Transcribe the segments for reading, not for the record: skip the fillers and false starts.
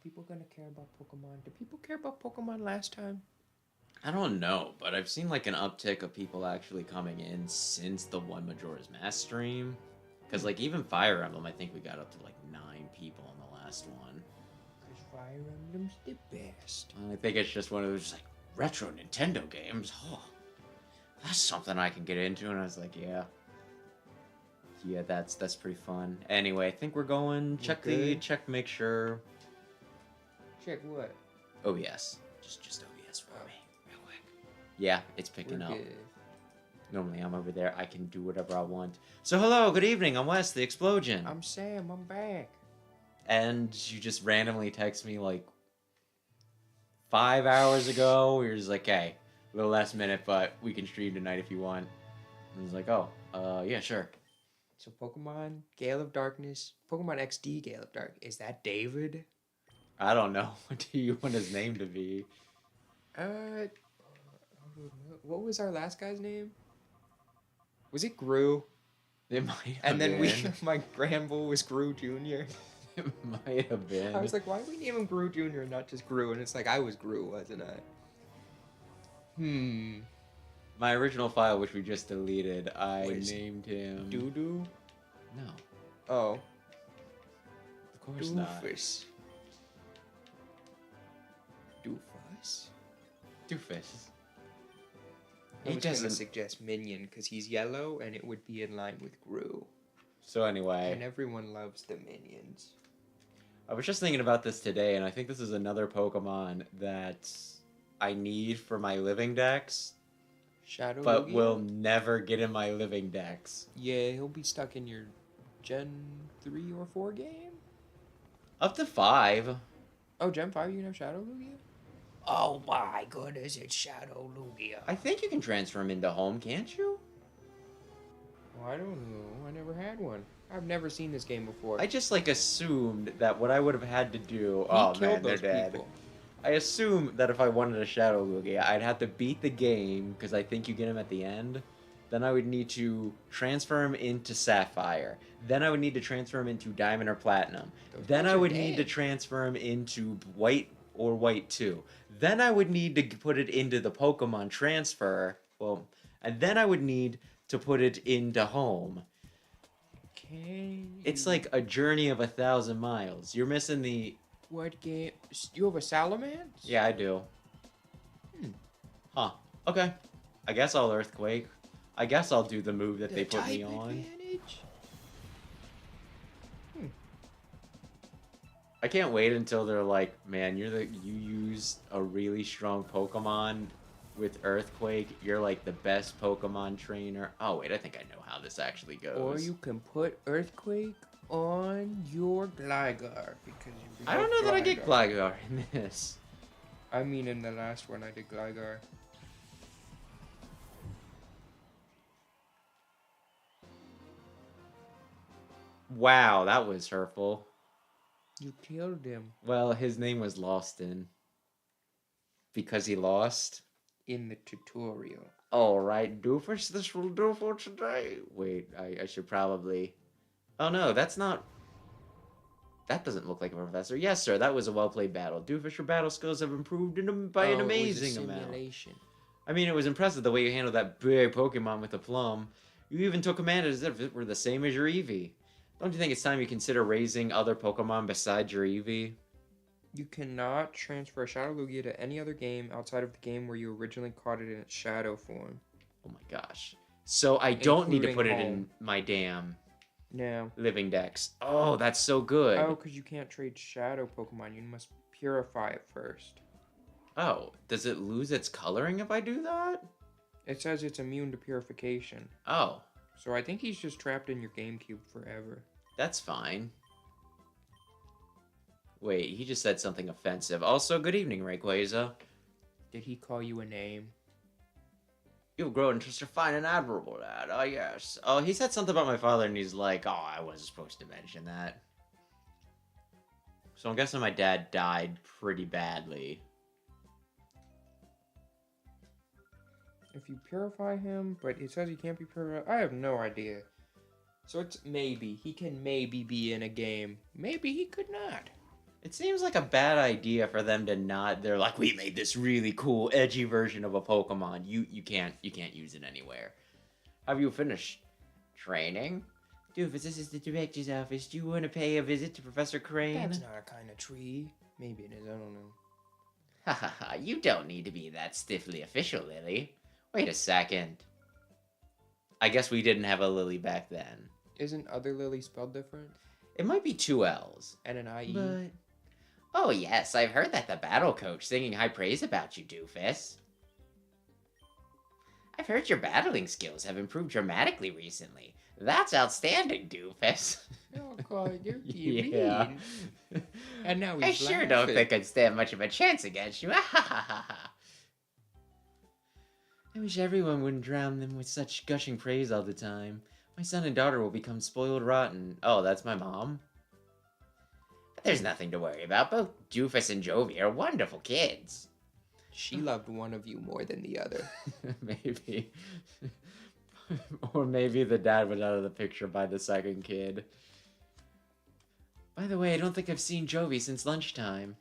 people gonna care about Pokemon? Did people care about Pokemon last time? I don't know, but I've seen like an uptick of people actually coming in since the One Majora's Mask stream. Because like even Fire Emblem, I think we got up to like 9 people on the last one. Because Fire Emblem's the best. I think it's just one of those like retro Nintendo games. Oh, that's something I can get into, and I was like, yeah. Yeah, that's pretty fun. Anyway, I think we're going. Check make sure. Check what? OBS. Just OBS for me, real quick. Yeah, it's picking up. Good. Normally I'm over there. I can do whatever I want. So hello, good evening. I'm Wes, the Explosion. I'm Sam. I'm back. And you just randomly text me like 5 hours ago. You're just like, hey, a little last minute, but we can stream tonight if you want. And I was like, oh, yeah, sure. So Pokemon Gale of Darkness, Pokemon XD Gale of Dark. Is that David? I don't know. What do you want his name to be? What was our last guy's name? Was it Gru? It might have and then been. my Granbull was Gru Jr. It might have been. I was like, why did we name him Gru Jr. and not just Gru? And it's like, I was Gru, wasn't I? My original file, which we just deleted, I named him... Doo-doo? No. Oh. Of course not. Doofus. Doofus? Doofus. I was going to suggest Minion, because he's yellow, and it would be in line with Gru. So anyway... And everyone loves the Minions. I was just thinking about this today, and I think this is another Pokemon that I need for my living decks. Shadow But Lugia? will never get in my living decks. Yeah, he'll be stuck in your Gen 3 or 4 game? Up to 5. Oh, Gen 5 you can have Shadow Lugia? Oh my goodness, it's Shadow Lugia. I think you can transfer him into home, can't you? Well, I don't know. I never had one. I've never seen this game before. I just like assumed that what I would have had to do... they're dead. People. I assume that if I wanted a Shadow Lugia, I'd have to beat the game, because I think you get him at the end. Then I would need to transfer him into Sapphire. Then I would need to transfer him into Diamond or Platinum. Then I would need to transfer him into White or White 2. Then I would need to put it into the Pokemon Transfer. Well, and then I would need to put it into Home. Okay. It's like a journey of 1,000 miles. You're missing the... What game? You have a Salamence? Yeah, I do. Huh. Okay. I guess I'll Earthquake. I guess I'll do the move that they put me on. Advantage? I can't wait until they're like, man, you use a really strong Pokemon with Earthquake. You're like the best Pokemon trainer. Oh wait, I think I know how this actually goes. Or you can put Earthquake on your Gligar because you I don't know that I get Gligar in this. I mean, in the last one, I did Gligar. Wow, that was hurtful. You killed him. Well, his name was Lostin. Because he lost? In the tutorial. Alright, Doofus, this will do for today. Wait, I should probably... Oh no, that's not... That doesn't look like a professor. Yes, sir, that was a well-played battle. Doofus, your battle skills have improved by an amazing amount. I mean, it was impressive the way you handled that big Pokemon with a plum. You even took command as if it were the same as your Eevee. Don't you think it's time you consider raising other Pokemon besides your Eevee? You cannot transfer a Shadow Lugia to any other game outside of the game where you originally caught it in its shadow form. Oh my gosh. So I don't need to put it in my damn living decks. Oh, that's so good. Oh, because you can't trade shadow Pokemon. You must purify it first. Oh, does it lose its coloring if I do that? It says it's immune to purification. Oh. So I think he's just trapped in your GameCube forever. That's fine. Wait, he just said something offensive. Also, good evening, Rayquaza. Did he call you a name? You've grown into such a fine and admirable lad. Oh, yes. Oh, he said something about my father, and he's like, oh, I wasn't supposed to mention that. So I'm guessing my dad died pretty badly. If you purify him, but it says he can't be purified. I have no idea. So it's maybe. He can maybe be in a game. Maybe he could not. It seems like a bad idea for them to not. They're like, we made this really cool, edgy version of a Pokemon. You can't use it anywhere. Have you finished training? Doofus, this is the director's office. Do you want to pay a visit to Professor Crane? That's not a kind of tree. Maybe it is, I don't know. Ha ha ha, you don't need to be that stiffly official, Lily. Wait a second. I guess we didn't have a Lily back then. Isn't other Lily spelled different? It might be two L's. And an IE? But... Oh yes, I've heard that the battle coach singing high praise about you, Doofus. I've heard your battling skills have improved dramatically recently. That's outstanding, Doofus. Oh, God, you're cute. Yeah. And now he's I sure don't think I'd stand much of a chance against you. I wish everyone wouldn't drown them with such gushing praise all the time. My son and daughter will become spoiled rotten. Oh, that's my mom? But there's nothing to worry about. Both Doofus and Jovi are wonderful kids. She loved one of you more than the other. Maybe. Or maybe the dad was out of the picture by the second kid. By the way, I don't think I've seen Jovi since lunchtime.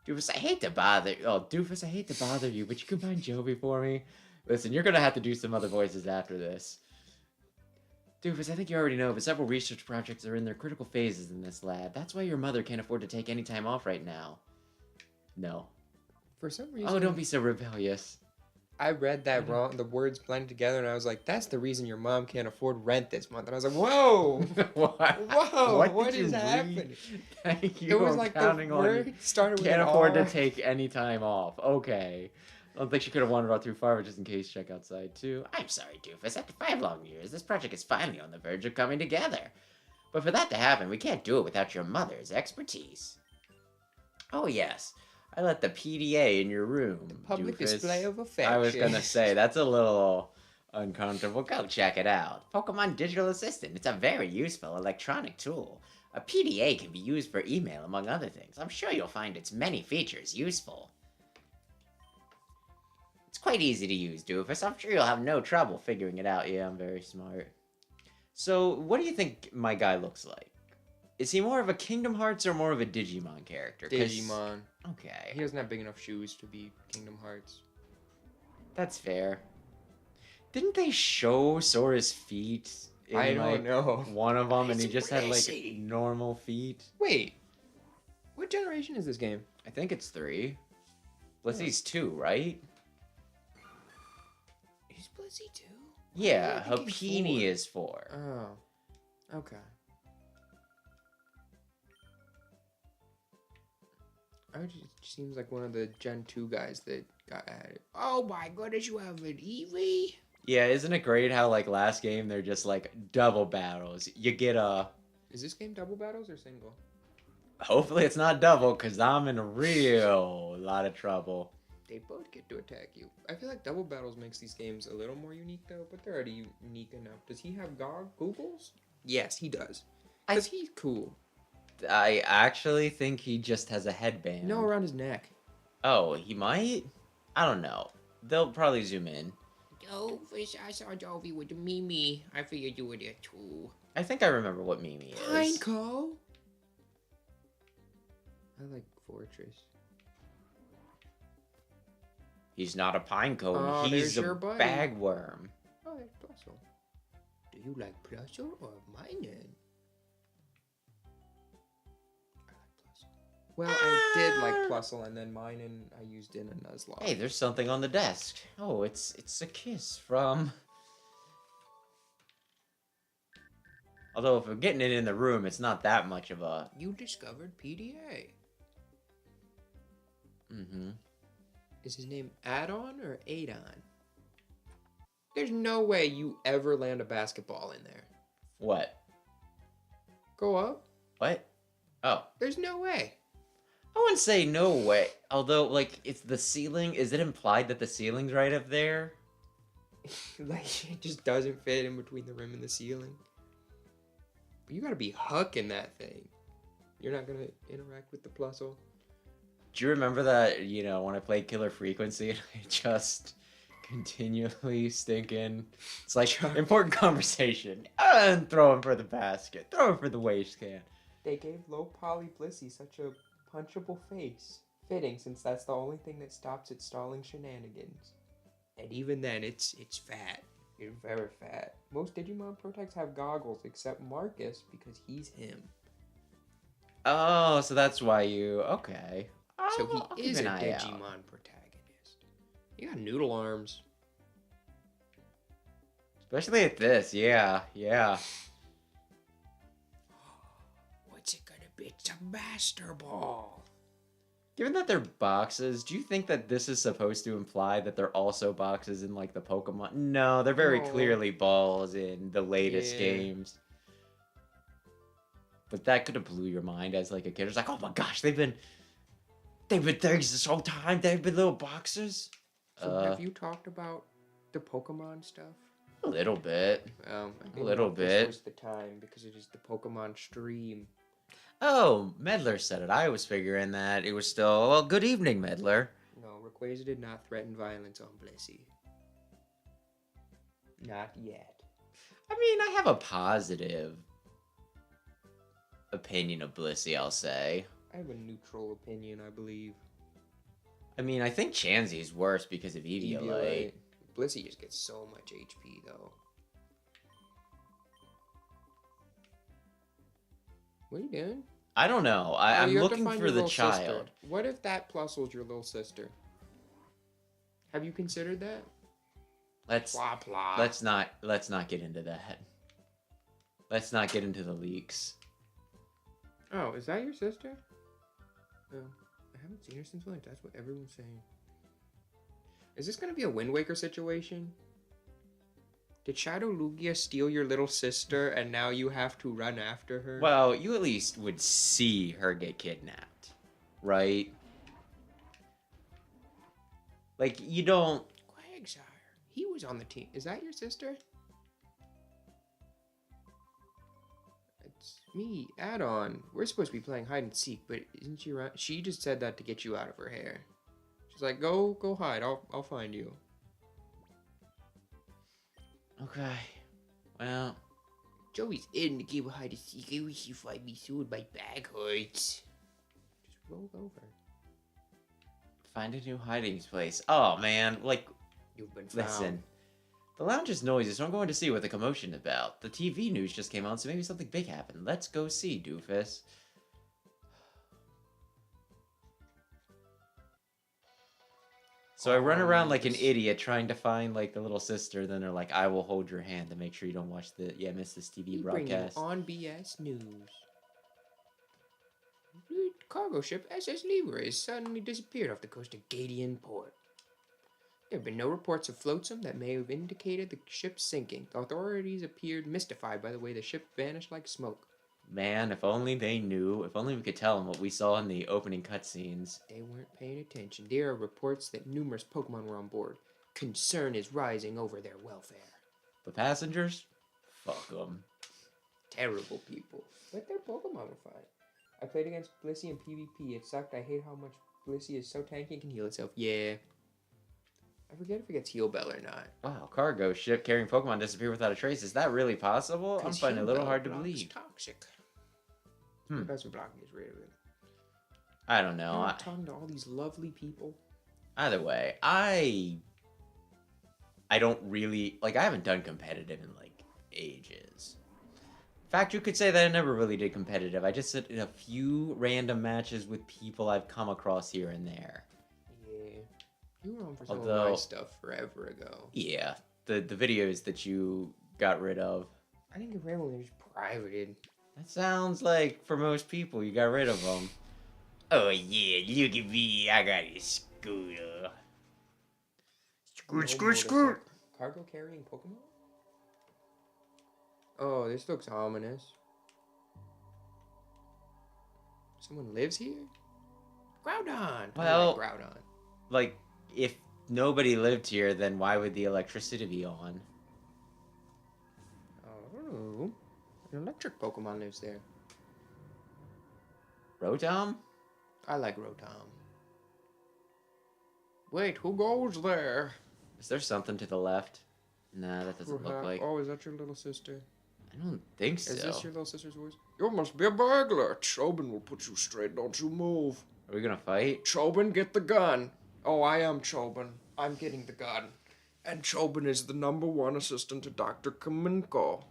Doofus, I hate to bother... Oh, Doofus, I hate to bother you, but you can find Jovi for me? Listen, you're gonna have to do some other voices after this. Doofus, I think you already know, but several research projects are in their critical phases in this lab. That's why your mother can't afford to take any time off right now. No. For some reason... Oh, don't be so rebellious. I read that wrong, the words blended together, and I was like, that's the reason your mom can't afford rent this month. And I was like, whoa! Whoa! What is happening? Thank you. It was like the word started with can't an afford R. to take any time off. Okay. I don't think she could have wandered out too far, but just in case, check outside, too. I'm sorry, Doofus. After 5 long years, this project is finally on the verge of coming together. But for that to happen, we can't do it without your mother's expertise. Oh, yes. I let the PDA in your room, Public Doofus. display of affection. I was gonna say, that's a little uncomfortable. Go check it out. Pokemon Digital Assistant. It's a very useful electronic tool. A PDA can be used for email, among other things. I'm sure you'll find its many features useful. It's quite easy to use, Doofus. I'm sure you'll have no trouble figuring it out. Yeah, I'm very smart. So, what do you think my guy looks like? Is he more of a Kingdom Hearts or more of a Digimon character? Digimon. Okay. He doesn't have big enough shoes to be Kingdom Hearts. That's fair. Didn't they show Sora's feet in, I don't know. one of them, and he It's just had, like, crazy. normal feet? Wait. What generation is this game? I think it's 3. Blissey's 2, right? Is Blissey 2? Yeah, I think he's Hapini 4. is 4. Oh. Okay. It just seems like one of the Gen 2 guys that got added. Oh my goodness, you have an Eevee? Yeah, isn't it great how, like, last game, they're just, like, double battles. You get a... Is this game double battles or single? Hopefully it's not double, because I'm in a real lot of trouble. They both get to attack you. I feel like double battles makes these games a little more unique, though, but they're already unique enough. Does he have goggles? Yes, he does. Because he's cool. I actually think he just has a headband. No, around his neck. Oh, he might? I don't know. They'll probably zoom in. Doofus, I saw Jovi with the Mimi. I figured you were there too. I think I remember what Mimi is. Pineco? I like Fortress. He's not a pine cone. Oh, He's there's a your buddy. bagworm. Oh, there's Plusle. Do you like Plusle or Minun? I like Plusle. Well, I did like Plusle, and then Minun I used in a Nuzlocke. Hey, there's something on the desk. Oh, it's a kiss from... Although if we're getting it in the room, it's not that much of a... You discovered PDA. Mm-hmm. Is his name Addon or Adon? There's no way you ever land a basketball in there. What? Go up? What? Oh. There's no way. I wouldn't say no way. Although, like, it's the ceiling. Is it implied that the ceiling's right up there? Like, it just doesn't fit in between the rim and the ceiling. But you gotta be hucking that thing. You're not gonna interact with the Plusle. Do you remember that, you know, when I played Killer Frequency and I just continually stinking? It's like, important conversation. And throw him for the basket. Throw him for the waste can. They gave low poly Blissey such a punchable face. Fitting, since that's the only thing that stops its stalling shenanigans. And even then, it's fat. It's very fat. Most Digimon protects have goggles, except Marcus, because he's him. Oh, so that's why you... Okay. So I'll he keep is an a eye out. Digimon protagonist. He got noodle arms. Especially at this, yeah. What's it gonna be? It's a Master Ball. Given that they're boxes, do you think that this is supposed to imply that they're also boxes in, like, the Pokemon? No, they're very clearly balls in the latest games. But that could have blew your mind as, like, a kid. It's like, oh my gosh, they've been things this whole time. They've been little boxes. So have you talked about the Pokemon stuff? A little bit. I A little bit. This was the time because it is the Pokemon stream. Oh, Medler said it. I was figuring that it was still... Well, good evening, Medler. No, Rayquaza did not threaten violence on Blissey. Not yet. I mean, I have a positive opinion of Blissey, I'll say. I have a neutral opinion, I believe. I mean, I think Chansey's worse because of Eevee. Blissey just gets so much HP, though. What are you doing? I don't know. I'm looking for the child. Sister. What if that plus was your little sister? Have you considered that? Let's not get into that. Let's not get into the leaks. Oh, is that your sister? Oh, I haven't seen her since lunch. That's what everyone's saying. Is this gonna be a Wind Waker situation? Did Shadow Lugia steal your little sister and now you have to run after her? Well, you at least would see her get kidnapped, right? Like, you don't... Quagsire. He was on the team. Is that your sister? It's me, Add-on. We're supposed to be playing hide and seek, but isn't she right? She just said that to get you out of her hair. She's like, go hide. I'll find you. Okay. Well, Joey's in the game of hide and seek. I wish you find me soon. My back hurts. Just roll over. Find a new hiding place. Oh man, like, you've been found. Listen, the lounge is noisy, so I'm going to see what the commotion is about. The TV news just came on, so maybe something big happened. Let's go see, doofus. So I run around like an idiot trying to find, like, the little sister. Then they're like, I will hold your hand to make sure you don't watch the... Yeah, miss this TV broadcast. On BS News. The cargo ship SS Libra has suddenly disappeared off the coast of Gadian Port. There have been no reports of flotsam that may have indicated the ship's sinking. The authorities appeared mystified by the way the ship vanished like smoke. Man, if only they knew. If only we could tell them what we saw in the opening cutscenes. They weren't paying attention. There are reports that numerous Pokemon were on board. Concern is rising over their welfare. The passengers? Fuck them. Terrible people. But their Pokemon were fine. I played against Blissey in PvP. It sucked. I hate how much Blissey is so tanky and can heal itself. Yeah. I forget if it gets Heal Bell or not. Wow, cargo ship carrying Pokemon disappear without a trace. Is that really possible? I'm finding it a little hard to believe. Toxic. Professor Block gets rid of it. I don't know. I'm talking to all these lovely people. Either way, I don't really... Like, I haven't done competitive in, like, ages. In fact, you could say that I never really did competitive. I just did a few random matches with people I've come across here and there. Yeah. You were on for some of my stuff forever ago. Yeah. The videos that you got rid of. I didn't get rid of them. They were just privated. That sounds like, for most people, you got rid of them. Oh yeah, look at me, I got a scooter. Scoot. Cargo carrying Pokemon? Oh, this looks ominous. Someone lives here? Groudon! Well, Groudon. Like, if nobody lived here, then why would the electricity be on? Oh, an electric Pokemon lives there. Rotom? I like Rotom. Wait, who goes there? Is there something to the left? Nah, that doesn't look like... Oh, is that your little sister? I don't think so. Is this your little sister's voice? You must be a burglar. Chobin will put you straight. Don't you move. Are we gonna fight? Chobin, get the gun. Oh, I am Chobin. I'm getting the gun. And Chobin is the #1 assistant to Dr. Kaminko.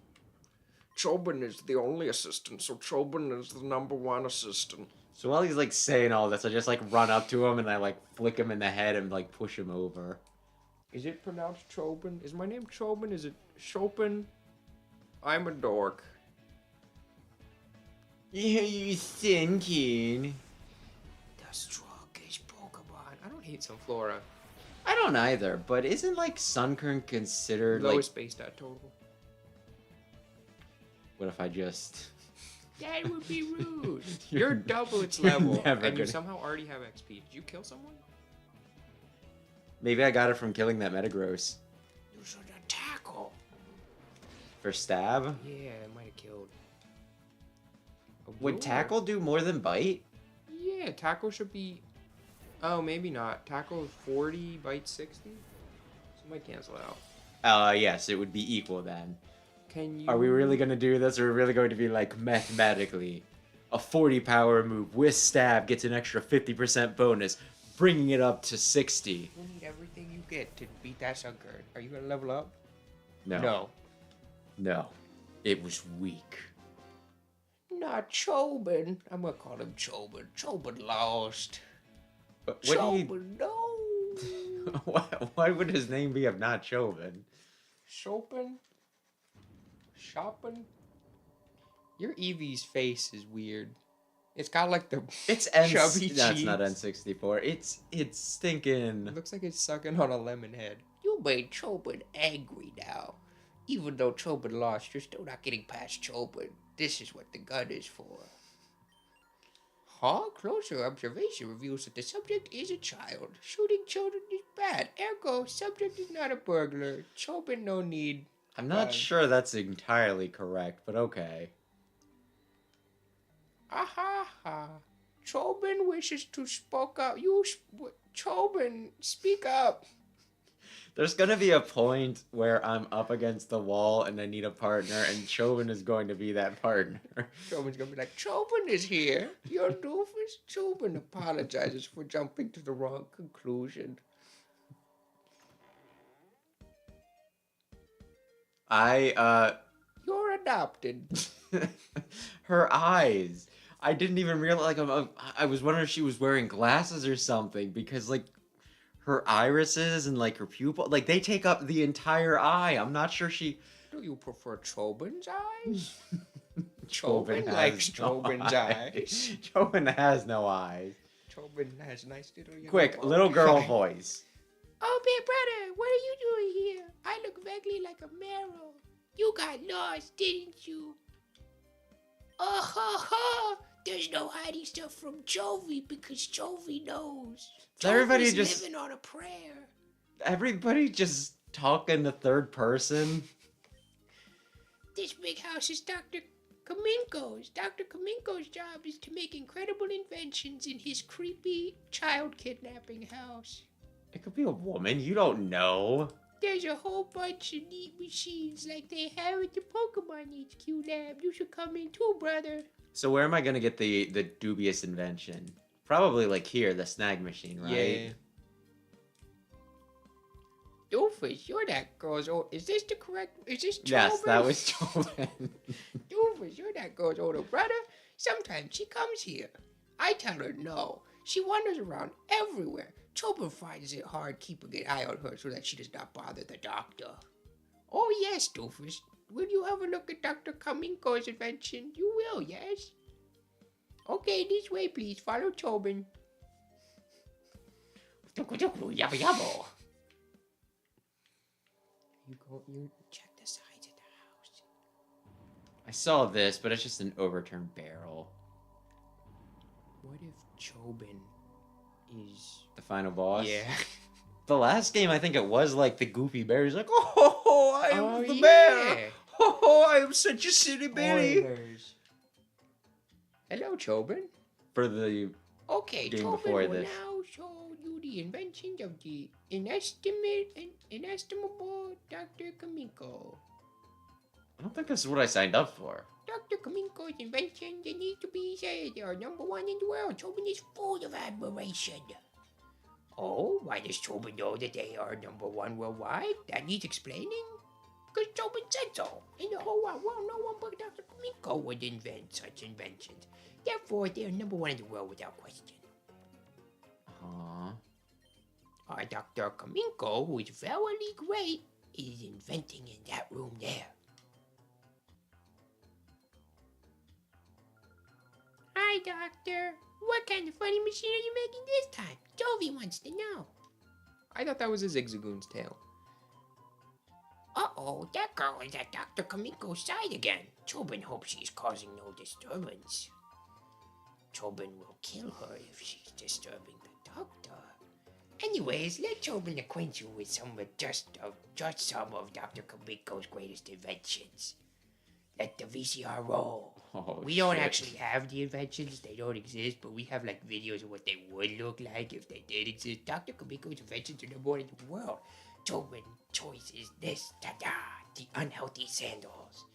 Chobin is the only assistant, so Chobin is the #1 assistant. So while he's like saying all this, I just like run up to him and I like flick him in the head and like push him over. Is it pronounced Chobin? Is my name Chobin? Is it Chopin? I'm a dork. Yeah, you thinking? The strongest Pokemon. I don't hate Sunflora. I don't either, but isn't like Sunkern considered Lowest base stat total. What if I just... That would be rude. You're double its level, and you somehow already have XP. Did you kill someone? Maybe I got it from killing that Metagross. You should tackle. For stab? Yeah, it might have killed. Would tackle do more than bite? Yeah, tackle should be... Oh, maybe not. Tackle is 40, bite 60? So it might cancel out. Yes, it would be equal then. Can you... Are we really going to do this, or are we really going to be like mathematically? A 40 power move with stab gets an extra 50% bonus, bringing it up to 60. You need everything you get to beat that sucker. Are you going to level up? No. No. It was weak. Not Chobin. I'm going to call him Chobin. Chobin lost. What Chobin, no. Why would his name be of not Chauvin? Chopin? Shopping? Your Eevee's face is weird. It's got like the It's chubby That's cheeks. not N64. It's stinking. It looks like it's sucking on a lemon head. You made Chobin angry now. Even though Chobin lost, you're still not getting past Chobin. This is what the gun is for. Huh? Closer observation reveals that the subject is a child. Shooting children is bad. Ergo, subject is not a burglar. Chobin no need. I'm not sure that's entirely correct, but okay. Aha ha. Chobin wishes to spoke up. Chobin, speak up. There's gonna be a point where I'm up against the wall and I need a partner, and Chauvin is going to be that partner. Chobin's gonna be like, Chobin is here. Your doofus. Chobin apologizes for jumping to the wrong conclusion. You're adopted. Her eyes. I didn't even realize. Like, I was wondering if she was wearing glasses or something, because like her irises and like her pupil, like they take up the entire eye. I'm not sure she. Do you prefer Chobin's eyes? Chobin likes has no Chobin's eyes. Chobin has no eyes. Chobin has nice little yellow Quick, ball. little girl voice. Oh, big brother, what are you doing here? I look vaguely like a marrow. You got lost, didn't you? Oh, ha, ha. There's no hiding stuff from Jovi because Jovi knows. So everybody Jovi's just- living on a prayer. Everybody just talk in the third person. This big house is Dr. Kaminko's. Dr. Kaminko's job is to make incredible inventions in his creepy child kidnapping house. It could be a woman. You don't know. There's a whole bunch of neat machines like they have at the Pokemon HQ lab. You should come in too, brother. So where am I gonna get the dubious invention? Probably like here, the Snag Machine, right? Doofus, you're that girl's old. Is this the correct? Is this Chobin? Yes, that was Chobin. Doofus, you're that girl's older brother. Sometimes she comes here. I tell her no. She wanders around everywhere. Chobin finds it hard keeping an eye on her so that she does not bother the doctor. Oh yes, Doofus. Will you have a look at Dr. Kaminko's invention? You will, yes? Okay, this way, please. Follow Chobin. You check the sides of the house. I saw this, but it's just an overturned barrel. What if Chobin is... The final boss? Yeah. The last game, I think it was like the goofy bear. He's like, oh, I am the yeah. bear. Oh, I am such a silly Billy. Spoilers. Hello, Chobin. For the Okay, game Chobin before will this. now show you the inventions of the inestimable Dr. Kamiko. I don't think this is what I signed up for. Dr. Kaminko's inventions that need to be said. They are number one in the world. Chobin is full of admiration. Oh, why does Chobin know that they are number one worldwide? That needs explaining? Because Chobin said so. In the whole wide world, no one but Dr. Kaminko would invent such inventions. Therefore, they are number one in the world without question. Our Dr. Kaminko, who is very great, is inventing in that room there. Hi, Doctor. What kind of funny machine are you making this time? Jovi wants to know. I thought that was a Zigzagoon's tail. Uh-oh, that girl is at Dr. Kaminko's side again. Chobin hopes she's causing no disturbance. Chobin will kill her if she's disturbing the doctor. Anyways, let Chobin acquaint you with some of Dr. Kaminko's greatest inventions. Let the VCR roll. Oh, We don't shit. actually have the inventions, they don't exist, but we have like videos of what they would look like if they did exist. Dr. Kaminko's inventions are number one in the world. Chobin's choice is this, ta-da, the unhealthy sandals.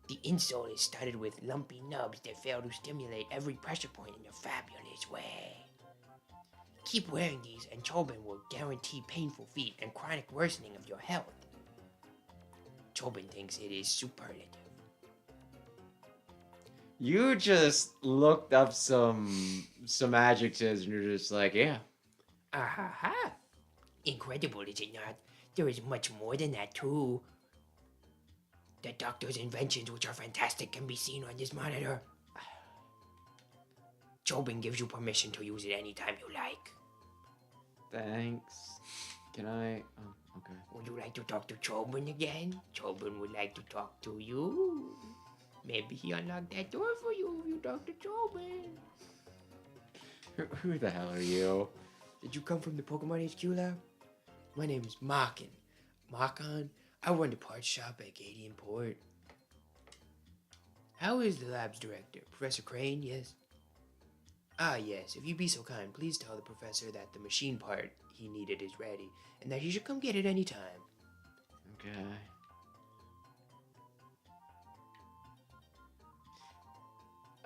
The insole is studded with lumpy nubs that fail to stimulate every pressure point in a fabulous way. Keep wearing these and Chobin will guarantee painful feet and chronic worsening of your health. Chobin thinks it is superlative. You just looked up some adjectives and you're just like, yeah. Ah-ha-ha! Incredible, is it not? There is much more than that, too. The doctor's inventions, which are fantastic, can be seen on this monitor. Chobin gives you permission to use it anytime you like. Thanks. Can I? Oh, okay. Would you like to talk to Chobin again? Chobin would like to talk to you. Maybe he unlocked that door for you if you talk to Chobin. Who the hell are you? Did you come from the Pokemon HQ lab? My name is Makin. Makan. I run the parts shop at Gadian Port. How is the lab's director? Professor Crane, yes? Ah, yes. If you'd be so kind, please tell the professor that the machine part he needed is ready, and that he should come get it any time. Okay.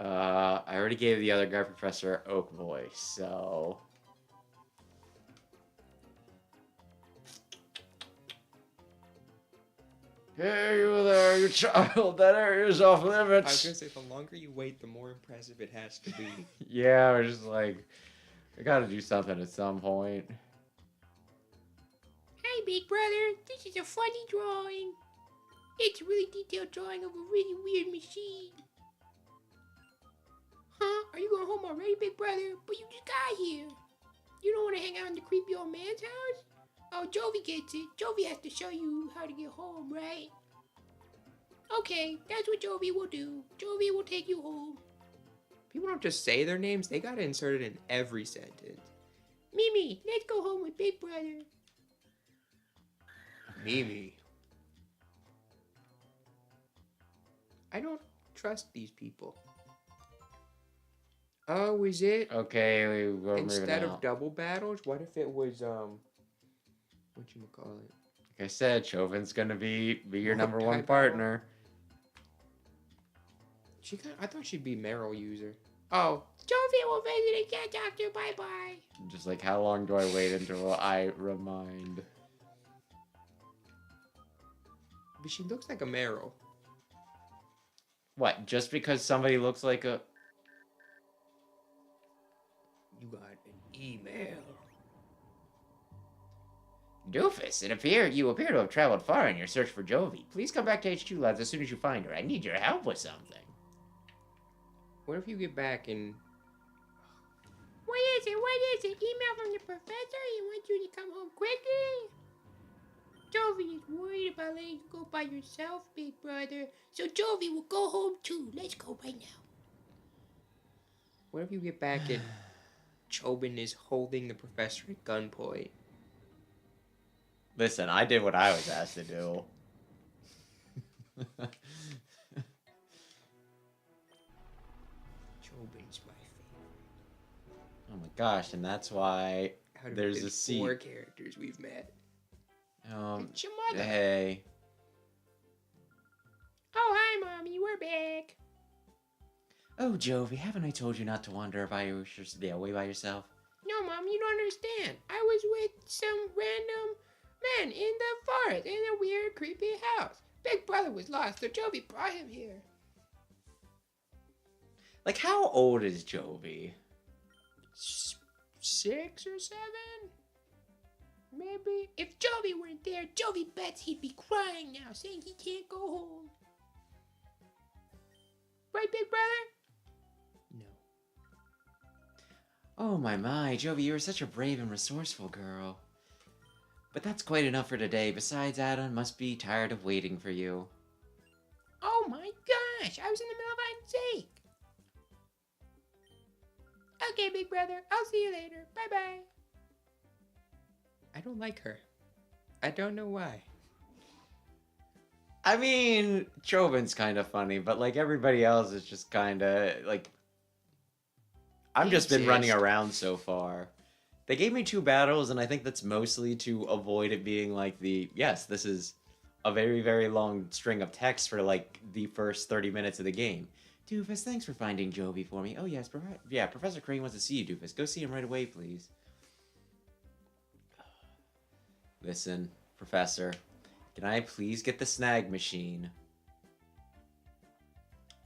I already gave the other guy Professor Oak voice, so... Hey, you there, you child. That area's off I was gonna limits. say, the longer you wait, the more impressive it has to be. Yeah, we're just like, I gotta do something at some point. Hey, big brother. This is a funny drawing. It's a really detailed drawing of a really weird machine. Huh? Are you going home already, big brother? But you just got here. You don't want to hang out in the creepy old man's house? Oh, Jovi gets it. Jovi has to show you how to get home, right? Okay, that's what Jovi will do. Jovi will take you home. People don't just say their names, they gotta insert it in every sentence. Mimi, let's go home with big brother. Mimi. I don't trust these people. Oh, is it? Okay, we're moving Instead of out. double battles, what if it was, whatchamacallit? Like I said, Chauvin's gonna be your What number one type of- partner. I thought she'd be Meryl user. Oh, Jovi will visit again, doctor. Bye-bye. Just like, how long do I wait until I remind? but she looks like a Meryl. What? Just because somebody looks like a... You got an email. Doofus, you appear to have traveled far in your search for Jovi. Please come back to HQ Labs as soon as you find her. I need your help with something. What if you get back and... What is it? What is it? Email from the professor? He wants you to come home quickly? Jovi is worried about letting you go by yourself, big brother. So Jovi will go home too. Let's go right now. What if you get back and Chobin is holding the professor at gunpoint? Listen, I did what I was asked to do. Chobin's my favorite. Oh my gosh, and that's why Out of there's a his seat. 4 characters we've met. It's your mother. Hey. we're back. Oh, Jovi, haven't I told you not to wander away by yourself? No, Mom, you don't understand. I was with some random men in the forest in a weird, creepy house. Big brother was lost, so Jovi brought him here. Like, how old is Jovi? 6 or 7? Maybe. If Jovi weren't there, Jovi bets he'd be crying now, saying he can't go home. Right, Big Brother? No. Oh, my, Jovi, you are such a brave and resourceful girl. But that's quite enough for today. Besides, Adam must be tired of waiting for you. Oh my gosh, I was in the middle of hide and seek. Okay, Big Brother, I'll see you later. Bye-bye. I don't like her. I don't know why. I mean, Chobin's kind of funny, but like everybody else is just kind of like... I've just been running around so far. They gave me 2 battles, and I think that's mostly to avoid it being like yes, this is a very, very long string of text for like the first 30 minutes of the game. Doofus, thanks for finding Jovi for me. Oh yes, Professor Crane wants to see you, Doofus. Go see him right away, please. Listen, Professor, can I please get the Snag Machine?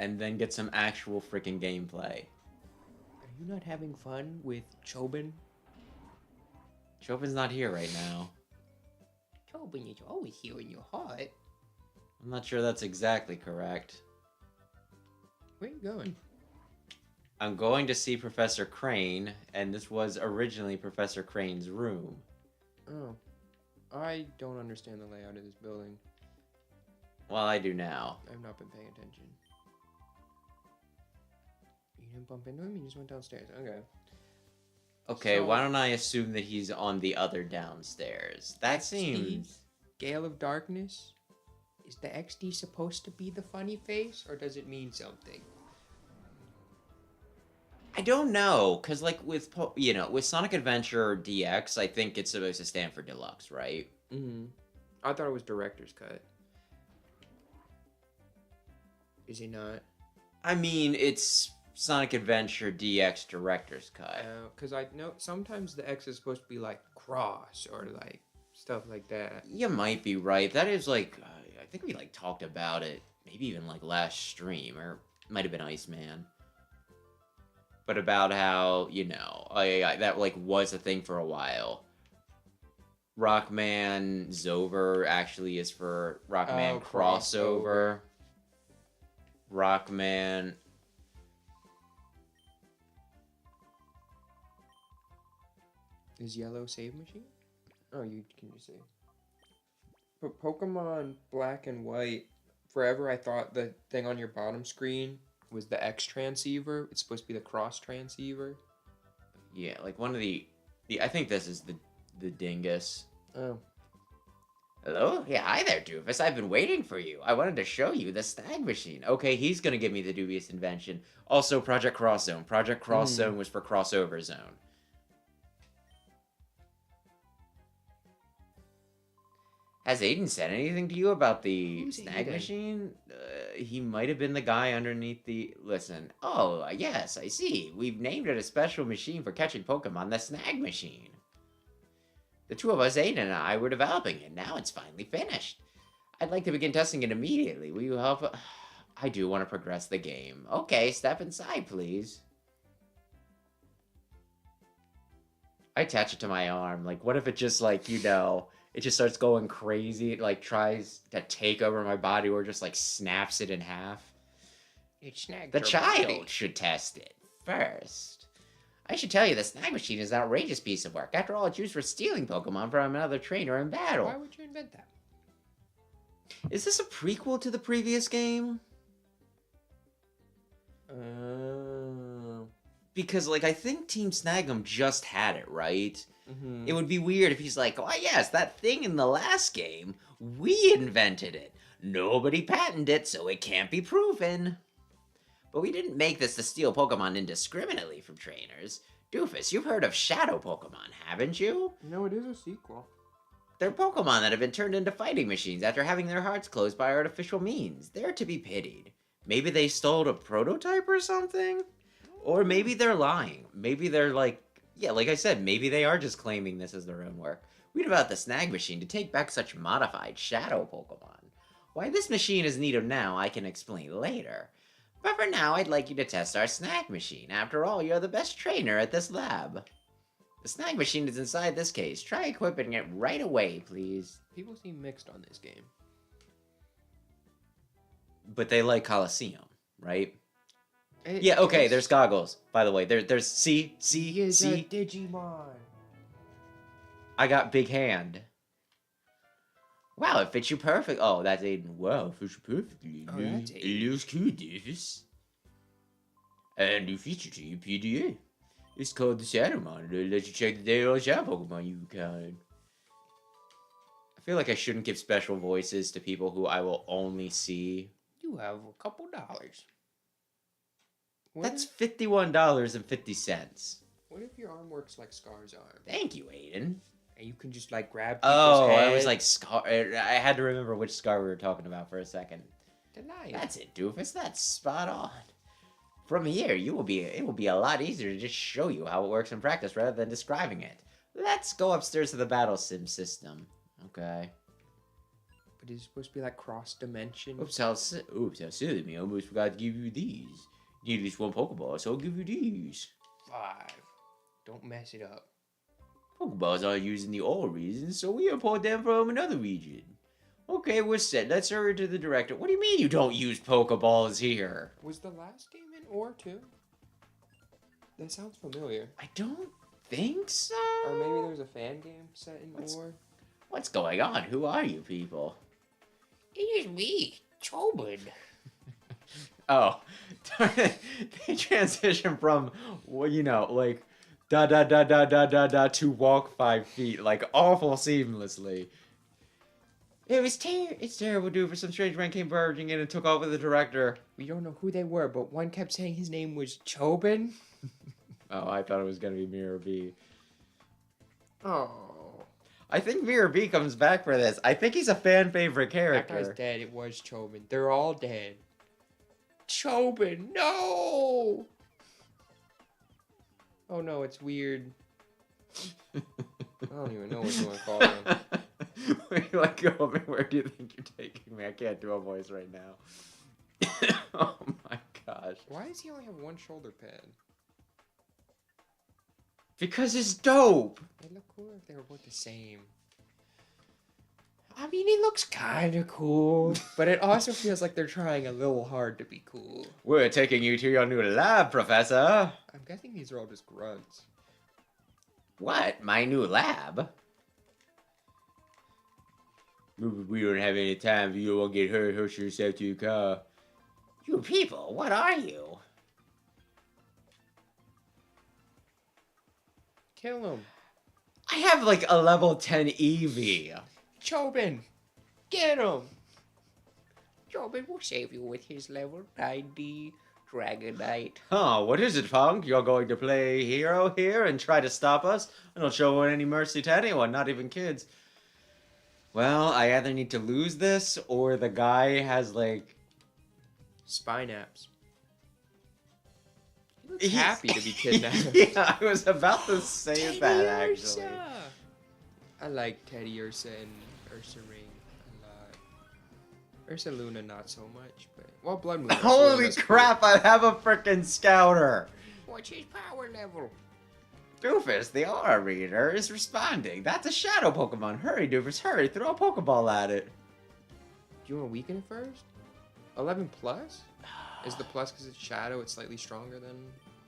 And then get some actual freaking gameplay. Are you not having fun with Chobin? Chobin's not here right now. Chobin is always here in your heart. I'm not sure that's exactly correct. Where are you going? I'm going to see Professor Crane, and this was originally Professor Crane's room. Oh. I don't understand the layout of this building. Well, I do now. I've not been paying attention. You didn't bump into him? You just went downstairs. Okay. Okay, So- why don't I assume that he's on the other downstairs? That seems... Gale of Darkness? Is the XD supposed to be the funny face, or does it mean something? I don't know, because like with Sonic Adventure DX, I think it's supposed to stand for Deluxe, right? Mm-hmm. I thought it was Director's Cut. Is he not? I mean, it's Sonic Adventure DX Director's Cut. Because I know sometimes the X is supposed to be like cross or like stuff like that. You might be right. That is like, I think we like talked about it, maybe even like last stream, or it might have been Iceman. But about how, that like was a thing for a while. Rockman Zover actually is for Rockman crossover. Rockman. Is yellow save machine? Oh, you can just say. But Pokemon Black and White, forever I thought the thing on your bottom screen was the X transceiver. It's supposed to be the cross transceiver. Yeah, like one of the I think this is the dingus. Oh. Hello? Yeah, hi there, Doofus. I've been waiting for you. I wanted to show you the Snag Machine. Okay, he's gonna give me the dubious invention. Also, Project Cross Zone. Project Cross Zone was for Crossover Zone. Has Aiden said anything to you about the Who's Snag Aiden? Machine? He might have been the guy underneath the... Listen. Oh, yes, I see. We've named it a special machine for catching Pokemon, the Snag Machine. The two of us, Aiden and I, were developing it. Now it's finally finished. I'd like to begin testing it immediately. Will you help? I do want to progress the game. Okay, step inside, please. I attach it to my arm. Like, what if it just, like, it just starts going crazy. It, like, tries to take over my body or just, like, snaps it in half. It snagged The your child body. should test it first. I should tell you, the Snag Machine is an outrageous piece of work. After all, it's used for stealing Pokemon from another trainer in battle. Why would you invent that? Is this a prequel to the previous game? Because, like, I think Team Snag'em just had it, right? Mm-hmm. It would be weird if he's like, oh, yes, that thing in the last game, we invented it. Nobody patented it, so it can't be proven. But we didn't make this to steal Pokemon indiscriminately from trainers. Doofus, you've heard of Shadow Pokemon, haven't you? No, it is a sequel. They're Pokemon that have been turned into fighting machines after having their hearts closed by artificial means. They're to be pitied. Maybe they stole a prototype or something? Or maybe they're lying. Maybe they're like, yeah, like I said, maybe they are just claiming this as their own work. Read about the Snag Machine to take back such modified shadow Pokemon. Why this machine is needed now, I can explain later. But for now, I'd like you to test our Snag Machine. After all, you're the best trainer at this lab. The Snag Machine is inside this case. Try equipping it right away, please. People seem mixed on this game. But they like Coliseum, right? It- Yeah, okay, it's- there's goggles. By the way, there's see, He is a see. Digimon. I got big hand. Wow, it fits you perfect. Oh, that's Aiden. Wow, it fits you perfectly. Oh, that's It Aiden. looks good, Davis. And new feature to your PDA. It's called the Shadow Monitor. It lets you check the daily shadow Pokemon you can. I feel like I shouldn't give special voices to people who I will only see. You have a couple dollars. That's $51.50. What if your arm works like Scar's arm? Thank you, Aiden. And you can just like grab people's Oh, I was head. like Scar. I had to remember which Scar we were talking about for a second. Deny That's it, doofus. That's spot on. From here, it will be a lot easier to just show you how it works in practice rather than describing it. Let's go upstairs to the battle sim system. Okay. But it's supposed to be like cross dimension. Oops, how silly of me. I almost forgot to give you these. You need at least one Pokeball, so I'll give you these. 5. Don't mess it up. Pokeballs aren't used in the all regions, so we import them from another region. Okay, we're set. Let's hurry to the director. What do you mean you don't use Pokeballs here? Was the last game in Ore too? That sounds familiar. I don't think so. Or maybe there was a fan game set in What's- Ore. What's going on? Who are you people? It is me, Choban. Oh, they transition from, well, you know, like, da to walk 5 feet, like, awful seamlessly. It's terrible, dude. For some strange man came barging in and took off with the director. We don't know who they were, but one kept saying his name was Choban. Oh, I thought it was gonna be Mirror B. Oh. I think Mirror B comes back for this. I think he's a fan favorite That guy's character. dead. It was Choban. They're all dead. Choban, no! Oh no, it's weird. I don't even know what you want to call him. Where you like go over? Where do you think you're taking me? I can't do a voice right now. Oh my gosh. Why does he only have one shoulder pad? Because it's dope. It'd look cooler if they were both the same. I mean, it looks kind of cool, but it also feels like they're trying a little hard to be cool. We're taking you to your new lab, Professor. I'm guessing these are all just grunts. What? My new lab? We don't have any time. You won't get hurt. Hurt yourself to your car. You people, what are you? Kill him. I have like a level 10 Eevee. Choban, get him. Choban will save you with his level 90 Dragonite. Huh, what is it, Punk? You're going to play hero here and try to stop us? I don't show any mercy to anyone, not even kids. Well, I either need to lose this, or the guy has, like... Spinaps. He looks happy to be kidnapped. Yeah, I was about to say that, actually. I like Teddy Ursa and Ursa Ring a lot. Ursa Luna not so much, but well, Blood Moon. Ursa Holy Luna's cool. crap, I have a frickin' scouter! What's his power level? Doofus, the aura reader, is responding. That's a shadow Pokemon. Hurry, Doofus, hurry, throw a Pokeball at it. Do you want to weaken it first? 11 plus? Is the plus because it's shadow? It's slightly stronger than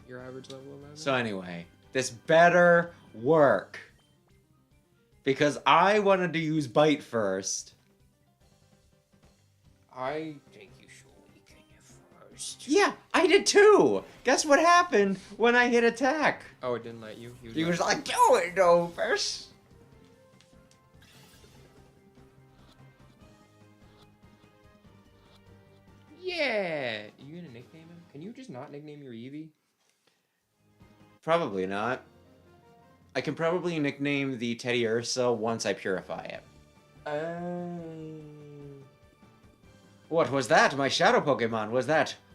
your average level 11. So anyway, this better work. Because I wanted to use Bite first. I Think you should weaken it first. Yeah, I did too. Guess what happened when I hit attack? oh, it didn't let you. He was like, do it, Doofus. yeah. You gonna nickname him? Can you just not nickname your Eevee? Probably not. I can probably nickname the Teddy Ursa once I purify it. What was that? My shadow Pokemon.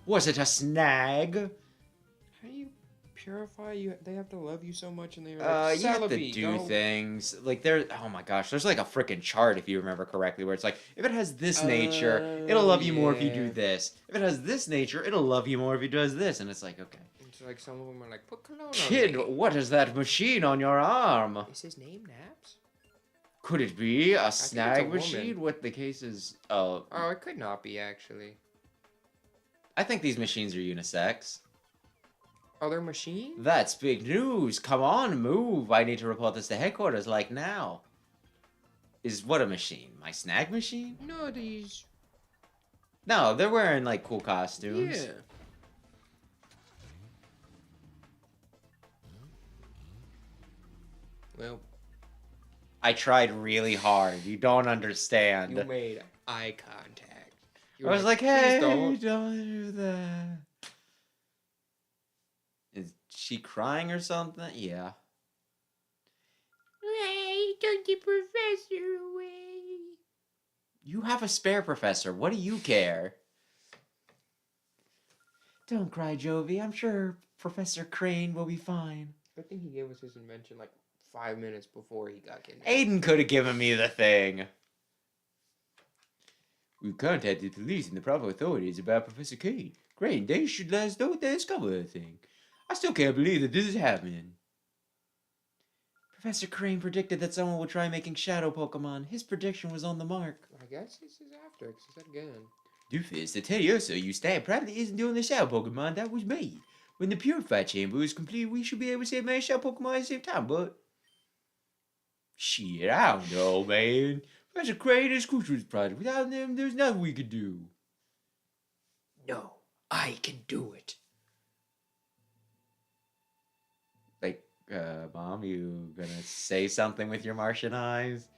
Was it a snag? How do you purify you? They have to love you so much, and they're You have to Celebi, do go. things like oh my gosh, there's like a freaking chart if you remember correctly, where it's like if it has this nature, it'll love you more if you do yeah. this. If it has this nature, it'll love you more if it does this, and it's like okay. It's like some of them are like, put cologne Kid, on me. what is that machine on your arm? Is his name Naps? Could it be a it's a snag woman. machine? What the case is? Oh, it could not be actually. I think these machines are unisex. Oh, they're machines? That's big news. Come on, move. I need to report this to headquarters like now. Is what a machine? My snag machine? No, these. No, they're wearing like cool costumes. Yeah. Well, I tried really hard. You don't understand. you made eye contact. You I were was like, "Please hey, don't." don't do that. Is she crying or something? Yeah. Hey, took the professor away. You have a spare professor. What do you care? Don't cry, Jovi. I'm sure Professor Crane will be fine. I think he gave us his invention like 5 minutes before he got kidnapped. Aiden could have given me the thing. We contacted the police and the proper authorities about Professor Crane. They should let us know what they discovered the thing. I still can't believe that this is happening. Professor Crane predicted that someone would try making shadow Pokemon. His prediction was on the mark. I guess this is after, because he said again. Doofus, to tell you so, you stand probably isn't doing the shadow Pokemon. That was me. When the Purify Chamber is complete, we should be able to save many shadow Pokemon at the same time, but... Shit, I don't know, man. Professor Crane is crucial to this project. Without them, there's nothing we could do. No, I can do it. Like, Mom, you gonna say something with your Martian eyes?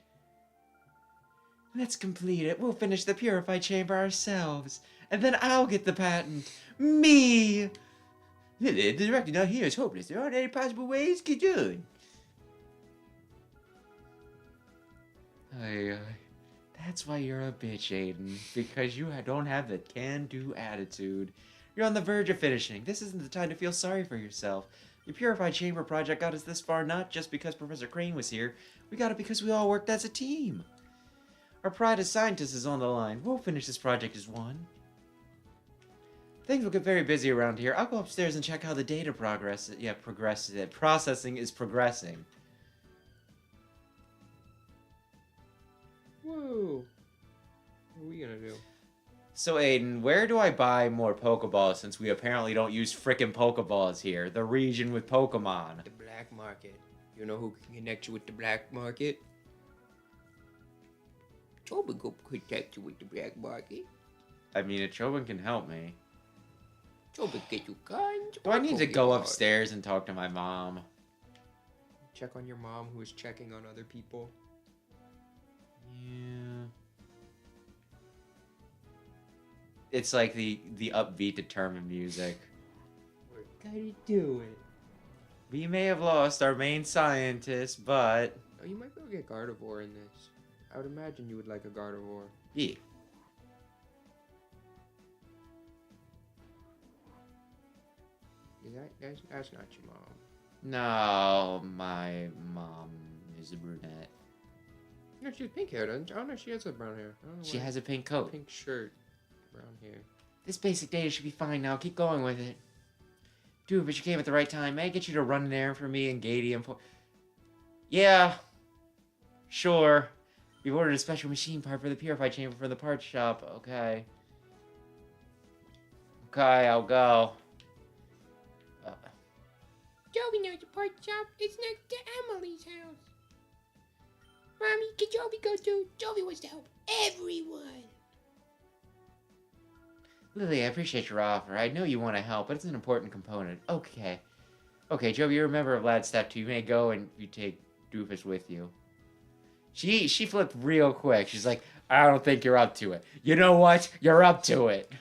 Let's complete it. We'll finish the Purify Chamber ourselves. And then I'll get the patent. Me! The director not here is hopeless. There aren't any possible ways to do it. That's why you're a bitch, Aiden. Because you don't have the can-do attitude. You're on the verge of finishing. This isn't the time to feel sorry for yourself. The Purified Chamber project got us this far not just because Professor Crane was here. We got it because we all worked as a team. Our pride as scientists is on the line. We'll finish this project as one. Things will get very busy around here. I'll go upstairs and check how the data processing is progressing. Whoa. What are we gonna do? So, Aiden, where do I buy more Pokeballs since we apparently don't use frickin' Pokeballs here? The region with Pokemon. The black market. You know who can connect you with the black market? Toby go connect you with the black market. I mean, a Chobin can help me. Toby get you guns. Do I need to go upstairs and talk to my mom? Check on your mom who is checking on other people. Yeah. It's like the upbeat, determined music. We're gonna do it. We may have lost our main scientist, but... Oh, you might be able to get Gardevoir in this. I would imagine you would like a Gardevoir. Yeah. Is that's not your mom. No, my mom is a brunette. No, she's pink hair, doesn't she? Oh no, she has a brown hair. I don't know She why. has a pink coat. Pink shirt, brown hair. This basic data should be fine now. Keep going with it. Dude, but you came at the right time. May I get you to run an errand for me and Gady and... Yeah. Sure. We've ordered a special machine part for the Purified Chamber from the parts shop. Okay. Okay, I'll go. Joey knows the part shop. It's next to Emily's house. Mommy, can Joey go too? Joey wants to help everyone. Lily, I appreciate your offer. I know you want to help, but it's an important component. Okay. Okay, Joey, you're a member of Lad Step 2. You may go and you take Doofus with you. She flipped real quick. She's like, I don't think you're up to it. You know what? You're up to it.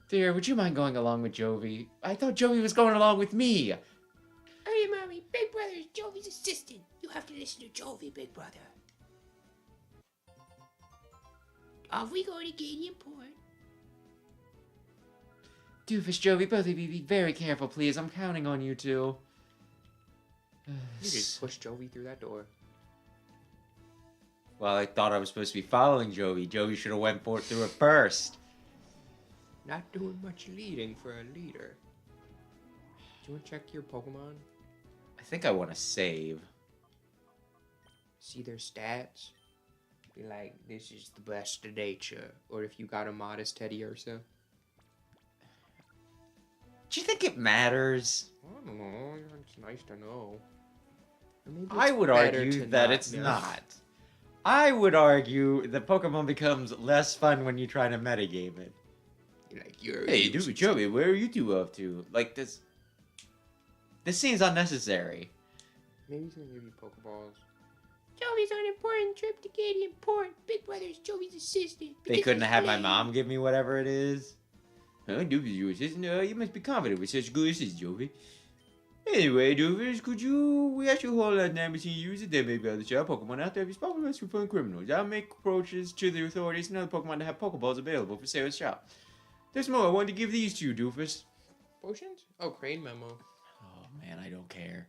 Dear, would you mind going along with Jovi? I thought Jovi was going along with me. Hey, Mommy, Big Brother is Joey's assistant. You have to listen to Joey, Big Brother. Off we go to Canyon Port. Doofus, Joey, both of you be very careful, please. I'm counting on you two. You just push Joey through that door. Well, I thought I was supposed to be following Joey. Joey should have went through it first. Not doing much leading for a leader. Do you want to check your Pokemon? I think I want to save. See their stats? Be like, this is the best of nature. Or if you got a modest Teddy Ursa. Do you think it matters? I don't know. It's nice to know. Or maybe I it's would better argue to that not it's know. not. I would argue that Pokemon becomes less fun when you try to metagame it. You're like, you're Hey, dude, Joey, where are you two up to? Like, this seems unnecessary. Maybe he's gonna give you Pokeballs. Joey's on an important trip to Canyon Port. Big Brother's Joey's assistant. They because couldn't he's have my lame. mom give me whatever it is. Huh, Doofus, you assistant? You must be confident with such good assist, Joey. Anyway, Doofus, we ask you a whole lot of Snag Machine users that may be able to shout Pokemon out there if you spot us for fun criminals. I'll make approaches to the authorities and other Pokemon to have Pokeballs available for sale at the shop. There's more. I wanted to give these to you, Doofus. Potions? Oh, Crane Memo. Oh, man, I don't care.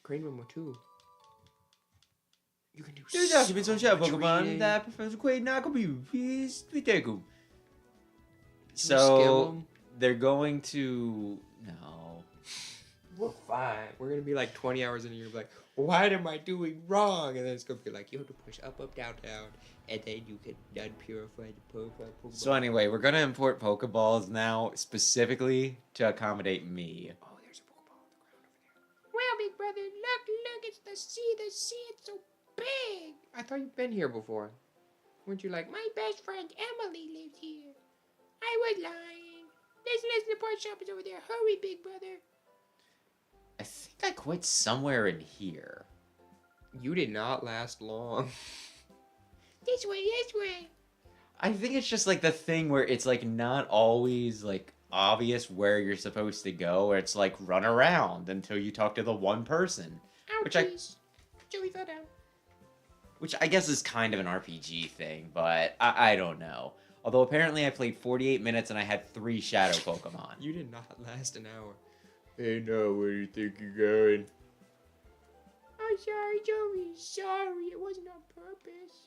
Crane Memo 2. You can do There's so documents on shop much Pokemon reading. that Professor Quaid not gonna be. Please, we take them. skim So 'em? they're going to no. We're fine. We're gonna be like 20 hours in a year, like, what am I doing wrong? And then it's gonna be like, you have to push up, up, down, down, and then you can unpurify the Pokemon. So anyway, we're gonna import Pokeballs now specifically to accommodate me. Oh, there's a Pokeball on the ground over there. Well, Big Brother, look, it's the sea, it's so big. I thought you've been here before. Weren't you like, My best friend Emily lives here. I was lying. Listen, the port shop is over there. Hurry, Big Brother. I think I quit somewhere in here. you did not last long. This way. I think it's just like the thing where it's like not always like obvious where you're supposed to go, or it's like run around until you talk to the one person. Which I- Ouchies. Joey fell down. Which I guess is kind of an RPG thing, but I don't know. Although apparently I played 48 minutes and I had 3 Shadow Pokemon. You did not last an hour. Hey, no, where do you think you're going? Oh, sorry, Joey. Sorry, it wasn't on purpose.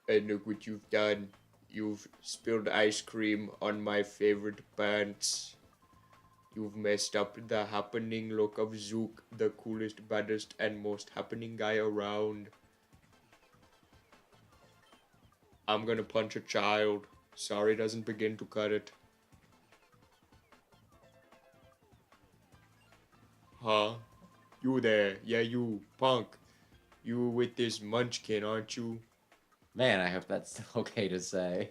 And look what you've done. You've spilled ice cream on my favorite pants. You've messed up the happening look of Zook, the coolest, baddest, and most happening guy around. I'm gonna punch a child. Sorry doesn't begin to cut it. Huh? You there? Yeah, you, punk. You with this munchkin, aren't you? Man, I hope that's still okay to say.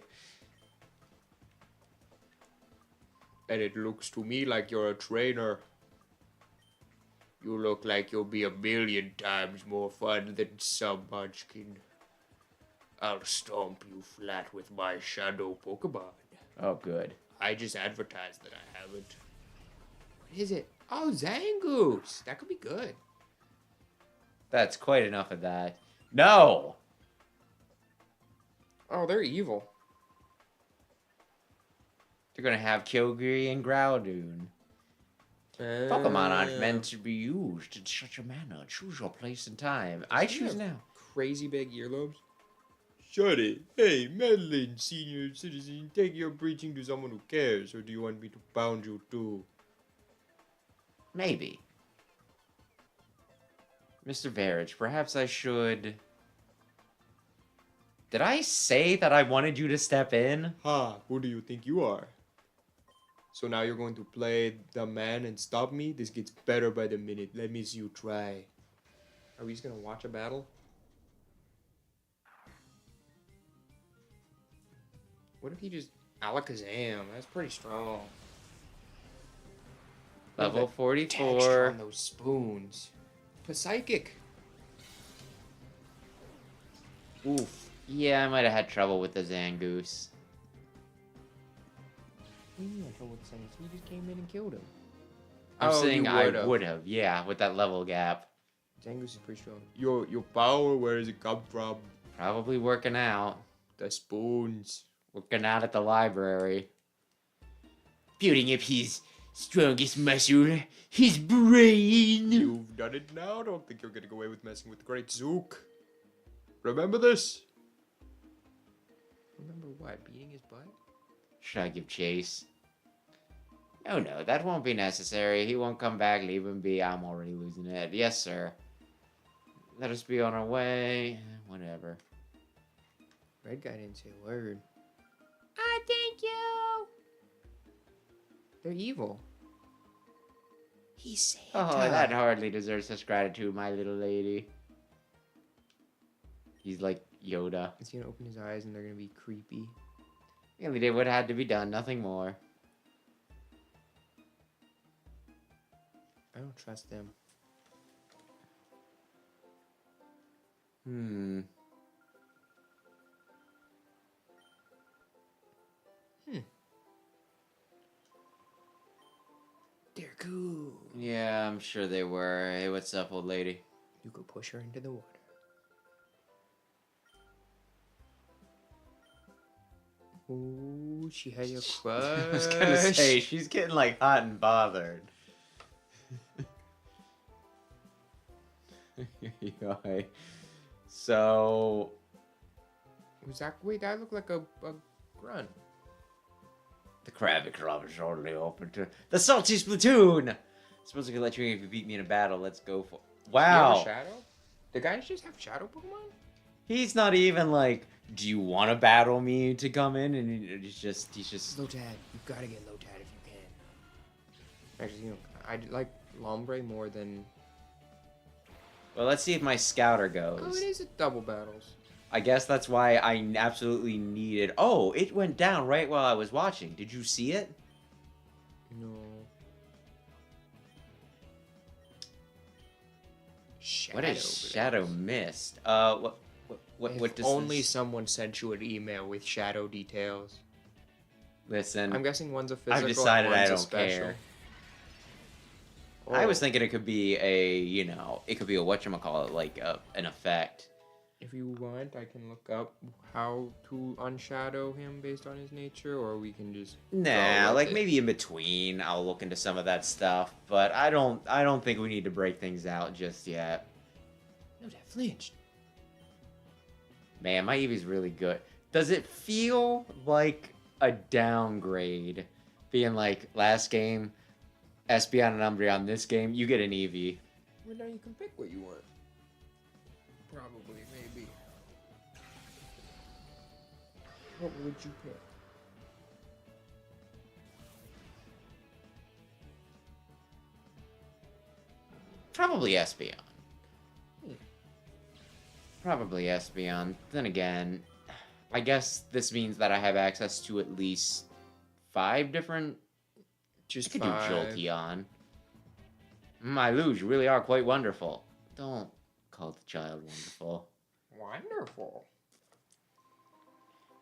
And it looks to me like you're a trainer. You look like you'll be 1,000,000 times more fun than some munchkin. I'll stomp you flat with my shadow Pokemon. Oh, good. I just advertised that I haven't. What is it? Oh, Zangoose. That could be good. That's quite enough of that. No! Oh, they're evil. They're gonna have Kyogre and Groudon. Pokemon aren't meant to be used in such a manner. Choose your place and time. I Doesn't he choose have now. Crazy big earlobes. Shut it. Hey, Madeline, senior citizen, take your preaching to someone who cares, or do you want me to pound you too? Maybe. Mr. Verage, perhaps I should... Did I say that I wanted you to step in? Ha, who do you think you are? So now you're going to play the man and stop me? This gets better by the minute. Let me see you try. Are we just gonna watch a battle? What if he just Alakazam? That's pretty strong. Level Texture 44. on those spoons. Psychic. Oof. Yeah, I might have had trouble with the Zangoose. What do you mean I told the He just came in and killed him. I'm Oh, saying you I would've. would have, yeah, with that level gap. Zangoose is pretty strong. Your power, where does it come from? Probably working out. The spoons. Working out at the library. Building up his strongest muscle, his brain. You've done it now. Don't think you're getting away with messing with the great Zook. Remember this? Remember what? Beating his butt? Should I give chase? Oh no, that won't be necessary. He won't come back. Leave him be. I'm already losing it. Yes, sir. Let us be on our way. Whatever. Red guy didn't say a word. I thank you. They're evil. He's Santa. Oh, that hardly deserves such gratitude, my little lady. He's like Yoda. Is he gonna open his eyes and they're gonna be creepy? He only did what had to be done, nothing more. I don't trust them. They're cool. Yeah, I'm sure they were. Hey, what's up, old lady? You could push her into the water. Ooh, she had your crush. I was gonna say, she's getting like hot and bothered. Yoy. So, Was that? Wait, that looked like a grunt. the Krabby Club is only open to the Salty Splatoon! Suppose I could let you in if you beat me in a battle. Let's go for. Do you have Wow! a shadow? The guys just have shadow Pokemon? He's not even like, do you want to battle me to come in? And he's just. Lotad. You gotta get Lotad if you can. Actually, you know, I like Lombre more than. Well, let's see if my scouter goes. Oh, it is a double battles. I guess that's why I absolutely needed. Oh, it went down right while I was watching. Did you see it? No. Shadow What is Shadow Mist? What does only this... someone sent you an email with shadow details. Listen, I'm guessing one's a physical. I've decided and I one's a don't special. care. I was Oh, thinking it could be a, you know, it could be a whatchamacallit, like an effect. if you want, I can look up how to unshadow him based on his nature, or we can just. Nah, with like it. maybe in between I'll look into some of that stuff, but I don't think we need to break things out just yet. No, that flinched. Man, my Eevee's really good. Does it feel like a downgrade? Being like, last game, Espeon and Umbreon, this game, you get an Eevee. Well, now you can pick what you want. Probably, maybe. What would you pick? Probably Espeon. Hmm. Probably Espeon. Then again, I guess this means that I have access to at least 5 different... Just I could 5. do Jolteon. My Luge, you really are quite wonderful. Don't call the child wonderful. Wonderful.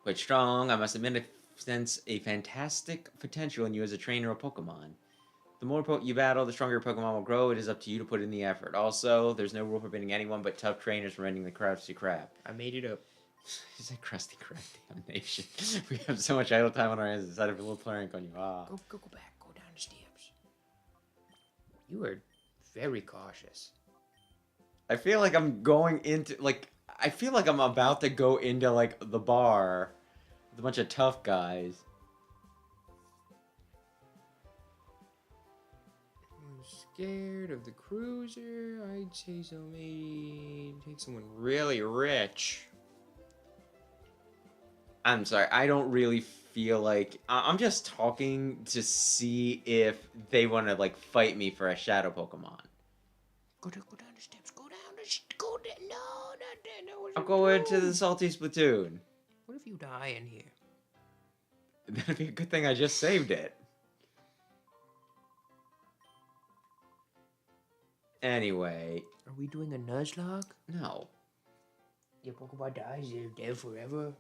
Quite strong, I must admit, I sense a fantastic potential in you as a trainer of Pokemon. The more you battle, the stronger your Pokemon will grow. It is up to you to put in the effort. Also, there's no rule forbidding anyone but tough trainers from ending the Krusty Krab. I made it up. He said Krusty Krab damnation. We have so much idle time on our hands. Decided to a little prank on you. Ah. Go back. Go down the steps. You are very cautious. I feel like I'm going into, like, I feel like I'm about to go into, like, the bar with a bunch of tough guys. I'm scared of the cruiser. I'd say so. Maybe take someone really rich. I'm sorry, I don't really feel like... I'm just talking to see if they want to, like, fight me for a Shadow Pokemon. Go down the steps. Go down. No, not there. No, I'll go into the Salty Splatoon. What if you die in here? That'd be a good thing I just saved it. Anyway, Are we doing a Nuzlocke? no. Your Pokemon dies, they're dead forever.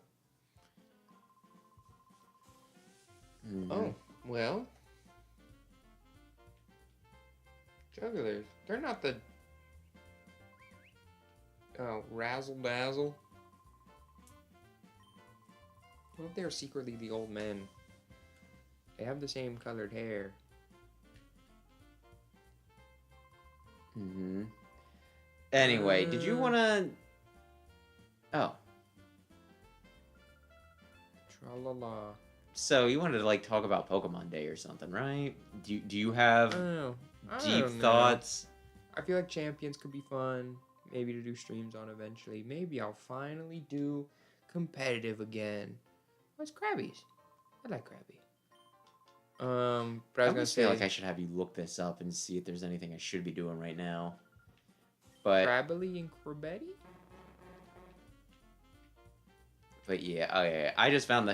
Mhm. Oh, well. Jugglers. They're not the... Oh, Razzle Dazzle. What if they're secretly the old men? They have the same colored hair. Mm-hmm. Anyway, did you want to... Oh. Tra-la-la. So, you wanted to, like, talk about Pokemon Day or something, right? Do you have deep thoughts? I feel like Champions could be fun. Maybe to do streams on eventually. Maybe I'll finally do competitive again. What's Krabby's? I like Krabby. But I was gonna almost say feel like I should have you look this up and see if there's anything I should be doing right now. But Crabbly and Crabetti? But yeah, oh yeah, I just found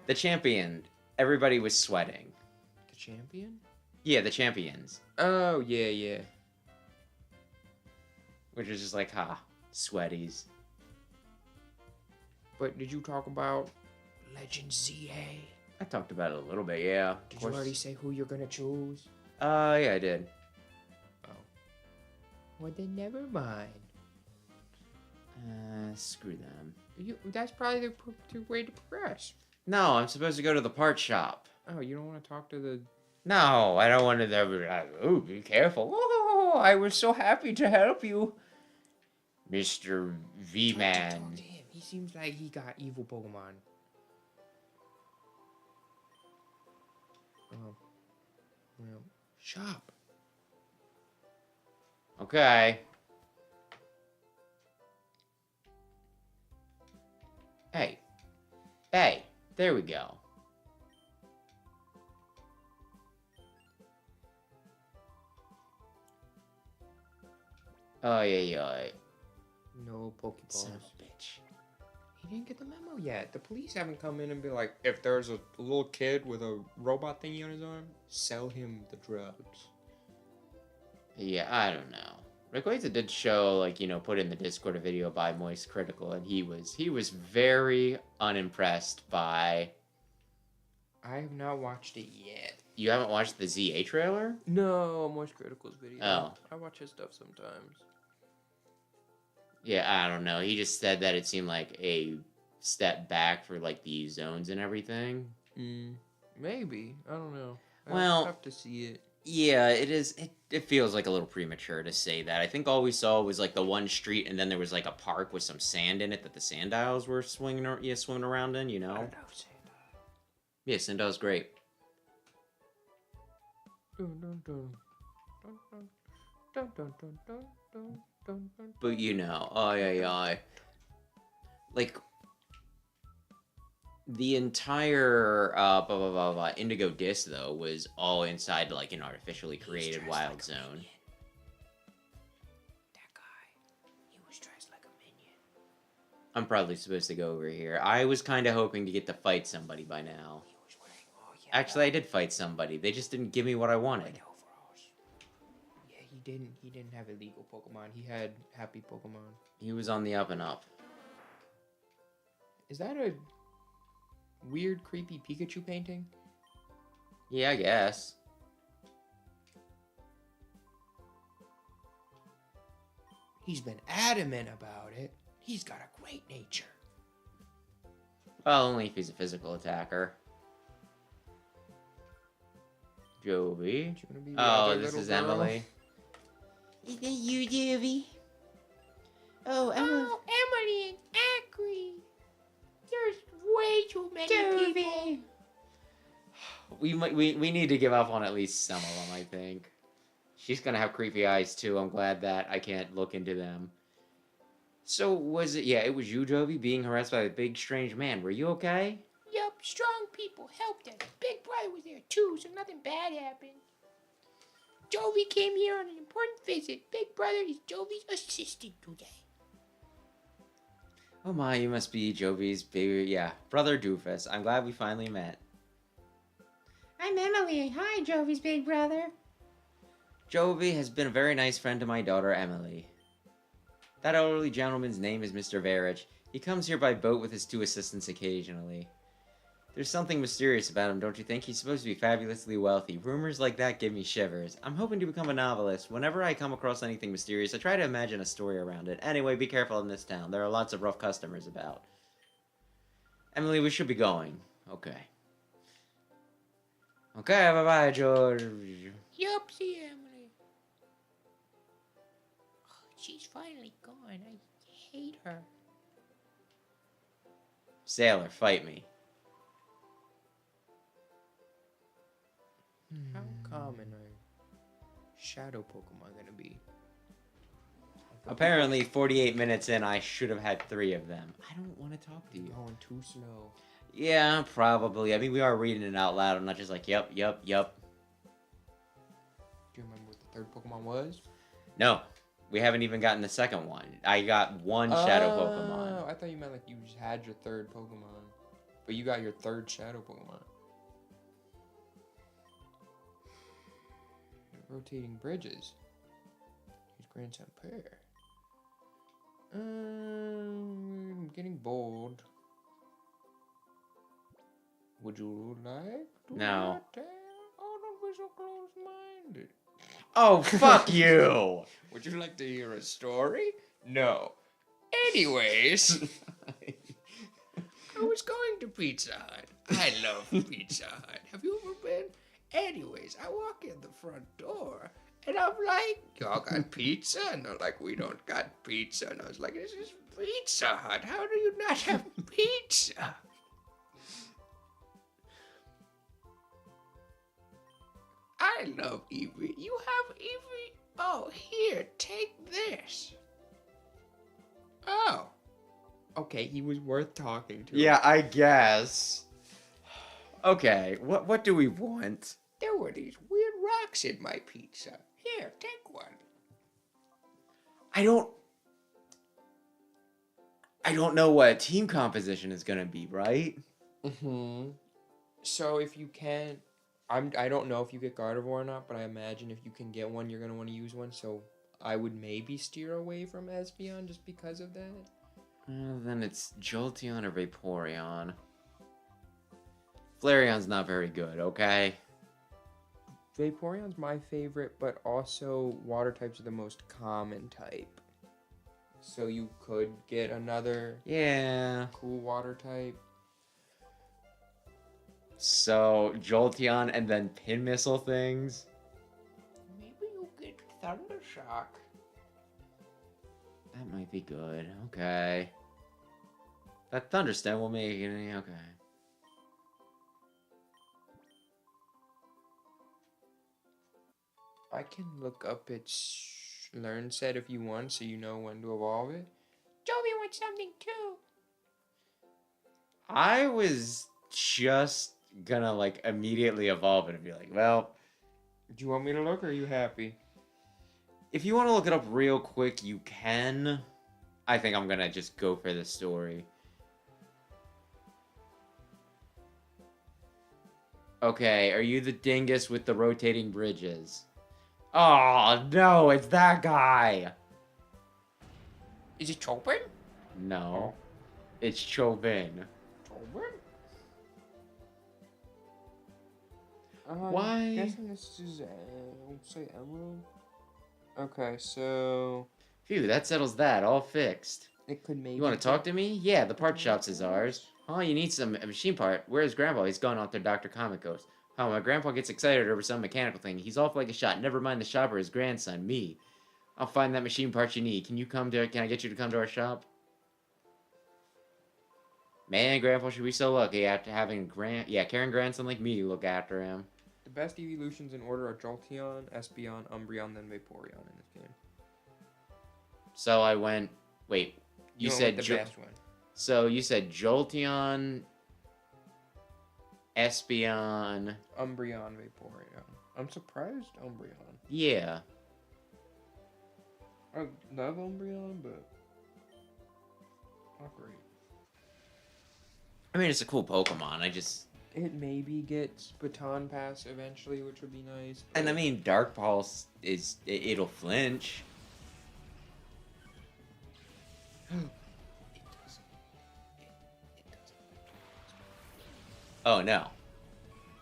the champion. Everybody was sweating. The champion? Yeah, the champions. Oh yeah. Which is just like, sweaties. But did you talk about Legend ZA? I talked about it a little bit, yeah. Did you already say who you're gonna choose? Yeah, I did. Oh. Well, then never mind. Screw them. That's probably the way to progress. No, I'm supposed to go to the part shop. Oh, you don't want to talk to the... No, I don't want to... Oh, be careful. Oh, I was so happy to help you. Mr. V-Man. Talk to him. He seems like he got evil Pokemon. Well, shop. Okay. Hey, there we go. Oh, yeah. No Pokeballs. Son of a bitch. He didn't get the memo yet. The police haven't come in and be like, if there's a little kid with a robot thingy on his arm, sell him the drugs. Yeah, I don't know. Rayquaza did show, like, put in the Discord a video by Moist Critical, and he was very unimpressed by... I have not watched it yet. You haven't watched the ZA trailer? No, Moist Critical's video. Oh. I watch his stuff sometimes. Yeah, I don't know. He just said that it seemed like a step back for, like, the zones and everything. Maybe. I don't know. Well... I'll have to see it. Yeah, it is. It feels like a little premature to say that. I think all we saw was like the one street, and then there was like a park with some sand in it that the Sandiles were swimming around in. I love Sandile. Yeah, Sandile's great. But oh yeah. Like the entire Indigo Disc though was all inside like an artificially created wild zone. That guy, he was dressed like a minion. I'm probably supposed to go over here. I was kind of hoping to get to fight somebody by now. He was wearing all yellow. Actually, I did fight somebody. They just didn't give me what I wanted. Overalls. Yeah, he didn't have illegal Pokemon. He had happy Pokemon. He was on the up and up. Is that a weird, creepy Pikachu painting? Yeah, I guess. He's been adamant about it. He's got a great nature. Well, only if he's a physical attacker. Jovi. Oh, this is Emily. Is that you, Jovi? Oh, Emily and Acri. There's way too many people. We need to give up on at least some of them, I think. She's gonna have creepy eyes too. I'm glad that I can't look into them. So was it? Yeah, it was you, Jovi, being harassed by a big strange man. Were you okay? Yup, strong people helped us. Big Brother was there too, so nothing bad happened. Jovi came here on an important visit. Big Brother is Jovi's assistant today. Oh my, you must be Jovi's baby. Yeah, brother Doofus. I'm glad we finally met. I'm Emily. Hi, Jovi's big brother. Jovi has been a very nice friend to my daughter, Emily. That elderly gentleman's name is Mr. Varich. He comes here by boat with his 2 assistants occasionally. There's something mysterious about him, don't you think? He's supposed to be fabulously wealthy. Rumors like that give me shivers. I'm hoping to become a novelist. Whenever I come across anything mysterious, I try to imagine a story around it. Anyway, be careful in this town. There are lots of rough customers about. Emily, we should be going. Okay. Okay, bye-bye, George. Yup, see Emily. Oh, she's finally gone. I hate her. Sailor, fight me. How common are shadow Pokemon gonna be? Apparently, 48 minutes in, I should have had 3 of them. I don't want to talk to you. Going too slow. Yeah, probably. I mean, we are reading it out loud. I'm not just like, yep. Do you remember what the third Pokemon was? No, we haven't even gotten the second one. I got one Shadow Pokemon. Oh, I thought you meant like you just had your third Pokemon. But you got your third Shadow Pokemon. Rotating bridges. His grandson pair. I'm getting bold. Would you like to No. tell? Oh, don't be so close-minded. Oh, fuck you! Would you like to hear a story? No. Anyways, I was going to Pizza Hut. I love Pizza Hut. Have you ever been? Anyways, I walk in the front door, and I'm like, y'all got pizza? And they're like, we don't got pizza. And I was like, this is Pizza Hut. How do you not have pizza? I love Eevee. You have Eevee? Oh, here, take this. Oh. Okay, he was worth talking to. Yeah, I guess. Okay, what do we want? There were these weird rocks in my pizza. Here, take one. I don't know what team composition is gonna be, right? Mm-hmm. So if you can, I don't know if you get Gardevoir or not, but I imagine if you can get one, you're gonna want to use one. So I would maybe steer away from Espeon just because of that. Well, then it's Jolteon or Vaporeon. Flareon's not very good, okay? Vaporeon's my favorite, but also water types are the most common type. So you could get another Yeah. cool water type. So, Jolteon and then Pin Missile things? Maybe you get Thundershock. That might be good, okay. That Thunderstem will make it, okay. I can look up its learn set if you want, so you know when to evolve it. Joey wants something too. I was just gonna, like, immediately evolve it and be like, well... Do you want me to look, or are you happy? If you want to look it up real quick, you can. I think I'm gonna just go for the story. Okay, are you the dingus with the rotating bridges? Oh, no, it's that guy! Is it Chopin? No. It's Chauvin. Chopin? Why? I'm guessing this is, we'll say Emerald. Okay, so... Phew, that settles that. All fixed. It could maybe... You want to talk to me? Yeah, the part shop's is ours. Oh, you need a machine part. Where's Grandpa? He's gone off to Dr. Comic Ghost. Oh, my grandpa gets excited over some mechanical thing. He's off like a shot. Never mind the shop or his grandson, me. I'll find that machine part you need. Can I get you to come to our shop? Man, Grandpa should be so lucky after having carrying grandson like me look after him. The best evolutions in order are Jolteon, Espeon, Umbreon, then Vaporeon in this game. So I went... Wait, you went said... with the best one. So you said Jolteon... Espeon... Umbreon, Vaporeon. I'm surprised Umbreon. Yeah. I love Umbreon, but... not great. I mean, it's a cool Pokemon. It maybe gets Baton Pass eventually, which would be nice. And I mean, Dark Pulse it'll flinch. Oh no.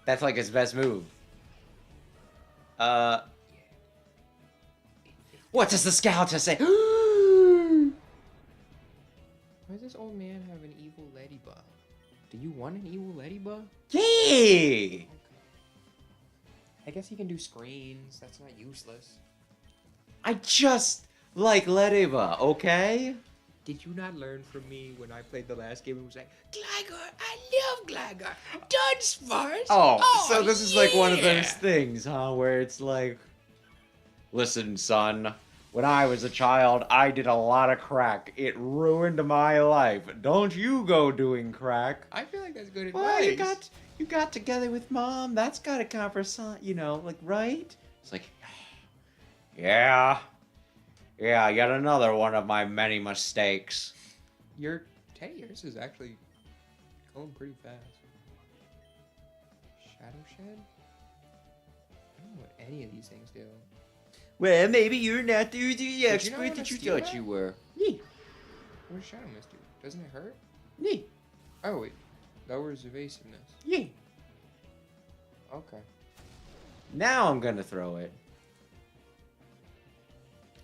That's like his best move. What does the scout to say? Why does this old man have an evil Ladybug? Do you want an evil ladybug? Yeah! I guess he can do screens. That's not useless. I just like Ladybug, okay? Did you not learn from me when I played the last game? It was like, Gligar, I love Gligar. Dunsparce. Oh, so this is like one of yeah. those things, huh? Where it's like, listen, son, when I was a child, I did a lot of crack. It ruined my life. Don't you go doing crack. I feel like that's good Well, advice. you got together with mom. That's gotta count for some, you know, like, right? It's like, yeah, yet another one of my many mistakes. Your yours is actually going pretty fast. Shadow Shed? I don't know what any of these things do. Well, maybe you're not the Did you know expert how to that you steal thought that? you were. Yeah. What does Shadow Mist do? Doesn't it hurt? Yeah, Oh, it lowers evasiveness. yeah. Okay. Now I'm gonna throw it.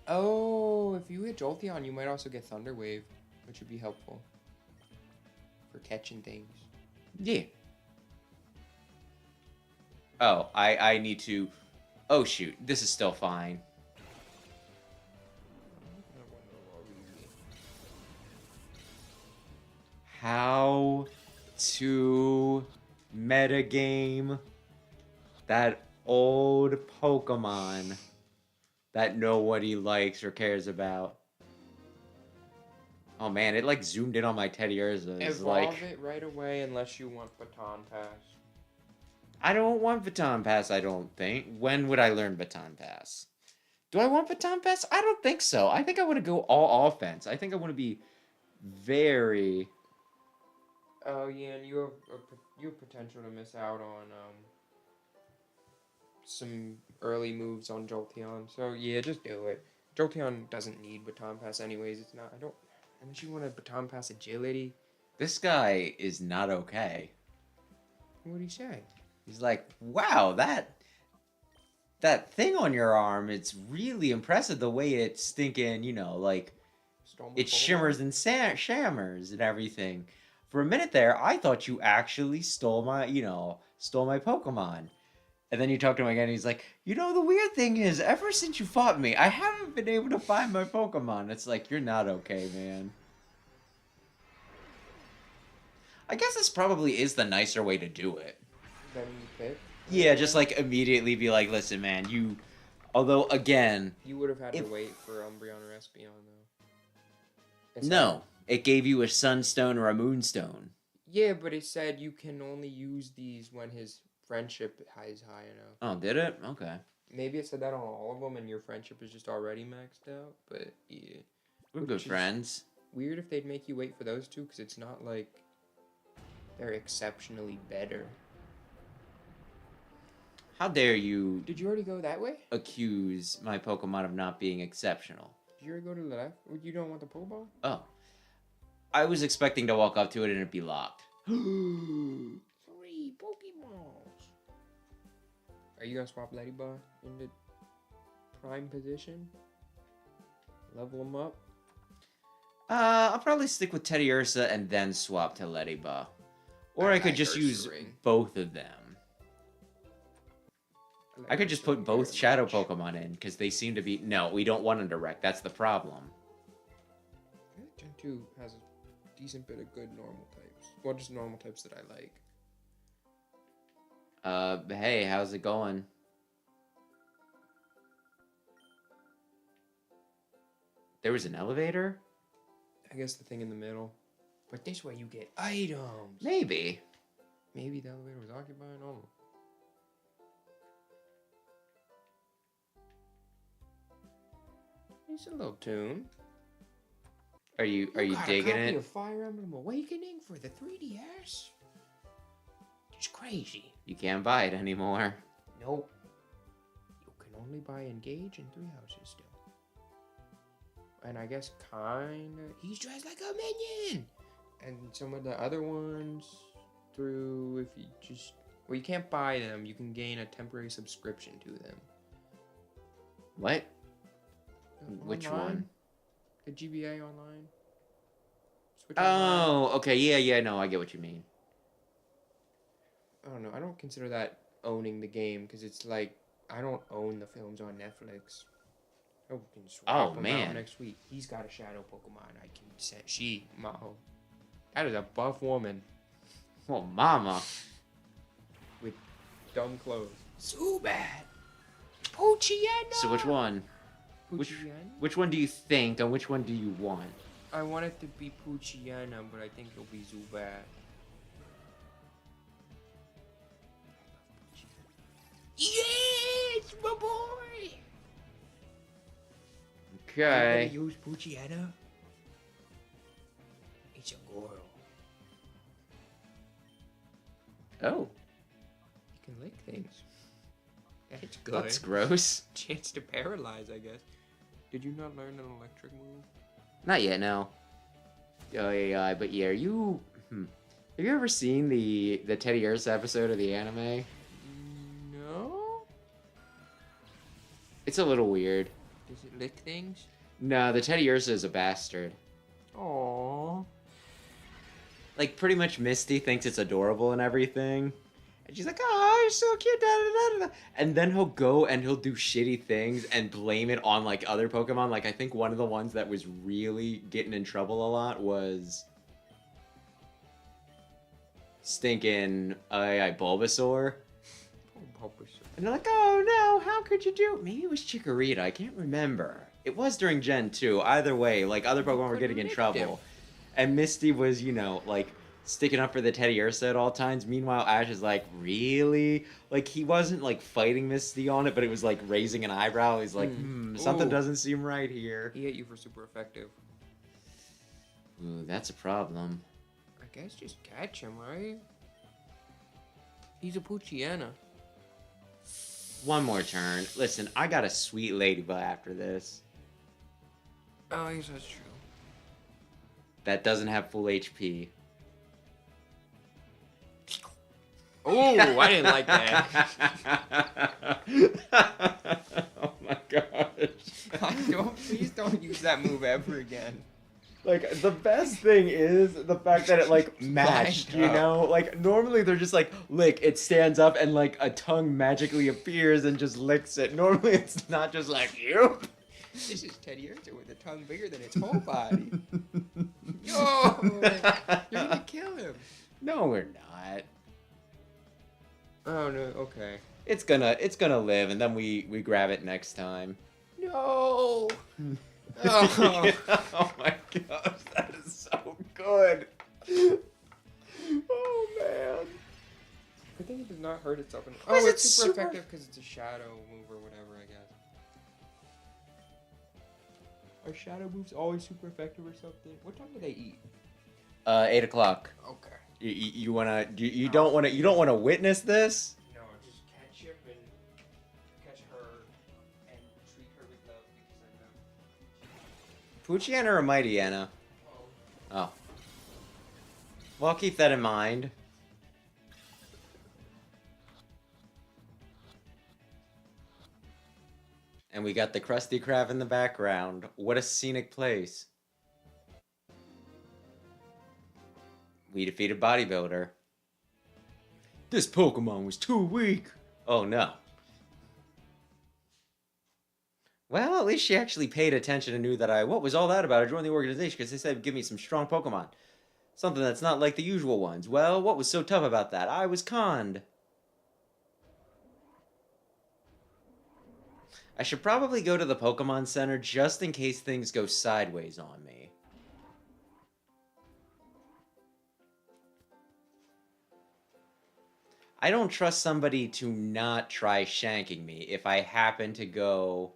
Oh, if you hit Jolteon, you might also get Thunder Wave, which would be helpful for catching things. Yeah. Oh, I need to... Oh, shoot. This is still fine. How to metagame that old Pokemon that nobody likes or cares about. Oh man, it like zoomed in on my Teddy Urza. It's Evolve like, it right away unless you want Baton Pass. I don't want Baton Pass, I don't think. When would I learn Baton Pass? Do I want Baton Pass? I don't think so. I think I want to go all offense. I think I want to be very... Oh yeah, and you have potential to miss out on some early moves on Jolteon. So yeah, just do it. Jolteon doesn't need Baton Pass anyways. It's not. I don't. Unless you want a Baton Pass agility. This guy is not okay. What do you say? He's like, wow, that thing on your arm, it's really impressive the way it's thinking, you know, like, Stole my it Pokemon? shimmers and shammers and everything. For a minute there, I thought you actually stole my Pokemon. And then you talk to him again, and he's like, you know, the weird thing is, ever since you fought me, I haven't been able to find my Pokemon. It's like, you're not okay, man. I guess this probably is the nicer way to do it. Then you pick. Yeah, just like immediately be like, listen, man, you... Although, again... You would have had to If- wait for Umbreon or Espeon, though. It No, said- it gave you a Sunstone or a Moonstone. Yeah, but it said you can only use these when his friendship is high enough. Oh, did it? Okay. Maybe it said that on all of them, and your friendship is just already maxed out. But yeah, We're Which good is- friends. weird if they'd make you wait for those two, because it's not like they're exceptionally better. How dare you Did you already go that way? accuse my Pokemon of not being exceptional? Did you already go to the left? You don't want the Pokeball? Oh. I was expecting to walk up to it and it'd be locked. 3 Pokeballs. Are you gonna swap Ladybug into prime position? Level him up? I'll probably stick with Teddy Ursa and then swap to Ladybug. Or I could like just use Ursaring. both of them. I could just put both Very Shadow much. Pokemon in, because they seem to be... No, we don't want them direct. That's the problem. I think Gen 2 has a decent bit of good normal types. Well, just normal types that I like. Hey, how's it going? There was an elevator? I guess the thing in the middle. But this way you get items. Maybe. Maybe the elevator was occupied. I don't know. It's a little tune. Are you got digging a copy it? of Fire Emblem Awakening for the 3DS? It's crazy. You can't buy it anymore. Nope. You can only buy Engage in 3 houses still. And I guess kinda... He's dressed like a minion! And some of the other ones through... If you just... Well, you can't buy them. You can gain a temporary subscription to them. What? Which Online? one? The GBA online. Switch Online. Oh, okay, yeah, no, I get what you mean. I don't know. I don't consider that owning the game because it's like I don't own the films on Netflix. I can swap them out next week. He's got a shadow Pokemon. I can set Maho. That is a buff woman Oh, mama. with dumb clothes. Zubat. Poochyena. So which one? Poochyena? Which one do you think, and which one do you want? I want it to be Poochyena, but I think it'll be Zubat. Yes, my boy. Okay. You use Poochyena? It's a girl. Oh, You can lick things. That's good. that's gross. Chance to paralyze, I guess. Did you not learn an electric move? Not yet, no. Oh, yeah, but yeah, you... Have you ever seen the Teddy Ursa episode of the anime? No. It's a little weird. Does it lick things? No, the Teddy Ursa is a bastard. Aww. Like, pretty much Misty thinks it's adorable and everything. And she's like, oh, you're so cute, da da da da. And then he'll go and he'll do shitty things and blame it on, like, other Pokemon. Like, I think one of the ones that was really getting in trouble a lot was... stinking Bulbasaur. Oh, Bulbasaur. And they're like, oh no, how could you do? Maybe it was Chikorita, I can't remember. It was during Gen 2. Either way, like, other Pokemon were getting in trouble. And Misty was, you know, like, sticking up for the Teddy Ursa at all times. Meanwhile, Ash is like, really? Like, he wasn't, like, fighting Misty on it, but it was, like, raising an eyebrow. He's like, something Ooh. doesn't seem right here. He hit you for super effective. Ooh, that's a problem. I guess just catch him, right? He's a Poochyena. One more turn. Listen, I got a sweet ladybug after this. Oh, I guess that's true. That doesn't have full HP. Oh, I didn't like that. Oh my gosh. Please don't use that move ever again. Like, the best thing is the fact that it, like, matched, you know? Like, normally they're just like, lick, it stands up and, like, a tongue magically appears and just licks it. Normally it's not just like, yep. This is Teddy Ursa with a tongue bigger than its whole body. Yo! You're gonna kill him. No, we're not. Oh, no, okay. It's gonna live, and then we grab it next time. No! Oh. Oh my gosh, that is so good. Oh man. I think it does not hurt itself. Why is it it's super super- effective because it's a shadow move or whatever, I guess. Are shadow moves always super effective or something? What time do they eat? 8 o'clock. Okay. You wanna? You don't wanna witness this? No, just catch him and catch her and treat her with love because I know. Poochyena or Mightyena? Oh. Well, I'll keep that in mind. And we got the Krusty Krab in the background. What a scenic place. We defeated Bodybuilder. This Pokemon was too weak. Oh no. Well, at least she actually paid attention and knew that what was all that about? I joined the organization because they said give me some strong Pokemon. Something that's not like the usual ones. Well, what was so tough about that? I was conned. I should probably go to the Pokemon Center just in case things go sideways on me. I don't trust somebody to not try shanking me if I happen to go...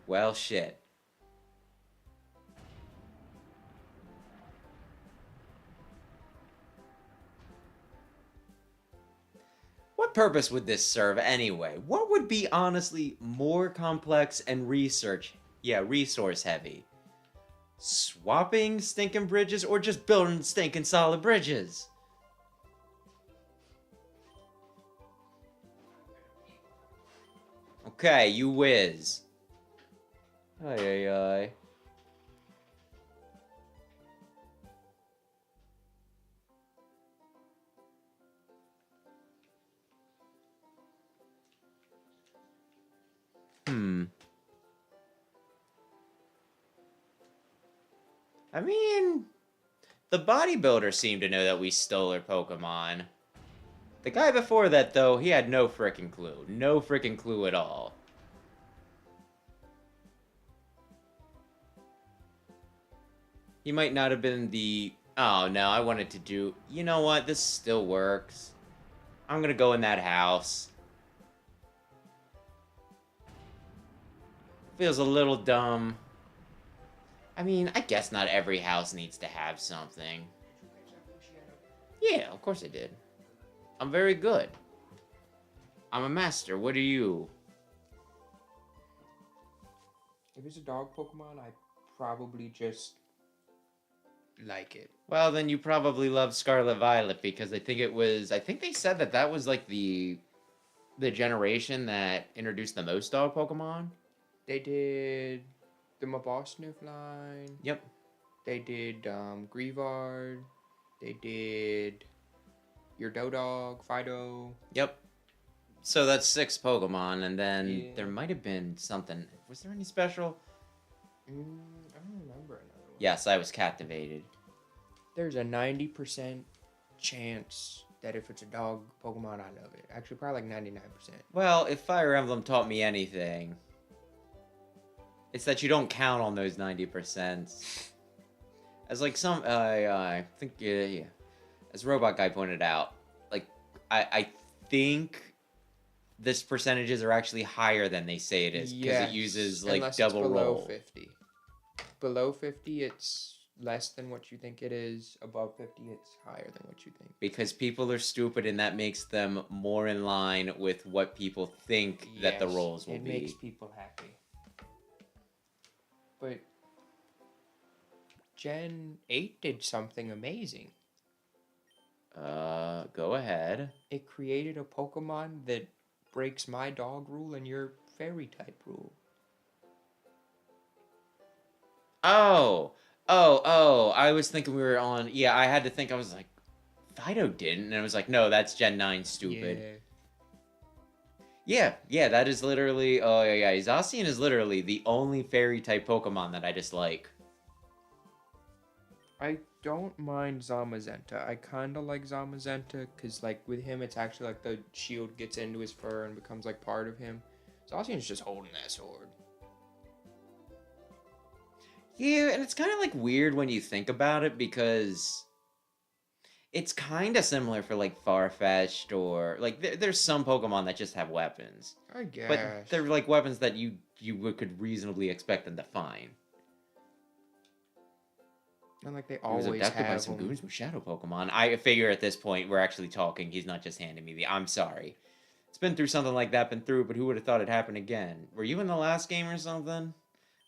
Well, shit. What purpose would this serve anyway? What would be honestly more complex and resource heavy? Swapping stinking bridges or just building stinking solid bridges? Okay, you whiz. Ay, ay, ay. I mean, the bodybuilder seemed to know that we stole her Pokemon. The guy before that, though, he had no frickin' clue. No frickin' clue at all. He might not have been the... Oh, no, I wanted to do... You know what? This still works. I'm gonna go in that house. Feels a little dumb. I mean, I guess not every house needs to have something. Yeah, of course I did. I'm very good. I'm a master. What are you? If it's a dog Pokemon, I probably just like it. Well, then you probably love Scarlet Violet because I think it was... I think they said that that was like the generation that introduced the most dog Pokemon. They did the Mabosniff line. Yep. They did Greavard. They did your Dodog, Fido. Yep. So that's 6 Pokemon, and then Yeah. there might have been something... Was there any special? I don't remember another one. Yes, I was captivated. There's a 90% chance that if it's a dog Pokemon, I love it. Actually, probably like 99%. Well, if Fire Emblem taught me anything, it's that you don't count on those 90%. As like some, I think, yeah, as Robot Guy pointed out, like, I think this percentages are actually higher than they say it is, because it uses, like, unless double it's below roll. 50. Below 50, it's less than what you think it is. Above 50, it's higher than what you think. Because people are stupid, and that makes them more in line with what people think that the Yes, rolls will it be. makes people happy. But Gen 8 did something amazing. Go ahead. It created a Pokemon that breaks my dog rule and your fairy type rule. Oh, I was thinking we were on... Yeah, I had to think, I was like, Fido didn't, and I was like, no, that's Gen 9 stupid. Yeah, that is literally... Oh, yeah, Zacian is literally the only fairy-type Pokemon that I dislike. I don't mind Zamazenta. I kind of like Zamazenta because, like, with him, it's actually like the shield gets into his fur and becomes like part of him. Zacian's just holding that sword. Yeah, and it's kind of, like, weird when you think about it, because it's kind of similar for, like, Farfetch'd, or... Like, there's some Pokemon that just have weapons. I guess. But they're, like, weapons that you could reasonably expect them to find. And, like, they He was always abducted by have some them. goons with shadow Pokemon. I figure at this point we're actually talking. He's not just handing me the... I'm sorry. It's been through something like that, but who would have thought it'd happen again? Were you in the last game or something?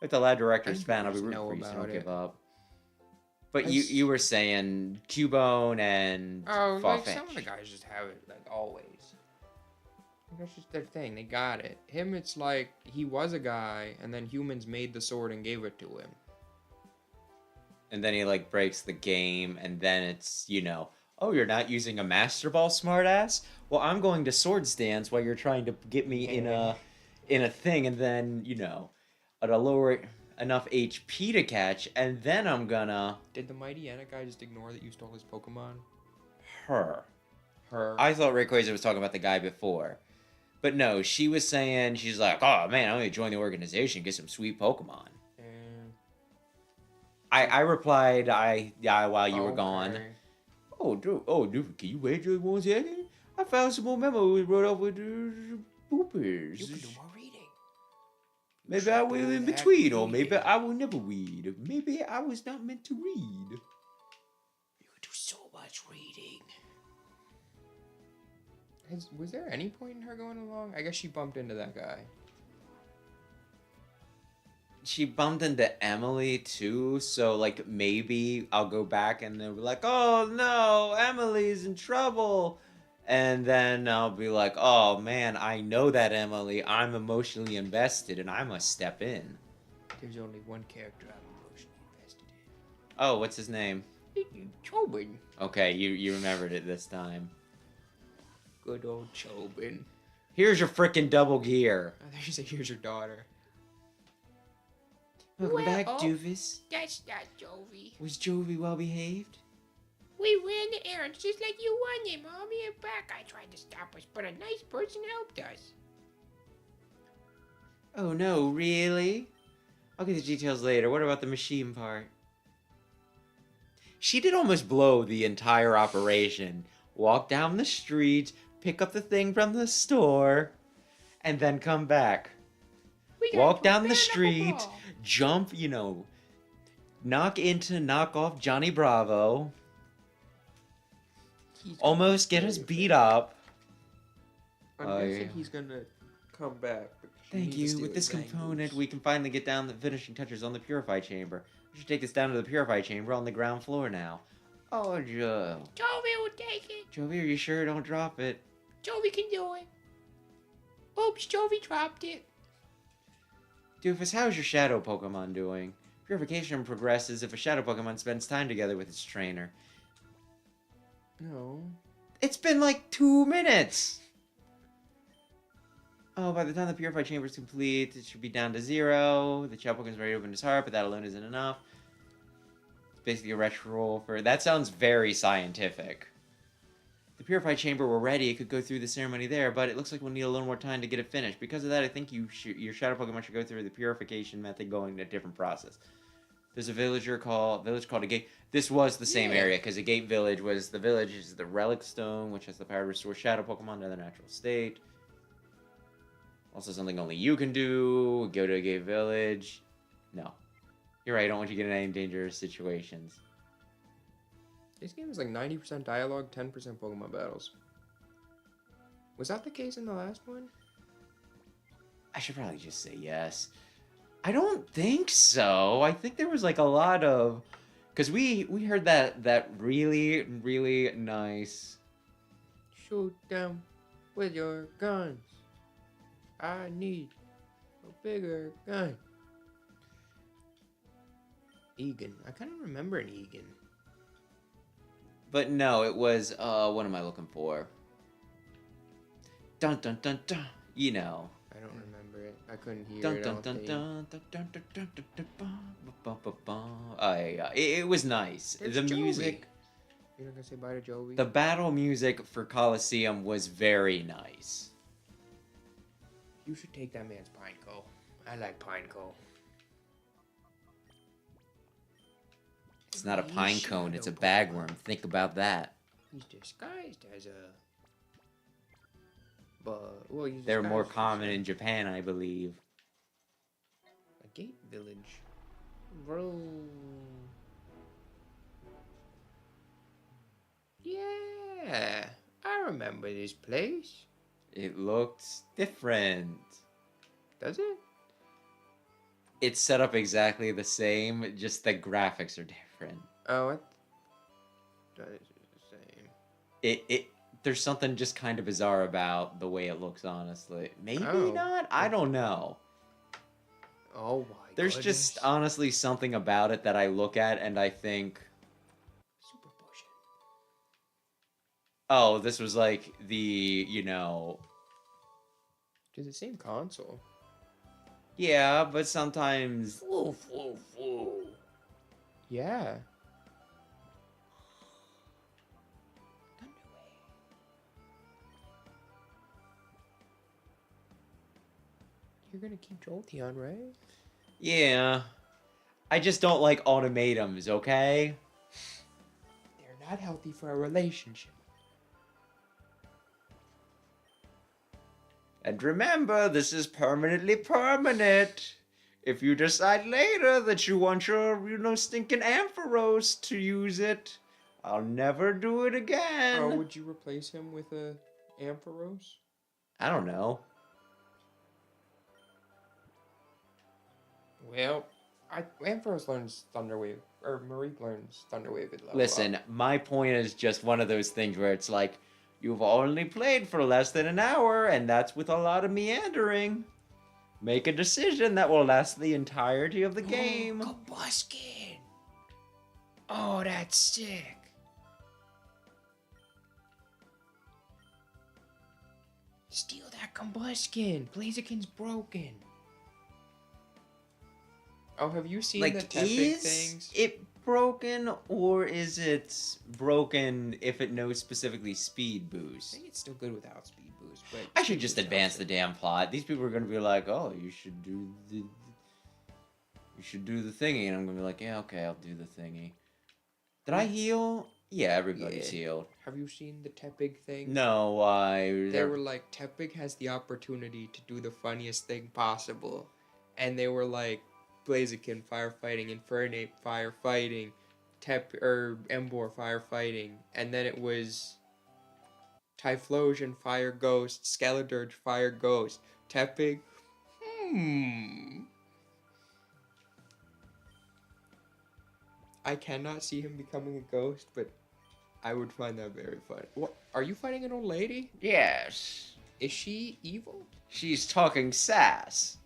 With the lab director's fan, I'll be rooting for you, so don't give up. But you were saying Cubone and Oh, like, Farfetch'd. some of the guys just have it, like, always. That's just their thing. They got it. Him, it's like, he was a guy, and then humans made the sword and gave it to him. And then he, like, breaks the game, and then it's, you know, oh, you're not using a Master Ball, smartass? Well, I'm going to Swords Dance while you're trying to get me in a thing, and then, you know, at a lower enough HP to catch, and then I'm gonna... Did the Mighty Anna guy just ignore that you stole his Pokemon? Her. Her. I thought Rayquaza was talking about the guy before. But no, she was saying, she's like, oh, man, I'm gonna join the organization, get some sweet Pokemon. I replied, while you were gone. Dude, can you wait just 1 second? I found some more memos wrote up with boopers. You can do more reading. Maybe I will in between, or maybe I will never read. Maybe I was not meant to read. You could do so much reading. Was there any point in her going along? I guess she bumped into that guy. She bumped into Emily too, so like maybe I'll go back and they'll be like, oh no, Emily's in trouble. And then I'll be like, oh man, I know that Emily. I'm emotionally invested and I must step in. There's only one character I'm emotionally invested Oh, what's his name? in. Chobin. Okay, you remembered it this time. Good old Chobin. Here's your frickin' double gear. I thought you said, here's your daughter. Welcome back, Well, doofus. That's not Jovi. Was Jovi well behaved? We ran the errands just like you wanted, Mommy, and back. I tried to stop us, but a nice person helped us. Oh no, really? I'll get the details later. What about the machine part? She did almost blow the entire operation. Walk down the street, pick up the thing from the store, and then come back. We gotta Walk put down the Bear street, knuckleball. jump, knock off Johnny Bravo, almost get us beat up. I'm Oh, guessing yeah. he's gonna come back. But she Thank needs to you. steal With this his bangles. component, we can finally get down the finishing touches on the Purify Chamber. We should take this down to the Purify Chamber on the ground floor now. Oh, Joe. Jovi will take it. Jovi, are you sure? Don't drop it. Jovi can do it. Oops, Jovi dropped it. Doofus, how's your shadow Pokemon doing? Purification progresses if a shadow Pokemon spends time together with its trainer. No. It's been like 2 minutes! Oh, by the time the Purify Chamber is complete, it should be down to 0. The Shadow Pokemon's ready to open his heart, but that alone isn't enough. It's basically a retro roll for... That sounds very scientific. The Purify Chamber were ready, it could go through the ceremony there, but it looks like we'll need a little more time to get it finished. Because of that, I think your Shadow Pokemon should go through the purification method going a different process. There's a village called a Gate. This was the same area, because a Gate Village was... The village is the Relic Stone, which has the power to restore Shadow Pokemon to their natural state. Also something only you can do. Go to a Gate Village. No. You're right, I don't want you to get in any dangerous situations. This game is like 90% dialogue, 10% Pokemon battles. Was that the case in the last one? I should probably just say yes. I don't think so. I think there was like a lot of... Because we heard that really, really nice... Shoot them with your guns. I need a bigger gun. Egan. I kind of remember an Egan. But no, it was, what am I looking for? Dun dun dun dun. You know. I don't remember it. I couldn't hear Dun it. dun dun dun dun dun dun dun dun dun dun dun dun. It was nice. There's The Joey. music, You're not gonna say bye to Joey? the battle music for Colosseum was very nice. You should take that man's Pineco. I like Pineco. It's not a He's pine cone, it's a Shadow bagworm. Pokemon. Think about that. He's disguised as a... But, well, he's They're more disguised as common in Japan, I believe. a Gate Village. Bro. Yeah. I remember this place. It looked different. Does it? It's set up exactly the same, just the graphics are different. Oh, that is the same. There's something just kind of bizarre about the way it looks, honestly. Maybe Oh. not? I don't know. Oh my There's goodness. just honestly something about it that I look at and I think, Super potion. oh, this was like the, It's the same console. yeah, but sometimes, Yeah. You're gonna keep Jolteon, right? yeah. I just don't like ultimatums, okay? They're not healthy for a relationship. And remember, this is permanently permanent. If you decide later that you want your, stinking Ampharos to use it, I'll never do it again. Oh, would you replace him with a Ampharos? I don't know. Well, Ampharos learns Thunder Wave, or Marie learns Thunder Wave at level Listen, up. my point is just one of those things where it's like, you've only played for less than an hour, and that's with a lot of meandering. Make a decision that will last the entirety of the game. Kabuskin. Oh, that's sick. Steal that. that combustion? Blaziken's broken. Oh, have you seen the Like, Tepig is things? it broken, or is it broken if it knows specifically speed I boost? think it's still good without speed boost, but I should speed just boost advance helps the it. damn plot. These people are gonna be like, "Oh, you should do the thingy," and I'm gonna be like, "Yeah, okay, I'll do the thingy." Did I heal? Yeah, everybody's Yeah. healed. Have you seen the Tepig thing? No, why? They were like, Tepig has the opportunity to do the funniest thing possible. And they were like, Blaziken firefighting, Infernape firefighting, Embor firefighting. And then it was Typhlosion fire ghost, Skeledirge fire ghost, Tepig. I cannot see him becoming a ghost, but I would find that very funny. What? Are you fighting an old lady? Yes. Is she evil? She's talking sass.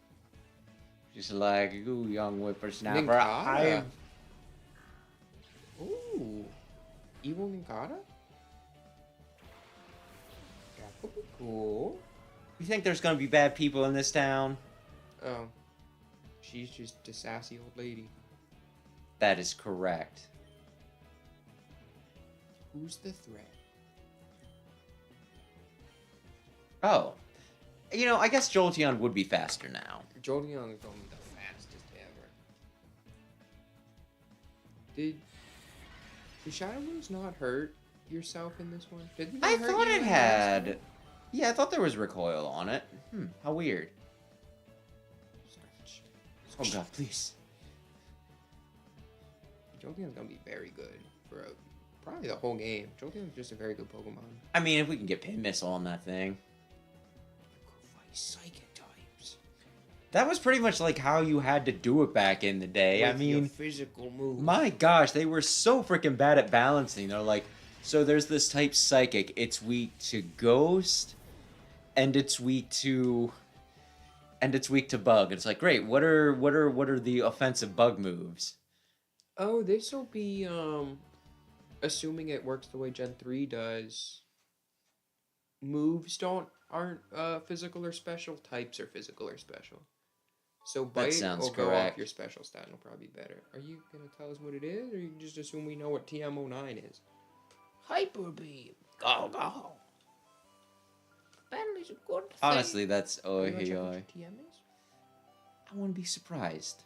She's like, "Ooh, young whippersnapper, Ninkata. Ooh. Evil Ninkata? That could be cool. You think there's gonna be bad people in this town?" Oh. She's just a sassy old lady. That is correct. Who's the threat? Oh. You know, I guess Jolteon would be faster now. Jolteon is going to be the fastest ever. Did Shadow Moves not hurt yourself in this one? Didn't they I hurt thought you it in the last had. one? Yeah, I thought there was recoil on it. How weird. Scratch. Oh god, please. Jolteon's gonna be very good for probably the whole game. Jolteon's just a very good Pokemon. I mean, if we can get Pin Missile on that thing. Psychic types. That was pretty much like how you had to do it back in the day. I With your mean, physical move. my gosh, they were so freaking bad at balancing. They're like, so there's this type Psychic. It's weak to Ghost, and it's weak to Bug. It's like, great. What are the offensive Bug moves? Oh, this will be assuming it works the way Gen 3 does. Moves aren't physical or special. Types are physical or special. So bite sounds will go correct. off your special stat and will probably be better. Are you gonna tell us what it is, or you just assume we know what TM09 is? Hyper Beam. Go, go. Battle is a good thing. Honestly, that's You oh wanna check hey what oh. your TM is? I wouldn't be surprised.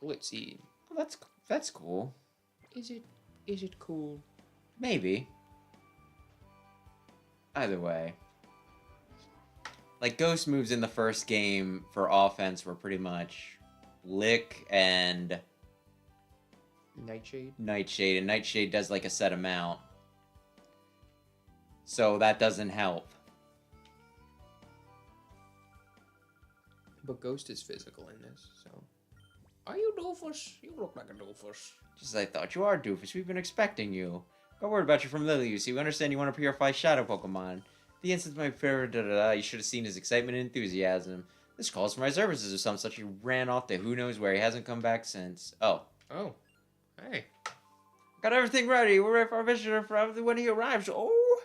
Let's see. Well, that's cool. Is it cool? Maybe. Either way. Like, Ghost moves in the first game for offense were pretty much Lick and Nightshade. Nightshade, and Nightshade does like a set amount. So that doesn't help. But Ghost is physical in this, so. Are you doofus? You look like a doofus. Just as I thought, you are, Doofus. We've been expecting you. Got word about you from Lily, you see. We understand you want to purify Shadow Pokemon. The instance my favorite, You should have seen his excitement and enthusiasm. This calls for my services or some such. He ran off to who knows where. He hasn't come back since. Oh. Oh. Hey. Got everything ready. We're ready for our visitor when he arrives. Oh,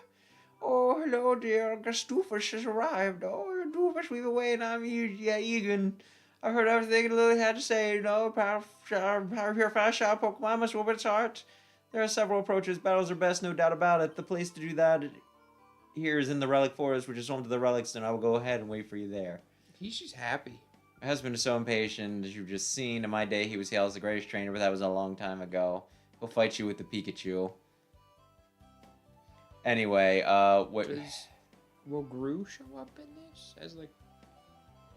hello, dear. Doofus has arrived. Oh, Doofus, we've been waiting on you. Yeah, Egan. I've heard everything Lily had to say. You know, power purify Shadow Pokemon must open its heart. There are several approaches. Battles are best, no doubt about it. The place to do that here is in the Relic Forest, which is home to the relics, and I will go ahead and wait for you there. He's just happy. My husband is so impatient, as you've just seen. In my day, he was hailed as the greatest trainer, but that was a long time ago. He'll fight you with the Pikachu. Anyway, what... Will Gru show up in this? As, like...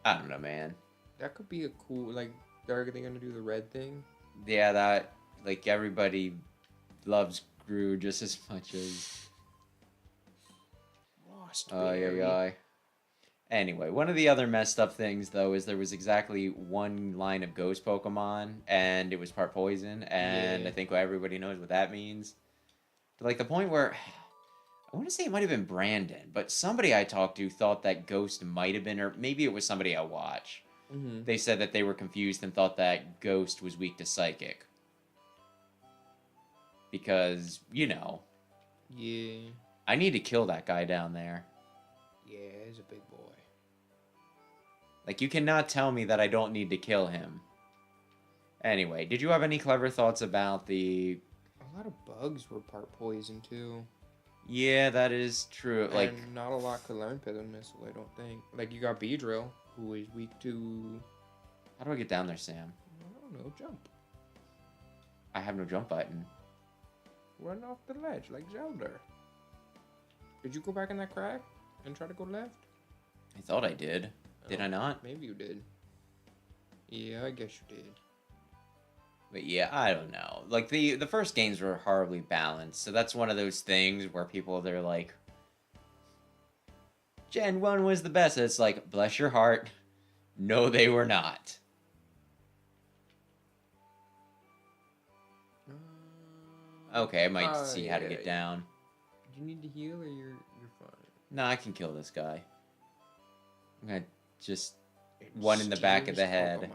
I don't know, man. That could be a cool, like... Are they gonna do the red thing? Yeah, that... Like, everybody loves Gru just as much as... Yeah. Anyway, one of the other messed up things, though, is there was exactly one line of ghost Pokemon, and it was part poison, and Yeah. I think everybody knows what that means. To, like, the point where... I want to say it might have been Brandon, but somebody I talked to thought that Ghost might have been, or maybe it was somebody I watch. Mm-hmm. They said that they were confused and thought that Ghost was weak to Psychic. Because, you know... Yeah. I need to kill that guy down there. Yeah, he's a big boy. Like, you cannot tell me that I don't need to kill him. Anyway, did you have any clever thoughts about the... A lot of bugs were part poison, too. Yeah, that is true. Like, and not a lot could learn Pithon Missile, I don't think. Like, you got Beedrill, who is weak to... how do I get down there, Sam? I don't know, jump. I have no jump button. Run off the ledge, like Zelda. Did you go back in that crack and try to go left? I thought I did. Did I not? Maybe you did. Yeah, I guess you did. But yeah, I don't know. Like, the first games were horribly balanced, so that's one of those things where people, they're like, Gen 1 was the best. It's like, bless your heart. No, they were not. Okay, I might see how to get down. Do you need to heal or you're fine? No, I can kill this guy. I'm gonna just one in the back of the head. Pokemon.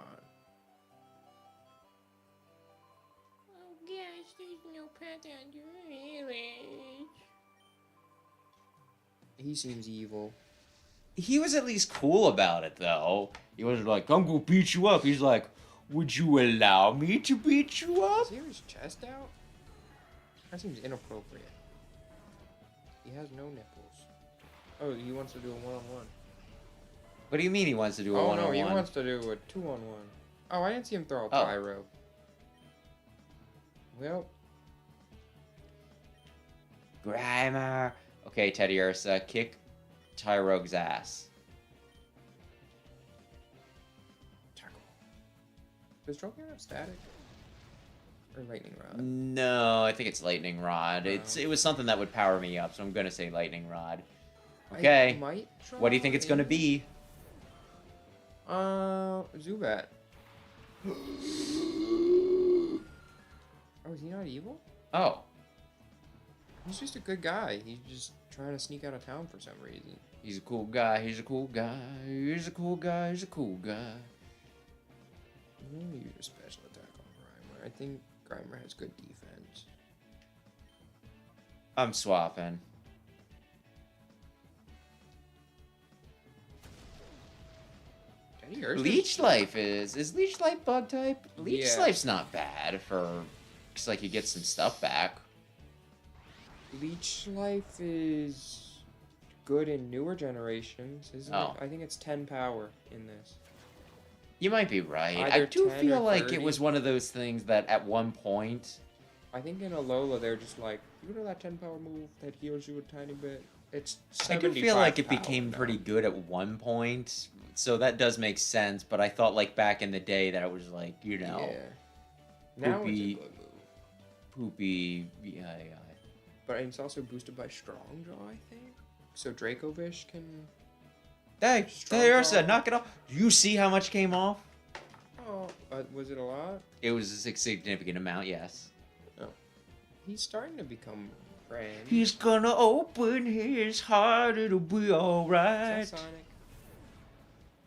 Oh gosh, there's no path under village. He seems evil. He was at least cool about it, though. He was like, I'm gonna beat you up. He's like, would you allow me to beat you up? Is he his chest out? That seems inappropriate. He has no nipples. Oh, he wants to do a one-on-one. What do you mean he wants to do a Oh one-on-one? no, he wants to do a two-on-one. Oh, I didn't see him throw a pyro. Well, Grimer. Okay, Teddy Ursa, kick Tyrogue's ass. tackle. Does Tropion have static? Or lightning rod? No, I think it's lightning rod. Oh. It was something that would power me up, so I'm gonna say lightning rod. Okay. I might try What do you think it's gonna be? Zubat. Oh, is he not evil? Oh, He's just a good guy. He's just trying to sneak out of town for some reason. he's a cool guy. He's a cool guy. He's a cool guy. He's a cool guy. I'm gonna use a special attack on Grimer. I think Grimer has good defense. I'm swapping. Teddy Ursa? Leech Life is Leech Life bug type? Leech Yeah. Life's not bad for, cause like you get some stuff back. Leech Life is good in newer generations, isn't Oh. it? I think it's 10 power in this. You might be right. I Either do 10 feel or like 30. it was one of those things that at one point, I think in Alola they're just like, you know that 10 power move that heals you a tiny bit? It's I do 75 feel like it power became now. pretty good at one point. So that does make sense, but I thought like back in the day that it was like, you know, Yeah. Now it's a Poopy. good move. poopy, yeah. But it's also boosted by Strong Jaw, I think. So Dracovish can... Hey, Strong there, Ursa, Jaw. knock it off. Do you see how much came off? Oh, was it a lot? It was a significant amount, yes. He's starting to become friend. He's gonna open his heart, it'll be Is alright. that Sonic?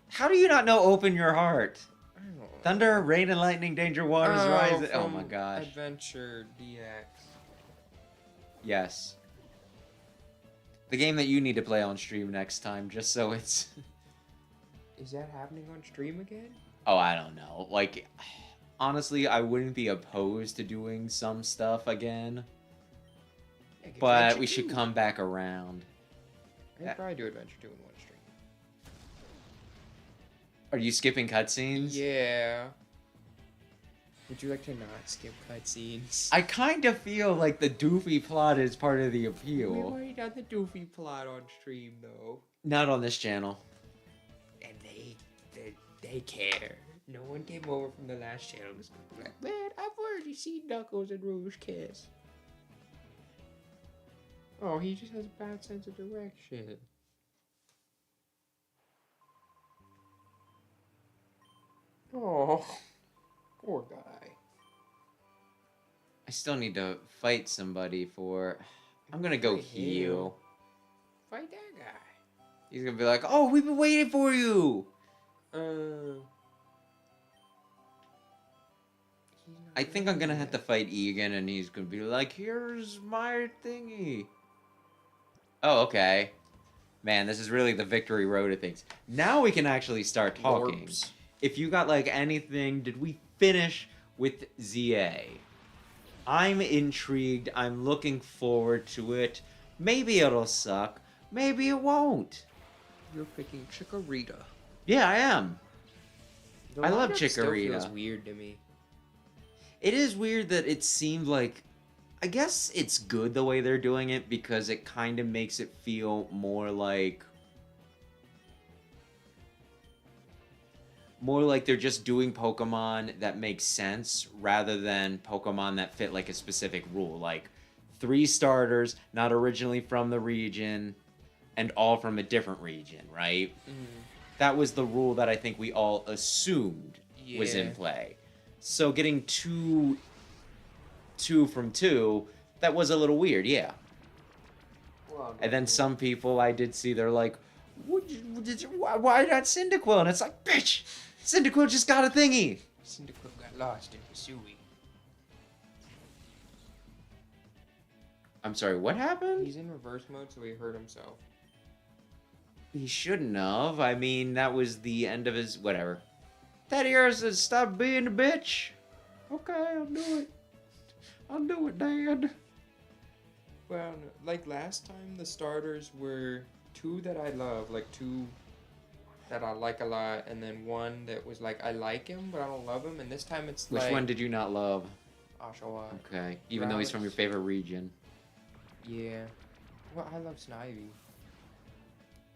How do you not know open your heart? I don't know. Thunder, rain, and lightning, danger, waters, rise. Oh my from gosh. Adventure DX. Yes. The game that you need to play on stream next time, just so it's... Is that happening on stream again? Oh, I don't know. Like, honestly, I wouldn't be opposed to doing some stuff again, Yeah, get but Adventure we should 2. come back around. I could probably do Adventure 2 in one stream. Are you skipping cutscenes? Yeah. Would you like to not skip cutscenes? I kind of feel like the doofy plot is part of the We've appeal. already done the doofy plot on stream, though. Not on this channel. And they care. No one came over from the last channel to be like, man, I've already seen Knuckles and Rouge kiss. Oh, he just has a bad sense of direction. Oh, poor guy. I still need to fight somebody for... I'm gonna go Fight him. heal. Fight that guy. He's gonna be like, oh, we've been waiting for you! I think I'm gonna have to fight Egan, and he's gonna be like, here's my thingy. Oh, okay. Man, this is really the victory road of things. Now we can actually start talking. Lorbs. If you got like anything, did we finish with ZA? I'm intrigued. I'm looking forward to it. Maybe it'll suck. Maybe it won't. You're picking Chikorita. Yeah, I am. The I love lineup still Chikorita. feels weird to me. It is weird that it seemed like... I guess it's good the way they're doing it because it kind of makes it feel more like... More like they're just doing Pokemon that make sense rather than Pokemon that fit like a specific rule. Like 3 starters, not originally from the region, and all from a different region, right? That was the rule that I think we all assumed was in Yeah. play. So getting two from 2, that was a little weird, yeah. Well, And then some people I did see, they're like, why not Cyndaquil? And it's like, bitch, Cyndaquil just got a thingy. Cyndaquil got lost in Hisui. I'm sorry, what happened? He's in reverse mode, so he hurt himself. He shouldn't have. I mean, that was the end of his... Whatever. Teddy Bear says, stop being a bitch. Okay, I'll do it. I'll do it, Dad. Well, no, like last time, the starters were 2 that I love, like 2 that I like a lot, and then 1 that was like, I like him, but I don't love him, and this time it's Which like... one did you not love? Oshawott. Okay, even though he's from your favorite region. Yeah. Well, I love Snivy.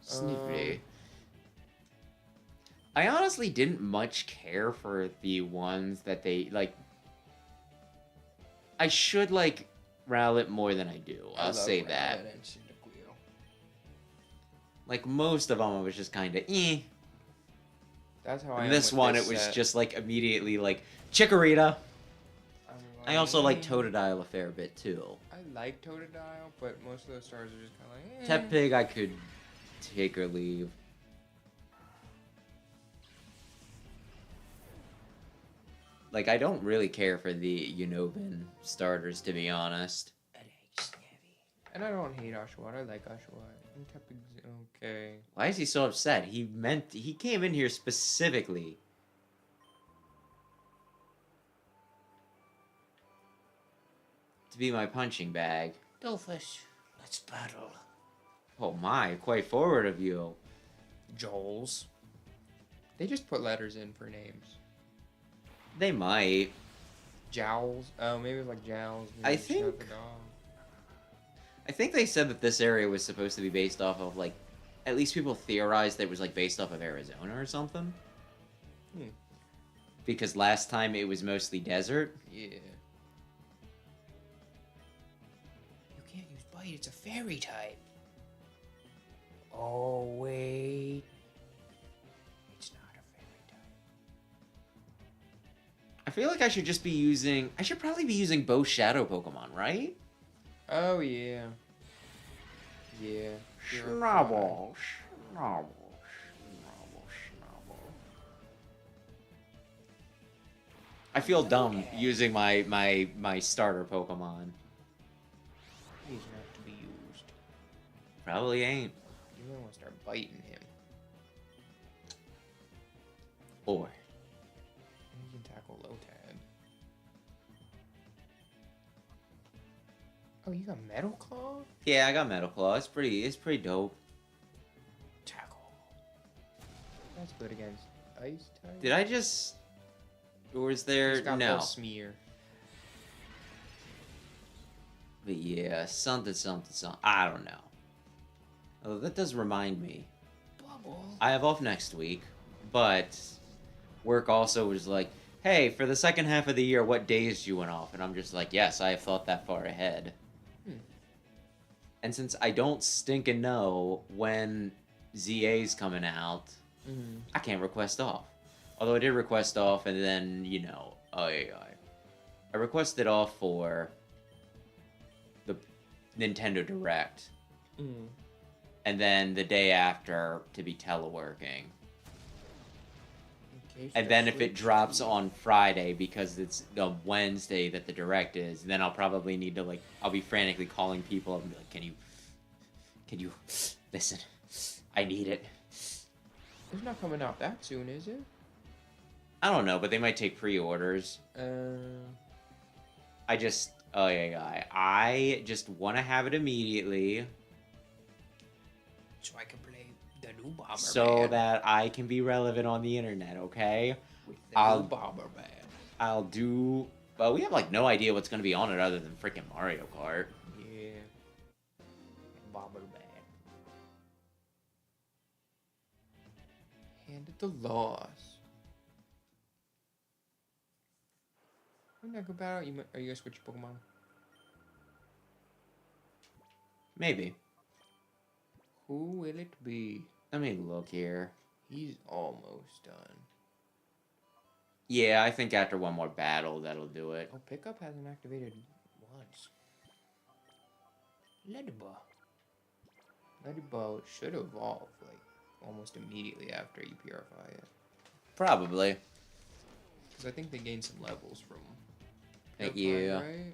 Snippy. I honestly didn't much care for the ones that they, like... I should, like, Rowlet more than I do. I I'll love say Rowlet that. and Cyndaquil. Like, most of them, I was just kind of, eh. That's how I And am this with one, this it was set. just, like, immediately, like, Chikorita. I'm I also like "Eh." Totodile a fair bit, too. I like Totodile, but most of those stars are just kind of like, Tepig, I could take or leave. Like, I don't really care for the Unobin starters, to be honest. I like Snavy. And I don't hate Oshawott. I like Oshawott. And Tepig's okay. Why is he so upset? He came in here specifically. To be my punching bag. Dolphus, let's battle. Oh my, quite forward of you. Joel's. They just put letters in for names. They might. Jowls. Oh, maybe it's like Jowls. I maybe shove think- the dog. I think they said that this area was supposed to be based off of, like, at least people theorized that it was, like, based off of Arizona or something. Hmm. Because last time it was mostly desert. Yeah. You can't use bite, it's a fairy type. Oh, wait. It's not a fairy type. I feel like I should just be using... I should probably be using both Shadow Pokemon, right? Oh, yeah. Yeah. Purify. Schnabel. I feel dumb using my starter Pokemon. He's not to be used. Probably ain't. You might want to start biting him. Or... And you can tackle Lotad. Oh, you got Metal Claw? Yeah, I got Metal Claw. It's pretty dope. Tackle. That's good against Ice type. Did I just... Or is there... He's got No. full smear. But yeah, something. I don't know. Oh, that does remind me. Bubble. I have off next week, but work also was like, hey, for the second half of the year, what days do you want off? And I'm just like, yes, I have thought that far ahead. And since I don't stinking know when ZA's coming out, I can't request off. Although I did request off, and then, you know, I requested off for the Nintendo Direct. And then the day after to be teleworking. And then if it drops on Friday because it's the Wednesday that the Direct is, then I'll probably need to, like, I'll be frantically calling people up and be like, Can you listen? I need it. It's not coming out that soon, is it? I don't know, but they might take pre-orders. I just... Oh, yeah. I just want to have it immediately. So I can play the new Bomberman. So that I can be relevant on the internet, okay? With the new Bomberman. I'll do... Well, we have, like, no idea what's going to be on it other than freaking Mario Kart. Yeah. Bomberman. Hand of the loss. Wouldn't that go bad? Are you gonna switch your Pokemon? Maybe. Who will it be? Let me look here. He's almost done. Yeah, I think after one more battle, that'll do it. Oh, pickup hasn't activated once. Ladybug. Ladybug should evolve like almost immediately after you purify it. Probably. Because I think they gain some levels from. Yeah. Right?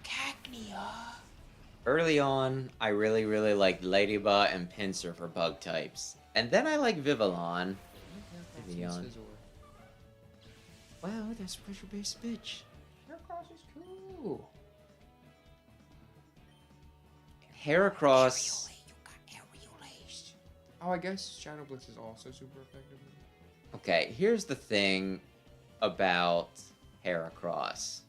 Cacnea. Early on, I really liked Ladybug and Pinsir for bug types. And then I like Vivillon. Vivillon. Wow, that's pressure-based bitch. Heracross is cool. Heracross... You got aerial ace. Oh, I guess Shadow Blitz is also super effective. Okay, here's the thing about Heracross.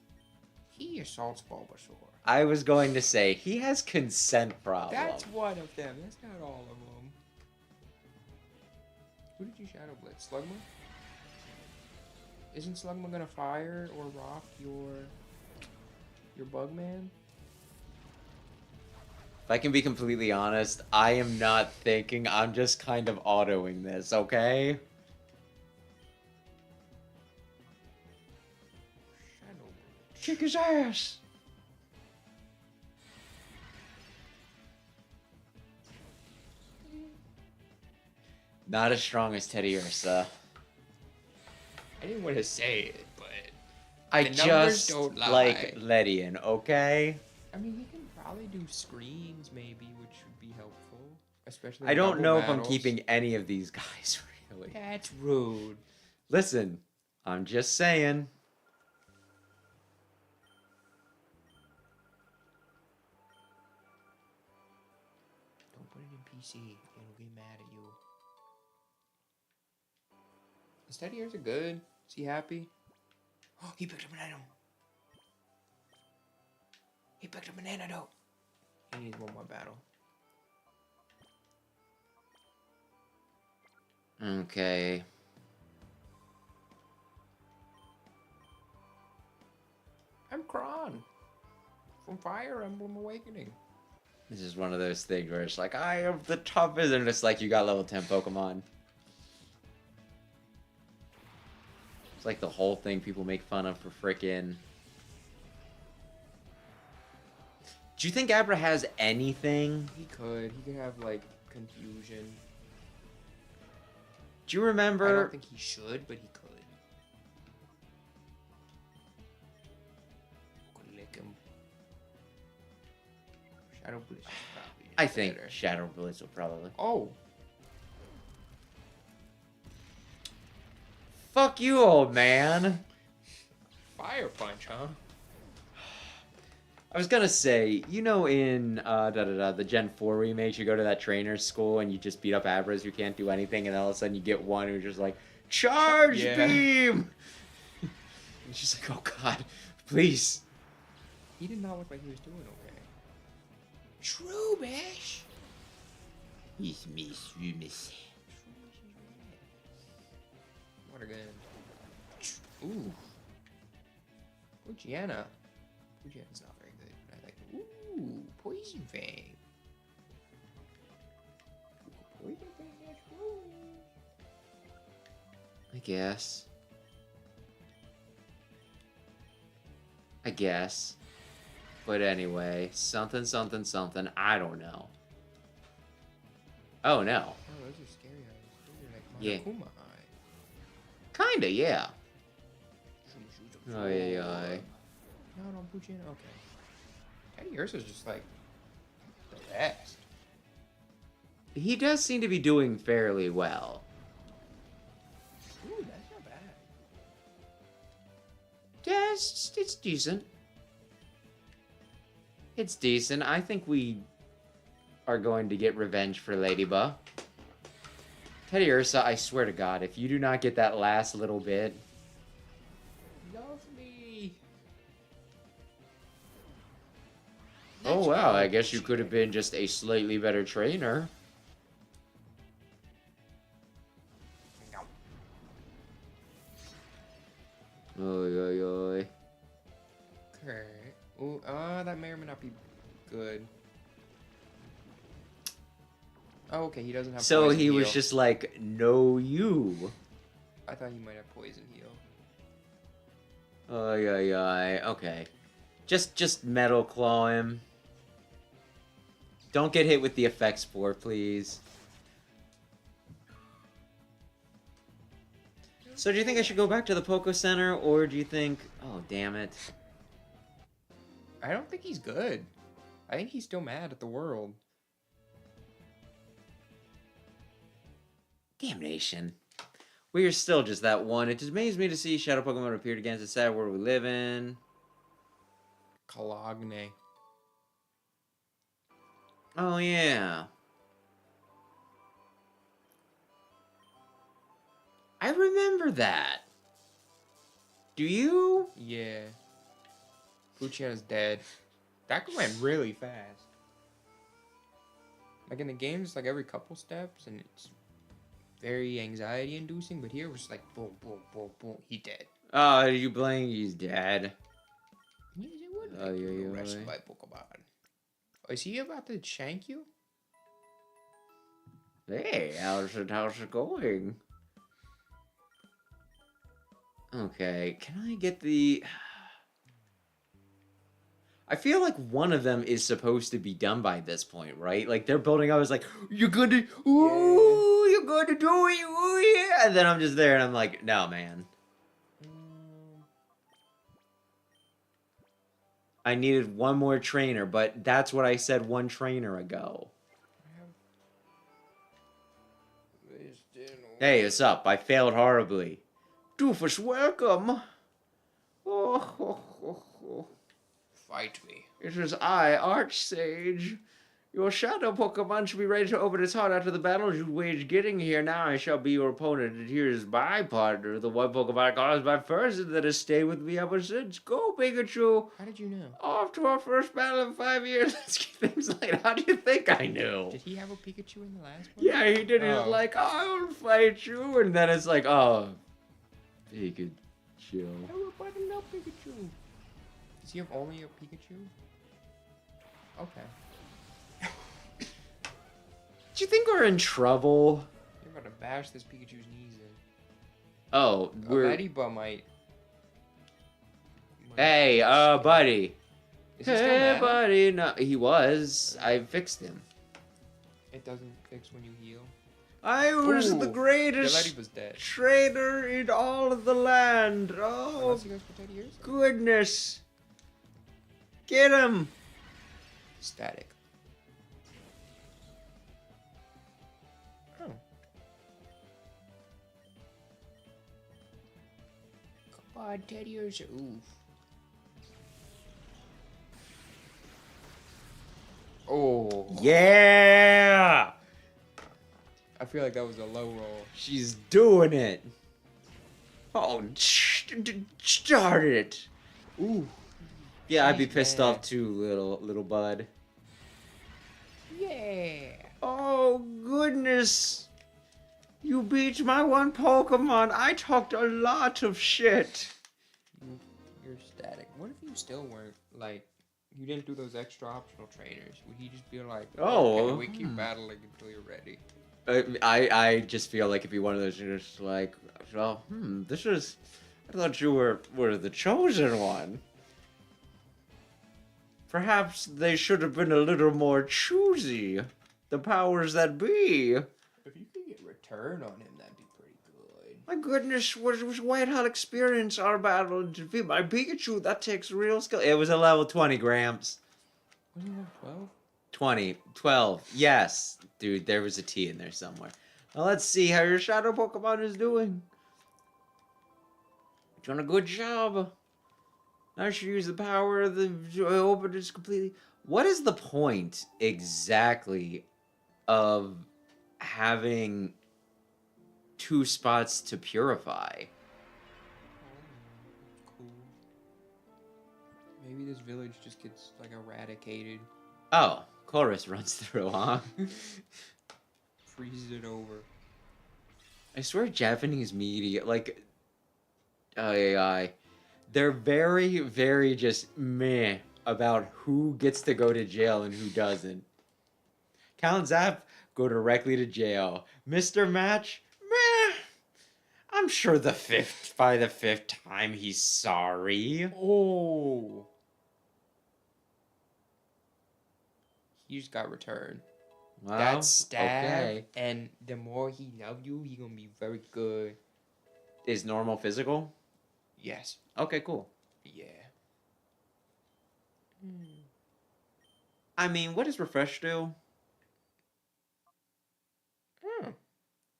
He assaults Bulbasaur. I was going to say, he has consent problems. That's one of them. That's not all of them. Who did you Shadow Blitz? Slugma? Isn't Slugma gonna fire or rock your Bugman? If I can be completely honest, I am not thinking. I'm just kind of autoing this, okay? Shadow Blitz. Kick his ass! Not as strong as Teddy Ursa. I didn't want to say it, but I the numbers just don't lie. like Ledian, okay? I mean, he can probably do screams, maybe, which would be helpful. Especially I in don't double know battles. if I'm keeping any of these guys, really. That's rude. Listen, I'm just saying. Don't put it in PC. It'll get mad at you. His teddy bears are good. Is he happy? Oh, he picked up an item. He picked up an antidote. He needs one more battle. Okay. I'm Kron from Fire Emblem Awakening. This is one of those things where it's like, I am the toughest, and it's like you got level 10 Pokemon. It's like the whole thing people make fun of for frickin'. Do you think Abra has anything? He could have like confusion. Do you I remember? don't think he should, but he could. Could lick him. Shadow Blitz is probably I think better. Shadow Blitz will probably. Oh, Fuck you, old man. Fire Punch, huh? I was gonna say, you know, in the Gen 4 remake, you go to that trainer's school and you just beat up Abras who can't do anything, and then all of a sudden you get one who's just like, Charge Yeah. Beam! And she's like, oh god, please. He did not look like he was doing okay. Trubbish. He's Miss Miss. What again? Ooh. Gianna. Gianna's not very good, but I like it. Ooh, Poison Fang. Poison Fang, that's cool. I guess. But anyway, something, I don't know. Oh no. Oh, those are scary eyes. Those are like Yeah. Monokuma eyes. Kinda, yeah. Shoot Oh, yeah. No, don't put you in. Okay. Teddy Ursa's just like fast. He does seem to be doing fairly well. Ooh, that's not bad. Yeah, it's decent. It's decent. I think we are going to get revenge for Ladybug. Teddy Ursa, I swear to God, if you do not get that last little bit... Love me. Oh, wow, I guess you could have been just a slightly better trainer. Oy, oy, oy. Okay. Ooh, that may or may not be good. Oh, okay, he doesn't have So poison he was heal. just like, no, you. I thought he might have poison heal. Oy, oy, oy. Okay. Just Metal Claw him. Don't get hit with the effect spore, please. So do you think I should go back to the Poké Center, or do you think... Oh, damn it. I don't think he's good. I think he's still mad at the world. Damnation. We are still just that one. It dismays me to see Shadow Pokemon appeared against the sad world we live in. Cologne. Oh, yeah. I remember that. Do you? Yeah. Fuchiana's dead. That went really fast. Like in the game, it's like every couple steps, and it's very anxiety-inducing. But here it was like boom, boom, boom, boom. He dead. Oh, you blame he's dead. Yes, it would. Oh, yeah, yeah, Rest yeah. by Pokemon. Oh, is he about to shank you? Hey, how's it going? Okay, can I get the... I feel like one of them is supposed to be done by this point, right? Like, they're building up, it's like, you're gonna... Ooh, you're gonna do it, ooh, yeah! And then I'm just there, and I'm like, no, man. I needed one more trainer, but that's what I said one trainer ago. Hey, what's up? I failed horribly. Doofus, welcome. Oh. Fight me. It is I, Archsage. Your shadow Pokemon should be ready to open its heart after the battle you wage getting here. Now I shall be your opponent, and here is my partner, the one Pokemon caused my first and that has stayed with me ever since. Go, Pikachu! How did you know? Off to our first battle in 5 years. Let's keep things light. How do you think I knew? Did he have a Pikachu in the last one? Yeah, he did. He was Oh. like, I'll fight you. And then it's like, oh, Pikachu. I will button up Pikachu. Does he have only a Pikachu? Okay. Do you think we're in trouble? You're about to bash this Pikachu's knees in. Oh, we're... Ladybug might... Hey, buddy. Is he still Hey, mad? buddy. No, he was. I fixed him. It doesn't fix when you heal. I was Ooh, the The greatest Ladybug's dead. trainer in all of the land. Oh, Unless he goes for 30 years? goodness. Get him. Static. Oh. Come on, Teddy Ursa. Oof. Oh. Yeah. I feel like that was a low roll. She's doing it. Oh, start it. Ooh. Yeah, I'd be She's pissed mad. off too, little bud. Yeah. Oh, goodness. You beat my one Pokemon. I talked a lot of shit. You're static. What if you still weren't, like, you didn't do those extra optional trainers? Would he just be like, Oh, okay, we keep battling until you're ready? I just feel like it'd be one of those just like, well, this is... I thought you were the chosen one. Perhaps they should have been a little more choosy. The powers that be. If you could get return on him, that'd be pretty good. My goodness, was white hot experience our battle to defeat my Pikachu. That takes real skill. It was a level 20, Gramps. Was he level 12? 20, 12. Yes. Dude, there was a T in there somewhere. Now let's see how your shadow Pokemon is doing. Doing a good job. I should use the power of the open it completely. What is the point exactly of having 2 spots to purify? Cool. Maybe this village just gets like eradicated. Oh, Chorus runs through, huh? Freezes it over. I swear Japanese media, like, AI, they're very, very just meh about who gets to go to jail and who doesn't. Count Zap, go directly to jail. Mr. Match, meh. I'm sure by the fifth time he's sorry. Oh. He just got returned. Well, That's stab. okay. And the more he loves you, he gonna be very good. Is normal physical? Yes. Okay, cool. Yeah. I mean, what does refresh do?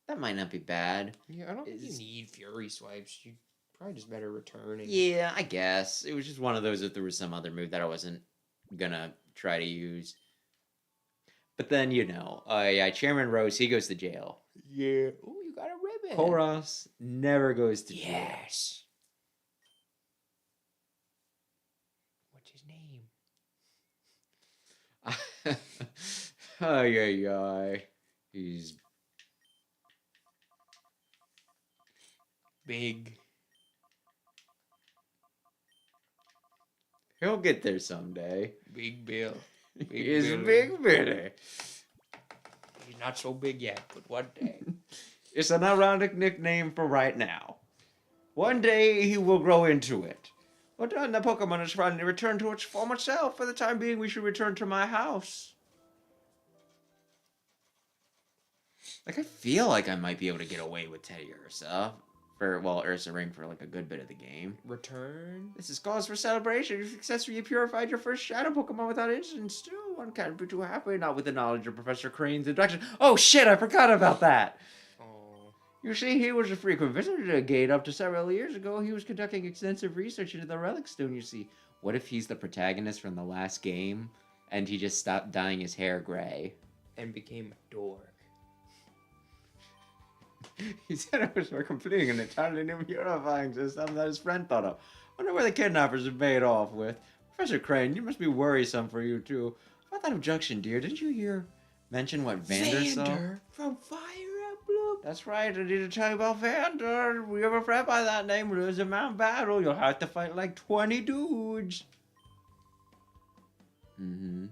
That might not be bad. Yeah, I don't think you need Fury Swipes. You probably just better returning. Yeah, I guess. It was just one of those if there was some other move that I wasn't gonna try to use. But then, yeah, Chairman Rose, he goes to jail. Yeah. Ooh, you got a ribbon. Koros never goes to jail. Yes. What's his name? Ay. He's Big. He'll get there someday. Big Bill. He's Billy. Big Billy. He's not so big yet, but one day. It's an ironic nickname for right now. One day he will grow into it. But then the Pokemon has finally returned to its former self. For the time being, we should return to my house. Like, I feel like I might be able to get away with Teddy Ursa. Ursa Ring for like a good bit of the game. Return? This is cause for celebration. You successfully purified your first Shadow Pokemon without incident. Still, one can't be too happy, not with the knowledge of Professor Crane's introduction. Oh shit, I forgot about that! Oh. You see, he was a frequent visitor to Gate up to several years ago. He was conducting extensive research into the Relic Stone, you see. What if he's the protagonist from the last game, and he just stopped dyeing his hair gray? And became a dork. He said it was for completing an entirely new purifying system that his friend thought of. Wonder where the kidnappers have made off with. Professor Crane, you must be worrisome for you, too. About that abduction, dear, didn't you mention what Vander saw? Vander from Fire Emblem? That's right, I need to tell you about Vander. We have a friend by that name, lose a Mount Battle. You'll have to fight like 20 dudes. Mm-hmm.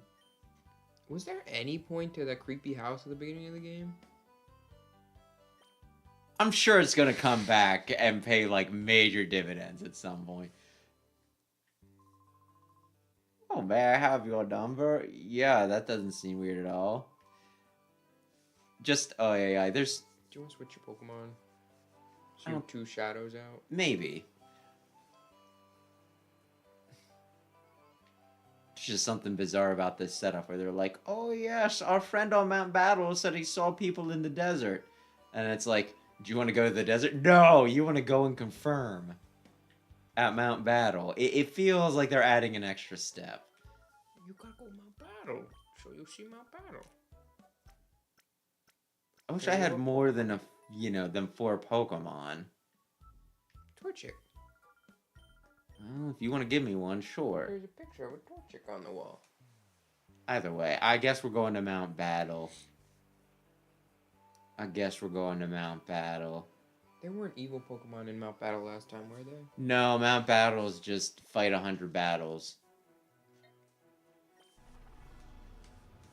Was there any point to that creepy house at the beginning of the game? I'm sure it's gonna come back and pay like major dividends at some point. Oh, may I have your number? Yeah, that doesn't seem weird at all. Just there's. Do you want to switch your Pokemon? I don't- Shoot 2 shadows out. Maybe. There's just something bizarre about this setup where they're like, oh yes, our friend on Mount Battle said he saw people in the desert. And it's like, do you want to go to the desert? No, you want to go and confirm at Mount Battle. It feels like they're adding an extra step. You gotta go Mount Battle. So you'll see Mount Battle. I wish I had more than than 4 Pokemon. Torchic. Well, if you want to give me one, sure. There's a picture of a Torchic on the wall. Either way, I guess we're going to Mount Battle. There weren't evil Pokemon in Mount Battle last time, were there? No, Mount Battle's just fight 100 battles.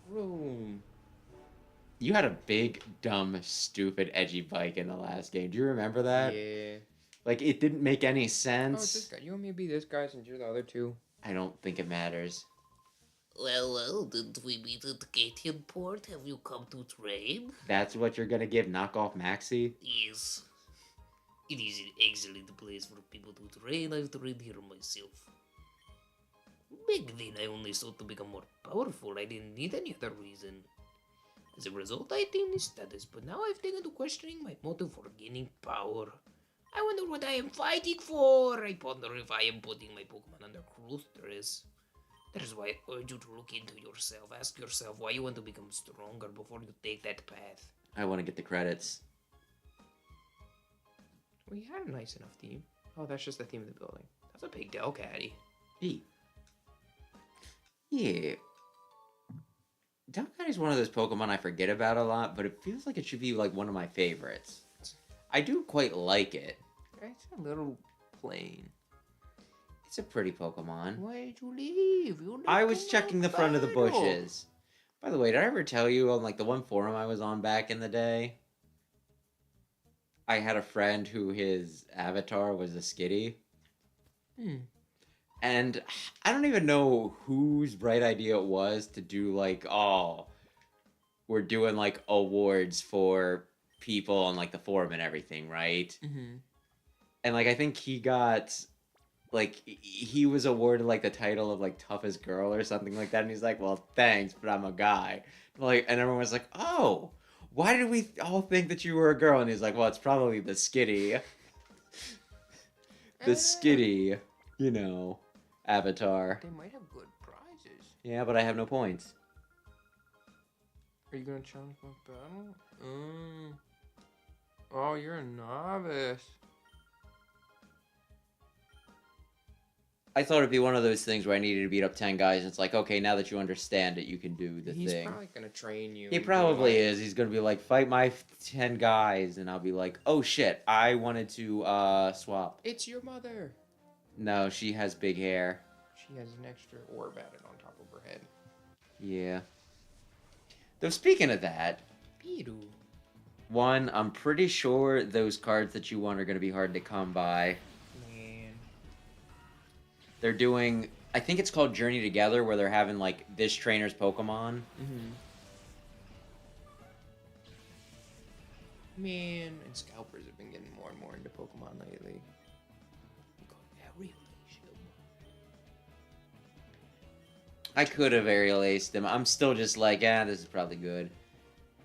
Room. You had a big, dumb, stupid, edgy bike in the last game. Do you remember that? Yeah. Like, it didn't make any Oh, it's sense. this guy. You want me to be this guy since you're the other 2? I don't think it matters. Well, didn't we meet at the Gatian port? Have you come to train? That's what you're gonna give knockoff Maxi? Yes. It is an excellent place for people to train. I've trained here myself. Back then, I only sought to become more powerful. I didn't need any other reason. As a result, I attained this status, but now I've taken to questioning my motive for gaining power. I wonder what I am fighting for. I ponder if I am putting my Pokemon under cruel stress. That is why I urge you to look into yourself. Ask yourself why you want to become stronger before you take that path. I want to get the credits. We had a nice enough theme. Oh, that's just the theme of the building. That's a big Delcatty. Hey. Yeah. Delcatty is one of those Pokemon I forget about a lot, but it feels like it should be like one of my favorites. I do quite like it. It's a little plain. It's a pretty Pokemon. Why did you leave? You I was checking the front of the bushes. By the way, did I ever tell you on like the one forum I was on back in the day? I had a friend who his avatar was a skitty. And I don't even know whose bright idea it was to do like, oh, we're doing like awards for people on like the forum and everything, right? Mm-hmm. And like I think he got like he was awarded like the title of like toughest girl or something like that, and he's like, well, thanks, but I'm a guy. Like, and everyone was like, oh, why did we all think that you were a girl? And he's like, well, it's probably the skitty, the skitty, you know, avatar. They might have good prizes. Yeah, but I have no points. Are you gonna challenge my battle? Oh, you're a novice. I thought it'd be one of those things where I needed to beat up 10 guys, and it's like, okay, now that you understand it, you can do the He's thing. probably gonna train you. He and be probably like, is. He's gonna be like, fight my 10 guys, and I'll be like, oh shit, I wanted to swap. It's your mother. No, she has big hair. She has an extra orb added on top of her head. Yeah. Though speaking of that, Piru. one, I'm pretty sure those cards that you want are gonna be hard to come by. Man. They're doing, I think it's called Journey Together, where they're having like this trainer's Pokemon. Mm-hmm. Man, and scalpers have been getting more and more into Pokemon lately. I could have aerial aced them. I'm still just like, this is probably good.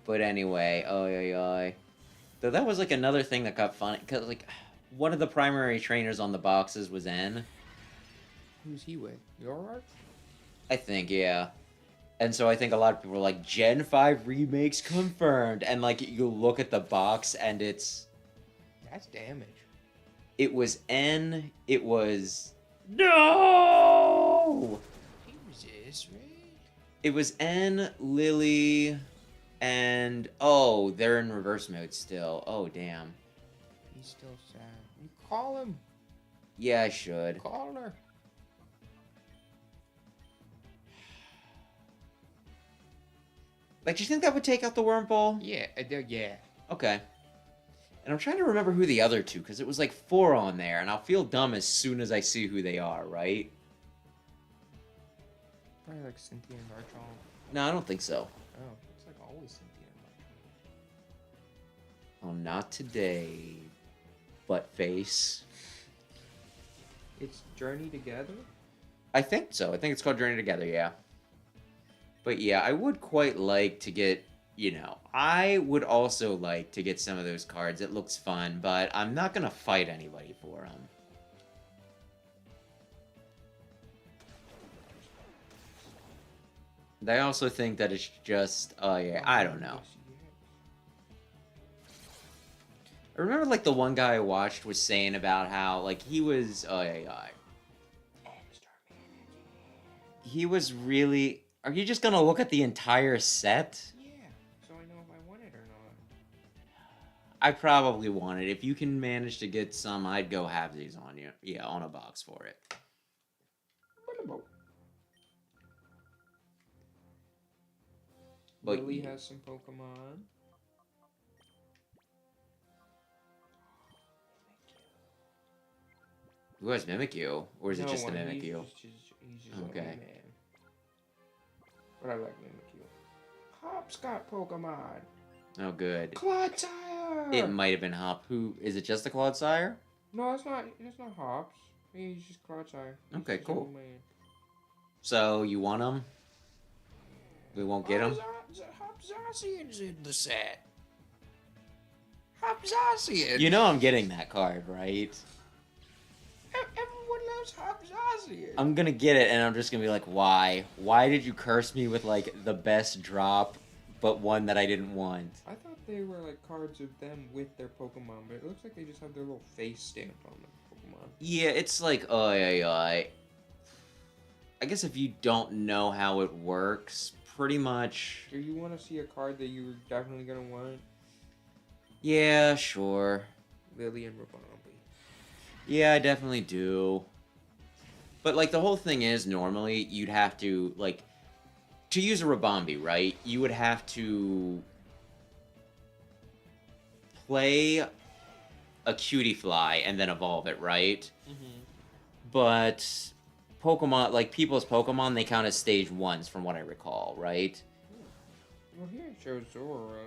But anyway, though that was like another thing that got funny, because like one of the primary trainers on the boxes was N. Who's he with? Your art? I think, yeah. And so I think a lot of people were like, Gen 5 remakes confirmed. And like you look at the box and it's... That's damage. It was N, it was... No! Jesus, right? It was N, Lily, and... Oh, they're in reverse mode still. Oh, damn. He's still sad. You call him. Yeah, I should. Call her. Like, do you think that would take out the worm ball? Yeah, yeah. Okay. And I'm trying to remember who the other two, because it was like 4 on there, and I'll feel dumb as soon as I see who they are, right? Probably like Cynthia and Marchal. No, I don't think so. Oh, it's like always Cynthia and Marchal. Oh, not today. Butt face. It's Journey Together? I think so. I think it's called Journey Together, yeah. But yeah, I would quite like to get, you know, I would also like to get some of those cards. It looks fun, but I'm not going to fight anybody for them. I also think that it's just, yeah, I don't know. I remember, like, the one guy I watched was saying about how, like, he was, he was really... Are you just gonna look at the entire set? Yeah, so I know if I want it or not. I probably want it. If you can manage to get some, I'd go halvesies on you. Yeah, on a box for it. But Lily has some Pokemon. Who has Mimikyu? Or is it just the Mimikyu? He's just Okay. a man. But I like Mimikyu. Hop's got Pokemon. Oh, good. Clodsire! It might have been Hop. Who is it? Just the Clodsire? No, it's not. It's not Hops. He's just Clodsire. Okay, just cool. old man. So, you want him? We won't get him? Hopzassian's in the set. Hopzassian. You know I'm getting that card, right? Everyone loves Hopzassian. I'm gonna get it, and I'm just gonna be like, why? Why did you curse me with, like, the best drop, but one that I didn't want? I thought they were like cards of them with their Pokemon, but it looks like they just have their little face stamped on the Pokemon. Yeah, it's like, I guess if you don't know how it works, pretty much... Do you want to see a card that you were definitely going to want? Yeah, sure. Lily and Rabambi. Yeah, I definitely do. But, like, the whole thing is, normally, you'd have to, like... To use a Rabambi, right? You would have to... play a Cutie Fly and then evolve it, right? Mm-hmm. But Pokemon, like people's Pokemon, they count as stage 1s from what I recall, right? Well, here it shows Zora.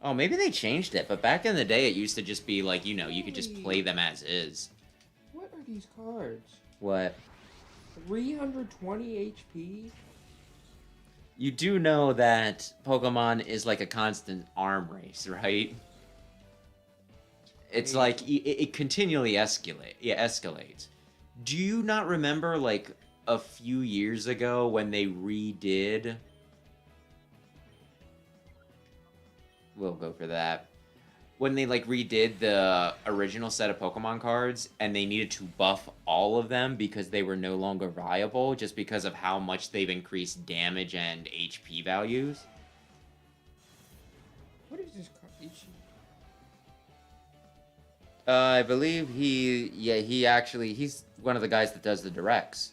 Oh, maybe they changed it, but back in the day it used to just be like, you know, you could just play them as is. What are these cards? What? 320 HP? You do know that Pokemon is like a constant arm race, right? It's like, it continually escalates. Do you not remember, like, a few years ago when they redid... We'll go for that. When they, like, redid the original set of Pokemon cards, and they needed to buff all of them because they were no longer viable, just because of how much they've increased damage and HP values? What is this card? I believe he's one of the guys that does the directs.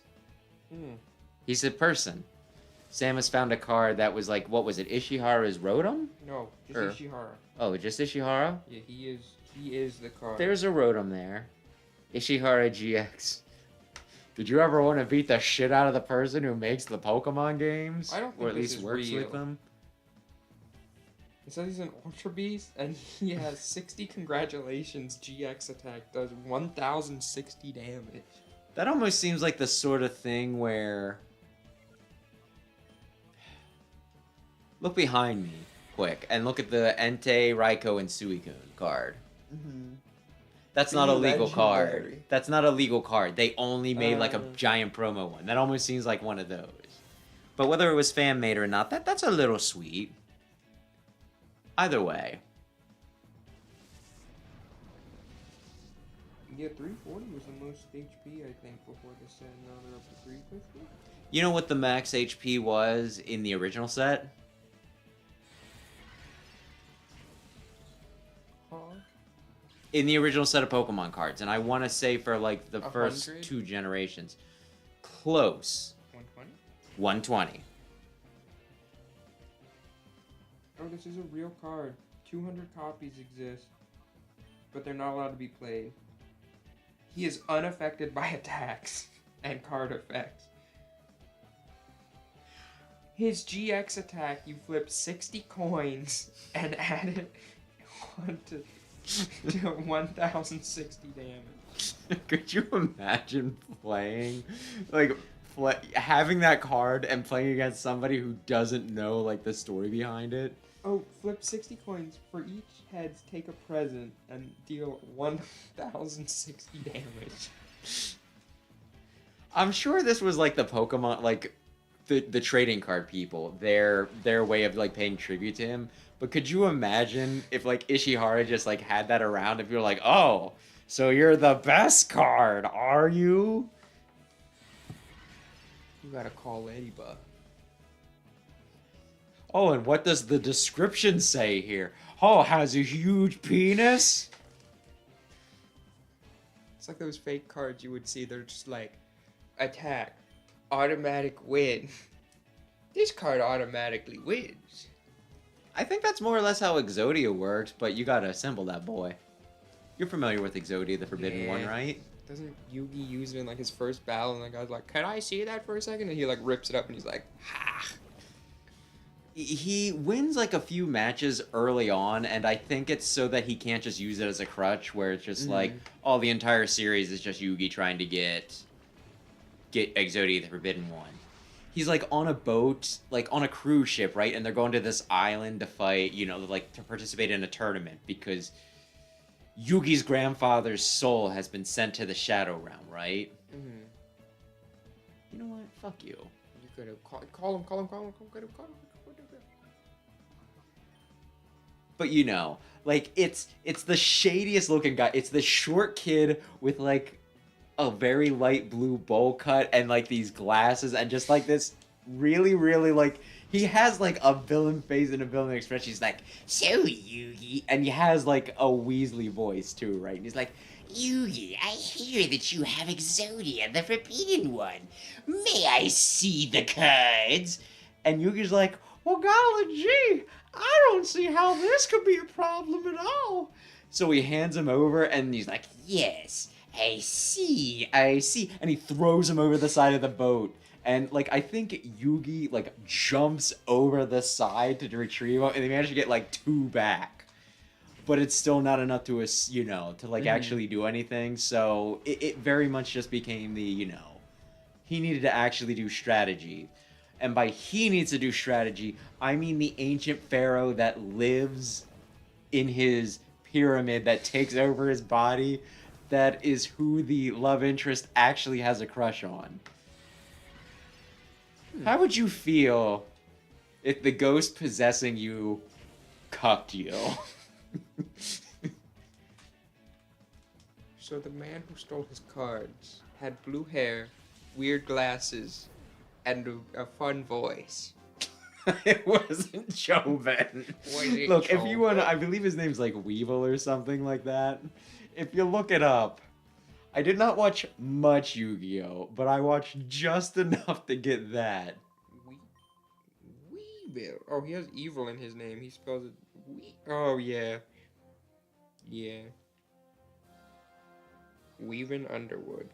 Hmm. He's a person. Samus found a card that was like, what was it, Ishihara's Rotom? No, just Or- Ishihara. Oh, just Ishihara? Yeah, he is the card. There's a Rotom there. Ishihara GX. Did you ever want to beat the shit out of the person who makes the Pokemon games? I don't think Or at this least is works real. with them? It says he's an Ultra Beast, and he has 60 congratulations GX attack, does 1,060 damage. That almost seems like the sort of thing where... Look behind me, quick, and look at the Entei, Raikou, and Suicune card. Mm-hmm. That's The not a legal card. legendary. That's not a legal card. They only made like a giant promo one. That almost seems like one of those. But whether it was fan made or not, that's a little sweet. Either way. Yeah, 340 was the most HP, I think, before this set. Now they're up to 350. You know what the max HP was in the original set? Huh? In the original set of Pokemon cards. And I want to say for like the 100? first 2 generations. Close. 120? 120. Oh, this is a real card. 200 copies exist, but they're not allowed to be played. He is unaffected by attacks and card effects. His GX attack, you flip 60 coins and add it onto to 1,060 damage. Could you imagine playing, like, having that card and playing against somebody who doesn't know, like, the story behind it? Oh, flip 60 coins for each heads, take a present, and deal 1,060 damage. I'm sure this was, like, the Pokemon, like, the trading card people, their way of, like, paying tribute to him. But could you imagine if, like, Ishihara just, like, had that around, if you're like, oh, so you're the best card, are you? You gotta call Ladybug. Oh, and what does the description say here? Oh, has a huge penis? It's like those fake cards you would see. They're just like, attack, automatic win. This card automatically wins. I think that's more or less how Exodia works, but you gotta assemble that boy. You're familiar with Exodia, the Forbidden One, Yeah. right? Doesn't Yugi use it in like his first battle? And the guy's like, "Can I see that for a second?" And he like rips it up, and he's like, "Ha!" He wins like a few matches early on, and I think it's so that he can't just use it as a crutch, where it's just like, all the entire series is just Yugi trying to get Exodia, the Forbidden One. he's like on a boat, like on a cruise ship, right? And they're going to this island to fight, you know, like to participate in a tournament because Yugi's grandfather's soul has been sent to the Shadow Realm, right? Mm-hmm. You know what? Fuck you. You could have call him. But you know, like it's the shadiest looking guy. It's the short kid with like a very light blue bowl cut and like these glasses and just like this really, really like he has like a villain face and a villain expression. He's like, So, Yugi. and he has like a Weasley voice too, right? And he's like, Yugi, I hear that you have Exodia, the Forbidden One. May I see the cards? and Yugi's like, well, golly gee, I don't see how this could be a problem at all. So he hands him over and he's like, Yes, I see. and he throws him over the side of the boat. And like I think Yugi like jumps over the side to retrieve him, and they manage to get like 2 back. But it's still not enough to us, you know, to like actually do anything. So it very much just became the, you know, he needed to actually do strategy. And by he needs to do strategy, I mean the ancient pharaoh that lives in his pyramid that takes over his body. That is who the love interest actually has a crush on. How would you feel if the ghost possessing you cucked you? So the man who stole his cards had blue hair, weird glasses, and a fun voice. It wasn't Joven. Look, if you want to, I believe his name's like Weevil or something like that. If you look it up, I did not watch much Yu-Gi-Oh, but I watched just enough to get that. Weevil. Oh, he has evil in his name. He spells it Oh, yeah. Yeah. Weaving Underwood.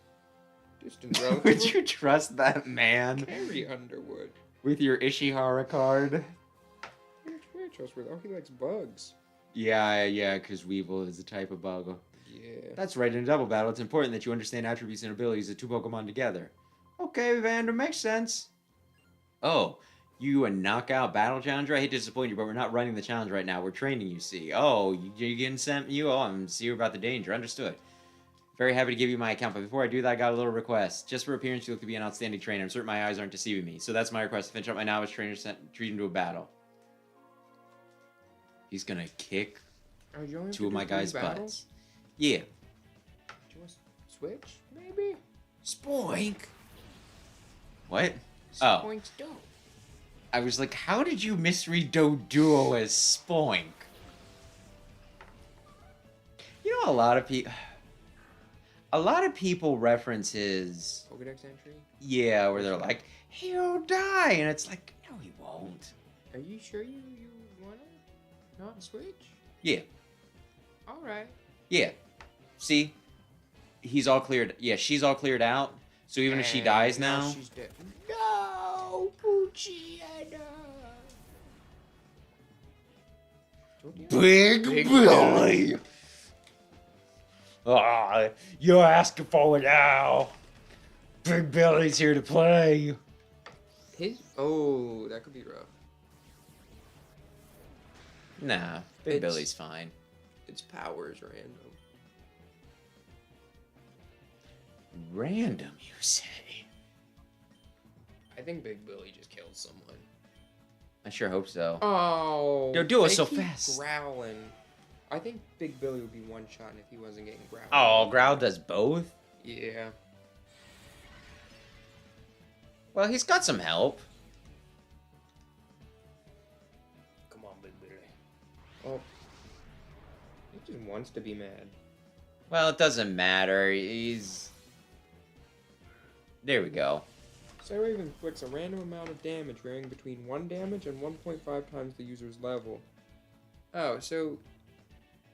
Distant relative. Would you trust that man Carry Underwood. with your Ishihara card? Very trustworthy. Oh, he likes bugs. Yeah, because Weevil is a type of bug. Yeah. That's right, in a double battle, it's important that you understand attributes and abilities of 2 Pokemon together. Okay, Vander, makes sense. Oh, you a knockout battle challenger? I hate to disappoint you, but we're not running the challenge right now. We're training, you see. Oh, you getting sent? Oh, I'm serious about the danger. Understood. Very happy to give you my account, but before I do that, I got a little request. Just for appearance, you look to be an outstanding trainer. I'm certain my eyes aren't deceiving me. So that's my request. To finish up my novice trainer, treat him to a battle. He's gonna kick 2 of my guys' butts. Yeah. Do you want to switch, maybe? Spoink. What? Oh. Spoink's dope. I was like, how did you misread Duo as Spoink? You know, a lot of people reference his Pokedex entry? yeah, where they're like, he'll die, and it's like, no, he won't. Are you sure you want to not switch? Yeah, Alright. yeah. See, he's all cleared. Yeah, she's all cleared out. So even if she dies now, She's dead. No, Pucciana. Big Billy. Ah, you're asking for it now. Big Billy's here to play. Oh, that could be rough. Nah, Big It's- Billy's fine. Its power is random. Random, you say? I think Big Billy just killed someone. I sure hope so. Oh. Yo, do it they so keep fast. Growling. I think Big Billy would be one shot if he wasn't getting growled. Oh, Growl does both? Yeah. Well, he's got some help. Come on, Big Billy. Oh. He just wants to be mad. Well, it doesn't matter. He's... There we go. Sarah inflicts a random amount of damage varying between 1 damage and 1.5 times the user's level. Oh, so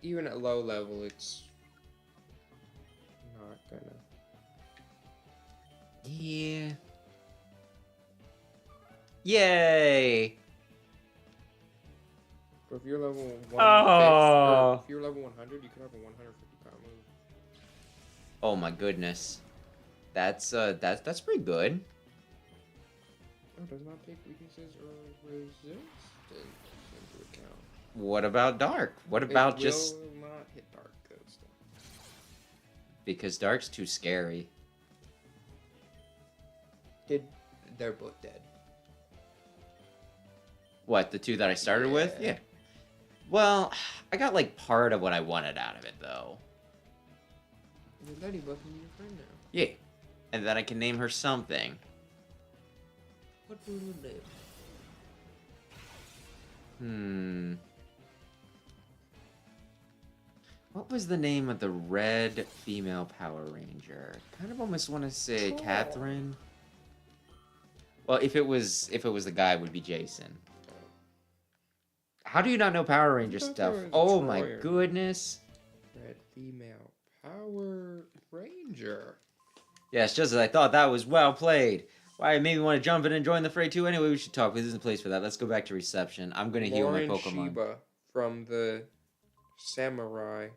even at low level, it's not gonna. Yeah. Yay! But if you're level 150, Oh. or if you're level 100, you can have a 150 power move. Oh my goodness. That's pretty good. Oh, does not take weaknesses or resistance into account. What about Dark? What about It just... will not hit Dark, though, still. Because Dark's too scary. They're both dead. What, the two that I started with? Yeah. Yeah. Well, I got like part of what I wanted out of it, though. You're Ladybugging your friend now. Yeah. And then I can name her something. What will you name? What was the name of the red female Power Ranger? Kind of almost want to say Catherine. Well, if it was the guy, it would be Jason. How do you not know Power Ranger thought stuff? there was Oh my Troy or- goodness. Red female Power Ranger. Yes, just as I thought. That was well played. Why, it made me want to jump in and join the fray too. Anyway, we should talk. This isn't the place for that. Let's go back to reception. I'm gonna heal my Lauren Pokemon. Shiba from the Samurai.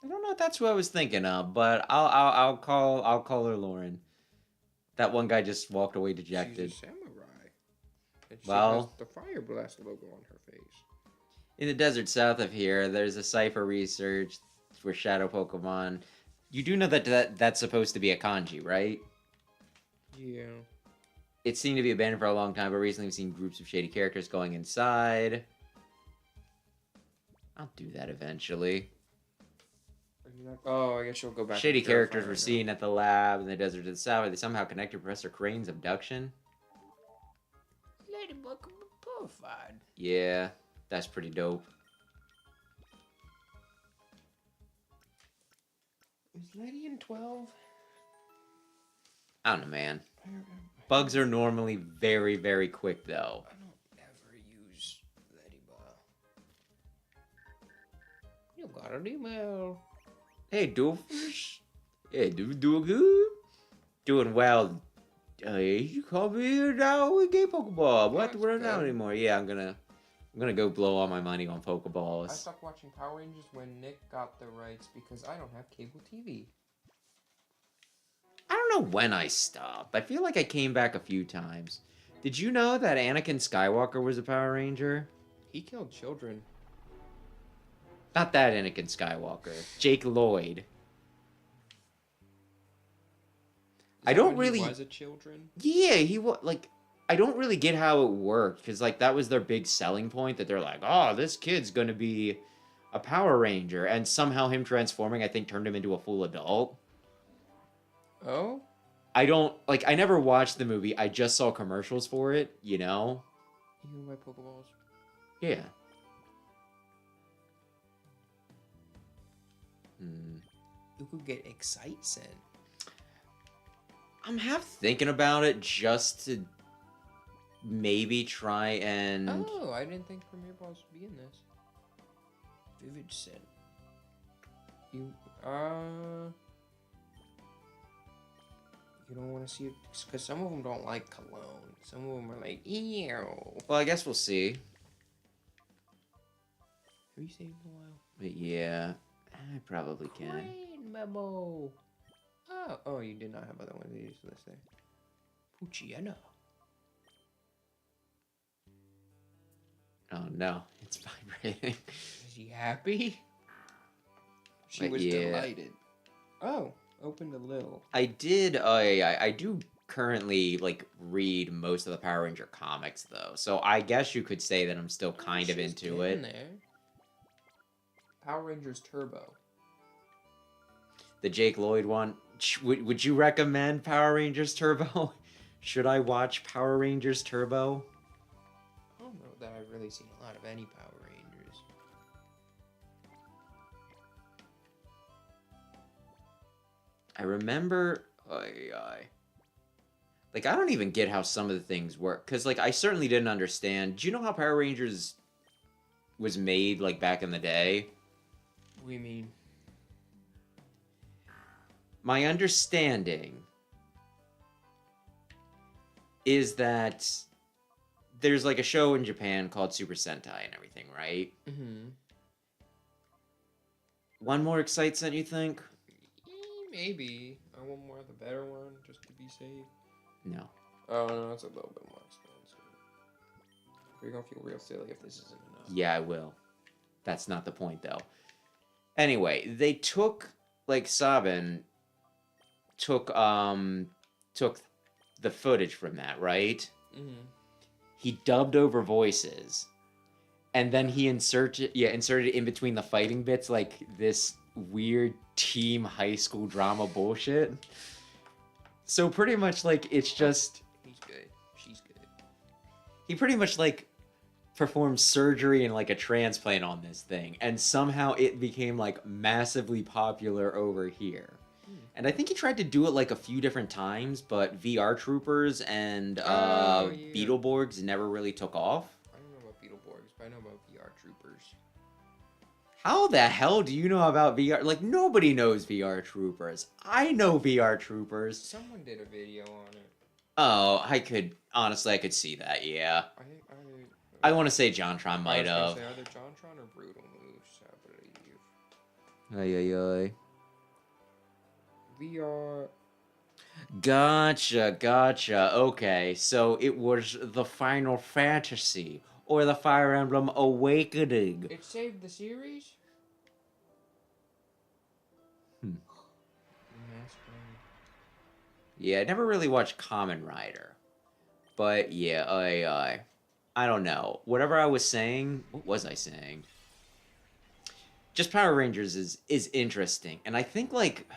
I don't know if that's who I was thinking of, but I'll call her Lauren. That one guy just walked away dejected. She's a samurai. And she Well- has the Fire Blast logo on her face. In the desert south of here, there's a Cypher research for Shadow Pokemon. You do know that's supposed to be a kanji, right? Yeah. It seemed to be abandoned for a long time, but recently we've seen groups of shady characters going inside. I'll do that eventually. Oh, I guess you'll go back. Shady and verify characters were right now. seen at the lab in the desert to the south. Are they somehow connected to Professor Crane's abduction? Ladybug purified. Yeah, that's pretty dope. Is Lady in 12? I don't know, man. Bugs are normally very, very quick, though. I don't ever use Ladybug. You got an email. Hey, Doofus. Hey, doing good? Doing well. You call me here now with Game Pokeball. We'll have to That's run out good. anymore. Yeah, I'm gonna go blow all my money on I Pokeballs. stopped watching Power Rangers when Nick got the rights because I don't have cable TV. I don't know when I stopped. I feel like I came back a few times. Did you know that Anakin Skywalker was a Power Ranger? He killed children. Not that Anakin Skywalker. Jake Lloyd. Is I that don't when really- He was a children. Yeah, he was like. I don't really get how it worked because like that was their big selling point that they're like, oh, this kid's gonna be a Power Ranger, and somehow him transforming, I think, turned him into a full adult. Oh. I don't like. I never watched the movie. I just saw commercials for it. You know. You my Pokeballs. Yeah. Hmm. You could get Excite sent. I'm half thinking about it just to maybe try and. Oh, I didn't think Premier Balls would be in this. Vivid scent. You you don't want to see it because some of them don't like cologne. Some of them are like, ew. Well, I guess we'll see. Have you saved in a while? But yeah, I probably can. Crane memo. Oh, you did not have other ones. You just listed. Puchiana. Oh no, it's vibrating. Is he happy? She But was yeah. delighted. Oh, opened a little. I did. I do currently like read most of the Power Ranger comics though, so I guess you could say that I'm still kind of She's into getting it. There. Power Rangers Turbo. The Jake Lloyd one. Would you recommend Power Rangers Turbo? Should I watch Power Rangers Turbo? I don't know that I've really seen a lot of any Power Rangers. I remember. Like I don't even get how some of the things work because like I certainly didn't understand. Do you know how Power Rangers was made like back in the day? What do you mean? My understanding is that there's like a show in Japan called Super Sentai and everything, right? Mm-hmm. One more Excite Scent, you think? Maybe. I want more of the better one just to be safe. No. Oh no, it's a little bit more expensive. You're gonna feel real silly if this isn't enough. Yeah, I will. That's not the point, though. Anyway, they took, like, Sabin took the footage from that, right? Mm-hmm. He dubbed over voices, and then he inserted it in between the fighting bits, like this weird team high school drama bullshit. So pretty much, like, it's just He's good. She's good. he pretty much, like, performed surgery and, like, a transplant on this thing, and somehow it became, like, massively popular over here. And I think he tried to do it, like, a few different times, but VR Troopers and Oh, yeah. Beetleborgs never really took off. I don't know about Beetleborgs, but I know about VR Troopers. How the hell do you know about VR? Like, nobody knows VR Troopers. I know VR Troopers. Someone did a video on it. Oh, I could see that, yeah. I want to say JonTron might have. I was gonna say either JonTron or Brutal Moves, I believe. Ay, ay, ay. VR. Gotcha. Okay, so it was the Final Fantasy or the Fire Emblem Awakening. It saved the series? Yeah, I never really watched Kamen Rider. But yeah, I don't know. Whatever I was saying, what was I saying? Just Power Rangers is interesting. And I think, like,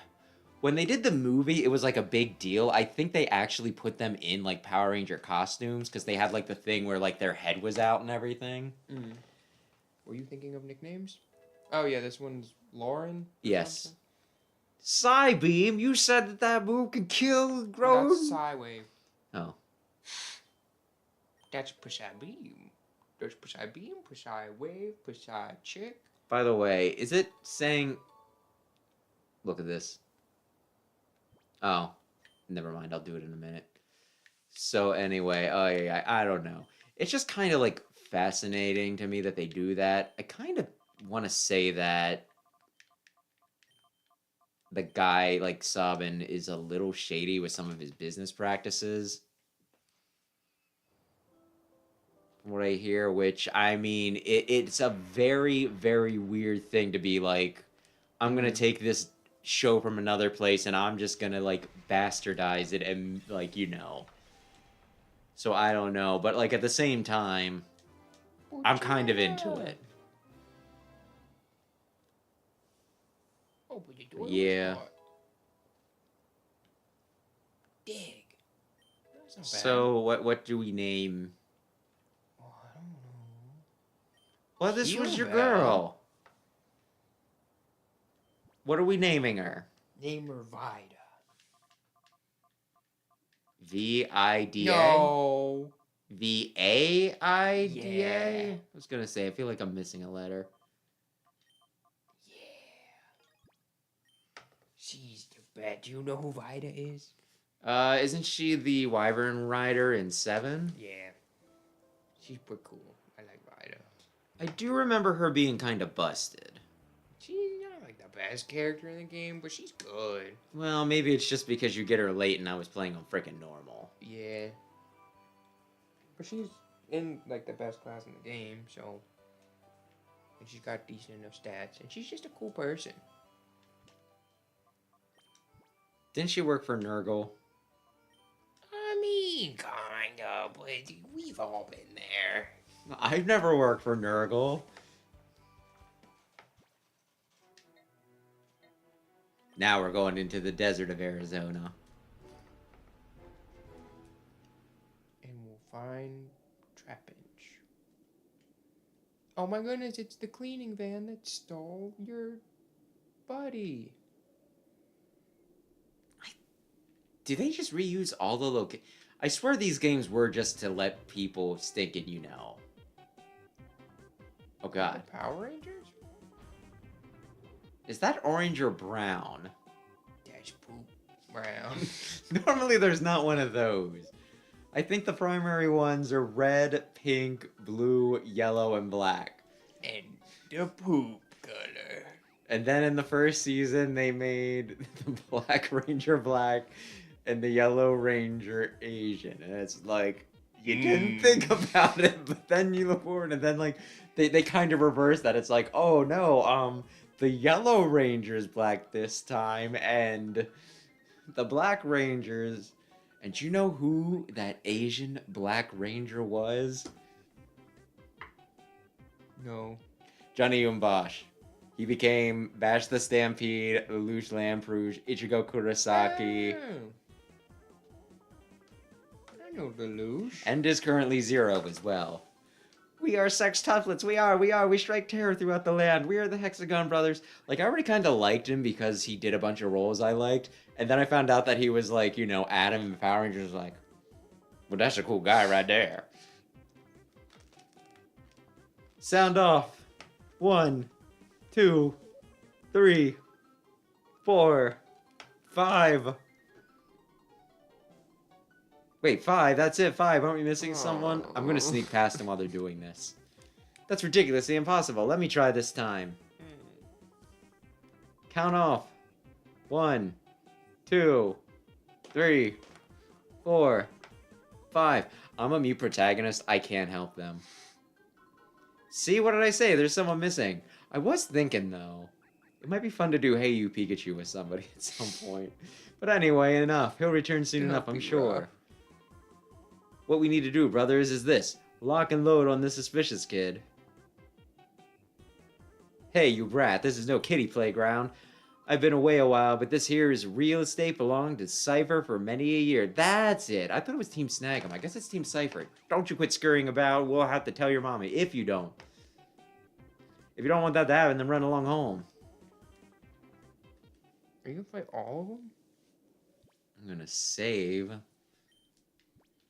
when they did the movie, it was like a big deal. I think they actually put them in, like, Power Ranger costumes because they had, like, the thing where, like, their head was out and everything. Mm. Were you thinking of nicknames? Oh yeah, this one's Lauren? Yes. Psybeam, you said that move could kill Grown. That's Psywave. Oh. That's Psybeam. There's Psybeam, Psywave, Psychick. By the way, is it saying... Look at this. Oh. Never mind, I'll do it in a minute. So anyway, I don't know. It's just kind of, like, fascinating to me that they do that. I kind of want to say that the guy, like, Sabin, is a little shady with some of his business practices. From what I hear, which, I mean, it's a very, very weird thing to be like, I'm going to take this show from another place and I'm just going to, like, bastardize it and, like, you know. So I don't know. But, like, at the same time, I'm kind of into it. Open the door. Yeah. Dig. That's not bad. So what do we name? Oh, I don't know. Well, this was your Eevee. girl. What are we naming her? Name her Vida. V-I-D-A? No. V-A-I-D-A? Yeah. I was gonna say, I feel like I'm missing a letter. She's the best. Do you know who Vida is? Isn't she the Wyvern Rider in 7? Yeah. She's pretty cool. I like Vida. I do remember her being kind of busted. She's not like the best character in the game, but she's good. Well, maybe it's just because you get her late and I was playing on frickin' normal. Yeah. But she's in like the best class in the game, so. And she's got decent enough stats, and she's just a cool person. Didn't she work for Nurgle? I mean, kinda, but we've all been there. I've never worked for Nurgle. Now we're going into the desert of Arizona. And we'll find Trapinch. Oh my goodness, it's the cleaning van that stole your buddy. Do they just reuse all the locations? I swear these games were just to let people stink it, you know. Oh god. The Power Rangers? Is that orange or brown? That's poop brown. Normally there's not one of those. I think the primary ones are red, pink, blue, yellow, and black. And the poop color. And then in the first season they made the Black Ranger black and the Yellow Ranger Asian. And it's like, you didn't think about it, but then you look forward, and then like they kind of reverse that. It's like, oh no, the Yellow Ranger is black this time, and the Black Rangers. And do you know who that Asian Black Ranger was? No. Johnny Umbosh. He became Bash the Stampede, Lelouch Lamperouge, Ichigo Kurosaki, I know Lelouch. and is currently Zero as well. We are sextuplets. We strike terror throughout the land. We are the Hexagon Brothers. Like, I already kind of liked him because he did a bunch of roles I liked. And then I found out that he was like, you know, Adam in Power Rangers. Like, well, that's a cool guy right there. Sound off. 1, 2, 3, 4, 5. Wait, 5? That's it, 5. Aren't we missing someone? I'm gonna sneak past them while they're doing this. That's ridiculously impossible. Let me try this time. Count off. 1, 2, 3, 4, 5. I'm a mute protagonist. I can't help them. See, what did I say? There's someone missing. I was thinking, though, it might be fun to do Hey You Pikachu with somebody at some point. But anyway, enough. He'll return soon enough, I'm sure. What we need to do, brothers, is this. Lock and load on this suspicious kid. Hey, you brat, this is no kiddie playground. I've been away a while, but this here is real estate belonging to Cypher for many a year. That's it. I thought it was Team Snag. I guess it's Team Cypher. Don't you quit scurrying about. We'll have to tell your mommy if you don't. If you don't want that to happen, then run along home. Are you gonna fight all of them? I'm gonna save.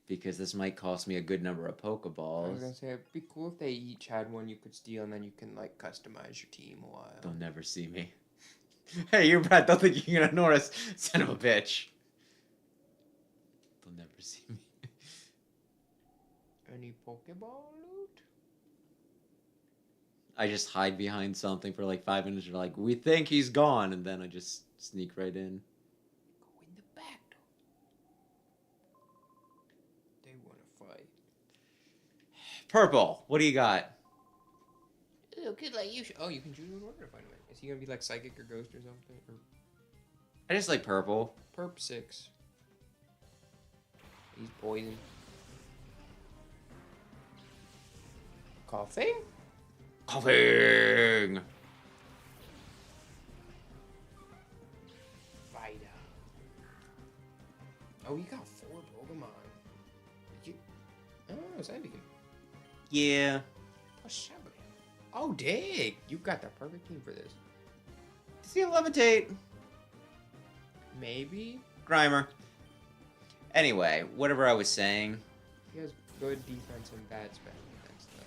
Because this might cost me a good number of I was Pokeballs. gonna say it'd be cool if they each had one you could steal, and then you can like customize your team a while. They'll never see me. Hey, you brat, don't think you can ignore us. Son of a bitch. They'll never see me. Any Pokeball loot? I just hide behind something for like 5 minutes. You're like, we think he's gone. And then I just sneak right in. Go in the back door. They wanna fight. Purple, what do you got? Little kid like you. Oh, you can choose what order to find him in. Is he gonna be like psychic or ghost or something? Or I just like purple. Perp 6. He's poison. Coughing? Coughing! Vida. Oh, you got 4 Pokemon. Did you? Oh, Zambican. Yeah. Push Oh, dig! You got the perfect team for this. Does he levitate? Maybe? Grimer. Anyway, whatever I was saying. He has good defense and bad special defense, though.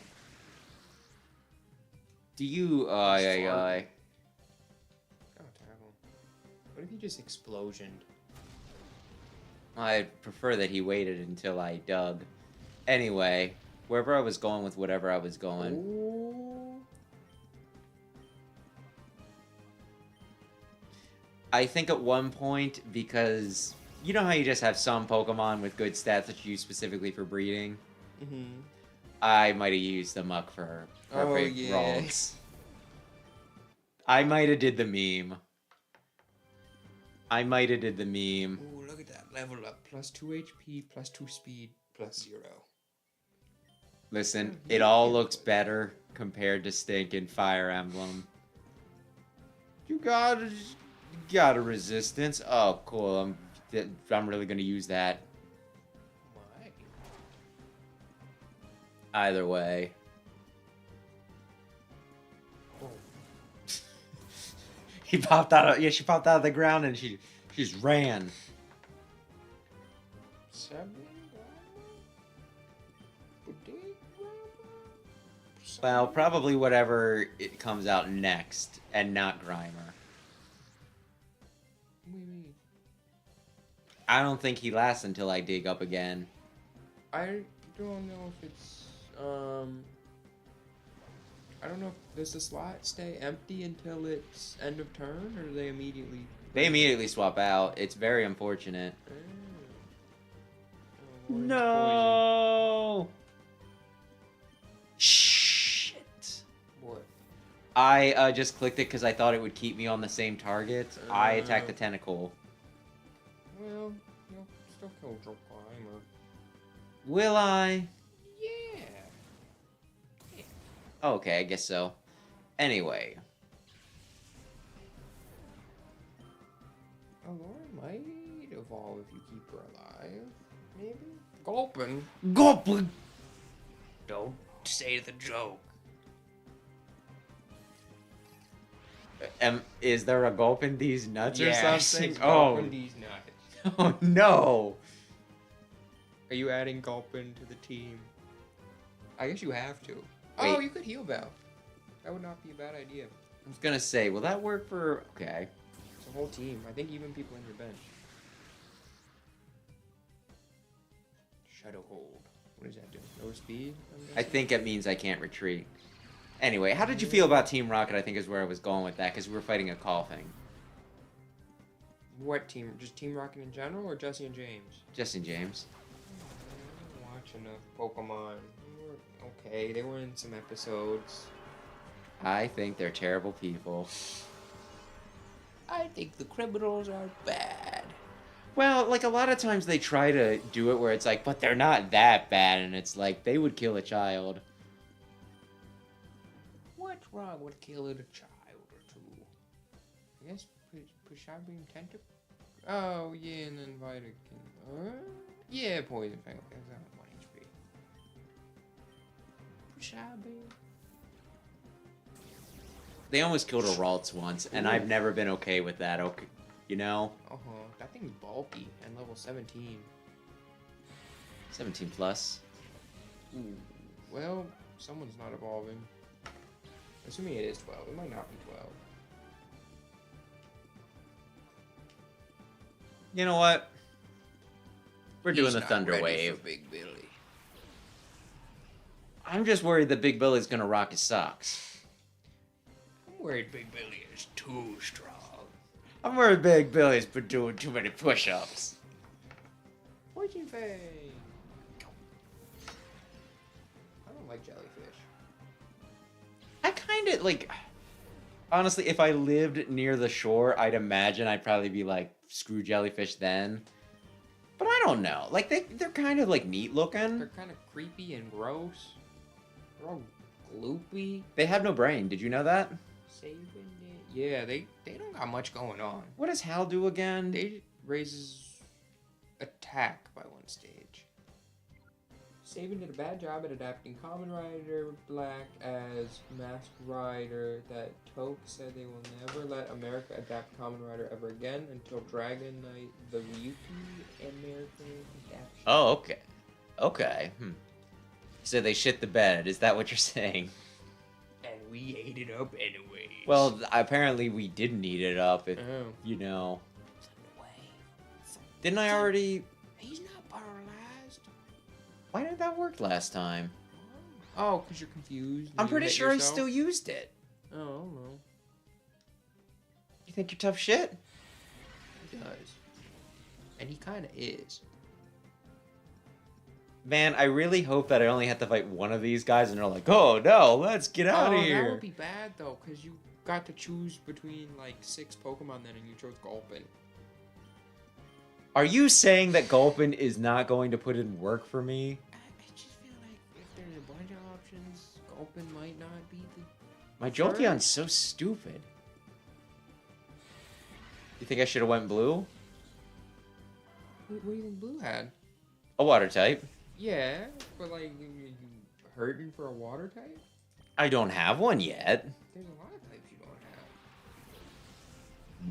Do you, Oh, terrible. What if he just explosioned? I'd prefer that he waited until I dug. Anyway, wherever I was going with whatever I was going. Ooh. I think at one point, because you know how you just have some Pokemon with good stats that you use specifically for breeding? Mm-hmm. I might have used the Muck for perfect yeah. rolls. I might have did the meme. Ooh, look at that. Level up. Plus 2 HP, plus 2 speed, plus 0. Listen, it all looks better compared to stinking Fire Emblem. You got a resistance. Oh, cool. I'm really gonna use that. Why? Either way. Oh. He popped out. She popped out of the ground and she just ran. 7? Well, probably whatever it comes out next, and not Grimer. What do you mean? I don't think he lasts until I dig up again. I don't know if it's I don't know. Does the slot stay empty until it's end of turn, or do they immediately? They immediately swap out. It's very unfortunate. Oh, orange No. Shit. poison. What? I just clicked it because I thought it would keep me on the same target. I attacked the tentacle. Well, you'll still kill Joe Climber. Will I? Yeah. Okay, I guess so. Anyway. Aurora might evolve if you keep her alive. Maybe. Gulpin. Goblin. Don't say the joke. Is there a gulp in these nuts or something? Gulpin these nuts. Oh no. Are you adding Gulpin to the team? I guess you have to. Oh, Wait. you could heal Bell. That would not be a bad idea. I was gonna say, will that work for... Okay. It's a whole team. I think even people in your bench. Shadow Hold. What does that do? Lower speed? I think it means I can't retreat. Anyway, how did you feel about Team Rocket, I think is where I was going with that, because we were fighting a coughing. What team? Just Team Rocket in general, or Jesse and James? Jesse and James. I don't watch enough Pokemon. They were okay. They were in some episodes. I think they're terrible people. I think the criminals are bad. Well, like, a lot of times they try to do it where it's like, but they're not that bad, and it's like, they would kill a child. What's wrong with killing a child or two? I guess Pushabi and Tentacle. Oh yeah, and then Vitakin. Yeah, Poison Fang. Okay, that's not 1 HP. Pushabi. They almost killed a Ralts once, and I've never been okay with that, okay, you know? That thing's bulky and level 17. 17 plus. Ooh. Well, someone's not evolving. Assuming it is 12. It might not be 12. You know what? We're doing He's the not Thunder ready Wave. for Big Billy. I'm just worried that Big Billy's gonna rock his socks. I'm worried Big Billy is too strong. I'm worried Big Billy's been doing too many push-ups. Poison Fang. I don't like jellyfish. I kind of, like... Honestly, if I lived near the shore, I'd imagine I'd probably be like, screw jellyfish then. But I don't know. Like, they're kind of, like, neat looking. They're kind of creepy and gross. They're all gloopy. They have no brain. Did you know that? Saving it. Yeah, they don't got much going on. What does Hal do again? They raises attack by 1 stage. Saban did a bad job at adapting Common Rider Black as Masked Rider. That Toke said they will never let America adapt Common Rider ever again until Dragon Knight, the Ryuki American adaptation. Oh, okay. Okay. So they shit the bed. Is that what you're saying? And we ate it up anyways. Well, apparently we didn't eat it up. Oh. You know. Thunder Wave. Didn't I already... He's not paralyzed. Why didn't that work last time? Oh, because you're confused. and I'm you pretty hit sure I yourself? still used it. Oh, I don't know. You think you're tough shit? He does. And he kind of is. Man, I really hope that I only have to fight one of these guys and they're like, oh no, let's get out of That here. would be bad, though, because you got to choose between, like, 6 Pokemon then, and you chose Gulpin. Are you saying that Gulpin is not going to put in work for me? I just feel like if there's a bunch of options, Gulpin might not be the... My Jolteon's so stupid. You think I should have went blue? What do you think Blue had? A water type. Yeah, but, like, you hurting for a water type? I don't have one yet. There's a lot of types you don't have.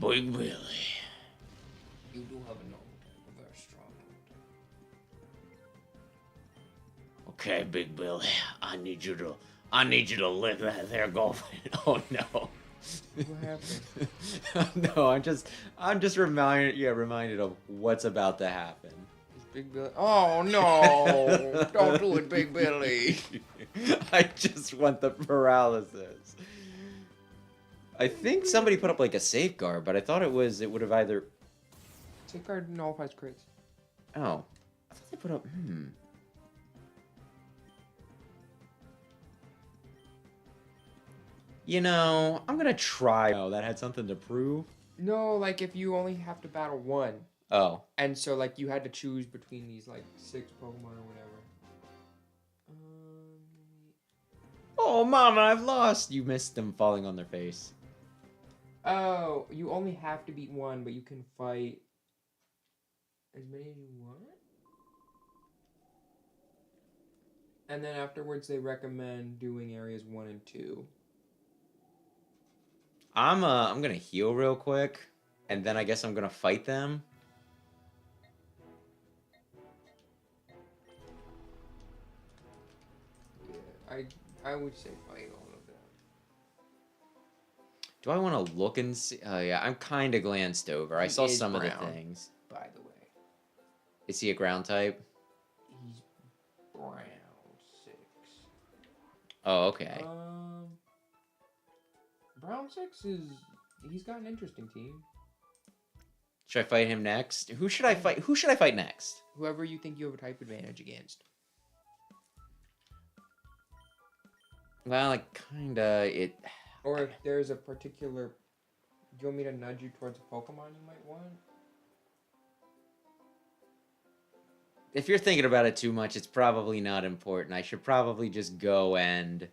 Big Billy. You do have a normal type, a very strong type. Okay, Big Billy. I need you to lick that there Gulpin. Oh no. What happened? No, I'm just reminded of what's about to happen. Is Big Billy... Oh, no! Don't do it, Big Billy! I just want the paralysis. I think somebody put up like a safeguard, but I thought it would have either. Safeguard nullifies crits. Oh, I thought they put up. You know, I'm gonna try. Oh, that had something to prove. No, like if you only have to battle one. Oh. And so like you had to choose between these like 6 Pokemon or whatever. Oh, Mama, I've lost. You missed them falling on their face. Oh, you only have to beat one, but you can fight as many as you want. And then afterwards, they recommend doing areas 1 and 2. I'm gonna heal real quick, and then I guess I'm gonna fight them. Yeah, I would say fight all of them. Do I want to look and see? Oh yeah, I'm kind of glanced over. I saw is some of brown, the things. by the way. Is he a ground type? He's brown 6. Oh, okay. Brown 6 he's got an interesting team. Should I fight him next? Who should I fight? Who should I fight next? Whoever you think you have a type advantage against. Well, like kinda it. Or if there's a particular... Do you want me to nudge you towards a Pokemon you might want? If you're thinking about it too much, it's probably not important. I should probably just go and...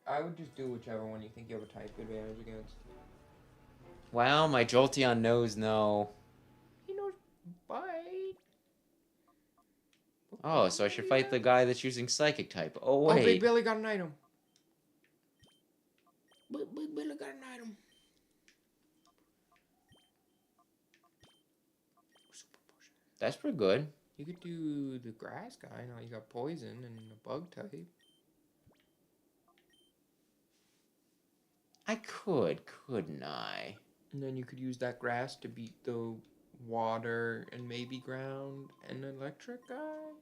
I would just do whichever one you think you have a type advantage against. Well, my Jolteon knows no. He knows bite. Oh, so I should fight the guy that's using Psychic type. Oh, Oh, Big wait. Billy got an item. Big Billy got an item. That's pretty good. You could do the grass guy. Now you got poison and a bug type. I couldn't I? And then you could use that grass to beat the water and maybe ground and electric guy.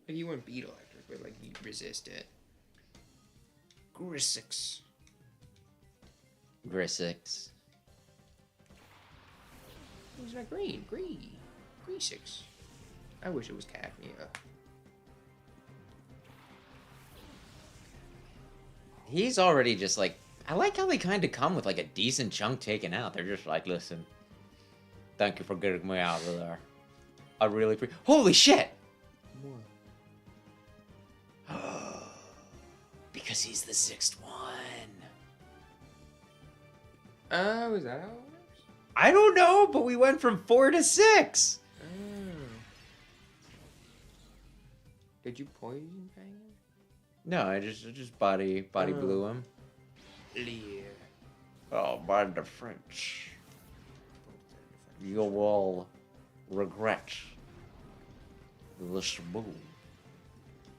Like you wouldn't beat electric, but like you resist it. Grisix. Grisix. He's not green. Grisix. I wish it was Cacnea. He's already just like... I like how they kind of come with like a decent chunk taken out. They're just like, listen, thank you for getting me out of there. I really Holy shit! What? Because he's the 6th one. Oh, is that how it works? I don't know, but we went from 4 to 6. Oh. Did you poison Fang? No, I just body blew him. Lear. Oh, by the French. You will regret this move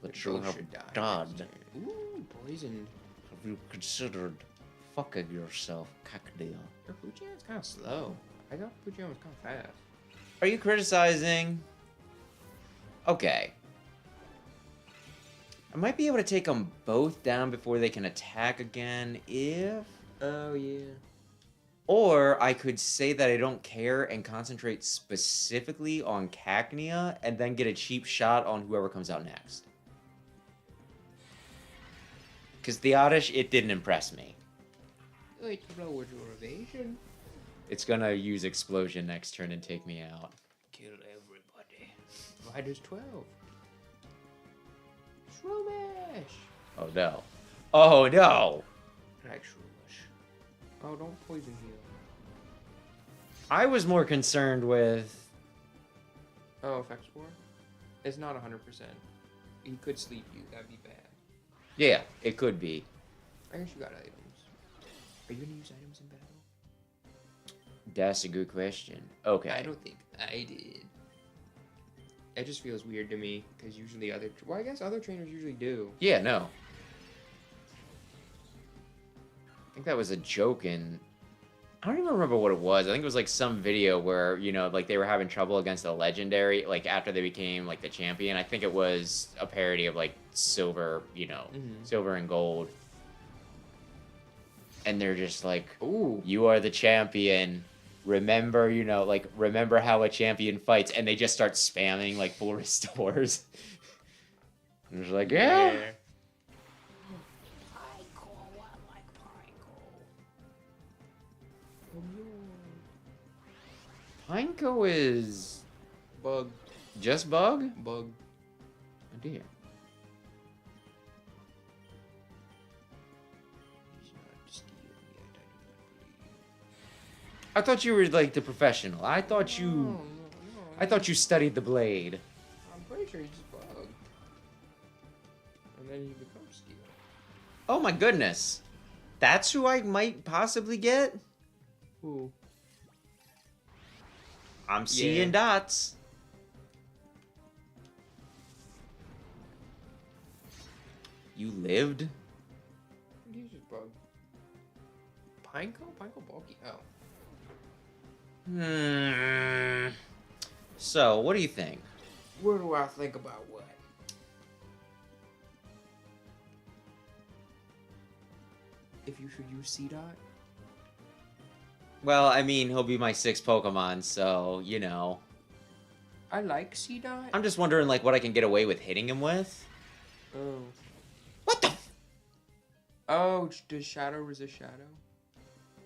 that you have done. Ooh, poisoned. Have you considered fucking yourself, Cacnea? Your Fujian's kind of slow. I thought Fujian was kind of fast. Are you criticizing? Okay. I might be able to take them both down before they can attack again if... Oh, yeah. Or I could say that I don't care and concentrate specifically on Cacnea and then get a cheap shot on whoever comes out next. Because the Oddish, it didn't impress me. Oh, it's lowered your evasion. It's gonna use Explosion next turn and take me out. Kill everybody. Riders 12. Shroomish! Oh no. Oh no! Like Shroomish. Oh, don't poison heal. I was more concerned with... Oh, effect score? It's not 100%. He could sleep you. That'd be bad. Yeah, it could be. I guess you got items. Are you gonna use items in battle? That's a good question. Okay. I don't think I did. It just feels weird to me, because usually other... Well, I guess other trainers usually do. Yeah, no. I think that was a joke in I don't even remember what it was. I think it was like some video where, like they were having trouble against a legendary, like after they became like the champion. I think it was a parody of like silver, silver and gold. And they're just like, Ooh. you are the champion. Remember, remember how a champion fights. And they just start spamming like full restores. And it's like, yeah. Pineco is Bug. just bug? Bug. Oh dear. He's not stealing yet, I do not believe. I thought you were like the professional. I thought you No. I thought you studied the blade. I'm pretty sure he's just bug. And then he becomes steel. Oh my goodness. That's who I might possibly get? Who? I'm seeing dots. You lived? He's just bug. Pineco? Pineco bulky? Oh. So, what do you think? What do I think about what? If you should use C-Dot? Well, I mean, he'll be my 6th Pokemon, so, I like C-Dot. I'm just wondering, like, what I can get away with hitting him with. Oh. What the? Oh, does Shadow resist Shadow?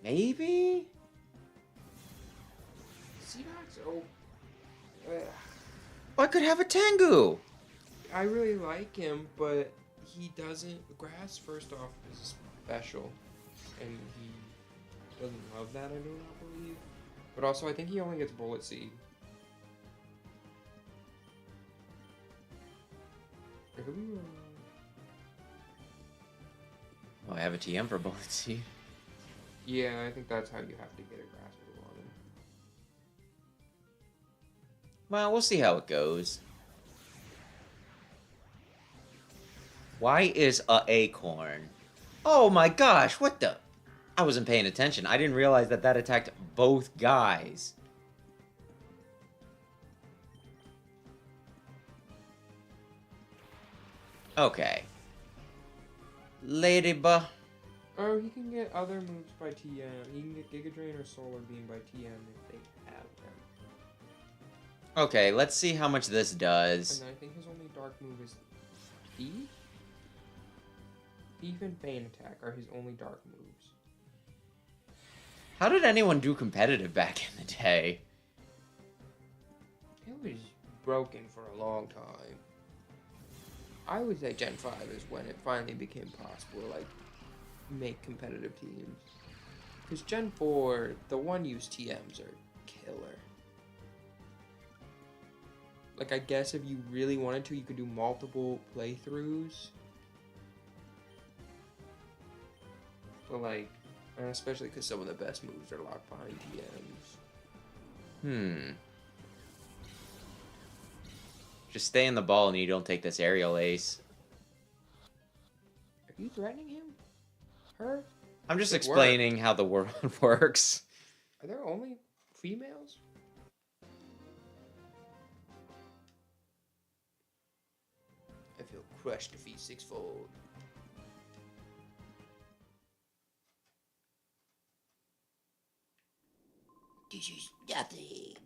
Maybe? C-Dot's oh. I could have a Tengu. I really like him, but he doesn't. Grass, first off, is special, and he doesn't love that. I do not believe. But also, I think he only gets Bullet Seed. Oh, I have a TM for Bullet Seed. Yeah, I think that's how you have to get a Grass move on him. Well, we'll see how it goes. Why is a acorn? Oh my gosh, what the? I wasn't paying attention. I didn't realize that that attacked both guys. Okay. Ladybug. Oh, he can get other moves by TM. He can get Giga Drain or Solar Beam by TM if they have them. Okay, let's see how much this does. And then I think his only dark move is Thief? Thief and Feint Attack are his only dark moves. How did anyone do competitive back in the day? It was broken for a long time. I would say Gen 5 is when it finally became possible to, like, make competitive teams. Because Gen 4, the one-use TMs are killer. Like, I guess if you really wanted to, you could do multiple playthroughs. But, like, and especially because some of the best moves are locked behind TMs. Just stay in the ball and you don't take this aerial ace. Are you threatening him? Her? I'm just Good explaining how the world works. Are there only females? I feel crushed defeat sixfold. This is nothing.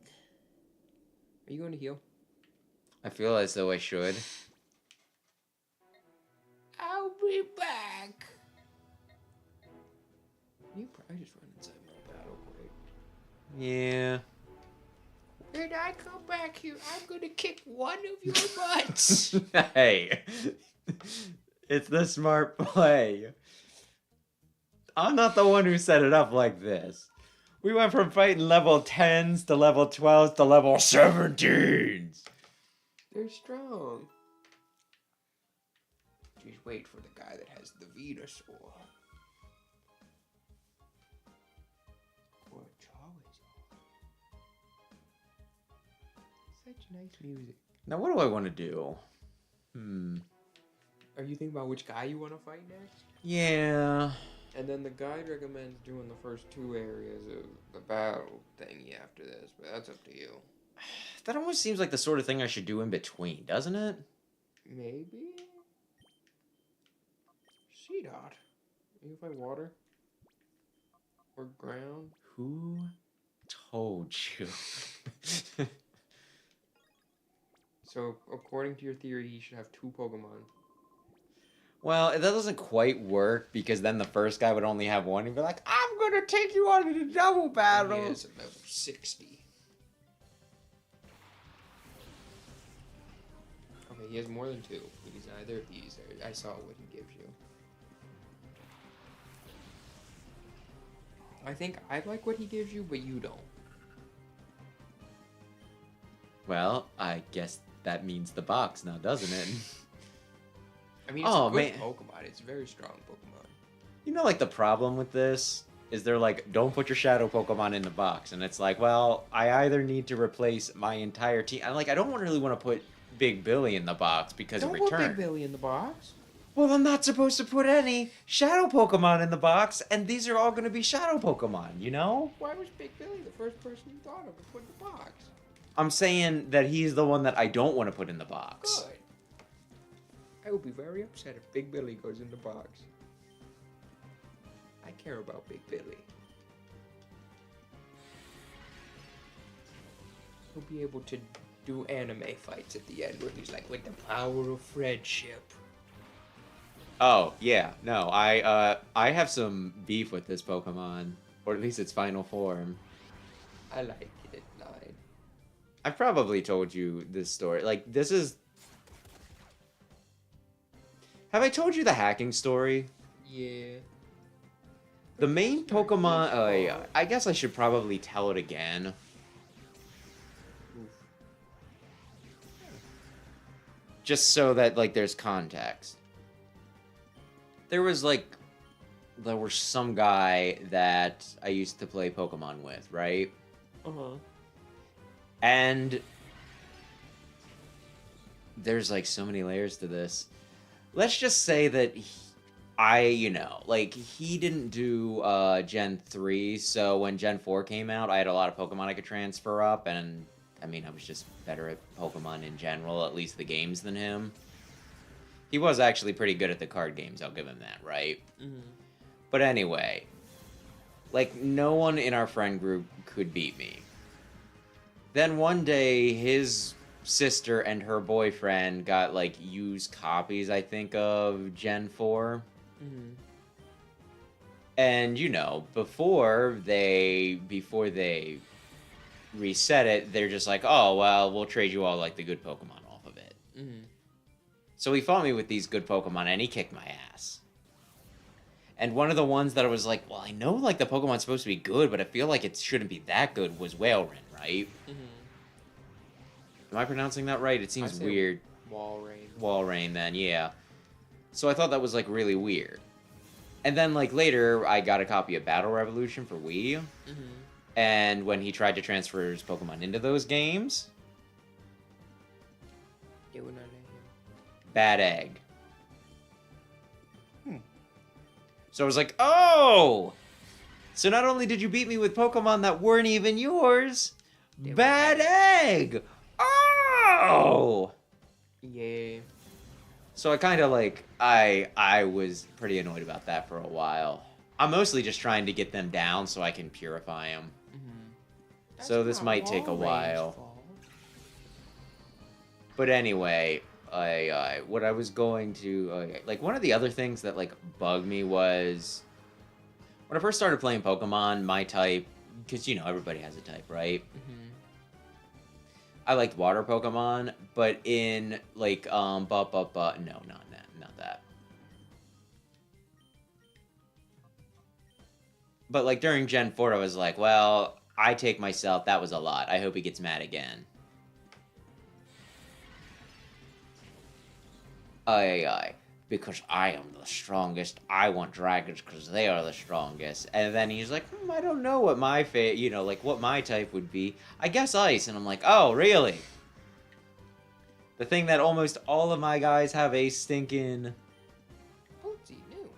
Are you going to heal? I feel as though I should. I'll be back. You probably just run inside my battle quick. Yeah. When I come back here, I'm gonna kick one of your butts. Hey. It's the smart play. I'm not the one who set it up like this. We went from fighting level 10s to level 12s to level 17s. They're strong. Just wait for the guy that has the Venusaur. Or Charizard. Such nice music. Now what do I want to do? Are you thinking about which guy you want to fight next? Yeah. And then the guide recommends doing the first 2 areas of the battle thingy after this, but that's up to you. That almost seems like the sort of thing I should do in between, doesn't it? Maybe? Sea dot. You can find water? Or ground? Who told you? So, according to your theory, you should have 2 Pokemon. Well, that doesn't quite work because then the first guy would only have one. He'd be like, I'm gonna take you on in a double battle. And he is at level 60. Okay, he has more than 2, but he's neither of these. I saw what he gives you. I think I like what he gives you, but you don't. Well, I guess that means the box now, doesn't it? I mean, it's a good Pokemon. It's a very strong Pokemon. You know, like, the problem with this is they're like, don't put your shadow Pokemon in the box. And it's like, well, I either need to replace my entire team. I don't really want to put Big Billy in the box because of return. Don't put Big Billy in the box. Well, I'm not supposed to put any shadow Pokemon in the box, and these are all going to be shadow Pokemon, you know? Why was Big Billy the first person you thought of to put in the box? I'm saying that he's the one that I don't want to put in the box. Good. I would be very upset if Big Billy goes in the box. I care about Big Billy. He'll be able to do anime fights at the end where he's like, with the power of friendship. Oh, yeah. No, I have some beef with this Pokemon. Or at least its final form. I like it, Nine. I've probably told you this story. Like, this is... Have I told you the hacking story? Yeah. The main Pokemon... I guess I should probably tell it again. Oof. Just so that, like, there's context. There was some guy that I used to play Pokemon with, right? Uh-huh. And there's, like, so many layers to this. Let's just say that he didn't do Gen 3, so when Gen 4 came out, I had a lot of Pokemon I could transfer up, and, I mean, I was just better at Pokemon in general, at least the games, than him. He was actually pretty good at the card games, I'll give him that, right? Mm-hmm. But anyway, like, no one in our friend group could beat me. Then one day, his sister and her boyfriend got, like, used copies, I think, of Gen 4. Mm-hmm. And, you know, before they reset it, they're just like, oh, well, we'll trade you all, like, the good Pokemon off of it. Mm-hmm. So he fought me with these good Pokemon, and he kicked my ass. And one of the ones that I was like, well, I know, like, the Pokemon's supposed to be good, but I feel like it shouldn't be that good, was Whaleren, right? Mm-hmm. Am I pronouncing that right? It seems weird. Walrein. Walrein, then, yeah. So I thought that was, like, really weird. And then, like, later, I got a copy of Battle Revolution for Wii. Mm-hmm. And when he tried to transfer his Pokemon into those games... They were not Bad egg. So I was like, oh! So not only did you beat me with Pokemon that weren't even yours, bad egg! Oh! Yeah. So I kind of like, I was pretty annoyed about that for a while. I'm mostly just trying to get them down so I can purify them. Mm-hmm. So this might take a while. But anyway... what I was going to, like, one of the other things that, like, bugged me was, when I first started playing Pokemon, my type, because, you know, everybody has a type, right? Mm-hmm. I liked water Pokemon, but in, like, no, not that. But, like, during Gen 4, I was like, well, I take myself, that was a lot. I hope he gets mad again. Because I am the strongest. I want dragons because they are the strongest. And then he's like, I don't know what my what my type would be. I guess ice. And I'm like, oh, really? The thing that almost all of my guys have a stinking... Oh, see, new.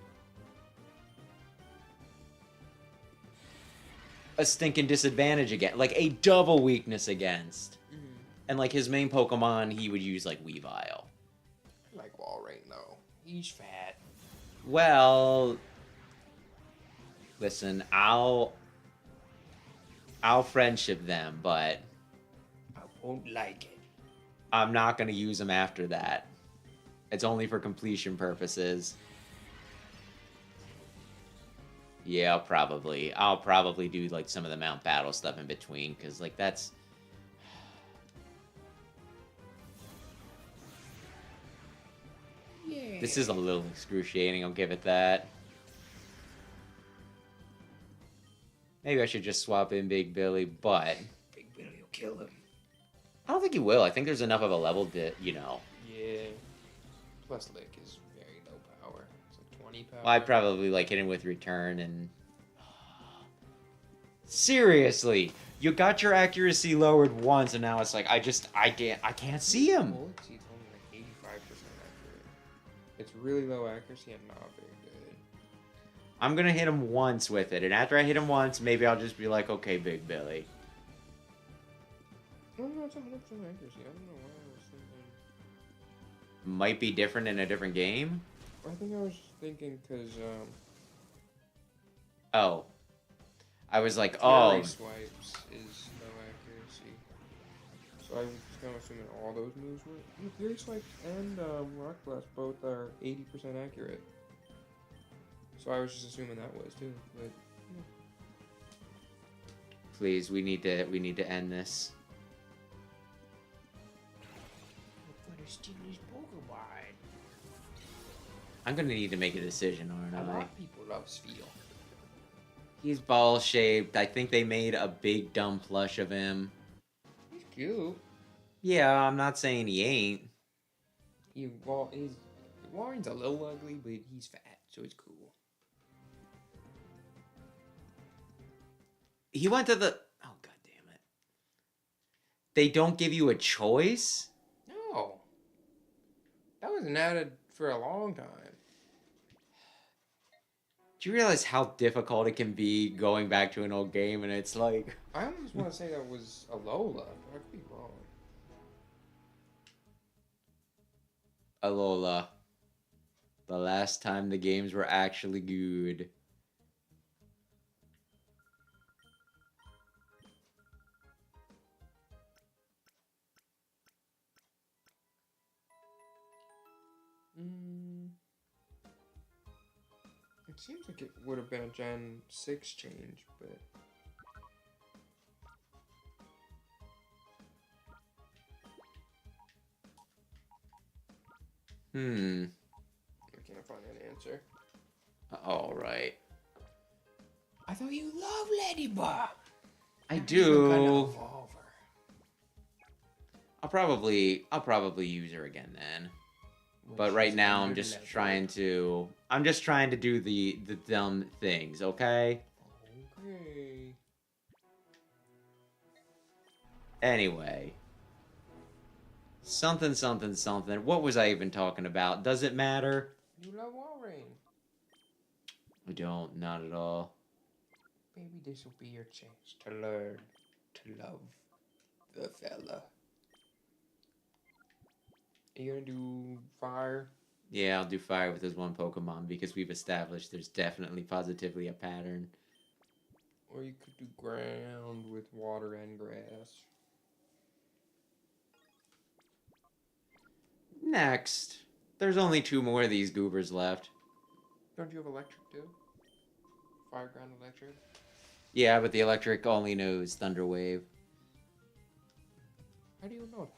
a stinking disadvantage against, like a double weakness against. Mm-hmm. And like his main Pokemon, he would use like Weavile. I like Walrein though. He's fat. Well, listen, I'll friendship them, but I won't like it. I'm not gonna use them after that. It's only for completion purposes. Yeah, I'll probably do like some of the Mount Battle stuff in between, because like that's. Yeah. This is a little excruciating, I'll give it that. Maybe I should just swap in Big Billy, but Big Billy will kill him. I don't think he will. I think there's enough of a level to, you know. Yeah. Plus Lick is very low power. It's like 20 power. Well, I'd probably like hit him with Return and... Seriously! You got your accuracy lowered once and now it's like, I can't see him! Well, let's see, it's only like 85% accurate. It's really low accuracy and not very good. I'm gonna hit him once with it, and after I hit him once, maybe I'll just be like, okay, Big Billy. Oh no, it's 100% accuracy. I don't know why I was thinking. Might be different in a different game? I think I was thinking because, Oh. I was like, Fury oh. Swipes is low accuracy. So I was kind of assuming all those moves were. Yeah, Fury Swipes and Rock Blast both are 80% accurate. So I was just assuming that was too, but yeah. Please, we need to end this. I'm gonna steal his Pokemon. I'm gonna need to make a decision, A aren't lot I? of people love Spheal. He's ball shaped. I think they made a big dumb plush of him. He's cute. Yeah, I'm not saying he ain't. Warren's a little ugly, but he's fat, so it's cool. He went to the... Oh, god damn it. They don't give you a choice? No. That wasn't added for a long time. Do you realize how difficult it can be going back to an old game and it's like... I almost want to say that was a Lola, but I could be wrong. Alola. The last time the games were actually good. It seems like it would have been a Gen 6 change, but... I can't find an answer. Alright. I thought you loved Ladybug. I Gonna do. evolve her. I'll probably use her again then. But right now I'm just trying to do the dumb things, okay? Okay. Anyway. Something. What was I even talking about? Does it matter? You love Walrein. I don't, not at all. Maybe this will be your chance to learn to love the fella. Are you gonna do fire? Yeah, I'll do fire with this one Pokemon because we've established there's definitely positively a pattern. Or you could do ground with water and grass. Next. There's only 2 more of these goobers left. Don't you have electric too? Fire, ground, electric? Yeah, but the electric only knows Thunder Wave. How do you know that?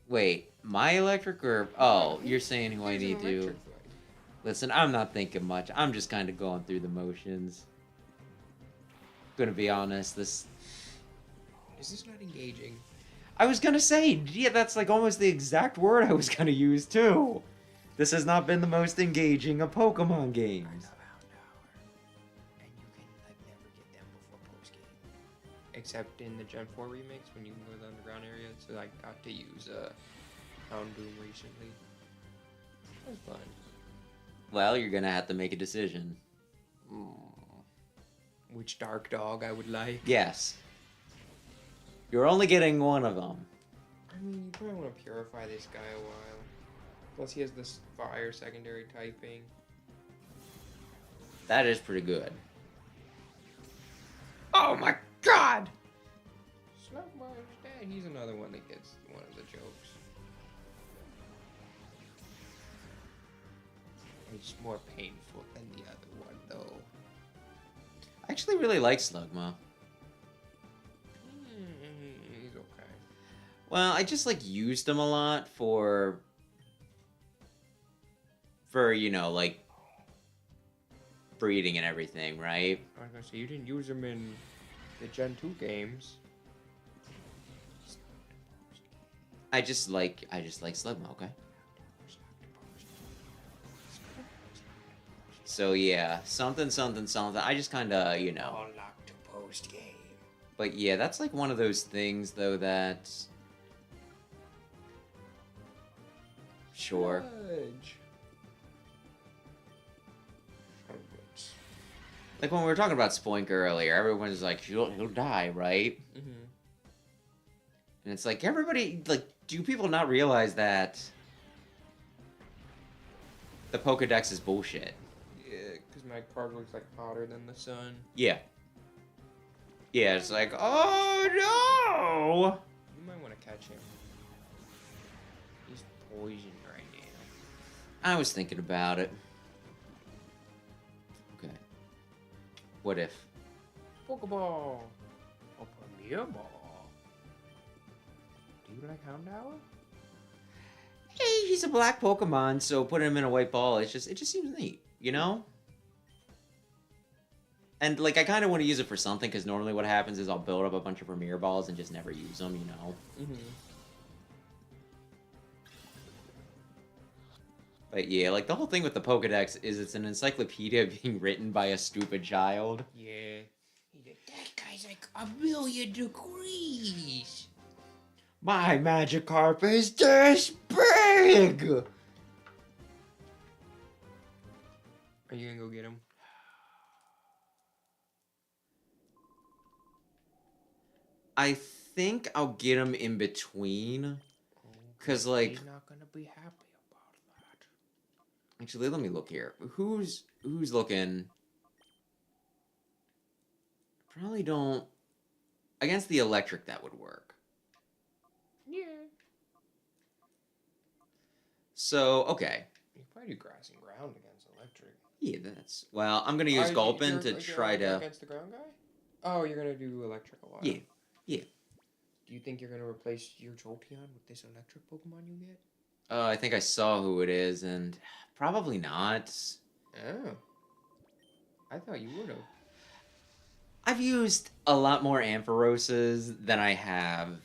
Wait, my electric or... Oh, you're saying who I He's an need to... electric fight. Listen, I'm not thinking much. I'm just kind of going through the motions. Gonna be honest, this... Is this not engaging? I was gonna say, yeah, that's like almost the exact word I was gonna use too. This has not been the most engaging of Pokemon games. And you can like never get them before post game. Except in the Gen 4 remix when you can go to the underground area. So I got to use Houndoom recently. That was fun. Well, you're gonna have to make a decision. Which dark dog I would like. Yes. You're only getting one of them. I mean, you probably want to purify this guy a while. Plus, he has this fire secondary typing. That is pretty good. Oh my god! Snag Machine's dad. He's another one that gets one of the jokes. It's more painful than the other one, though. I actually really like Slugma. He's okay. Well, I just like used him a lot for you know, like breeding and everything, right? I was gonna say you didn't use him in the Gen 2 games. I just like Slugma, okay? So yeah, something. I just kind of, you know. All locked to post game. But yeah, that's like one of those things though that. Sure. Fudge. Like when we were talking about Spoink earlier, everyone's like, he'll die, right? Mm-hmm. And it's like, everybody, like, do people not realize that the Pokedex is bullshit? Yeah, because my card looks like hotter than the sun. Yeah. Yeah, it's like, oh no! You might want to catch him. He's poisoned right now. I was thinking about it. Okay. What if? Pokeball! A Premier Ball. Do you like Houndour? Hey, he's a black Pokemon, so putting him in a white ball, it just seems neat, you know? And, like, I kind of want to use it for something, because normally what happens is I'll build up a bunch of Premier Balls and just never use them, you know? Mm-hmm. But yeah, like, the whole thing with the Pokedex is it's an encyclopedia being written by a stupid child. Yeah. That guy's like a million degrees. My Magikarp is this big! Are you gonna go get him? I think I'll get him in between. Because, like... He's not gonna be happy about that. Actually, let me look here. Who's looking? Probably don't. Against the electric, that would work. Yeah. So, okay. You can probably do grass and ground against electric. Yeah, that's... Well, I'm going to use Gulpin to try to... Against the ground guy? Oh, you're gonna do electric a lot. Yeah. Yeah. Do you think you're gonna replace your Jolteon with this electric Pokemon you get? I think I saw who it is, and probably not. Oh. I thought you would have. I've used a lot more Ampharoses than I have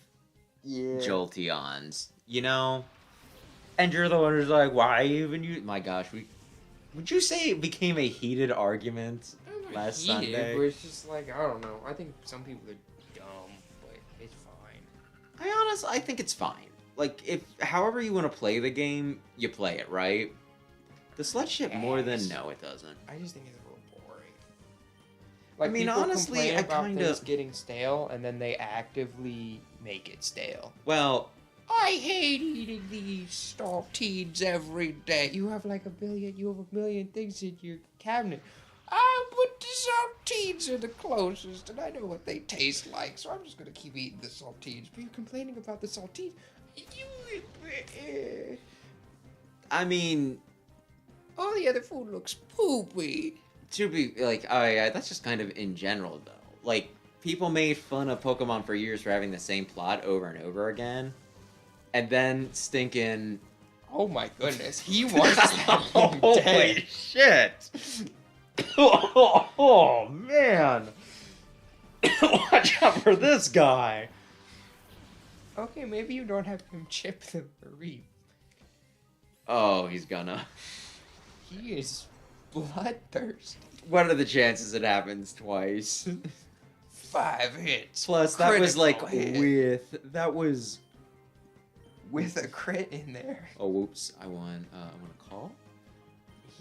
Jolteons, you know? And you're the one who's like, why even use... My gosh, would you say it became a heated argument last Sunday? But it's just like, I don't know. I think some people are dumb, but it's fine. I think it's fine. Like, if however you want to play the game, you play it, right? The slut shit more than no, it doesn't. I just think it's a little boring. Like, I mean, people honestly, complain I about kinda... things getting stale, and then they actively make it stale. Well... I hate eating these saltines every day. You have a million things in your cabinet. But the saltines are the closest, and I know what they taste like, so I'm just gonna keep eating the saltines. But you're complaining about the saltines. I mean... All the other food looks poopy. To be, like, that's just kind of in general, though. Like, people made fun of Pokemon for years for having the same plot over and over again. And then stinking... Oh my goodness, he wants that thing Holy dead. shit! Oh, man! Watch out for this guy! Okay, maybe you don't have him chip the reef. Oh, he's gonna. He is bloodthirsty. What are the chances it happens twice? 5 hits. Plus, that was like Critical hit. With a crit in there. Oh, whoops! I want a call.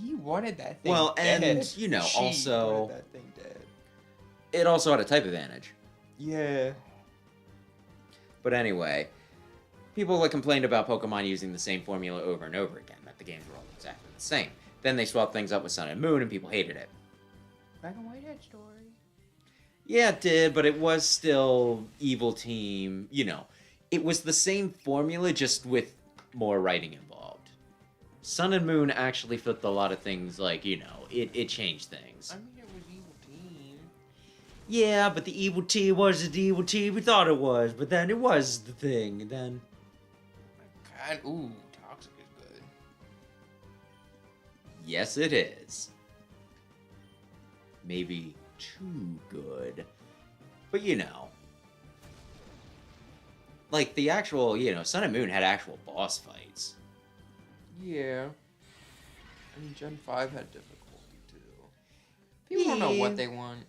He wanted that thing Well, dead. and you know, She also wanted that thing dead. it also had a type advantage. Yeah. But anyway, people like complained about Pokemon using the same formula over and over again, that the games were all exactly the same. Then they swapped things up with Sun and Moon, and people hated it. Black and White had story. Yeah, it did, but it was still Evil Team. You know, it was the same formula, just with more writing involved. Sun and Moon actually flipped a lot of things, like, you know, it changed things. I mean, it was Evil Team. Yeah, but the Evil Team wasn't the Evil Team we thought it was, but then it was the thing, and then... Ooh, Toxic is good. Yes, it is. Maybe too good. But, you know. Like, the actual, you know, Sun and Moon had actual boss fights. Yeah. I mean, Gen 5 had difficulty, too. People don't know what they want.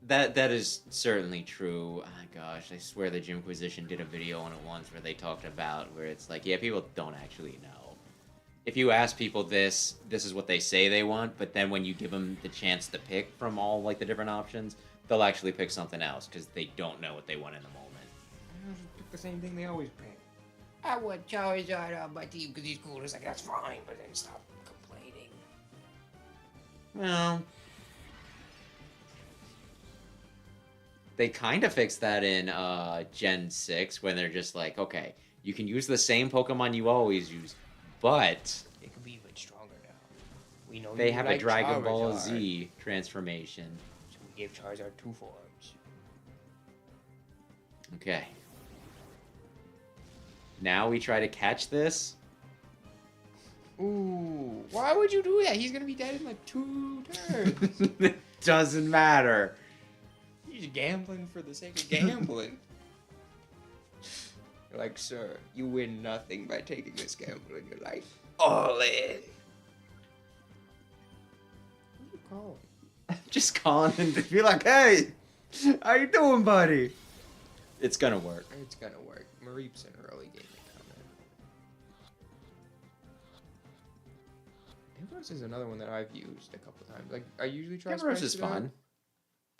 That is certainly true. Oh, gosh, I swear the Gymquisition did a video on it once where they talked about, where it's like, yeah, people don't actually know. If you ask people this is what they say they want, but then when you give them the chance to pick from all, like, the different options, they'll actually pick something else, because they don't know what they want in the moment. I'll just pick the same thing they always pick. I want Charizard on my team because he's cool. It's like, that's fine, but then stop complaining. Well... They kind of fixed that in Gen 6, when they're just like, okay, you can use the same Pokemon you always use, but... It can be even stronger now. We know They you have like a Dragon Ball Charizard, Z transformation. So we gave Charizard 2 forms. Okay. Now we try to catch this. Ooh, why would you do that? He's gonna be dead in like 2 turns. It doesn't matter. He's gambling for the sake of gambling. You're like, sir, you win nothing by taking this gamble in your life. All in. What do you call him? Just calling him to be like, hey, how you doing, buddy? It's gonna work. It's gonna work. Mareep's an early game comment. Hipros is another one that I've used a couple times. Like, I usually try Hipros is spice it up, fun.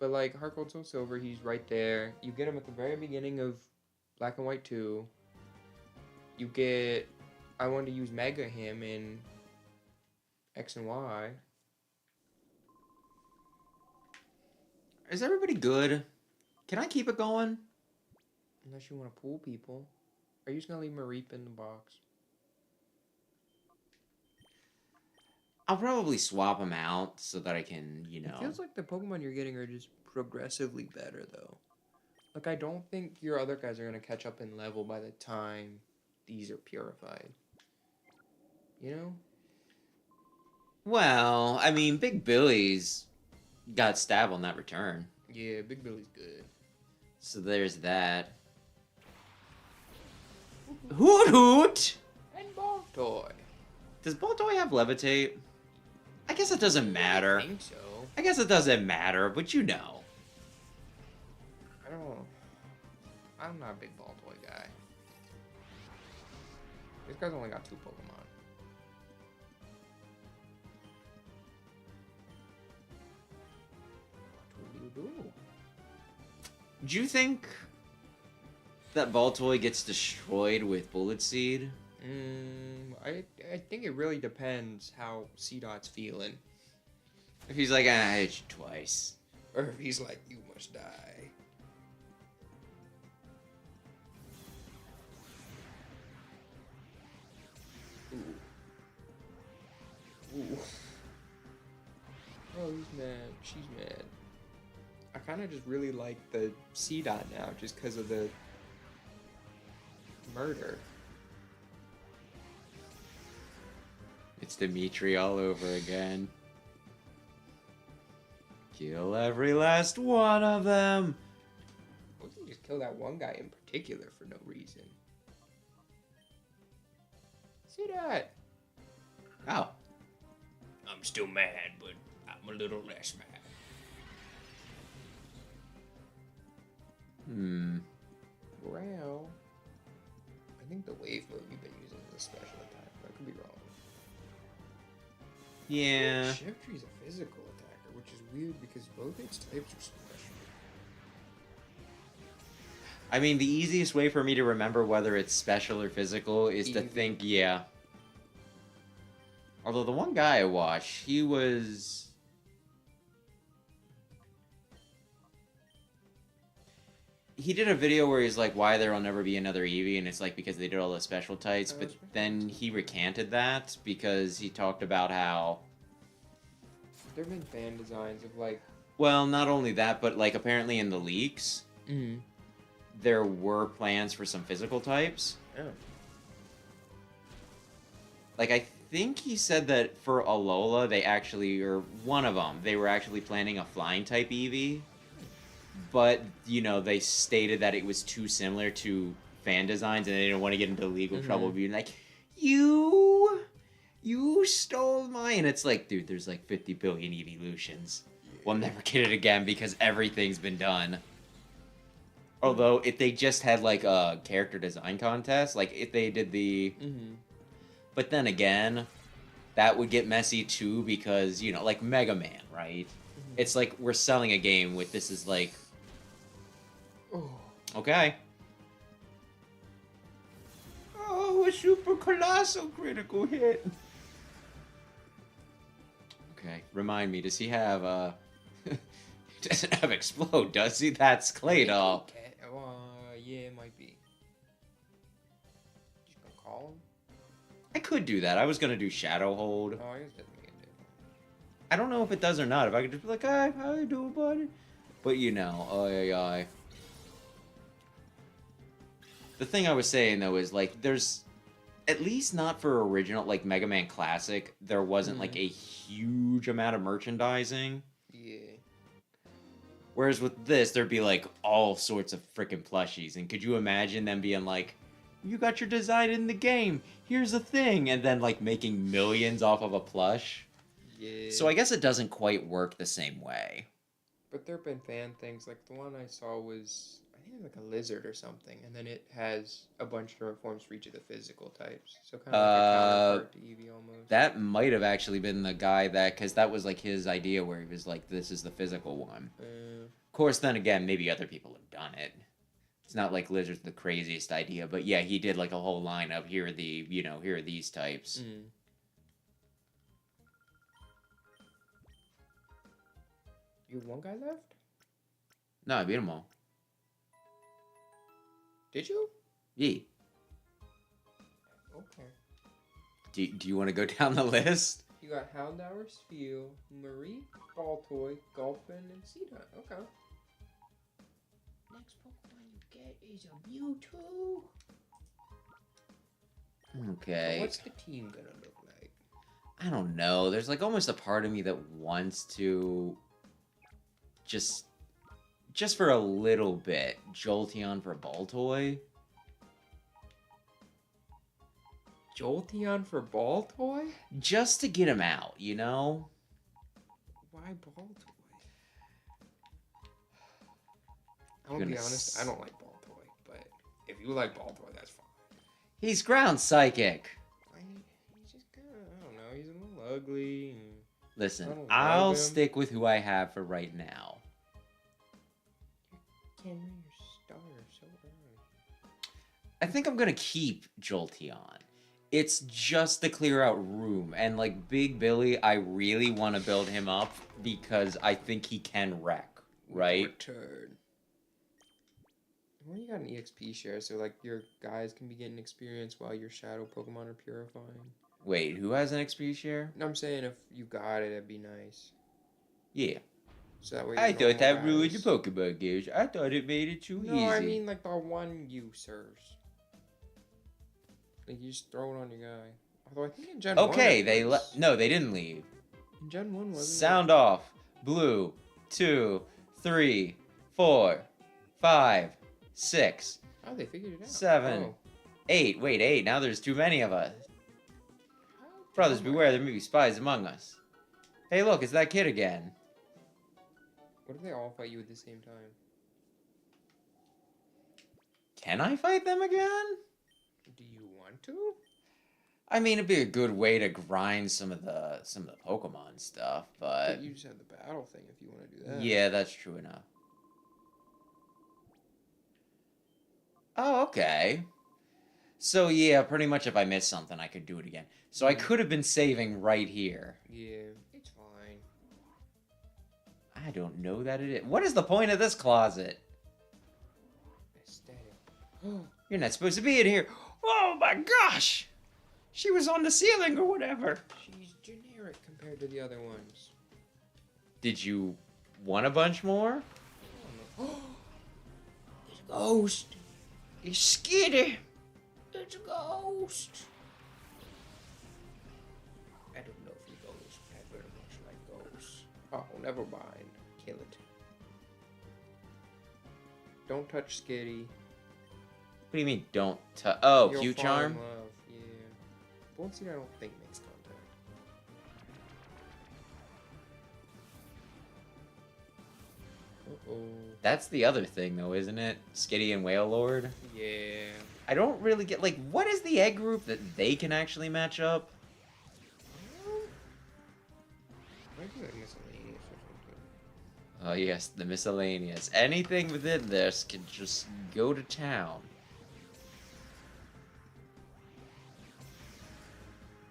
But like Heart Gold Soul Silver, he's right there. You get him at the very beginning of Black and White 2. You get... I wanted to use Mega him in X and Y. Is everybody good? Can I keep it going? Unless you want to pull people. Are you just going to leave Mareep in the box? I'll probably swap them out so that I can, you know... It feels like the Pokemon you're getting are just progressively better, though. Like, I don't think your other guys are going to catch up in level by the time these are purified. You know? Well, I mean, Big Billy's got stab on that return. Yeah, Big Billy's good. So there's that. Hoot Hoot! And Ball Toy. Does Baltoy have Levitate? I guess it doesn't matter. I think so. I guess it doesn't matter, but you know. I don't know. I'm not a big Ball Toy guy. This guy's only got 2 Pokemon. What do you do? Do you think that Baltoy gets destroyed with Bullet Seed? I think it really depends how C-Dot's feeling. If he's like, I hit you twice. Or if he's like, you must die. Ooh. Ooh. Oh, he's mad. She's mad. I kind of just really like the C-Dot now, just because of the murder. It's Dimitri all over again. Kill every last one of them. We can just kill that one guy in particular for no reason. See that? Oh. I'm still mad, but I'm a little less mad. Well, I think the wave move you've been using is a special attack, but I could be wrong. Yeah. Shiftry's a physical attacker, which is weird because both its types are special. I mean, the easiest way for me to remember whether it's special or physical is to Eevee. think, yeah. Although the one guy I watched, he was... He did a video where he's like, why there will never be another Eevee, and it's like because they did all the special types, but then he recanted that because he talked about how... There have been fan designs of like... Well, not only that, but like apparently in the leaks, Mm. there were plans for some physical types. Oh. Like, I think he said that for Alola, they actually, or one of them, they were actually planning a flying type Eevee. But, you know, they stated that it was too similar to fan designs and they didn't want to get into legal trouble being like, you stole mine. And it's like, dude, there's like 50 billion evolutions. We'll never get it again because everything's been done. Although, if they just had like a character design contest, like if they did the... But then again, that would get messy too because, you know, like Mega Man, right? It's like we're selling a game with this is like... Oh. Okay. Oh, a super colossal critical hit. Okay, remind me, does he have, he doesn't have Explode, does he? That's Claydol. Okay. Yeah, it might be. Just gonna call him? I could do that. I was gonna do Shadow Hold. Oh, I guess it doesn't make a difference. I don't know if it does or not. If I could just be like, hey, how you doing, buddy? But you know, The thing I was saying though is like, there's at least not for original like Mega Man Classic, there wasn't like a huge amount of merchandising. Yeah. Whereas with this, there'd be like all sorts of freaking plushies. And could you imagine them being like, you got your design in the game, here's a thing, and then like making millions off of a plush? Yeah. So I guess it doesn't quite work the same way. But there have been fan things, like the one I saw was, I think it was like a lizard or something, and then it has a bunch of different forms for each of the physical types. So kind of like a counterpart to Eevee almost. That might have actually been the guy that, because that was like his idea where he was like, this is the physical one. Of course, then again, maybe other people have done it. It's not like Lizard's the craziest idea, but yeah, he did like a whole line of here are the, you know, here are these types. You have one guy left? No, I beat them all. Did you? Yeah. Okay. Do you want to go down the list? You got Houndour, Spheal, Marie, Baltoy, Gulpin, and Seedot. Okay. Next Pokemon you get is a Mewtwo. Okay. So what's the team gonna look like? I don't know. There's like almost a part of me that wants to just for a little bit, Jolteon for Baltoy. Jolteon for Baltoy? Just to get him out, you know? Why Baltoy? I'm gonna be honest, I don't like Baltoy, but if you like Baltoy, that's fine. He's ground psychic. He's just kind of, I don't know, he's a little ugly. And Listen, I don't I'll love him. stick with who I have for right now. You can't read your starter so early. I think I'm gonna keep Jolteon. It's just to clear out room. And like Big Billy, I really want to build him up because I think he can wreck, right? Return. Well, you got an EXP share, so like your guys can be getting experience while your shadow Pokemon are purifying. Wait, who has an XP share? No, I'm saying if you got it, it'd be nice. Yeah. So that way. I your thought that normal ruined the guys- Pokemon games. I thought it made it too easy. No, I mean like the one users. Like you just throw it on your guy. Although I think in Gen 1. Okay, it was- no, they didn't leave. In Gen 1 wasn't Sound off. Blue. 2, 3, 4, 5, 6, it? Oh, they figured it out. 7, Oh. 8. Wait, 8. Now there's too many of us. Brothers, beware, there may be spies among us. Hey, look, it's that kid again. What if they all fight you at the same time? Can I fight them again? Do you want to? I mean, it'd be a good way to grind some of the Pokemon stuff, but You just have the battle thing if you want to do that. yeah, that's true enough. Oh, okay. So, yeah, pretty much if I missed something, I could do it again. So I could have been saving right here. Yeah, it's fine. I don't know that it is. What is the point of this closet? Aesthetic. You're not supposed to be in here. Oh, my gosh! She was on the ceiling or whatever. She's generic compared to the other ones. Did you want a bunch more? There's a ghost. It's scary. It's a ghost. I don't know if you ghosts. I very much like ghosts. Oh, never mind. Kill it. Don't touch Skitty. What do you mean, don't Oh, You'll cute fall charm? in love. Yeah. Once I don't think makes contact. Uh-oh. That's the other thing, though, isn't it? Skitty and Whale Lord? Yeah. I don't really get, like, what is the egg group that they can actually match up? Might be like miscellaneous or something. Oh, yes, the miscellaneous. Anything within this can just go to town.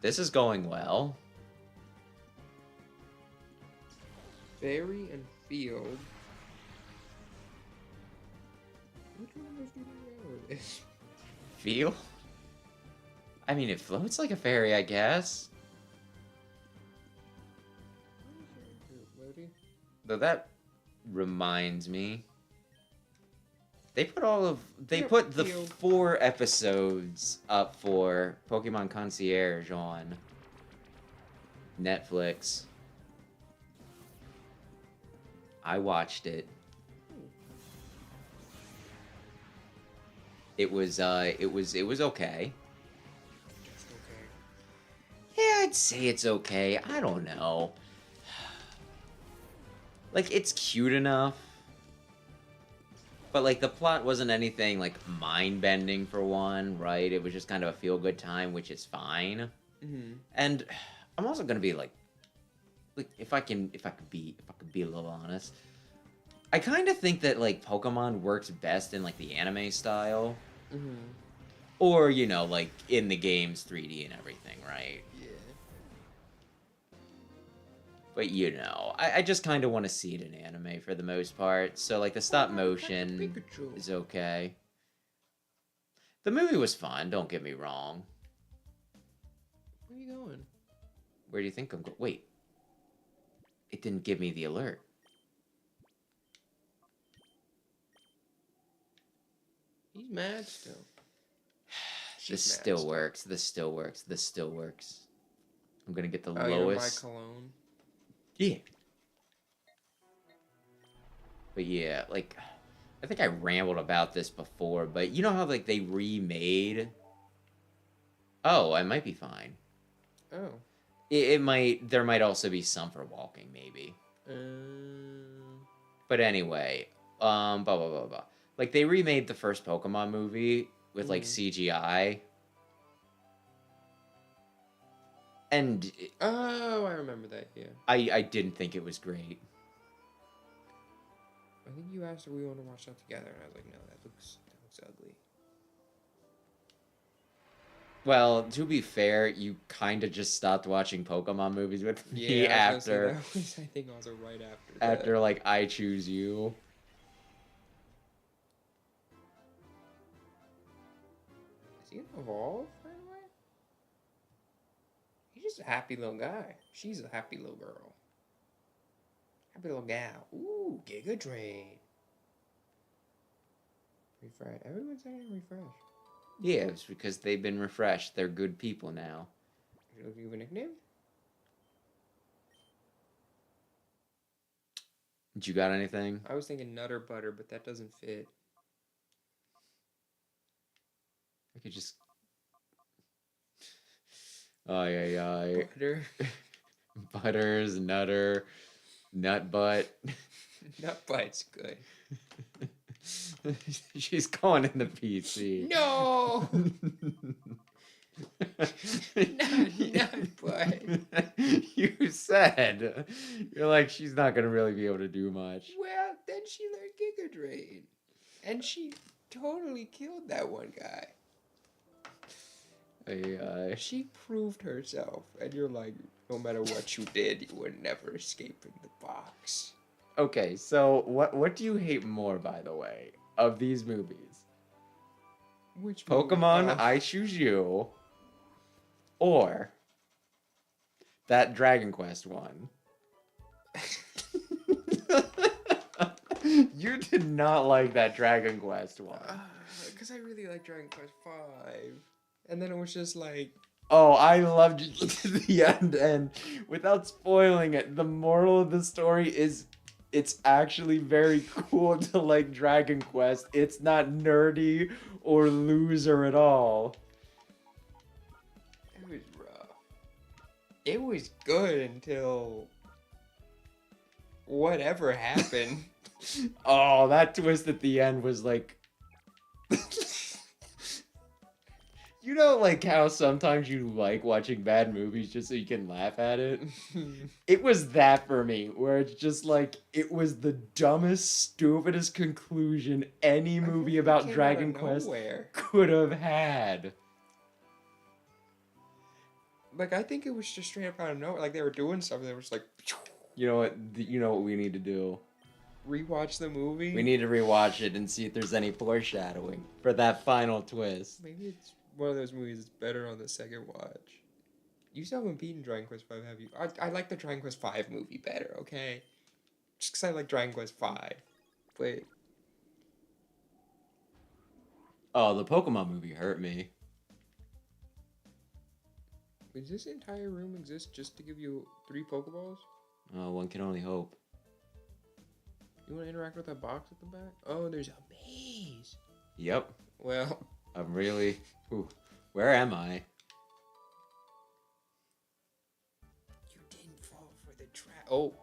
This is going well. Berry and Field. Which one of those do you know this? Feel? I mean, it floats like a fairy, I guess. Though that reminds me. They put the 4 episodes up for Pokemon Concierge on Netflix. I watched it. It was okay. Just okay. Yeah, I'd say it's okay. I don't know. Like, it's cute enough. But, like, the plot wasn't anything, like, mind-bending for one, right? It was just kind of a feel-good time, which is fine. Mm-hmm. And I'm also gonna be, like, if I could be a little honest, I kind of think that, like, Pokemon works best in, like, the anime style. Mm-hmm. Or, you know, like, in the game's 3D and everything, right? Yeah. But, you know, I just kind of want to see it in anime for the most part. So, like, the stop motion Pikachu. is okay. The movie was fun, don't get me wrong. Where are you going? Where do you think I'm going? Wait. It didn't give me the alert. He's mad still. This She's mad still works. This still works. This still works. I'm gonna get the Oh, you're lowest. my cologne. Yeah. But yeah, like, I think I rambled about this before, but you know how, like, they remade... Oh, I might be fine. Oh. It might... There might also be some for walking, maybe. But anyway, blah, blah, blah, blah. Like, they remade the first Pokemon movie with, like, CGI. And... Oh, I remember that, yeah. I didn't think it was great. I think you asked if we want to watch that together, and I was like, no, that looks ugly. Well, to be fair, you kind of just stopped watching Pokemon movies with me Yeah, I was after... gonna say, that was, I think, also right after that. After, like, I Choose You. Is he gonna evolve right away? He's just a happy little guy. She's a happy little girl. Happy little gal. Ooh, Giga Drain. Refresh. Everyone's saying refresh. Yeah, it's because they've been refreshed. They're good people now. Should I give a nickname? You got anything? I was thinking Nutter Butter, but that doesn't fit. I could just... Ay. Butter. Butters, Nutter, Nut Butt. Nut Bite's good. She's going in the PC. No! Nut Butt. You said. You're like, she's not going to really be able to do much. Well, then she learned Giga Drain. And she totally killed that one guy. She proved herself, and you're like, no matter what you did, you would never escape in the box. Okay, so what do you hate more, by the way, of these movies? Which Pokemon, movie? I Choose You, or that Dragon Quest one? You did not like that Dragon Quest one. Because I really like Dragon Quest V. And then it was just like, Oh, I loved it to the end, and without spoiling it, the moral of the story is it's actually very cool to like Dragon Quest. It's not nerdy or loser at all. it was rough. It was good until whatever happened. Oh, that twist at the end was like... You know, like how sometimes you like watching bad movies just so you can laugh at it? It was that for me, where it's just like, it was the dumbest, stupidest conclusion any movie about Dragon Quest Nowhere. could have had. Like, I think it was just straight up out of nowhere. Like, they were doing stuff, and they were just like, You know what? You know what we need to do? rewatch the movie. We need to rewatch it and see if there's any foreshadowing for that final twist. Maybe it's one of those movies that's better on the second watch. You still haven't beaten Dragon Quest V, have you? I like the Dragon Quest V movie better, okay? Just because I like Dragon Quest V. But Oh, the Pokemon movie hurt me. does this entire room exist just to give you 3 Pokeballs? Oh, one can only hope. You want to interact with that box at the back? Oh, there's a maze. Yep. Well, I'm really... Ooh, where am I? you didn't fall for the trap. Oh.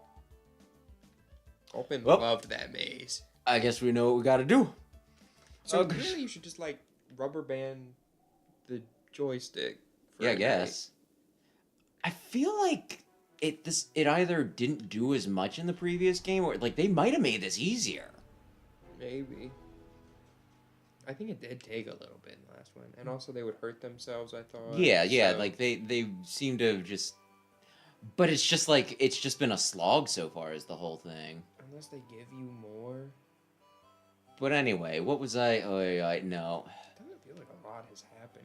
Open Well. loved that maze. I guess we know what we gotta do. So Okay. really you should just like rubber band the joystick. for Yeah, I a night. guess. I feel like it either didn't do as much in the previous game, or like they might have made this easier. Maybe. I think it did take a little bit in the last one. And also they would hurt themselves, I thought. Yeah, so- like they seem to have just... But it's just like, it's just been a slog so far as the whole thing. Unless they give you more. But anyway, what was I... Oh, yeah, no. It doesn't feel like a lot has happened.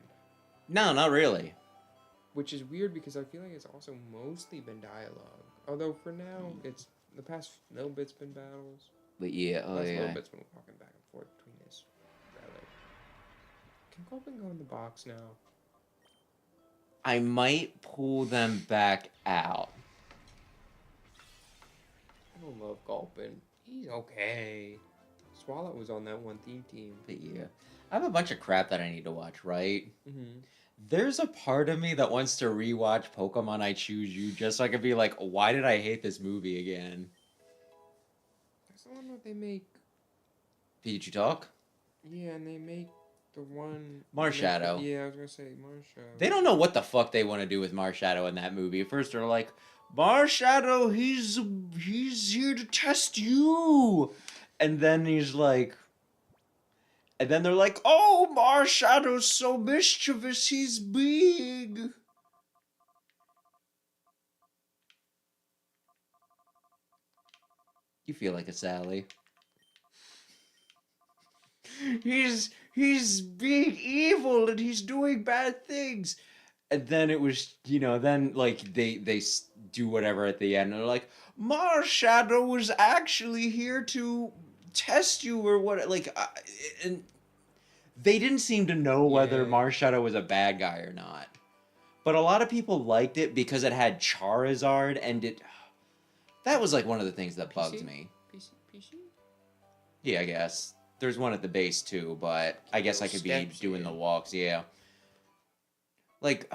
No, not really. Which is weird because I feel like it's also mostly been dialogue. Although for now, it's the past little bit's been battles. But yeah, oh Last yeah. little bit's been walking back and forth between this relic. Can Gulpin go in the box now? I might pull them back out. I don't love Gulpin. He's okay. Swallow was on that one team. But yeah. I have a bunch of crap that I need to watch, right? Mm-hmm. There's a part of me that wants to rewatch Pokemon I Choose You just so I could be like, why did I hate this movie again? That's the one that they make. Pikachu Talk? Yeah, and they make the one. Marshadow. Yeah, I was gonna say Marshadow. They don't know what the fuck they want to do with Marshadow in that movie. At first they're like, Marshadow, he's here to test you. And then he's like... And then they're like, oh, Marshadow's so mischievous, he's big. You feel like a Sally. He's being evil and he's doing bad things. And then it was, then like they do whatever at the end. And they're like, Marshadow was actually here to test you or what, like, and they didn't seem to know whether Yeah. Marshadow was a bad guy or not. But a lot of people liked it because it had Charizard, and that was like one of the things that bugged PC? me. PC? Yeah, I guess. There's one at the base too, but I guess I Those could be steps, doing yeah. the walks, yeah. Like,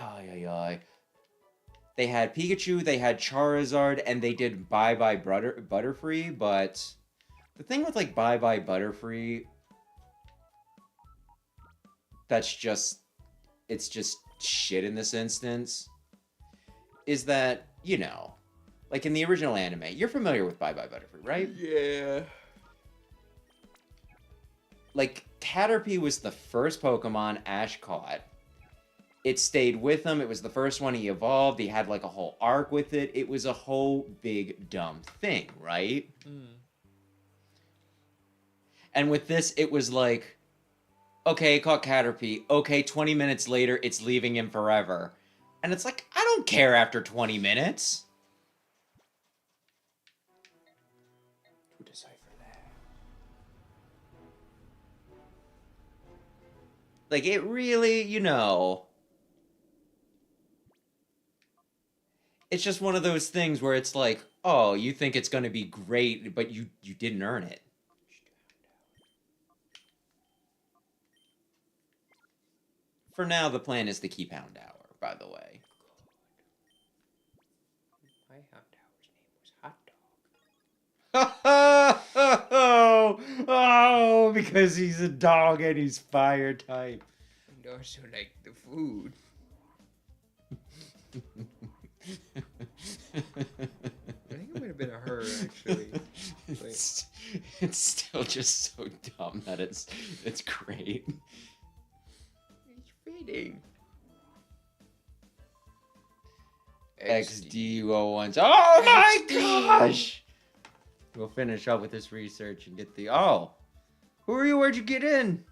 they had Pikachu, they had Charizard, and they did Bye Bye Butterfree, but the thing with like Bye Bye Butterfree, it's just shit in this instance, is that, like in the original anime, you're familiar with Bye Bye Butterfree, right? Yeah. Like, Caterpie was the first Pokemon Ash caught. It stayed with him. It was the first one he evolved. He had like a whole arc with it. It was a whole big dumb thing, right? And with this, it was like, okay, caught Caterpie. Okay, 20 minutes later, it's leaving him forever. And it's like, I don't care after 20 minutes. To decipher that. Like, it really, you know... It's just one of those things where it's like, oh, you think it's going to be great, but you didn't earn it. For now, the plan is to keep Hound Hour, by the way. My Hound Hour's name was Hot Dog. Oh, because he's a dog and he's fire type. And also like the food. I think it might have been a her, actually. It's still just so dumb that it's great. It's fitting. XD01. Oh my gosh! We'll finish up with this research and get the... Oh! Who are you? Where'd you get in?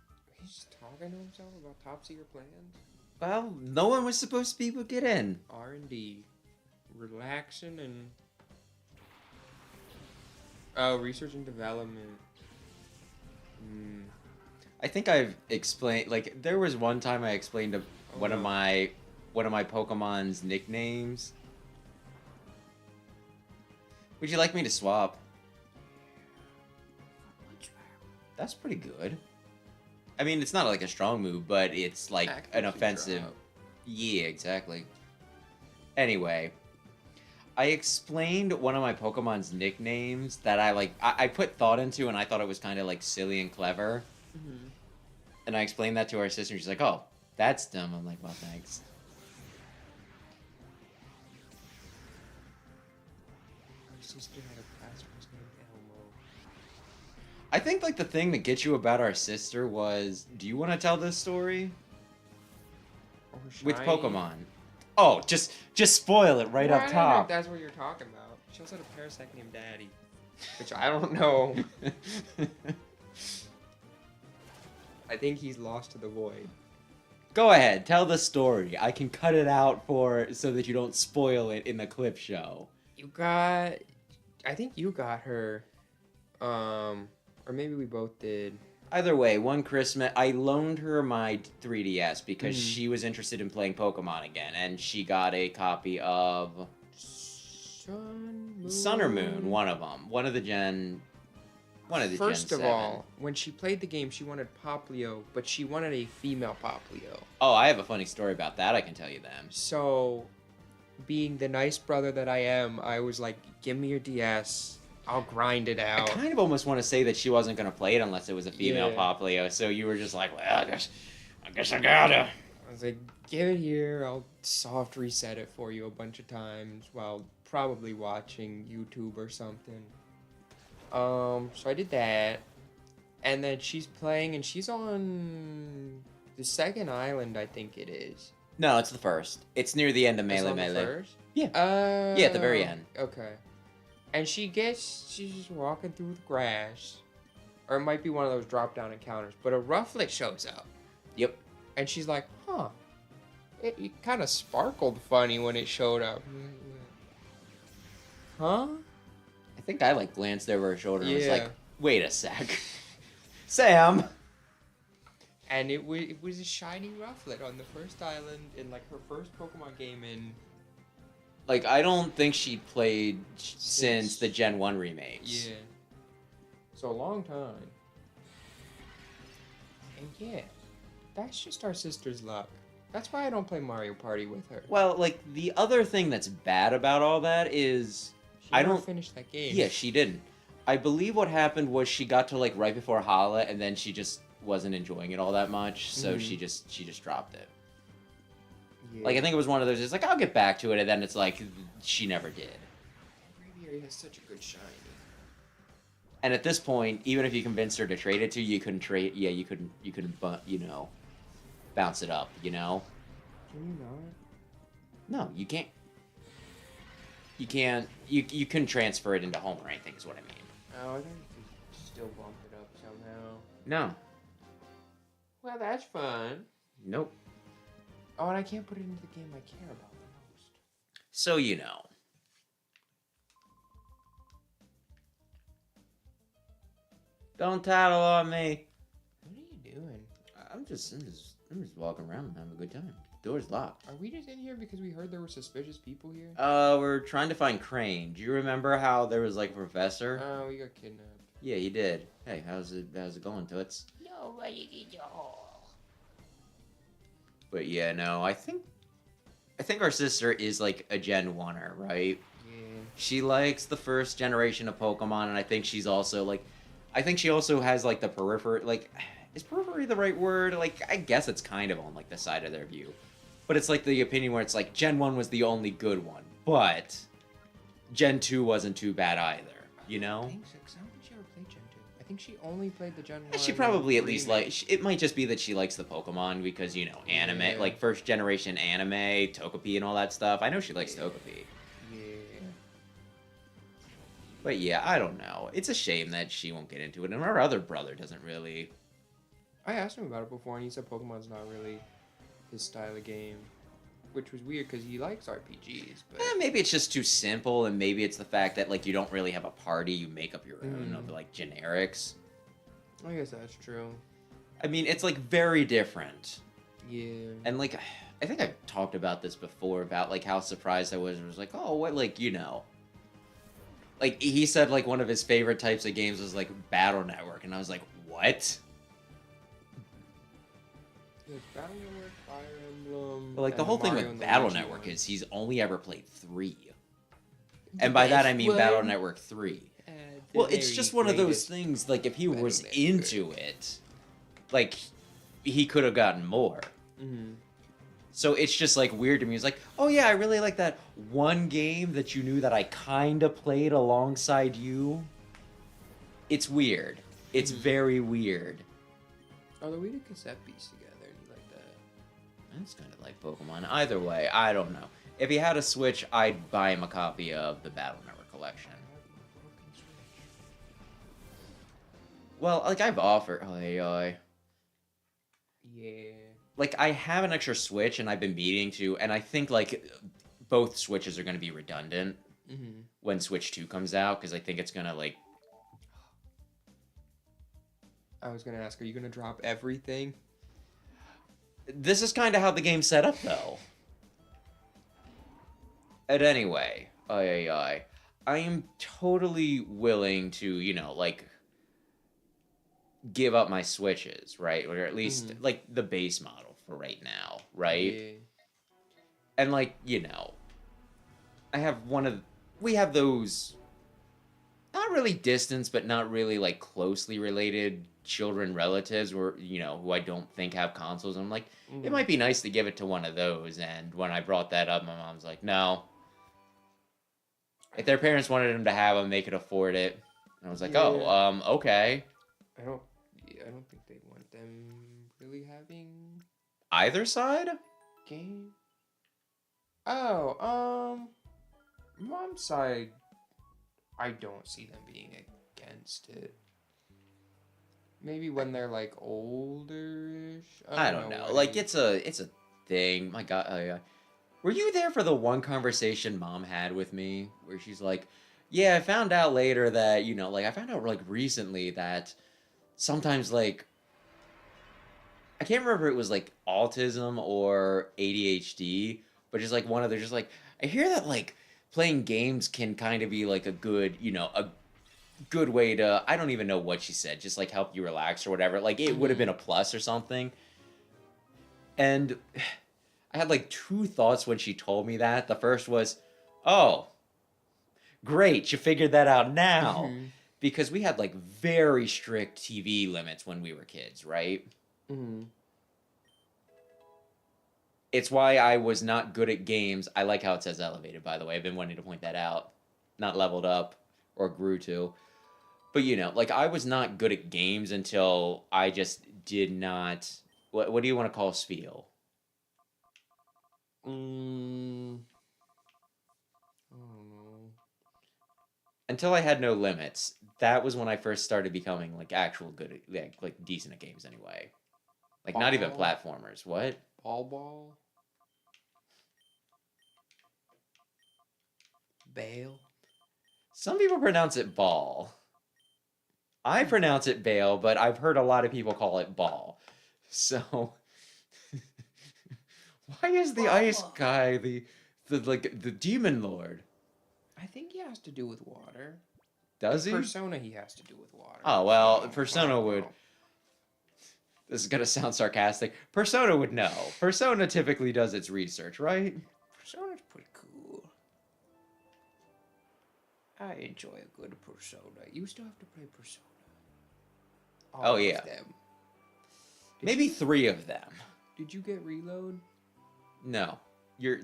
He's talking to himself about top secret plans. Well, no one was supposed to be able to get in. R&D. Relaxing and... research and development. I think I've explained... Like, there was one time I explained one of my Pokemon's nicknames. Would you like me to swap? That's pretty good. I mean, it's not like a strong move, but it's like an offensive... Yeah, exactly. Anyway, I explained one of my Pokemon's nicknames that I put thought into, and I thought it was kind of like silly and clever. Mm-hmm. And I explained that to our sister, and she's like, "Oh, that's dumb." I'm like, "Well, thanks." My sister had a classmate named Elmo. I think like the thing that gets you about our sister was, do you want to tell this story? With Pokemon. Oh, just spoil it right up I don't know if top. that's what you're talking about. She also had a parasect named Daddy. Which I don't know. I think he's lost to the void. Go ahead, tell the story. I can cut it out so that you don't spoil it in the clip show. I think you got her. Or maybe we both did. Either way, one Christmas, I loaned her my 3DS because she was interested in playing Pokemon again, and she got a copy of Sun or Moon, one of them. One of the Gen 7. First of all, when she played the game, she wanted Poplio, but she wanted a female Poplio. Oh, I have a funny story about that, I can tell you then. So, being the nice brother that I am, I was like, give me your DS. I'll grind it out. I kind of almost want to say that she wasn't going to play it unless it was a female Yeah. Poplio, so you were just like, well, I guess I gotta. I was like, give it here. I'll soft reset it for you a bunch of times while probably watching YouTube or something. So I did that. And then she's playing, and she's on the second island, I think it is. No, it's the first. It's near the end of It's Melee on the Melee. first? Yeah. Yeah, at the very end. Okay. And she's just walking through the grass. Or it might be one of those drop-down encounters. But a Rufflet shows up. Yep. And she's like, huh. It kind of sparkled funny when it showed up. Huh? I think I glanced over her shoulder and was Yeah. like, wait a sec. Sam! And it was a shiny Rufflet on the first island in her first Pokemon game in... I don't think she played since the Gen 1 remakes. Yeah. So a long time. And yeah, that's just our sister's luck. That's why I don't play Mario Party with her. Well, the other thing that's bad about all that is... She never finished that game. Yeah, she didn't. I believe what happened was she got to, right before Hala, and then she just wasn't enjoying it all that much, so she just dropped it. Yeah. I think it was one of those, it's I'll get back to it, and then it's she never did. Braviary has such a good shiny. And at this point, even if you convinced her to trade it to you, you couldn't trade. Yeah, you couldn't. Bounce it up. Can you not? No, you can't. You can't. You couldn't transfer it into home or anything. Is what I mean. Oh, I thought you could still bump it up somehow. No. Well, that's fun. Nope. Oh, and I can't put it into the game I care about the most. So you know. Don't tattle on me. What are you doing? I'm just walking around and having a good time. Door's locked. Are we just in here because we heard there were suspicious people here? We're trying to find Crane. Do you remember how there was like a professor? Oh, we got kidnapped. Yeah, you did. Hey, how's it going, Toots? Nobody did all. But yeah, no, I think our sister is like a Gen 1er, right? Yeah. She likes the first generation of Pokemon, and I think she's also like, I think she also has like the periphery, like, is periphery the right word? Like, I guess it's kind of on like the side of their view. But it's like the opinion where it's like Gen 1 was the only good one, but Gen 2 wasn't too bad either, you know? I think so, 'cause I don't think she ever played Gen 2. I think she only played the Gen 1. She probably at least like, it might just be that she likes the Pokemon because, you know, anime, Yeah. like first generation anime, Togepi and all that stuff. I know she likes Togepi. Yeah. But yeah, I don't know. It's a shame that she won't get into it, and her other brother doesn't really. I asked him about it before, and he said Pokemon's not really his style of game. Which was weird, because he likes RPGs, but... Maybe it's just too simple, and maybe it's the fact that, like, you don't really have a party, you make up your own of, like, generics. I guess that's true. I mean, it's, like, very different. Yeah. And, like, I think I've talked about this before, about, like, how surprised I was. It was like, oh, what, like, you know... Like, he said, like, one of his favorite types of games was, like, Battle Network, and I was like, what? There's Battle Network, Fire Emblem... But, like, the and whole thing Mario with and the Battle Luigi Network one. is he's only ever played 3. And by that I mean Battle Network 3. Well, it's just one of those things, like, if he was into it, like, he could have gotten more. Mm-hmm. So it's just, like, weird to me. It's like, oh, yeah, I really like that one game that you knew that I kind of played alongside you. It's weird. It's very weird. Although we did cassette piece together, and you like that. That's kind of like Pokemon. Either way, I don't know. If he had a Switch, I'd buy him a copy of the Battle Network collection. Well, like, I've offered... Oh, yeah. Like, I have an extra Switch, and I've been meaning to, and I think, like, both Switches are going to be redundant when Switch 2 comes out, because I think it's going to, like... I was going to ask, are you going to drop everything? This is kind of how the game's set up, though. And anyway, I am totally willing to, you know, like... give up my Switches, right? Or at least, like, the base model for right now, right? Yeah. And, like, you know, we have those, not really distant, but not really, like, closely related children relatives where, you know, who I don't think have consoles. I'm like, it might be nice to give it to one of those. And when I brought that up, my mom's like, no. If their parents wanted them to have them, they could afford it. And I was like, okay. I don't think they want them really having Either side? game. Oh, mom's side, I don't see them being against it. Maybe when they're like older-ish. I don't know. Like, it's a thing. My God, were you there for the one conversation Mom had with me where she's like, "Yeah, I found out later that, you know, like, I found out like recently that sometimes, like, I can't remember if it was like autism or ADHD, but just like one of the just like, I hear that like playing games can kind of be like a good, you know, a good way to, I don't even know what she said, just like help you relax or whatever. Like, it would have been a plus or something." And I had like two thoughts when she told me that. The first was, oh, great, you figured that out now. Because we had like very strict TV limits when we were kids, right? It's why I was not good at games. I like how it says elevated, by the way. I've been wanting to point that out. Not leveled up or grew to. But you know, like I was not good at games until I just did not. What do you want to call spiel? I don't know. Until I had no limits, that was when I first started becoming like actual good at like decent at games anyway. Like not even Ball? platformers. What? Ball? Bale? Some people pronounce it ball. I pronounce it bale, but I've heard a lot of people call it ball. So why is the ice guy the demon lord? I think he has to do with water. Does he? Persona he has to do with water. Oh well, So, Persona I don't would. know. This is gonna sound sarcastic. Persona would know. Persona typically does its research, right? Persona's pretty cool. I enjoy a good Persona. You still have to play Persona. All Oh, yeah. of them. Maybe 3 of them. Did you get Reload? No,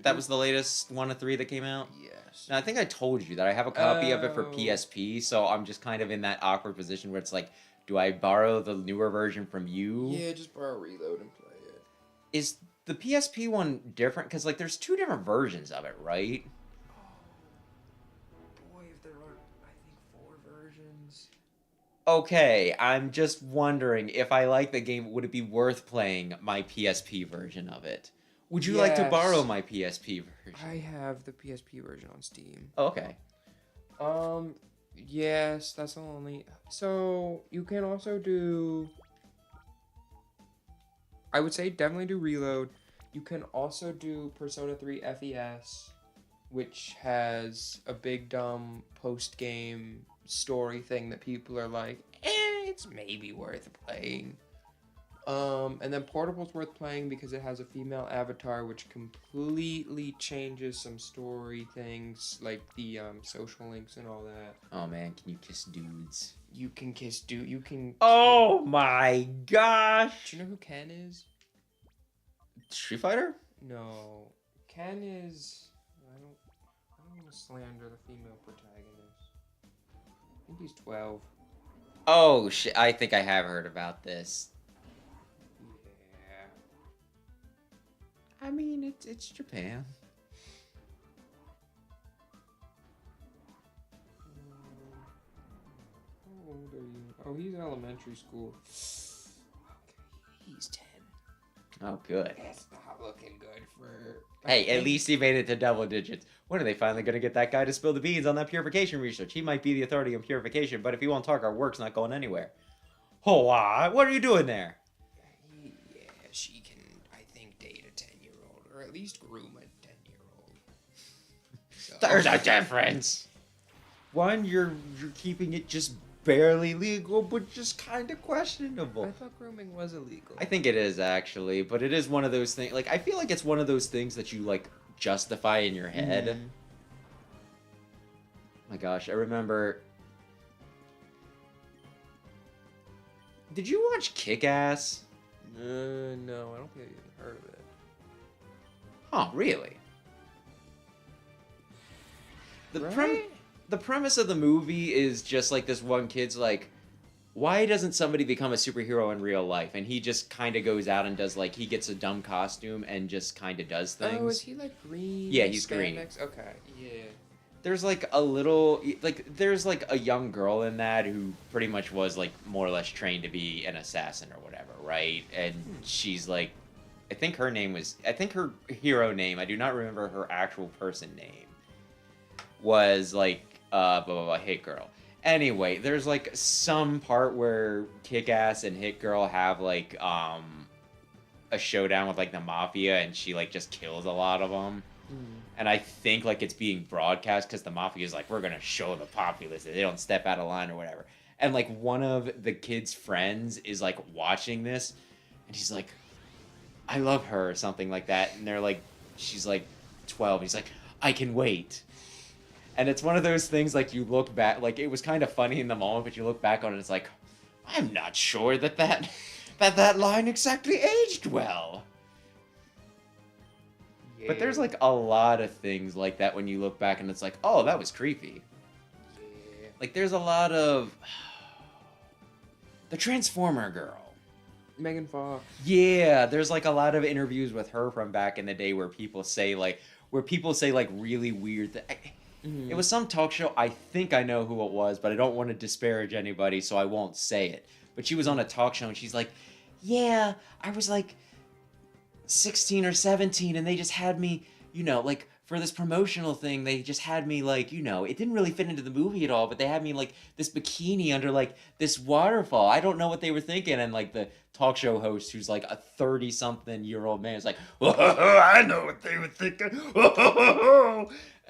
that was the latest one of 3 that came out. Yes. Now, I think I told you that I have a copy of it for Oh. PSP, so I'm just kind of in that awkward position where it's like, do I borrow the newer version from you? Yeah, just borrow Reload and play it. Is the PSP one different? Because like, there's 2 different versions of it, right? Boy, if there are, I think 4 versions. Okay, I'm just wondering if I like the game, would it be worth playing my PSP version of it? Would you like to Yes. borrow my PSP version? I have the PSP version on Steam. Oh, okay. Yes, that's the only. So you can also do. I would say definitely do Reload. You can also do Persona 3 FES, which has a big dumb post game story thing that people are like, it's maybe worth playing. And then Portable's worth playing because it has a female avatar, which completely changes some story things, like the social links and all that. Oh man, can you kiss dudes? You can kiss dude. You can. Oh my gosh! Do you know who Ken is? Street Fighter? No, Ken is. I don't want to slander the female protagonist. I think he's 12. Oh shit! I think I have heard about this. Yeah. I mean, it's Japan. How old are you? Oh, he's elementary school. Okay, he's 10. Oh, good. That's not looking good for. Hey, at least he made it to double digits. When are they finally going to get that guy to spill the beans on that purification research? He might be the authority on purification, but if he won't talk, our work's not going anywhere. Oh, what are you doing there? Yeah, she can, I think, date a 10-year-old, or at least groom a 10-year-old. So, There's a difference. One, you're keeping it just barely legal, but just kind of questionable. I thought grooming was illegal. I think it is actually, but it is one of those things. Like I feel like it's one of those things that you like justify in your head. Mhm. My gosh, I remember. Did you watch Kick-Ass? No, I don't think I even heard of it. Oh, really? The premise of the movie is just like this one kid's like, why doesn't somebody become a superhero in real life? And he just kind of goes out and does like, he gets a dumb costume and just kind of does things. Oh, is he like green? Yeah, he's green. spandex? Okay, yeah. There's like a little, like, there's like a young girl in that who pretty much was like more or less trained to be an assassin or whatever, right? And she's like, I think her hero name, I do not remember her actual person name, was like, Hit Girl. Anyway, there's like some part where Kick-Ass and Hit Girl have like, a showdown with like the mafia and she like just kills a lot of them. And I think like it's being broadcast because the mafia is like, we're gonna show the populace that they don't step out of line or whatever. And like one of the kid's friends is like watching this, and he's like, I love her or something like that. And they're like, she's like 12. He's like, I can wait. And it's one of those things like you look back, like it was kind of funny in the moment, but you look back on it, it's like, I'm not sure that line exactly aged well. But there's like a lot of things like that when you look back and it's like, oh, that was creepy. Yeah. Like there's a lot of The Transformer girl. Megan Fox. Yeah, there's like a lot of interviews with her from back in the day where people say like really weird It was some talk show. I think I know who it was, but I don't want to disparage anybody, so I won't say it. But she was on a talk show and she's like, "Yeah, I was like 16 or 17 and they just had me, like for this promotional thing, they just had me like, it didn't really fit into the movie at all, but they had me like this bikini under like this waterfall. I don't know what they were thinking." And like the talk show host, who's like a 30-something-year-old man, is like, "I know what they were thinking."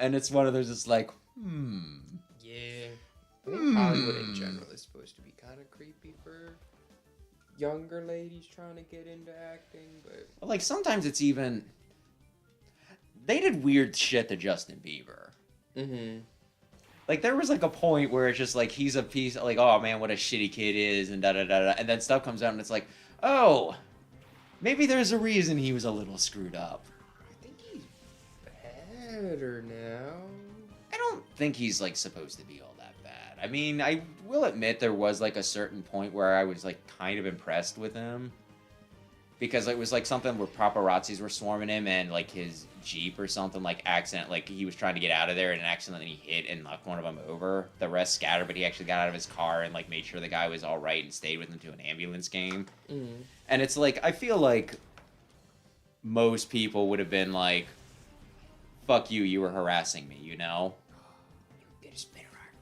And it's one of those just like, Yeah. I think Hollywood in general is supposed to be kind of creepy for younger ladies trying to get into acting, but Well, like sometimes it's even they did weird shit to Justin Bieber. Like there was like a point where it's just like he's a piece like, oh man, what a shitty kid is, and da da da da, and then stuff comes out and it's like, oh, maybe there's a reason he was a little screwed up. I think he's better now. I don't think he's like supposed to be all that bad. I mean, I will admit there was like a certain point where I was like kind of impressed with him. Because it was like something where paparazzis were swarming him and like his Jeep or something like he was trying to get out of there and accidentally hit and knocked one of them over. The rest scattered, but he actually got out of his car and like made sure the guy was all right and stayed with him to an ambulance came. And it's like, I feel like most people would have been like, "Fuck you, you were harassing me," Get a spinner arc.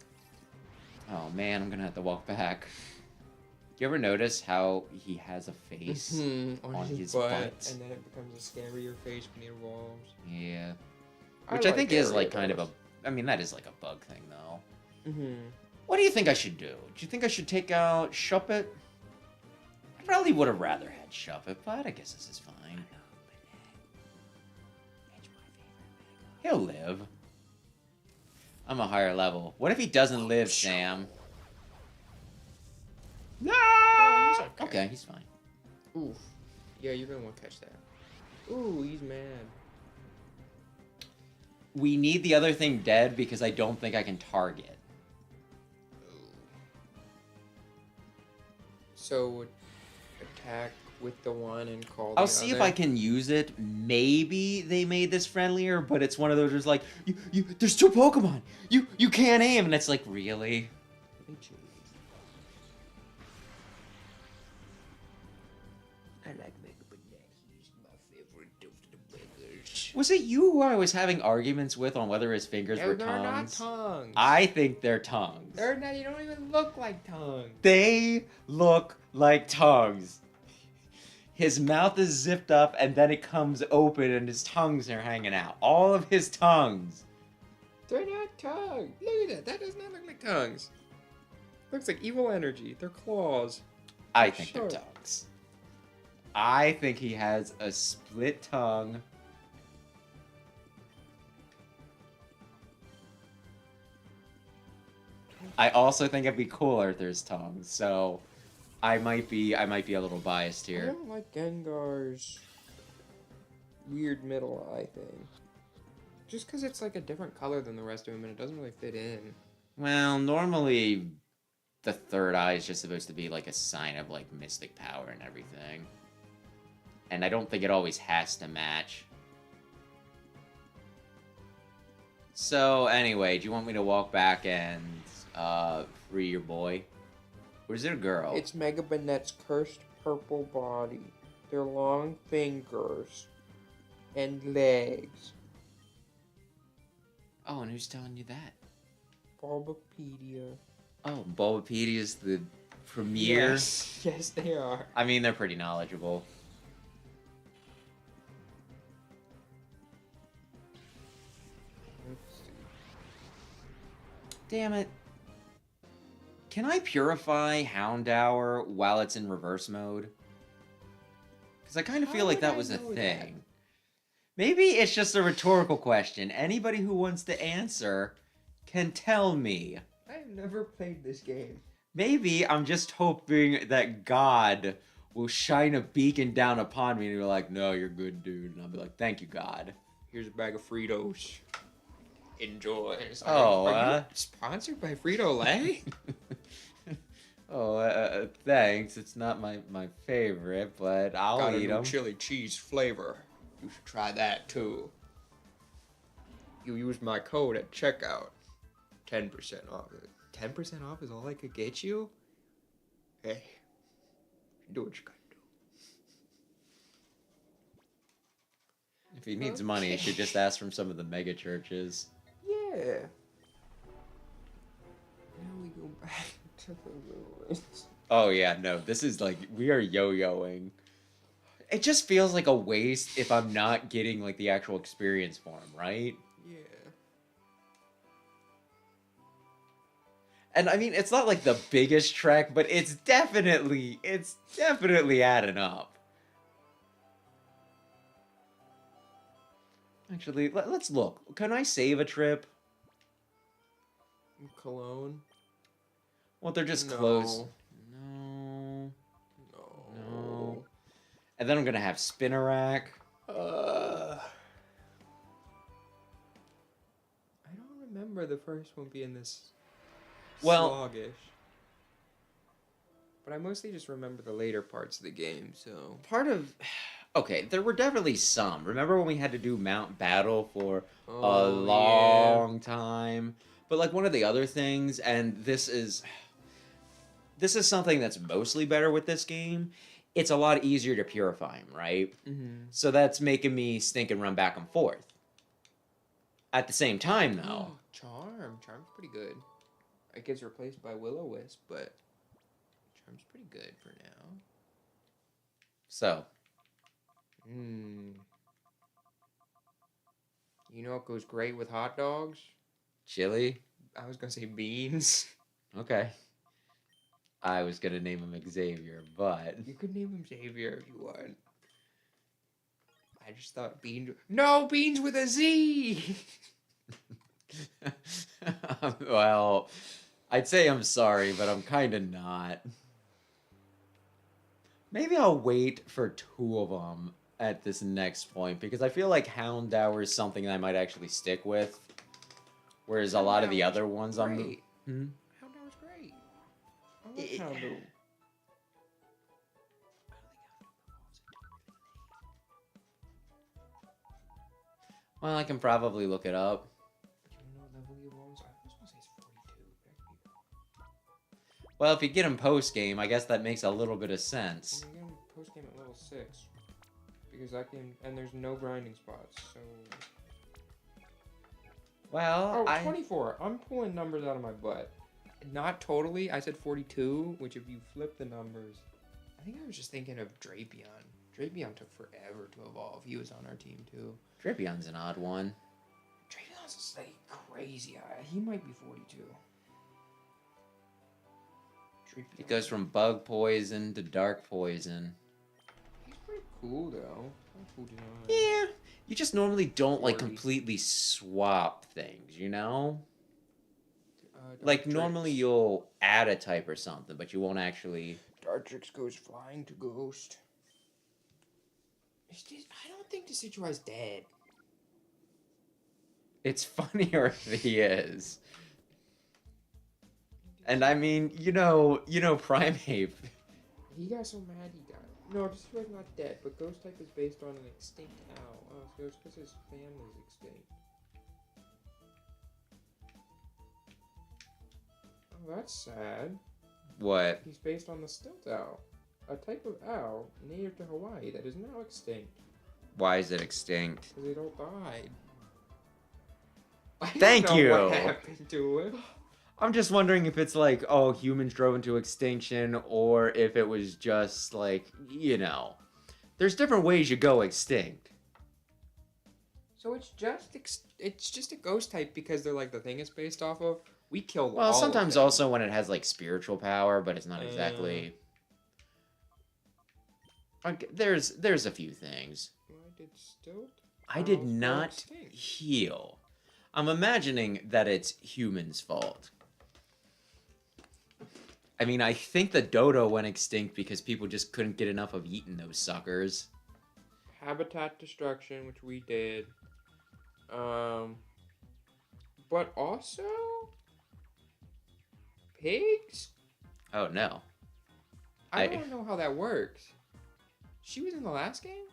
Oh man, I'm gonna have to walk back. You ever notice how he has a face on his butt, and then it becomes a scarier face when he evolves. Yeah. Which I think is like kind of that is like a bug thing though. What do you think I should do? Do you think I should take out Shuppet? I probably would have rather had Shuppet, but I guess this is fine. He'll live. I'm a higher level. What if he doesn't live, Sam? No! Oh, he's Okay, he's fine. Oof. Yeah, you're gonna want to catch that. Ooh, he's mad. We need the other thing dead because I don't think I can target. So, attack with the one and call the I'll see if I can use it. Maybe they made this friendlier, but it's one of those just like, there's two Pokemon! You can't aim! And it's like, really? I like Mega Banana. He's my favorite of the beggars. Was it you who I was having arguments with on whether his fingers were They're tongues? not tongues. I think they're tongues. They're not. You don't even look like tongues. They look like tongues. His mouth is zipped up and then it comes open and his tongues are hanging out. All of his tongues. They're not tongues. Look at that. That does not look like tongues. Looks like evil energy. They're claws. I think they're Sure. tongues. I think he has a split tongue. I also think it'd be cooler if there's tongues, so I might be a little biased I here. don't like Gengar's weird middle eye thing. Just because it's like a different color than the rest of him and it doesn't really fit in. Well, normally the third eye is just supposed to be like a sign of like mystic power and everything. And I don't think it always has to match. So anyway, do you want me to walk back and free your boy? Or is it a girl? It's Mega Banette's cursed purple body. Their long fingers and legs. Oh, and who's telling you that? Bulbapedia. Oh, Bulbapedia's the premier? Yes, they are. I mean, they're pretty knowledgeable. Let's see. Damn it. Can I purify Houndour while it's in reverse mode? Because I kind of How feel like would that I was a know thing. that? Maybe it's just a rhetorical question. Anybody who wants to answer can tell me. I've never played this game. Maybe I'm just hoping that God will shine a beacon down upon me and be like, "No, you're good, dude." And I'll be like, "Thank you, God." Here's a bag of Fritos. Enjoy. Oh, Are you sponsored by Frito-Lay? Oh, thanks. It's not my favorite, but I'll Got a eat new them. chili cheese flavor. You should try that too. You use my code at checkout. 10% off. 10% off is all I could get you? Hey, do what you gotta do. If he needs money, he should just ask from some of the mega churches. Yeah. Now we go back to the ruins. Oh yeah, no, this is like we are yo-yoing. It just feels like a waste if I'm not getting like the actual experience for him, right? Yeah. And I mean, it's not like the biggest trek, but it's definitely adding up. Actually, let's look. Can I save a trip? Cologne? Well, they're just No. close. No. No. And then I'm gonna have Spinnerack. I don't remember the first one being this sluggish. But I mostly just remember the later parts of the game, so... Part of... Okay, there were definitely some. Remember when we had to do Mount Battle for a Oh, long time? But like one of the other things, and this is something that's mostly better with this game, it's a lot easier to purify him, right? Mm-hmm. So that's making me stink and run back and forth. At the same time, though... Charm. Charm's pretty good. It gets replaced by Will-O-Wisp, but Charm's pretty good for now. So... You know what goes great with hot dogs? Chili? I was gonna say beans. Okay. I was gonna name him Xavier, but... You could name him Xavier if you want. I just thought beans... No, beans with a Z! Well, I'd say I'm sorry, but I'm kind of not. Maybe I'll wait for two of them at this next point, because I feel like Houndour is something that I might actually stick with. Whereas a lot of the other ones I'm... Great. Hmm? Houndour's great. I like Houndour. Well, I can probably look it up. Do you know what level he was? I was gonna say it's 42. But I could be Well, if you get him post-game, I guess that makes a little bit of sense. I'm gonna post game at level 6 because I can, and there's no grinding spots. So Well, 24. I'm pulling numbers out of my butt. Not totally. I said 42, which if you flip the numbers, I think I was just thinking of Drapion. Drapion took forever to evolve. He was on our team too. Drapion's an odd one. Drapion's just like crazy high. He might be 42. Drapion. It goes from bug poison to dark poison. He's pretty cool though. Cool design. Yeah, you just normally don't like Worries. completely swap things, you know? Dark Like normally Tricks. you'll add a type or something, but you won't actually. Dartrix goes flying to Ghost. I don't think Decidueye's dead. It's funnier if he is. And I mean, you know, Primeape. He got so mad he died. No, Decidueye's not dead, but Ghost type is based on an extinct owl. Oh, so it's because his family's extinct. Oh, that's sad. What? He's based on the stilt owl, a type of owl native to Hawaii that is now extinct Why is it extinct? because it all died. I don't Thank know you. What happened to it? I'm just wondering if it's like, oh, humans drove into extinction, or if it was just like, you know, there's different ways you go extinct. So it's just a ghost type because they're like the thing it's based off of. We killed. Well, all of sometimes them. also when it has like spiritual power, but it's not exactly. Okay, there's a few things. Why did stilt? I did owls go not extinct? heal. I'm imagining that it's humans' fault. I mean, I think the dodo went extinct because people just couldn't get enough of eating those suckers. Habitat destruction, which we did. But also pigs. Oh, no. I don't know how that works. She was in the last game?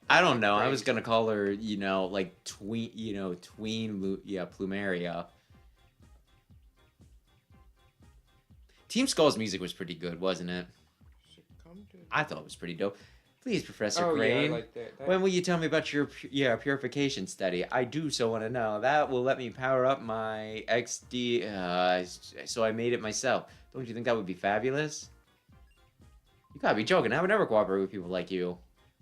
I don't know. I was Crazy. gonna call her, you know, like tween, Plumeria. Team Skull's music was pretty good, wasn't it? Succumb to- I thought it was pretty dope. Please, Professor Oh, yeah, I Crane, like that. when will you tell me about your purification study? I do so want to know. That will let me power up my XD. So I made it myself. Don't you think that would be fabulous? You gotta be joking. I would never cooperate with people like you.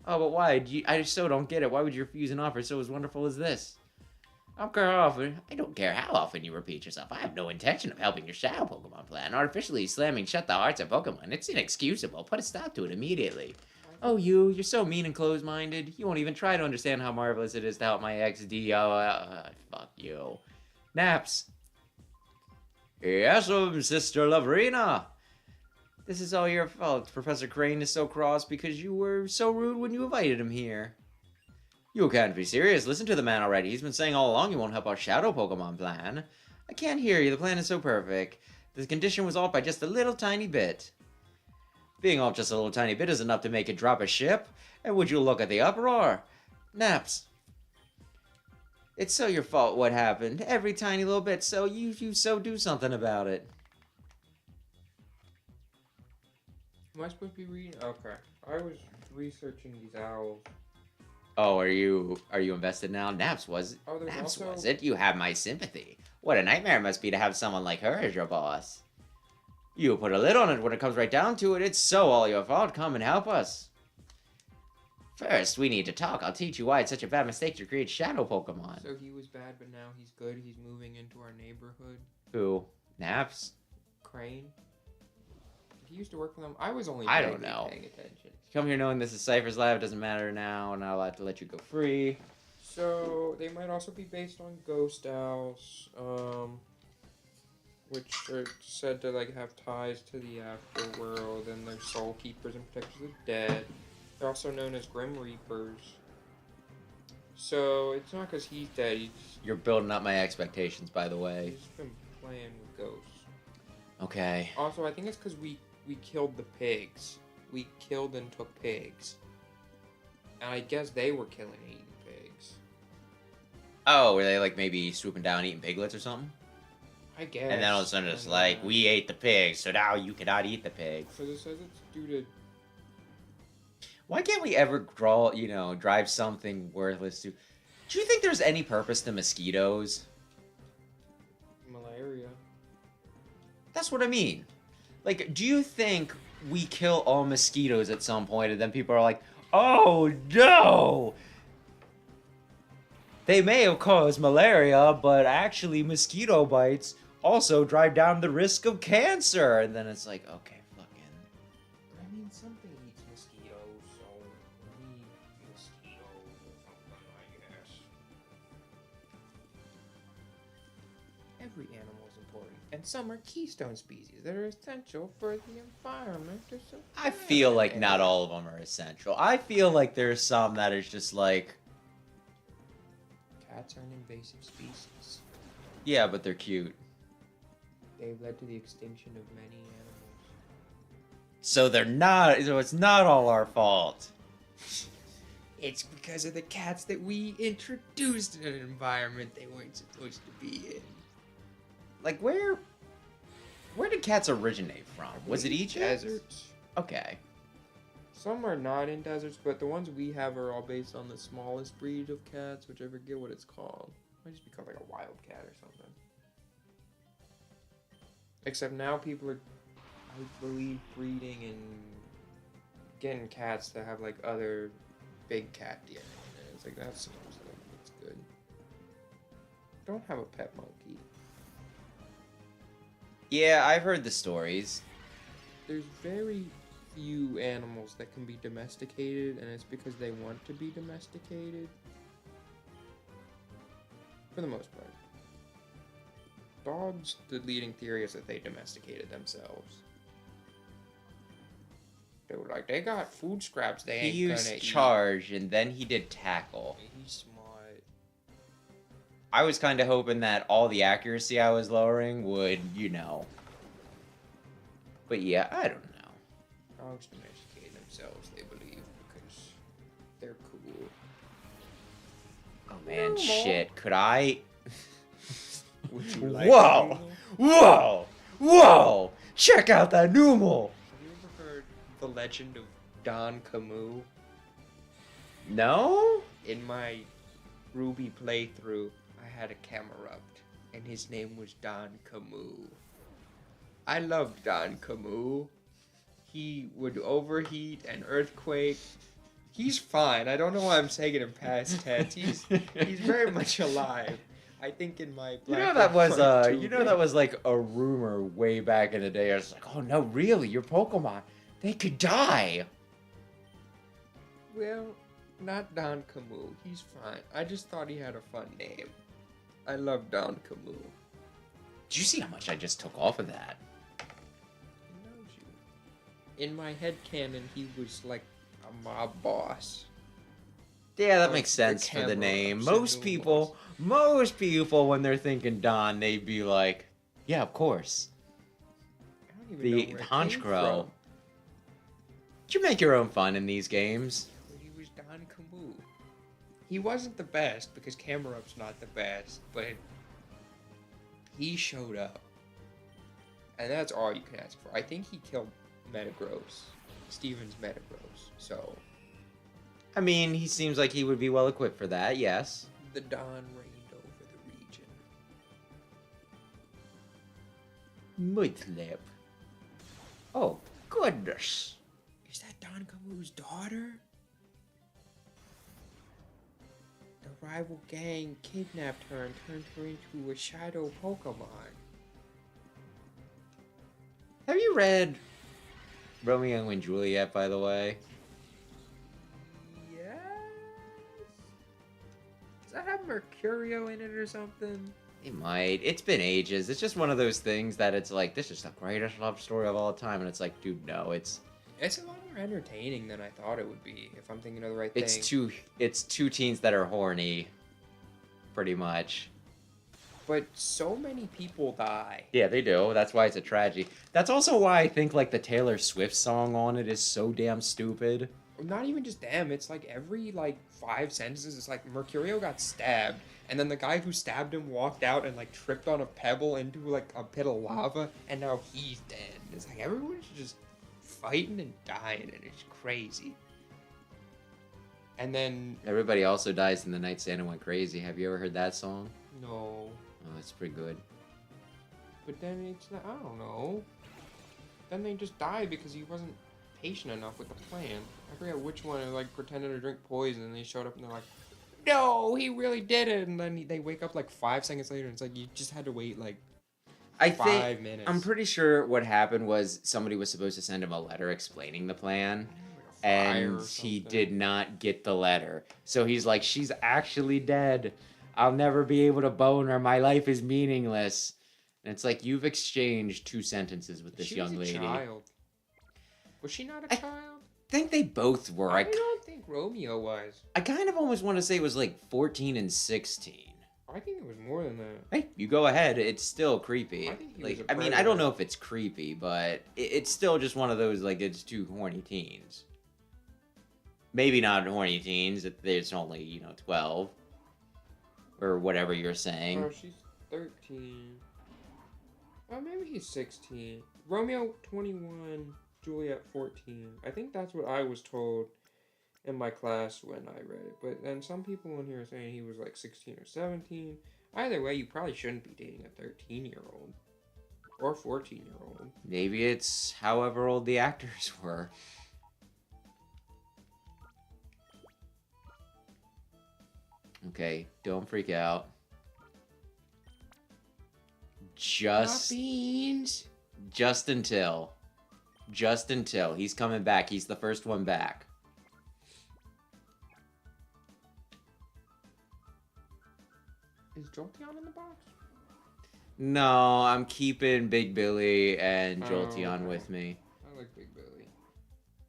Oh, but why? I just so don't get it. Why would you refuse an offer so as wonderful as this? I don't care how often you repeat yourself. I have no intention of helping your shadow Pokemon plan. Artificially slamming shut the hearts of Pokemon. It's inexcusable. Put a stop to it immediately. Oh, you're so mean and closed-minded. You won't even try to understand how marvelous it is to help my XD. Fuck you. Naps. Yes, Sister Laverina. This is all your fault. Professor Crane is so cross because you were so rude when you invited him here. You can't be serious. Listen to the man already. He's been saying all along you won't help our shadow Pokemon plan. I can't hear you. The plan is so perfect. The condition was off by just a little tiny bit. Being off just a little tiny bit is enough to make it drop a ship. And would you look at the uproar? Naps. It's so your fault what happened. Every tiny little bit. So you so do something about it. Am I supposed to be reading? Okay. I was researching these owls. Oh, are you invested now? Naps was Oh, there's Naps also- was it? You have my sympathy. What a nightmare it must be to have someone like her as your boss. You put a lid on it when it comes right down to it. It's so all your fault. Come and help us. First, we need to talk. I'll teach you why it's such a bad mistake to create shadow Pokemon. So he was bad, but now he's good. He's moving into our neighborhood. Who? Naps? Crane. Did he used to work for them? I was only I don't vaguely know. paying attention. Come here knowing this is Cypher's lab. It doesn't matter now. Not allowed to let you go free. So they might also be based on ghost owls, which are said to like have ties to the afterworld, and they're soul keepers and protectors of the dead. They're also known as Grim Reapers. So it's not because he's dead. You're building up my expectations, by the way. He's been playing with ghosts. Okay. Also, I think it's because we killed the pigs. We killed and took pigs. And I guess they were killing and eating pigs. Oh, were they like maybe swooping down eating piglets or something? I guess. And then all of a sudden it's And, like, we ate the pigs, so now you cannot eat the pigs. Because it says it's due to... Why can't we ever drive something worthless to... Do you think there's any purpose to mosquitoes? malaria. That's what I mean. Like, do you think we kill all mosquitoes at some point and then people are like, oh no! They may have caused malaria, but actually mosquito bites also drive down the risk of cancer. And then it's like, okay, fucking... I mean, something eats mosquitoes, so we eat mosquitoes or something, I guess. Every animal is important, and some are keystone species that are essential for the environment to survive. I feel like not all of them are essential. I feel like there's some that is just like, Cats are an invasive species. yeah, but they're cute. They've led to the extinction of many animals. So it's not all our fault. It's because of the cats that we introduced in an environment they weren't supposed to be in. Like, where did cats originate from? Was it Egypt? Deserts. Okay. Some are not in deserts, but the ones we have are all based on the smallest breed of cats, which I forget what it's called. It might just be called like a wild cat or something. Except now people are, I believe, breeding and getting cats that have like other big cat DNA in it. It's like that seems like it's good. Don't have a pet monkey. Yeah, I've heard the stories. There's very few animals that can be domesticated, and it's because they want to be domesticated. For the most part. Dogs, the leading theory is that they domesticated themselves. Dude, like, they got food scraps they He ain't used gonna charge, and then he did tackle. eat. He's smart. I was kind of hoping that all the accuracy I was lowering would, But yeah, I don't know. Dogs domesticate themselves, they believe, because they're cool. Oh man, No. shit. Could I? Would you like Whoa! a Whoa! Whoa! Check out that Numal! Have you ever heard the legend of Don Camus? No? In my Ruby playthrough, I had a Camerupt, and his name was Don Camus. I loved Don Camus. He would overheat and earthquake. He's fine. I don't know why I'm saying it in past tense. He's very much alive. I think in my You know Black that and was White 2 you know that was like a rumor way back in the day. I was like, oh no, really? Your Pokemon, they could die. Well, not Don Camus. He's fine. I just thought he had a fun name. I love Don Camus. Did you see how much I just took off of that? He knows you. In my head canon, he was like a mob boss. Yeah, that Of makes the sense for the camera name. ups and Most people, when they're thinking Don, they'd be like, yeah, of course. I don't even The know where it came Honchkrow. from. You make your own fun in these games. But he was Don Camus. He wasn't the best because Camerup's not the best, but he showed up. And that's all you can ask for. I think he killed Metagross. Steven's Metagross. So, I mean, he seems like he would be well equipped for that, yes. the Don reigned over the region. Mudslip. Oh, goodness. Is that Don Camus' daughter? The rival gang kidnapped her and turned her into a shadow Pokemon. Have you read Romeo and Juliet, by the way? Yes? Does that have Mercurio in it or something? It might. It's been ages. It's just one of those things that it's like, this is the greatest love story of all time. And it's like, dude, no, it's It's a lot more entertaining than I thought it would be, if I'm thinking of the right thing. it's two teens that are horny, pretty much. But so many people die. Yeah, they do. That's why it's a tragedy. That's also why I think like the Taylor Swift song on it is so damn stupid. Not even just them, it's like every like 5 sentences, it's like Mercurio got stabbed, and then the guy who stabbed him walked out and like tripped on a pebble into like a pit of lava, and now he's dead. It's like everyone's just fighting and dying, and it's crazy. And then Everybody also dies in the night Santa went crazy. Have you ever heard that song? no, Oh, it's pretty good. but then it's not, I don't know. Then they just died because he wasn't patient enough with the plan. I forget which one. Like pretended to drink poison, and they showed up and they're like, "No, he really did it." And then they wake up like 5 seconds later, and it's like you just had to wait like I 5 minutes. I'm pretty sure what happened was somebody was supposed to send him a letter explaining the plan, Like a fire and or he something. did not get the letter. So he's like, she's actually dead. I'll never be able to bone her. My life is meaningless. And it's like, you've exchanged 2 sentences with this She young was a lady. child. Was she not a I- child? I think they both were. I don't think Romeo was. I kind of almost want to say it was like 14 and 16. I think it was more than that. Hey, you go ahead. It's still creepy. I think he Like, was a I mean, I don't predator. know if it's creepy, but it's still just one of those, like, it's 2 horny teens. Maybe not horny teens. There's only, 12. Or whatever you're saying. Oh, she's 13. Oh, maybe he's 16. Romeo 21, Juliet 14. I think that's what I was told in my class when I read it. But then some people in here are saying he was like 16 or 17. Either way, you probably shouldn't be dating a 13-year-old. Or 14-year-old. Maybe it's however old the actors were. Okay, don't freak out. Just beans. just until. Just until. He's coming back. He's the first one back. Is Jolteon in the box? No, I'm keeping Big Billy and Oh, Jolteon okay. with me. I like Big Billy.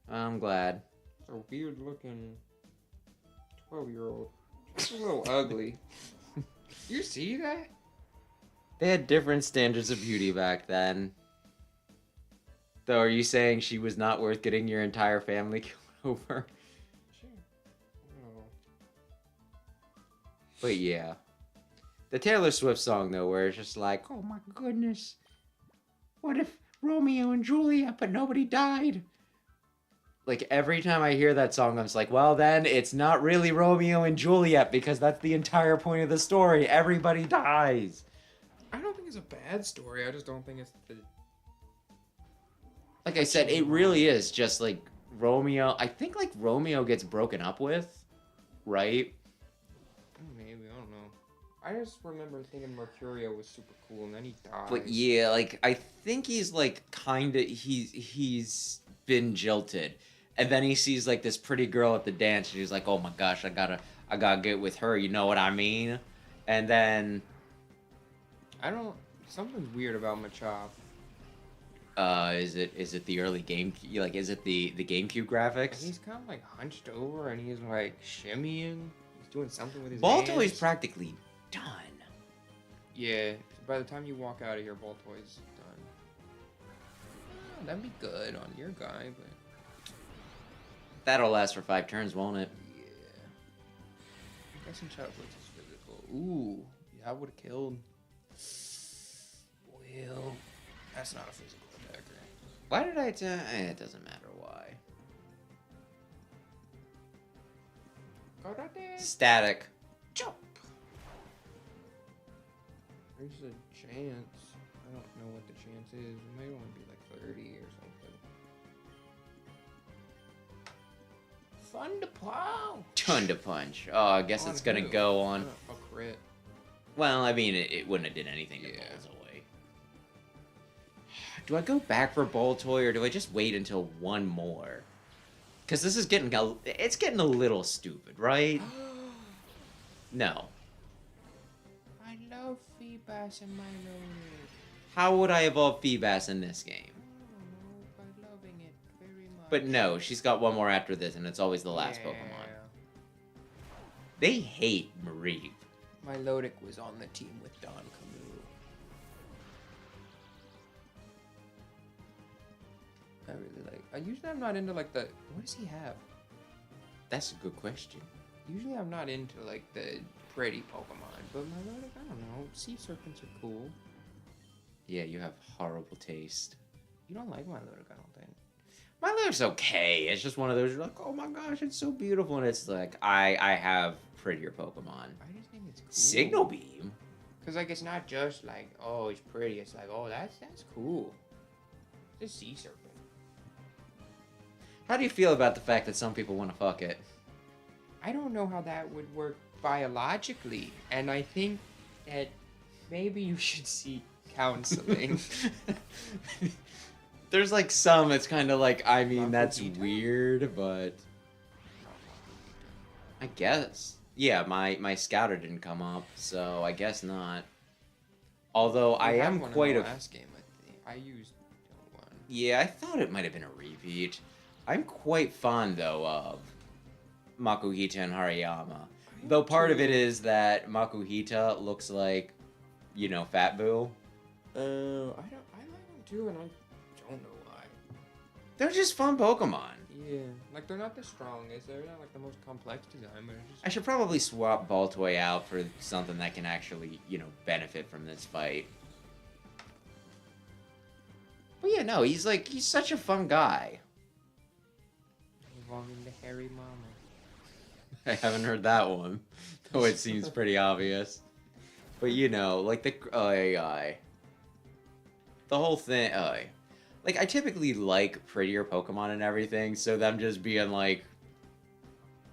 I'm glad. It's a weird looking 12-year-old. It's a little ugly. You see that? They had different standards of beauty back then. Though, are you saying she was not worth getting your entire family killed over? Sure. Oh. But yeah. The Taylor Swift song, though, where it's just like, oh my goodness. What if Romeo and Juliet, but nobody died? Like, every time I hear that song, I'm just like, well, then it's not really Romeo and Juliet, because that's the entire point of the story. Everybody dies. I don't think it's a bad story. I just don't think it's the. Like I said, it really is just like Romeo. I think like Romeo gets broken up with, right? Maybe, I don't know. I just remember thinking Mercurio was super cool, and then he dies. But yeah, like I think he's like kind of he's been jilted, and then he sees like this pretty girl at the dance, and he's like, oh my gosh, I gotta get with her. You know what I mean? And then something's weird about Machop. is it the early game? Like, is it the GameCube graphics? He's kind of like hunched over, and he's like shimmying. He's doing something with his Baltoy's hands. practically done. Yeah, by the time you walk out of here, Baltoy's done. Oh, that'd be good on your guy, but That'll last for 5 turns, won't it? yeah. I'm guessing Childhood's is physical. Ooh, yeah, I would have killed. Well, that's not a physical attacker. Why did I it doesn't matter why. Karate Static. jump. There's a chance. I don't know what the chance is. It might only be like 30 or something. Thunder Plow. Ton to punch. Oh, I guess it's gonna who? go on. A crit. Well, I mean, it wouldn't have did anything to Yeah. Baltoy. Do I go back for Baltoy, or do I just wait until one more? Because this is getting a little stupid, right? No. I love Feebas and my loaded. How would I evolve Feebas in this game? I don't know, by loving it very much. But no, she's got one more after this, and it's always the last Yeah. Pokemon. They hate Marie. My Lodic was on the team with Don Camus. I really like. Usually I'm not into like the. What does he have? That's a good question. Usually I'm not into like the pretty Pokemon, but my Lodic, I don't know. Sea serpents are cool. Yeah, you have horrible taste. You don't like my Lodic, I don't think. My Lodic's okay. It's just one of those, you're like, oh my gosh, it's so beautiful. And it's like, I have prettier Pokemon. I just think it's cool. Signal Beam? Cause like it's not just like, oh, it's pretty. It's like, oh, that's cool. It's a sea serpent. How do you feel about the fact that some people want to fuck it? I don't know how that would work biologically, and I think that maybe you should seek counseling. There's like some, it's kind of like, I mean, that's Makuhita? weird, but I guess. Yeah, my scouter didn't come up, so I guess not. Although I am quite a... last game, I think. I used one. Yeah, I thought it might have been a repeat. I'm quite fond, though, of Makuhita and Hariyama. Though part of it is that Makuhita looks like, you know, Fat Boo. I like them too, and I don't know why. They're just fun Pokemon. Yeah, like they're not the strongest. They're not like the most complex design, but it's just. I should probably swap Baltoy out for something that can actually, you know, benefit from this fight. But yeah, no, he's such a fun guy. Evolving the hairy mama. I haven't heard that one, though it seems pretty obvious. But you know, like the whole thing. Like I typically like prettier Pokemon and everything, so them just being like,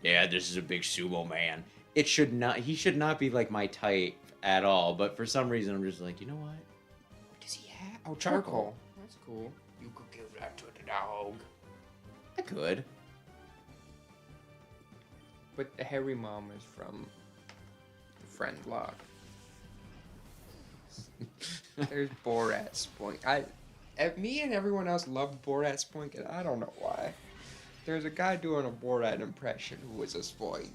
yeah, this is a big sumo man. He should not be like my type at all. But for some reason, I'm just like, you know what? What does he have? Oh, charcoal. That's cool. You could give that to the dog. I could. But the hairy mom is from Friend Lock. There's Borat Spoink. Me and everyone else loved Borat Spoink, and I don't know why. There's a guy doing a Borat impression who was a Spoink.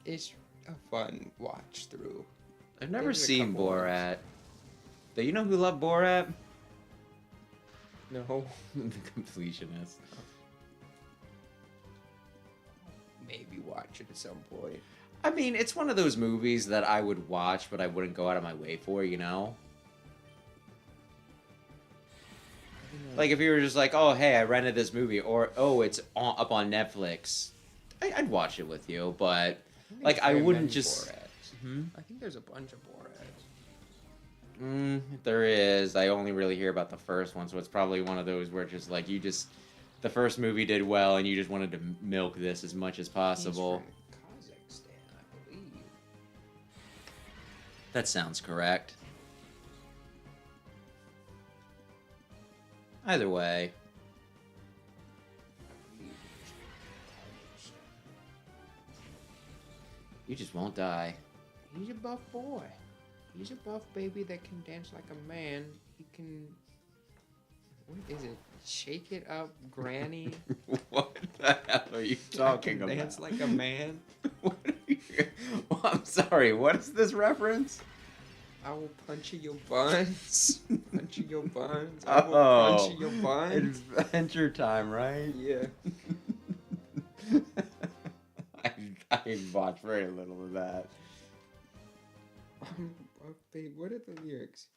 It's a fun watch through. I've never There's a seen couple ones. Borat. Do you know who loved Borat? No. The Completionist. Maybe watch it at some point. I mean, it's one of those movies that I would watch, but I wouldn't go out of my way for, you know? Like, if you were just like, oh, hey, I rented this movie, or, oh, it's up on Netflix, I'd watch it with you, but, like, I wouldn't just... Hmm? I think there's a bunch of Borats. There is. I only really hear about the first one, so it's probably one of those where it's just, like, the first movie did well, and you just wanted to milk this as much as possible. He's from Kazakhstan, I believe. That sounds correct. Either way. You just won't die. He's a buff boy. He's a buff baby that can dance like a man. He can... What is it? Shake it up, granny. What the hell are you talking about? Dance like a man. What are you... Well, I'm sorry, what is this reference? I will punch you your buns. Punch you your buns. I will punch you your buns. Adventure Time, right? Yeah. I watched very little of that. Babe, what are the lyrics?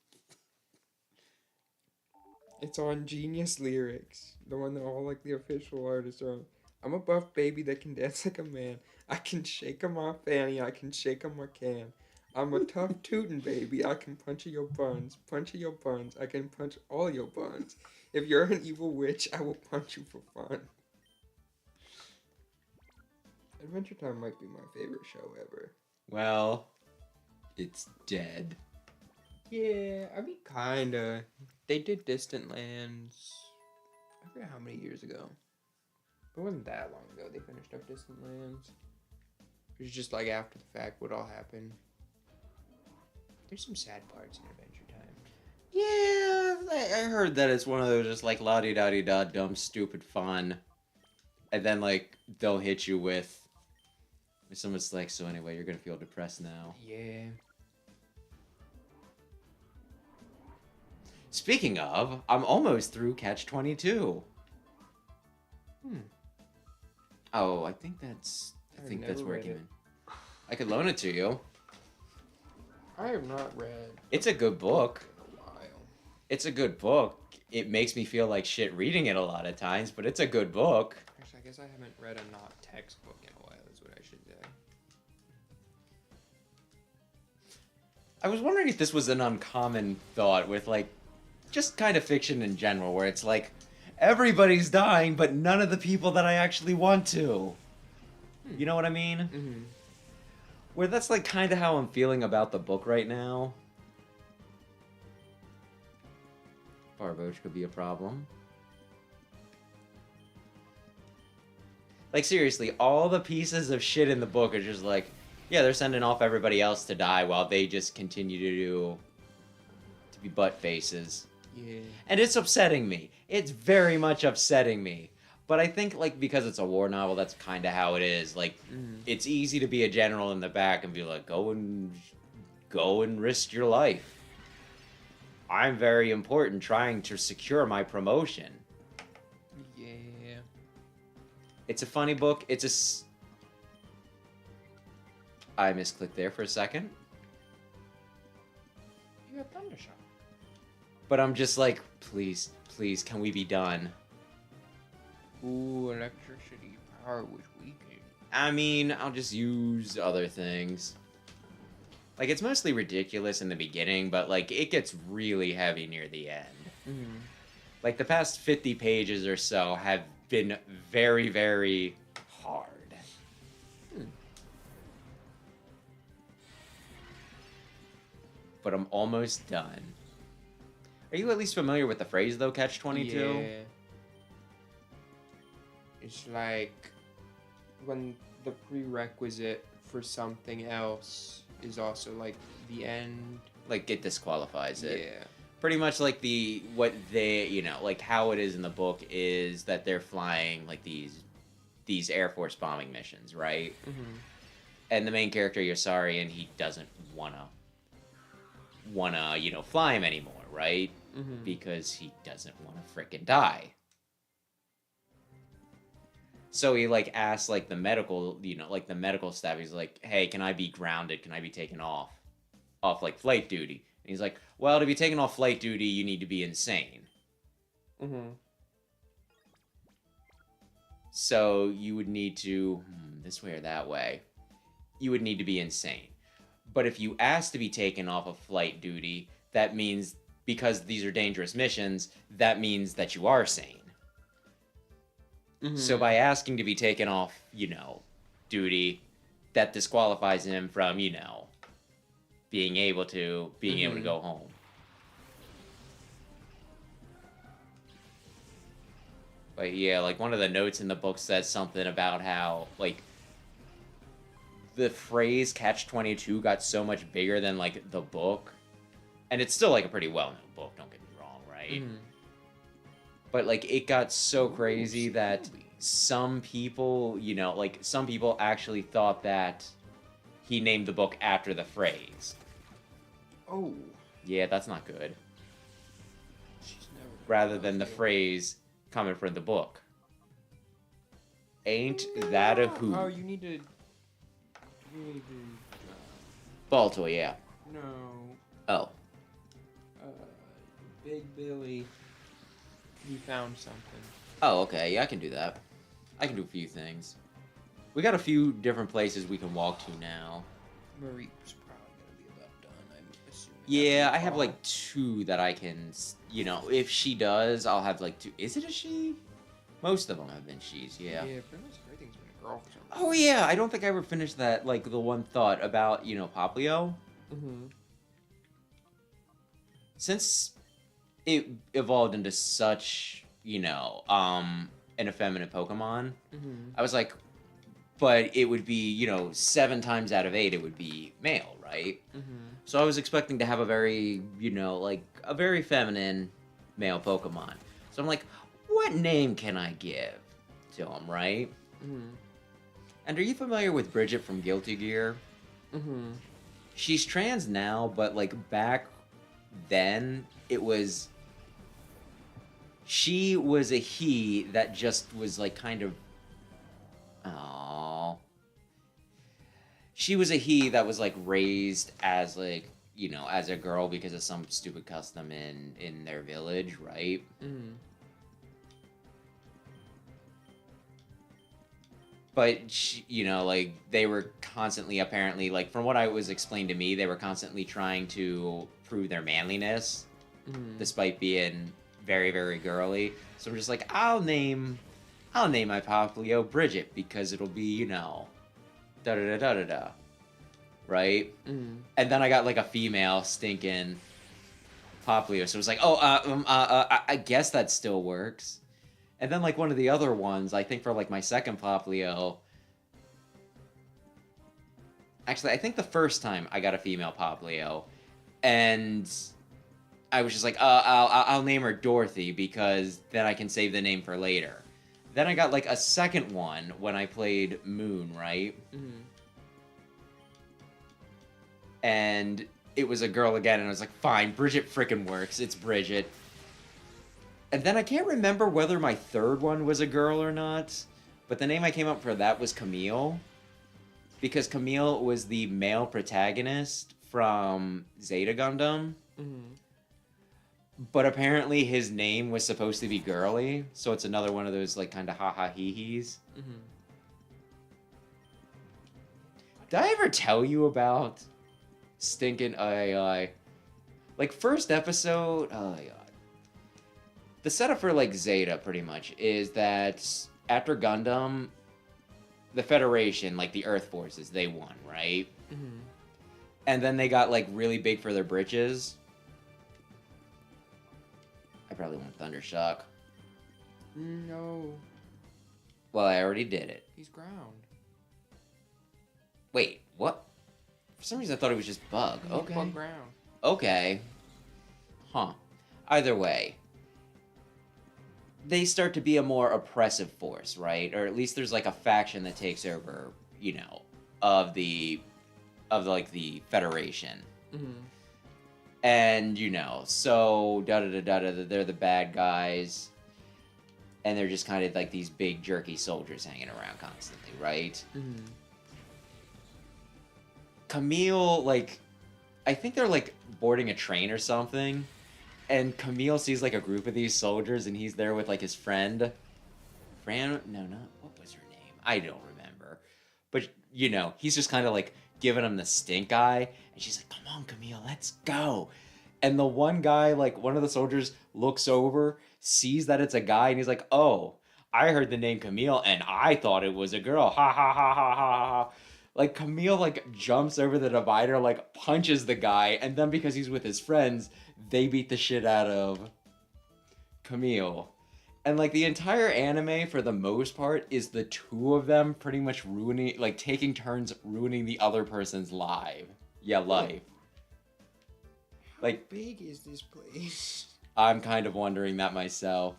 It's on Genius Lyrics, the one that all like the official artists are on. I'm a buff baby that can dance like a man. I can shake 'em my fanny, I can shake 'em my can. I'm a tough tootin' baby, I can punch your buns, I can punch all your buns. If you're an evil witch, I will punch you for fun. Adventure Time might be my favorite show ever. Well, it's dead. Yeah, I mean, kinda. They did Distant Lands. I forget how many years ago. It wasn't that long ago they finished up Distant Lands. It was just like after the fact what all happened. There's some sad parts in Adventure Time. Yeah, I heard that it's one of those just like la-di-da-di-da dumb stupid fun. And then like they'll hit you with someone's like, so anyway, you're gonna feel depressed now. Yeah. Speaking of, I'm almost through Catch 22. Oh, I think that's never where it read came it. in. I could loan it to you. I have not read It's a good book. in a while. It's a good book. It makes me feel like shit reading it a lot of times, but it's a good book. Actually, I guess I haven't read a not textbook in a while, is what I should say. I was wondering if this was an uncommon thought with like just kind of fiction in general, where it's like everybody's dying, but none of the people that I actually want to. You know what I mean? Mm-hmm. Where that's like kind of how I'm feeling about the book right now. Barboach could be a problem. Like seriously, all the pieces of shit in the book are just like, yeah, they're sending off everybody else to die while they just continue to be butt faces. Yeah. And it's upsetting me. It's very much upsetting me. But I think, like, because it's a war novel, that's kind of how it is. Like, it's easy to be a general in the back and be like, go and risk your life. I'm very important trying to secure my promotion. Yeah. It's a funny book. I misclicked there for a second. You got Thundershock. But I'm just like, please, can we be done? Ooh, electricity power was weakened. I mean, I'll just use other things. Like, it's mostly ridiculous in the beginning, but, like, it gets really heavy near the end. Mm-hmm. Like, the past 50 pages or so have been very, very hard. But I'm almost done. Are you at least familiar with the phrase, though, Catch 22? Yeah. It's like when the prerequisite for something else is also like the end. Like, it disqualifies it. Yeah. Pretty much like like how it is in the book is that they're flying like these Air Force bombing missions, right? Mm-hmm. And the main character, Yosari, and he doesn't wanna fly him anymore, right? Mm-hmm. Because he doesn't want to frickin' die. So he like asks like the medical, like the medical staff. He's like, "Hey, can I be grounded? Can I be taken off like flight duty?" And he's like, "Well, to be taken off flight duty, you need to be insane. Mm-hmm. So you would need to this way or that way. You would need to be insane. But if you ask to be taken off of flight duty, that means because these are dangerous missions, that means that you are sane." Mm-hmm. So by asking to be taken off, duty, that disqualifies him from, being able to go home. But yeah, like one of the notes in the book says something about how like the phrase catch-22 got so much bigger than like the book. And it's still like a pretty well-known book, don't get me wrong, right? Mm-hmm. But like it got so crazy that some people, some people actually thought that he named the book after the phrase. Oh. Yeah, that's not good. She's never. Rather than the phrase coming from the book. Ain't that a hoot? Oh, you need to. Balto, yeah. No. Oh. Big Billy. He found something. Oh, okay. Yeah, I can do that. I can do a few things. We got a few different places we can walk to now. Marie's probably gonna be about done. I'm assuming. Yeah, I have like 2 that I can, if she does, I'll have like 2. Is it a she? Most of them have been she's, yeah. Yeah, pretty much everything's been a girl for some reason. Oh yeah, I don't think I ever finished that, like the one thought about, Poplio. Mm-hmm. Since it evolved into such, an effeminate Pokemon, Mm-hmm. I was like, but it would be, 7 times out of 8 it would be male, right? Mm-hmm. So I was expecting to have a very, like a very feminine male Pokemon. So I'm like, what name can I give to him, right? Mm-hmm. And are you familiar with Bridget from Guilty Gear? Mm-hmm. She's trans now, but like back then, she was a he that just was like kind of, she was a he that was like raised as like, as a girl because of some stupid custom in their village, right? Mm-hmm. But like they were constantly, apparently, like from what I was explained to me, they were constantly trying to prove their manliness, despite being very, very girly. So I'm just like, I'll name my Poplio Bridget because it'll be, da da da da da da, right? Mm-hmm. And then I got like a female stinking Poplio, so it was like, I guess that still works. And then, like, one of the other ones, I think for, like, my second Poplio... Actually, I think the first time I got a female Poplio, and I was just like, I'll name her Dorothy, because then I can save the name for later. Then I got, like, a second one when I played Moon, right? Mm-hmm. And it was a girl again, and I was like, fine, Bridget frickin' works. It's Bridget. And then I can't remember whether my third one was a girl or not, but the name I came up for that was Camille, because Camille was the male protagonist from Zeta Gundam, but apparently his name was supposed to be girly, so it's another one of those like kind of ha-ha hee-hees. Did I ever tell you about stinking like first episode? Oh my god. The setup for, like, Zeta, pretty much, is that after Gundam, the Federation, like, the Earth Forces, they won, right? Mm-hmm. And then they got, like, really big for their britches. I probably want Thundershock. No. Well, I already did it. He's ground. Wait, what? For some reason, I thought it was just Bug. He's Okay. bug ground. Okay. Huh. Either way. They start to be a more oppressive force, right? Or at least there's like a faction that takes over, of the Federation. Mm-hmm. And, you know, so they're the bad guys. And they're just kind of like these big jerky soldiers hanging around constantly, right? Mm-hmm. Camille, like, I think they're like boarding a train or something. And Camille sees like a group of these soldiers and he's there with like his friend. What was her name? I don't remember. But, you know, he's just kind of like giving him the stink eye. And she's like, come on, Camille, let's go. And the one guy, like, one of the soldiers looks over, sees that it's a guy, and he's like, oh, I heard the name Camille, and I thought it was a girl. Ha ha ha ha ha ha ha. Like, Camille, like, jumps over the divider, like, punches the guy, and then because he's with his friends, they beat the shit out of Camille. And, like, the entire anime, for the most part, is the two of them pretty much ruining, like, taking turns ruining the other person's life. Like, How big is this place? I'm kind of wondering that myself.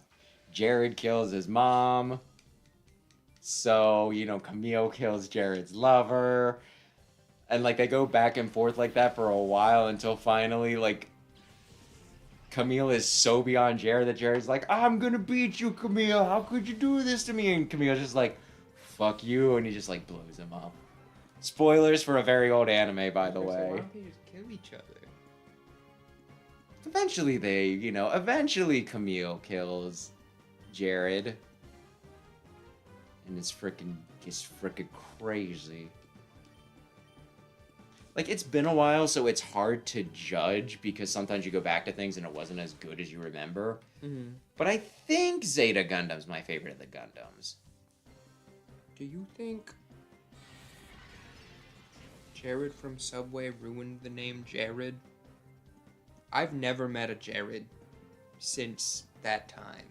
Jared kills his mom. So, you know, Camille kills Jared's lover. And, like, they go back and forth like that for a while until finally, like, Camille is so beyond Jared that Jared's like, I'm gonna beat you, Camille. How could you do this to me? And Camille's just like, fuck you. And he just, like, blows him up. Spoilers for a very old anime, by the Why way. don't they just kill each other? Eventually Camille kills Jared. And it's freaking crazy. Like, it's been a while, so it's hard to judge because sometimes you go back to things and it wasn't as good as you remember. Mm-hmm. But I think Zeta Gundam's my favorite of the Gundams. Do you think Jared from Subway ruined the name Jared? I've never met a Jared since that time.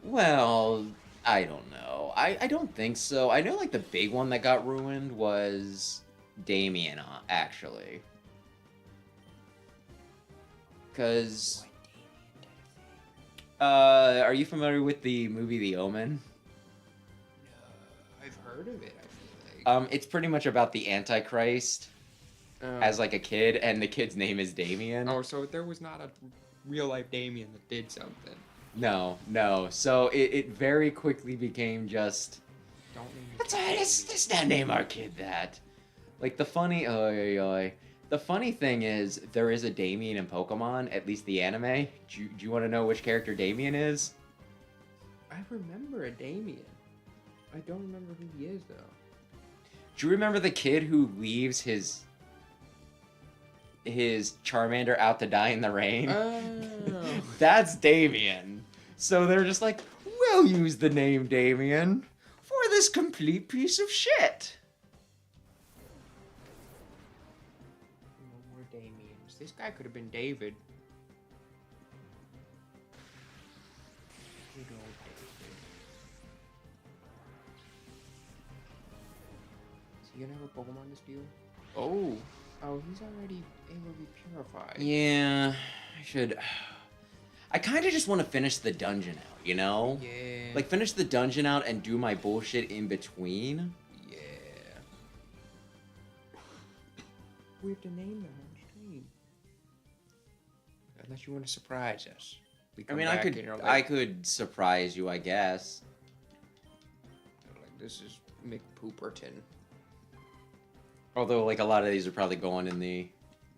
Well, I don't know. I don't think so. I know, like, the big one that got ruined was Damien, actually. Because... are you familiar with the movie The Omen? No, I've heard of it, I feel like. It's pretty much about the Antichrist as, like, a kid, and the kid's name is Damien. Oh, so there was not a real-life Damien that did something. No. So it very quickly became just... Don't name your Let's not name our kid that. Like, the funny... The funny thing is, there is a Damien in Pokemon, at least the anime. Do you want to know which character Damien is? I remember a Damien. I don't remember who he is, though. Do you remember the kid who leaves his Charmander out to die in the rain? Oh. That's Damien. So they're just like, we'll use the name Damien for this complete piece of shit. No more Damiens. This guy could have been David. Good old David. Is he gonna have a Pokemon to steal? Oh, he's already able to be purified. Yeah, I should... I kind of just want to finish the dungeon out, you know? Yeah. Like, finish the dungeon out and do my bullshit in between. Yeah. We have to name them on stream. Unless you want to surprise us. We I come mean, back and you're I could surprise you, I guess. like, this is McPooperton. Although, like, a lot of these are probably going in the...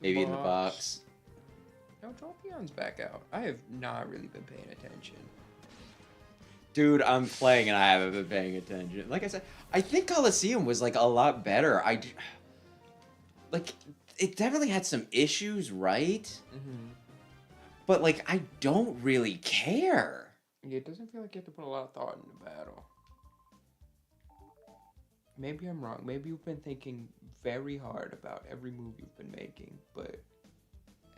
Maybe in the box. No, Tropion's back out. I have not really been paying attention. Dude, I'm playing and I haven't been paying attention. Like I said, I think Coliseum was, like, a lot better. Like, it definitely had some issues, right? Mm-hmm. But, like, I don't really care. Yeah, it doesn't feel like you have to put a lot of thought into battle. Maybe I'm wrong. Maybe you've been thinking very hard about every move you've been making, but...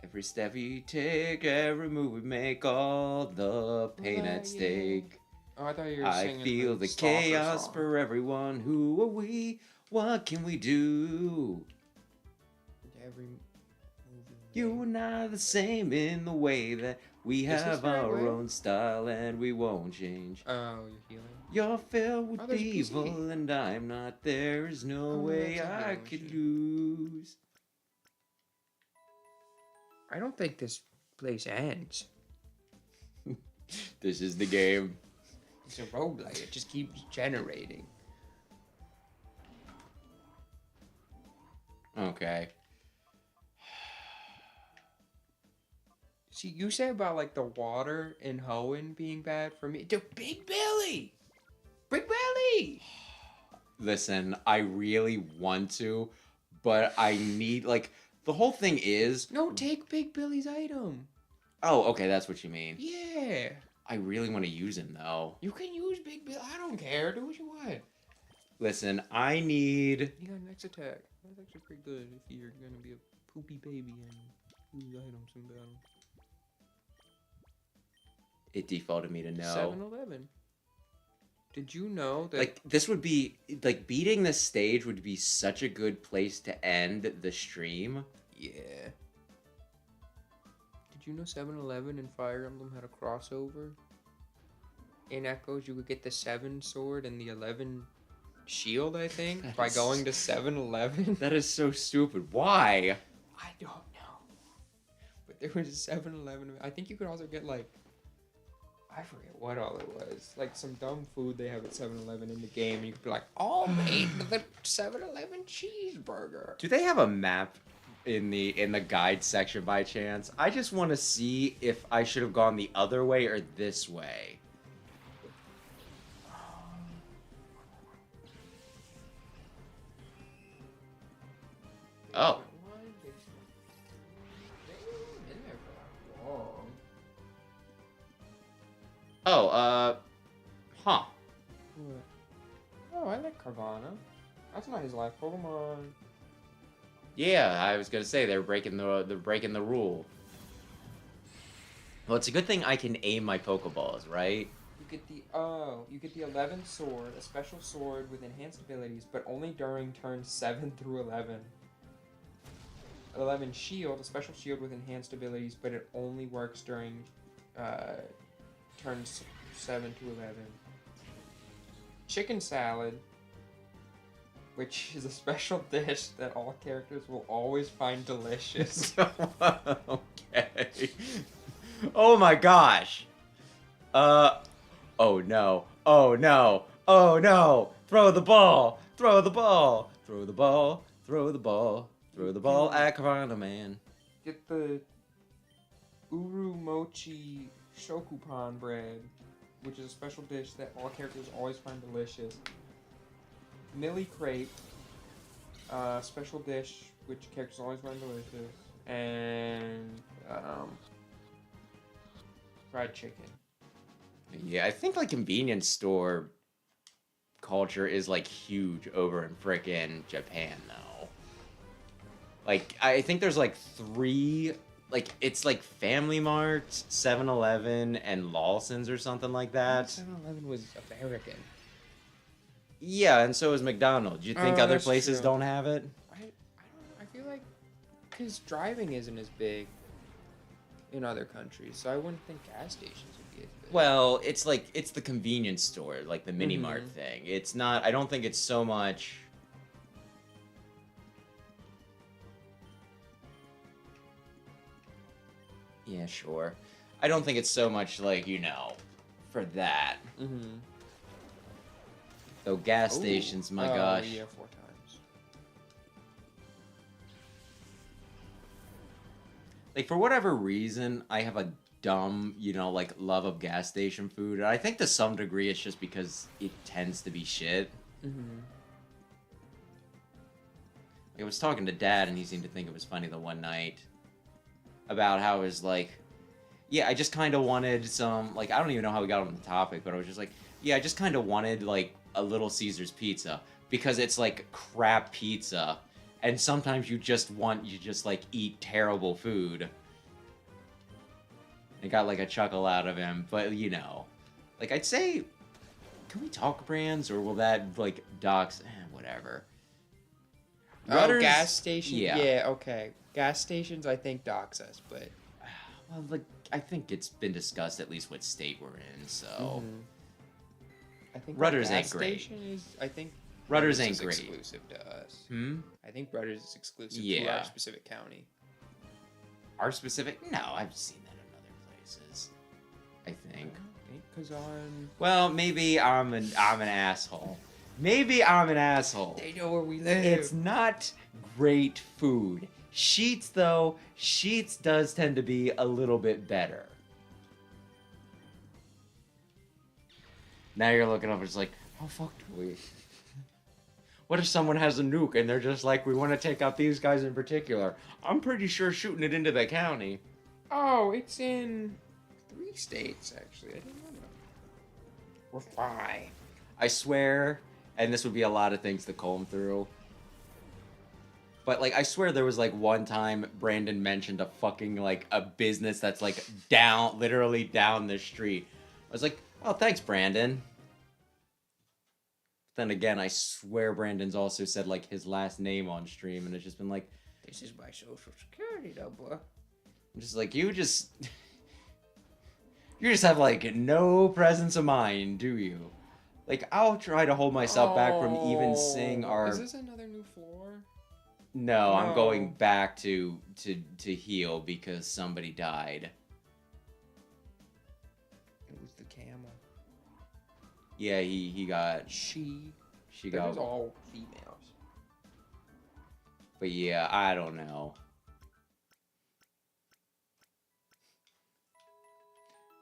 Every step we take, every move we make, all the pain at stake. Oh, I thought you were singing I feel the Stalker chaos song. for everyone. Who are we? What can we do? Every move You and I are the same in the way that we Is this have right our way? own style and we won't change. Oh, you're healing? You're filled with Oh, there's evil PC. and I'm not. There is no Oh, way that's a I healing could machine. lose. I don't think this place ends. This is the game. It's a roguelike. It just keeps generating. Okay. See, you say about like the water in Hoenn being bad for me. Dude, Big Billy! Big Billy! Listen, I really want to, but I need, like, the whole thing is... No, take Big Billy's item. Oh, okay, that's what you mean. Yeah. I really want to use him, though. You can use Big Billy. I don't care. Do what you want. Listen, I need... He got next attack. That's actually pretty good if you're going to be a poopy baby and use items in battle. It defaulted me to no. 7-Eleven. Did you know that... Like, this would be... Like, beating this stage would be such a good place to end the stream. Yeah. Did you know 7-Eleven and Fire Emblem had a crossover? In Echoes, you could get the 7 sword and the 11 shield, I think, by going to 7-Eleven. That is so stupid. Why? I don't know. But there was a 7-Eleven. I think you could also get, like... I forget what all it was. Like some dumb food they have at 7-Eleven in the game. And you could be like, oh, made the 7-Eleven cheeseburger. Do they have a map in the guide section by chance? I just want to see if I should have gone the other way or this way. Oh. Oh, huh. Oh, I like Carvana. That's not his life Pokemon. Yeah, I was gonna say they're breaking the rule. Well, it's a good thing I can aim my Pokeballs, right? You get the 11 sword, a special sword with enhanced abilities, but only during turns 7 through 11. 11 shield, a special shield with enhanced abilities, but it only works during turns 7 to 11. Chicken salad, which is a special dish that all characters will always find delicious. Okay. Oh my gosh. Oh no. Oh no. Oh no. Throw the ball. Throw the ball. Throw the ball. Throw the ball. Throw the ball at Carvana Man. Get the Uru Mochi Shokupan bread, which is a special dish that all characters always find delicious. Millie Crepe, special dish which characters always find delicious. And fried chicken. Yeah, I think like convenience store culture is like huge over in frickin' Japan though. Like I think there's like 3, like it's like Family Mart, 7-Eleven, and Lawson's or something like that. 7-Eleven was American. Yeah, and so is McDonald's. You think other That's places true. don't have it? I don't know. I feel like because driving isn't as big in other countries, so I wouldn't think gas stations would be as big. Well, it's like it's the convenience store, like the mini mart thing. It's not. I don't think it's so much. Yeah, sure. I don't think it's so much like for that. Mm-hmm. Though gas stations, my gosh. Yeah, 4 times. Like for whatever reason, I have a dumb, like love of gas station food. And I think to some degree it's just because it tends to be shit. Mm-hmm. I was talking to Dad, and he seemed to think it was funny the one night about how it was like, yeah, I just kind of wanted some, like, I don't even know how we got on the topic, but I was just like, yeah, I just kind of wanted, like, a Little Caesars pizza, because it's, like, crap pizza, and sometimes you just like, eat terrible food. I got, like, a chuckle out of him, but, like, I'd say, can we talk brands, or will that, like, dox, whatever. Oh, gas station? Yeah. Yeah, okay. Gas stations, I think, dox us, but... Well, like, I think it's been discussed at least what state we're in, so... I think Rudders gas ain't great. Station is, I think Rudders ain't is great. exclusive to us. Hmm? I think Rudders is exclusive to Yeah. our specific county. Our specific? No, I've seen that in other places. I think. Because on... Well, maybe I'm an asshole. Maybe I'm an asshole. They know where we live. It's not great food. Sheets, though, Sheets does tend to be a little bit better. Now you're looking up, it's like, how fucked are we? What if someone has a nuke and they're just like, we want to take out these guys in particular? I'm pretty sure shooting it into the county. Oh, it's in 3 states, actually. I didn't know that. We're fine. I swear, and this would be a lot of things to comb through. But, like, I swear there was, like, one time Brandon mentioned a fucking, like, a business that's, like, literally down the street. I was like, oh, thanks, Brandon. Then again, I swear Brandon's also said, like, his last name on stream, and it's just been like, This is my social security number. I'm just like, you just have, like, no presence of mind, do you? Like, I'll try to hold myself back from even seeing our... Is this another new floor? No, I'm No. going back to heal because somebody died. It was the camel. Yeah, he got... She got... That was all females. But yeah, I don't know.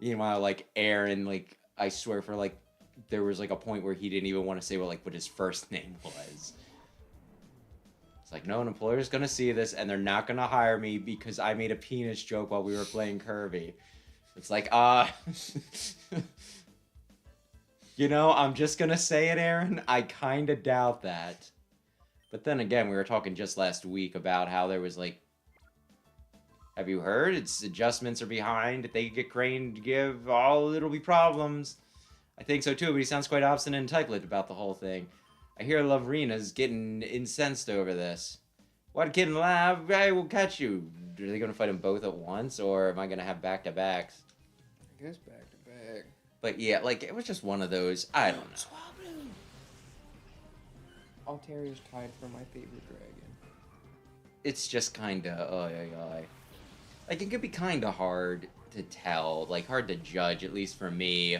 Meanwhile, like, Aaron, like, I swear for, like, there was, like, a point where he didn't even want to say what his first name was. It's like, no, an employer's gonna see this, and they're not gonna hire me because I made a penis joke while we were playing Kirby. It's like, you know, I'm just gonna say it, Aaron. I kinda doubt that. But then again, we were talking just last week about how there was, like, have you heard? Its adjustments are behind. If they get Crane to give, it'll be problems. I think so too, but he sounds quite obstinate and tight-lipped about the whole thing. I hear Lovrina's getting incensed over this. What kid in the lab? I will catch you. Are they going to fight them both at once, or am I going to have back-to-backs? I guess back to back. But yeah, like, it was just one of those, I don't know. Altarier's tied for my favorite dragon. It's just kinda, like, it could be kinda hard to tell, like, hard to judge, at least for me,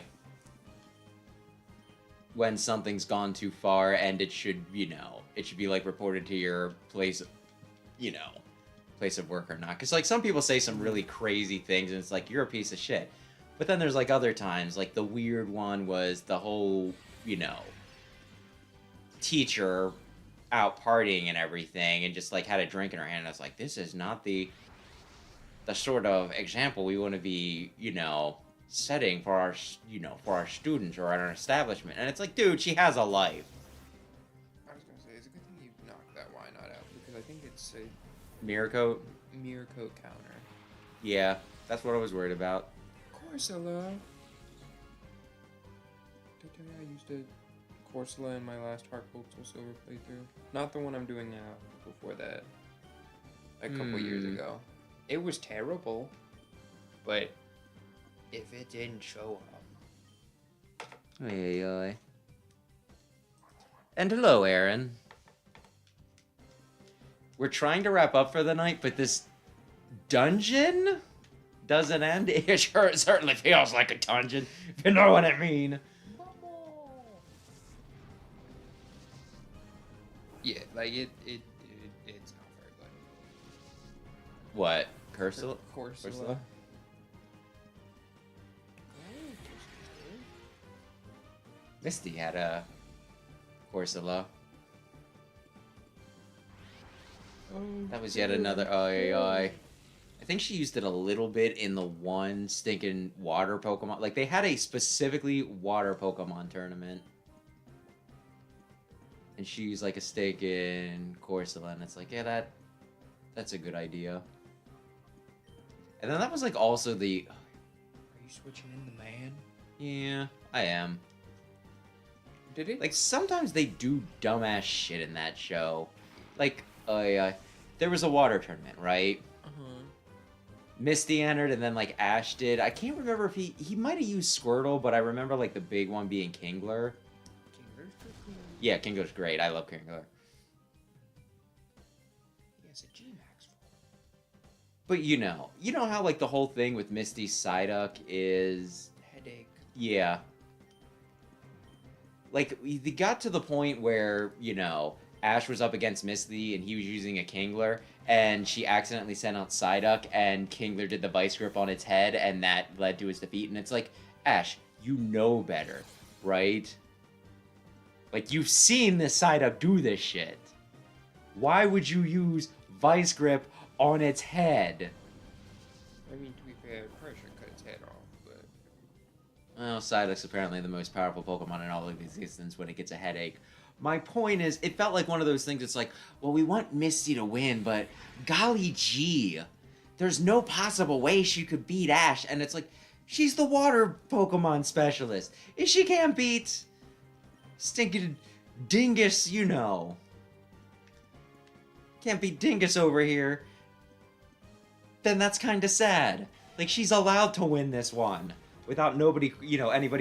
when something's gone too far, and it should, you know, it should be, like, reported to your place, you know, place of work or not. Because, like, some people say some really crazy things, and it's like, you're a piece of shit. But then there's, like, other times, like, the weird one was the whole, you know, teacher out partying and everything, and just, like, had a drink in her hand, and I was like, this is not the sort of example we want to be, you know, setting for our, you know, for our students or our establishment. And it's like, dude, she has a life. I was gonna say, it's a good thing you knocked that why not out, because I think it's a Mirror coat? mirror code counter. Yeah, that's what I was worried about. Corsola. Did I tell you I used a Corsola in my last Heart Gold Soul Silver playthrough? Not the one I'm doing now, before that. A couple years ago. It was terrible, but if it didn't show up. Oy, oy. And hello, Aaron. We're trying to wrap up for the night, but this dungeon doesn't end. It sure certainly feels like a dungeon, if you know what I mean. Yeah, like it's not very good. What? Cursor? Corsola. Misty had a Corsola. That was yet another oi. I think she used it a little bit in the one stinking water Pokemon. Like, they had a specifically water Pokemon tournament. And she used, like, a stinking Corsola, and it's like, yeah, that's a good idea. And then that was, like, also the... Are you switching in the man? Yeah, I am. Did it? Like, sometimes they do dumbass shit in that show. Like, there was a water tournament, right? Uh-huh. Misty entered, and then, like, Ash did. I can't remember if he might have used Squirtle, but I remember, like, the big one being Kingler. Kingler's cool. Yeah, Kingler's great. I love Kingler. He has a G-Max But you know how like the whole thing with Misty Psyduck is, Headache. yeah. Like they got to the point where Ash was up against Misty and he was using a Kingler, and she accidentally sent out Psyduck, and Kingler did the Vice Grip on its head, and that led to his defeat. And it's like, Ash, you know better, right? Like, you've seen this Psyduck do this shit. Why would you use Vice Grip on its head? I mean, to be fair, it probably should cut its head off, but... Well, Psyduck's apparently the most powerful Pokemon in all of existence when it gets a headache. My point is, it felt like one of those things. It's like, well, we want Misty to win, but golly gee, there's no possible way she could beat Ash. And it's like, she's the water Pokemon specialist. If she can't beat stinking Dingus, can't beat Dingus over here, then that's kind of sad. Like, she's allowed to win this one without anybody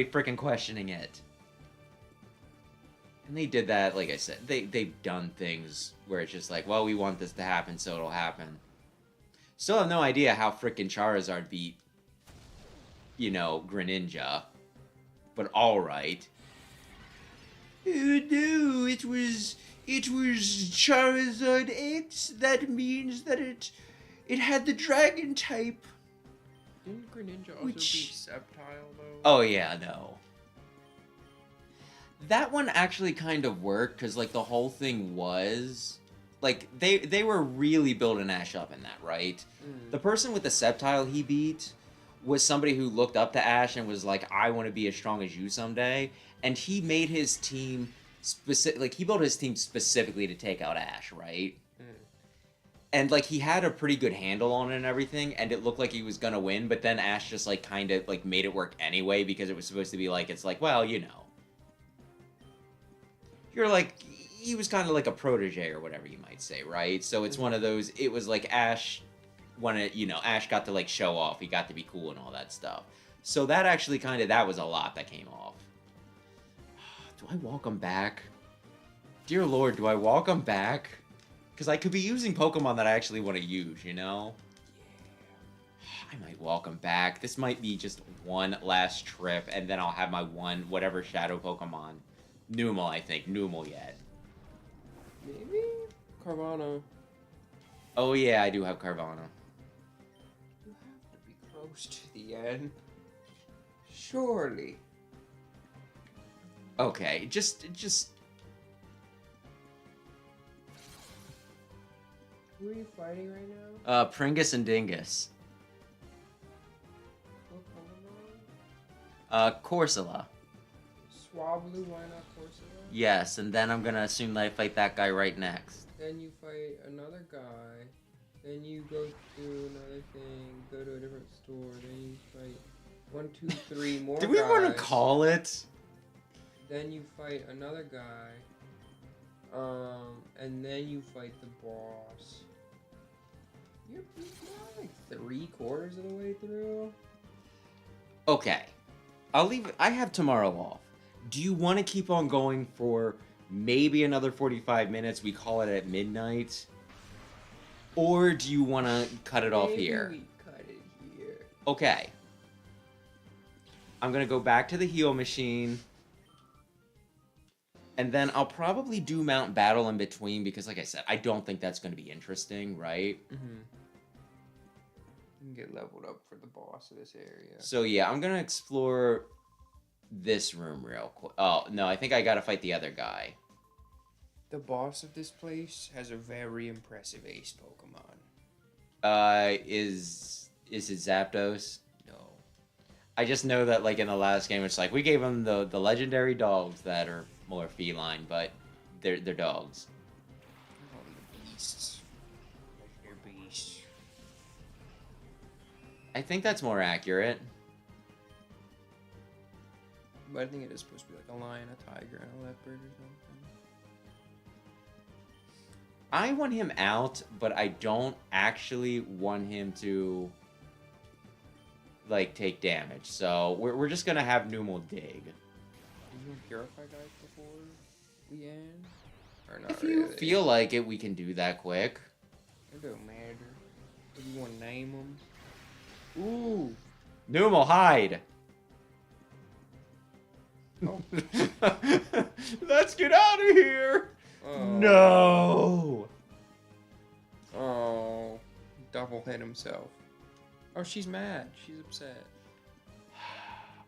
freaking questioning it. And they did that, like I said, they've done things where it's just like, well, we want this to happen, so it'll happen. Still have no idea how freaking Charizard beat, Greninja. But alright. Oh no, it was Charizard X. That means that it had the dragon type. Didn't Greninja also beat Sceptile, though? Oh yeah, no. That one actually kind of worked, because, like, the whole thing was... Like, they were really building Ash up in that, right? Mm. The person with the Sceptile he beat was somebody who looked up to Ash and was like, I want to be as strong as you someday. And he made his team... he built his team specifically to take out Ash, right? Mm. And, like, he had a pretty good handle on it and everything, and it looked like he was gonna win, but then Ash just, like, kind of, like, made it work anyway, because it was supposed to be like, it's like, well, you're like, he was kind of like a protege or whatever you might say, right? So it's one of those, it was like Ash wanted, Ash got to, like, show off. He got to be cool and all that stuff. So that actually that was a lot that came off. Do I walk him back? Dear Lord, do I walk him back? Because I could be using Pokemon that I actually want to use, Yeah. I might walk him back. This might be just one last trip, and then I'll have my whatever Shadow Pokemon. Numel, I think. Numel yet. Maybe? Carvana. Oh yeah, I do have Carvana. You have to be close to the end. Surely. Okay, just... Who are you fighting right now? Pringus and Dingus. What Pokemon? Corsola. Swablu, why not Corsola? Yes, and then I'm gonna assume that I fight that guy right next. Then you fight another guy. Then you go to another thing. Go to a different store. Then you fight 1, 2, 3 more Do we guys. want to call it? Then you fight another guy. And then you fight the boss. You're like 3/4 of the way through. Okay. I'll leave it. I have tomorrow off. Do you want to keep on going for maybe another 45 minutes? We call it at midnight. Or do you want to cut it off here? Maybe we cut it here. Okay. I'm going to go back to the heal machine. And then I'll probably do Mount Battle in between because, like I said, I don't think that's going to be interesting, right? Mm-hmm. You can get leveled up for the boss of this area. So, yeah, I'm going to explore this room real quick. Oh, no, I think I got to fight the other guy. The boss of this place has a very impressive ace Pokemon. Is it Zapdos? No. I just know that, like, in the last game, it's like, we gave him the legendary dogs that are more feline, but they're dogs. Oh, the beasts. Legendary beasts. I think that's more accurate. But I think it is supposed to be like a lion, a tiger, and a leopard or something. I want him out, but I don't actually want him to, like, take damage. So we're just gonna have Numel dig. Did you purify guys before we end? Or not If you really? feel like it, we can do that quick. It don't matter. If you want to name them. Ooh. Numal, hide. Oh. Let's get out of here. Oh. No. Oh. Double hit himself. Oh, she's mad. She's upset.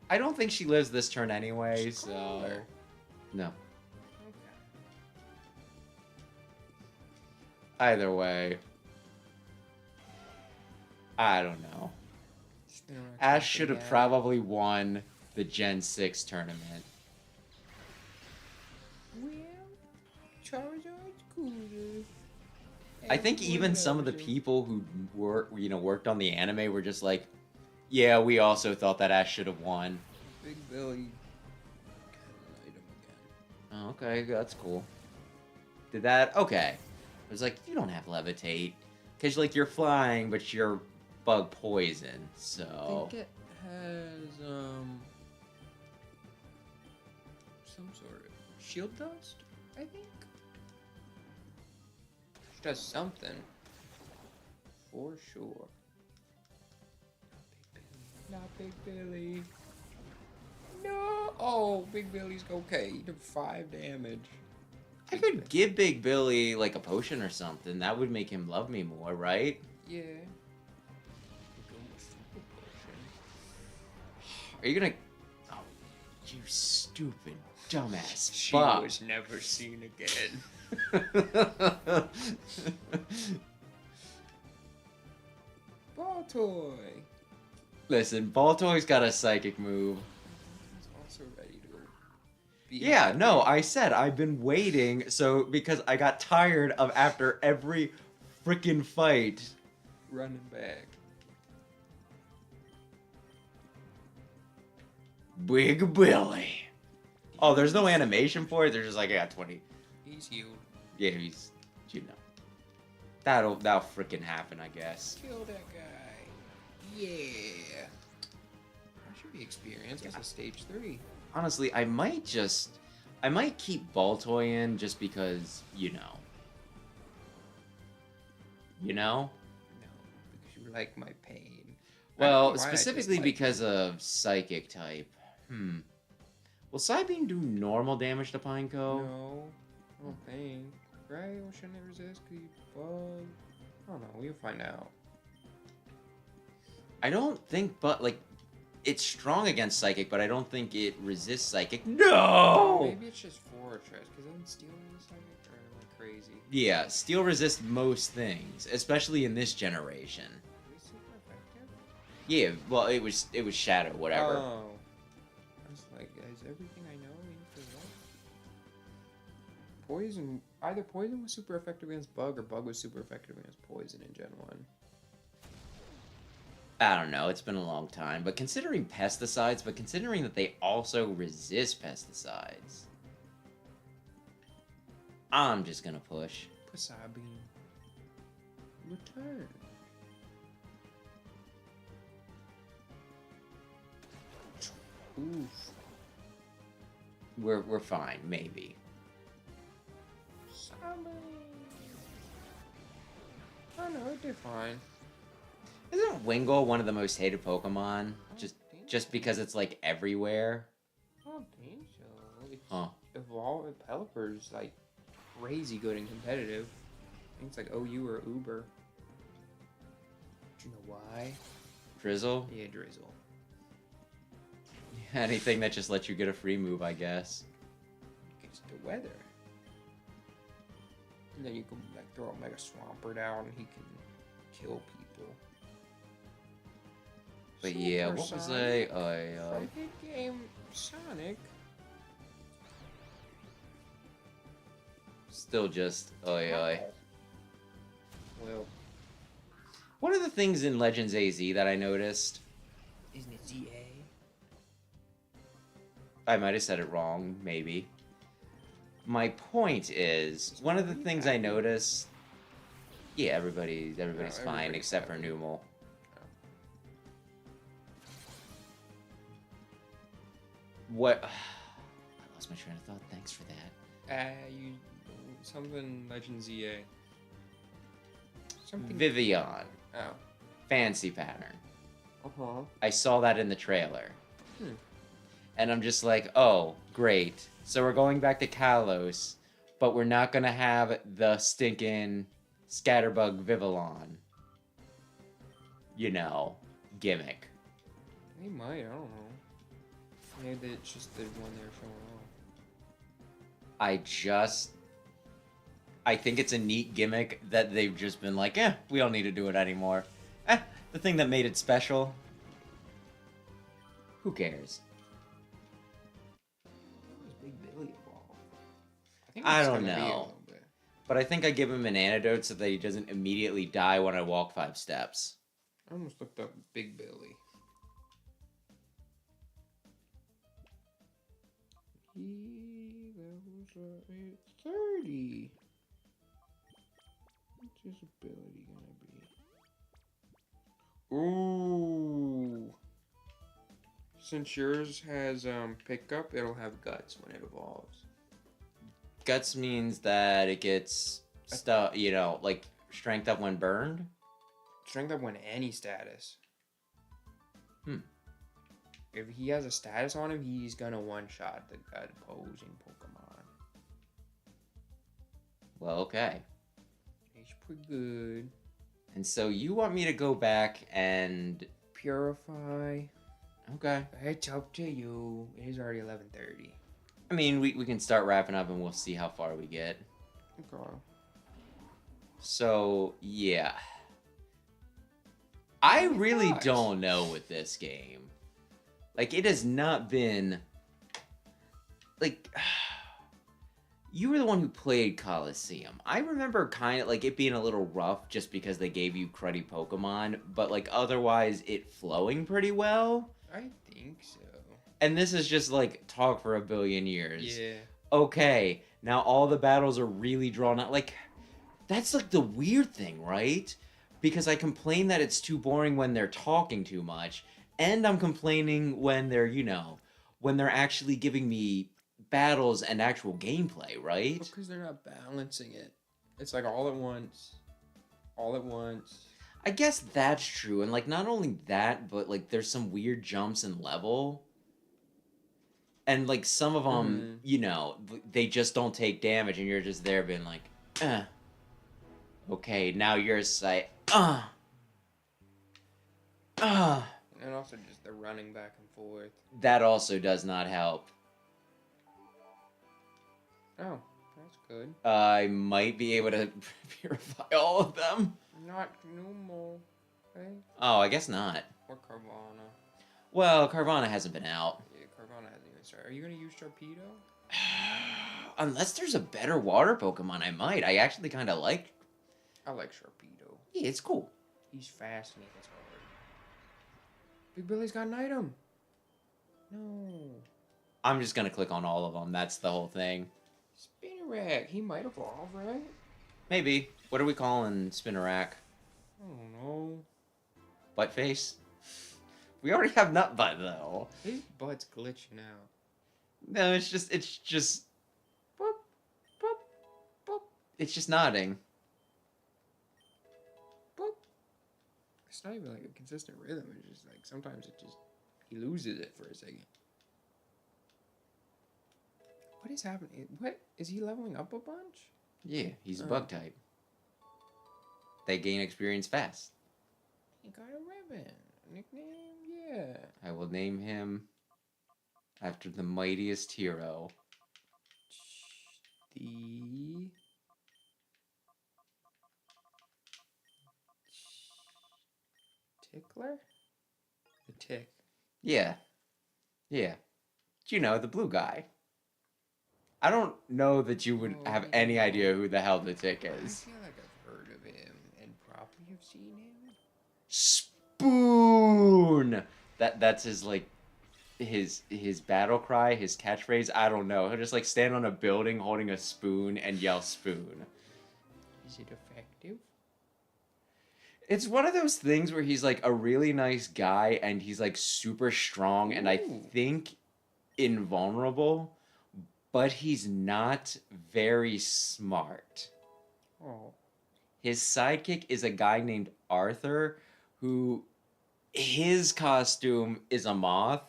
I don't think she lives this turn anyway, Just so call her. no. Okay. Either way, I don't know. Ash should have probably won the Gen 6 tournament. Well, Charizard's cooler. I think even some of the people who worked on the anime were just like, yeah, we also thought that Ash should have won. Big Billy. Light him again. Oh, okay, that's cool. Did that? Okay. It was like, you don't have levitate. Because, like, you're flying, but you're bug poison, so... I think it has, some sort of shield dust, I think? She does something. For sure. Not Big Billy. No! Oh, Big Billy's okay. He did 5 damage. I could give Big Billy, like, a potion or something. That would make him love me more, right? Yeah. Are you gonna... Oh, you stupid, dumbass She fuck. was never seen again. Ball toy. Listen, Baltoy's got a psychic move. He's also ready to be. Yeah, no, I said I've been waiting, so because I got tired of after every freaking fight. Running back. Big Billy. Oh, there's no animation for it. They're just like, I got 20. He's healed. Yeah, he's, you know. That'll freaking happen, I guess. Kill that guy. Yeah. That should be experienced. That's a stage 3. Honestly, I might keep Baltoy in just because, you know. You know? No, because you like my pain. I don't know Well, why I specifically dislike because it. of psychic type. Will Psybeam do normal damage to Pineco? No, I don't think. Right? Well, shouldn't it resist? Could you bug? I don't know. We'll find out. I don't think, but like, it's strong against psychic, but I don't think it resists psychic. No! Maybe it's just Fortress, because then Steel is psychic, or am I crazy? Yeah, steel resists most things, especially in this generation. Is it super effective? Yeah, well, it was Shadow, whatever. Oh. I was like, is everything I know in for what? Poison. Either Poison was super effective against Bug, or Bug was super effective against Poison in Gen 1. I don't know, it's been a long time, but considering pesticides, but considering that they also resist pesticides, I'm just gonna push. Wasabi. Return. Oof. We're fine, maybe. Wasabi. Oh no, it did fine. Isn't Wingull one of the most hated Pokemon? I Just don't think just so. because it's like everywhere? I don't think so. It's Huh. Evolve Pelipper's like crazy good and competitive. I think it's like OU or Uber. Do you know why? Drizzle? Yeah, Drizzle. Anything that just lets you get a free move, I guess. It's the weather. And then you can like throw a Mega Swampert out and he can kill people. But yeah, Super what was Sonic I? from hit game Sonic. Still just Well, One of the things in Legends AZ that I noticed, Isn't it ZA? I might have said it wrong, maybe. My point is, one of the things I noticed, yeah, everybody's fine everybody's except for happy. Numal. What? I lost my train of thought. Thanks for that. something Legend ZA. Something Vivian. Oh. Fancy pattern. Uh-huh. I saw that in the trailer. Hmm. And I'm just like, oh, great. So we're going back to Kalos, but we're not going to have the stinking Scatterbug Vivillon, gimmick. They might, I don't know. Maybe it's just the one they're showing off. I think it's a neat gimmick that they've just been like, we don't need to do it anymore. The thing that made it special. Who cares? Big Billy evolve? think I it's don't gonna be a know. little bit. But I think I give him an antidote so that he doesn't immediately die when I walk 5 steps. I almost looked up Big Billy. He levels 30. What's his ability gonna be? Ooh. Since yours has pickup, it'll have guts when it evolves. Guts means that it gets stuff, like strength up when burned. Strength up when any status. Hmm. If he has a status on him, he's gonna one-shot the opposing Pokemon. Well, okay. He's pretty good. And so you want me to go back and... Purify. Okay. It's up to you. It is already 11:30. I mean, we can start wrapping up and we'll see how far we get. Okay. So, yeah. I really Nice. don't know with this game. Like, it has not been... Like... You were the one who played Coliseum. I remember kind of, like, it being a little rough just because they gave you cruddy Pokemon, but, like, otherwise it flowing pretty well. I think so. And this is just, like, talk for a billion years. Yeah. Okay, now all the battles are really drawn out. Like, that's, like, the weird thing, right? Because I complain that it's too boring when they're talking too much, and I'm complaining when they're, when they're actually giving me battles and actual gameplay, right? Because they're not balancing it. It's like all at once. All at once. I guess that's true, and, like, not only that, but, like, there's some weird jumps in level. And, like, some of them, they just don't take damage, and you're just there being like, okay, now you're like, And also just the running back and forth. That also does not help. Oh, that's good. I might be able to purify all of them. Not Numo, right? Oh, I guess not. Or Carvana. Well, Carvana hasn't been out. Yeah, Carvana hasn't even started. Are you going to use Torpedo? Unless there's a better water Pokemon, I might. I actually kind of like... I like Sharpedo. Yeah, it's cool. He's fast and he hits hard. Big Billy's got an item. No. I'm just going to click on all of them. That's the whole thing. Spinnerack. He might evolve, right? Maybe. What are we calling Spinnerack? I don't know. Buttface? We already have Nutbutt, though. His butt's glitching out. No, it's just... Boop, boop, boop, It's just nodding. boop. It's not even like a consistent rhythm. It's just like sometimes he loses it for a second. What is happening? What? Is he leveling up a bunch? Yeah, he's a bug type. They gain experience fast. He got a ribbon. Nickname? Yeah. I will name him after the mightiest hero. The... Tickler? The Tick. Yeah. Yeah. The blue guy. I don't know that you would have any idea who the hell the Tick I is. feel like I've heard of him and probably have seen him. Spoon! That's his, like, his battle cry, his catchphrase. I don't know. He'll just, like, stand on a building holding a spoon and yell spoon. Is it effective? It's one of those things where he's, like, a really nice guy and he's, like, super strong and I Ooh. think invulnerable, but he's not very smart. Oh. His sidekick is a guy named Arthur, who his costume is a moth,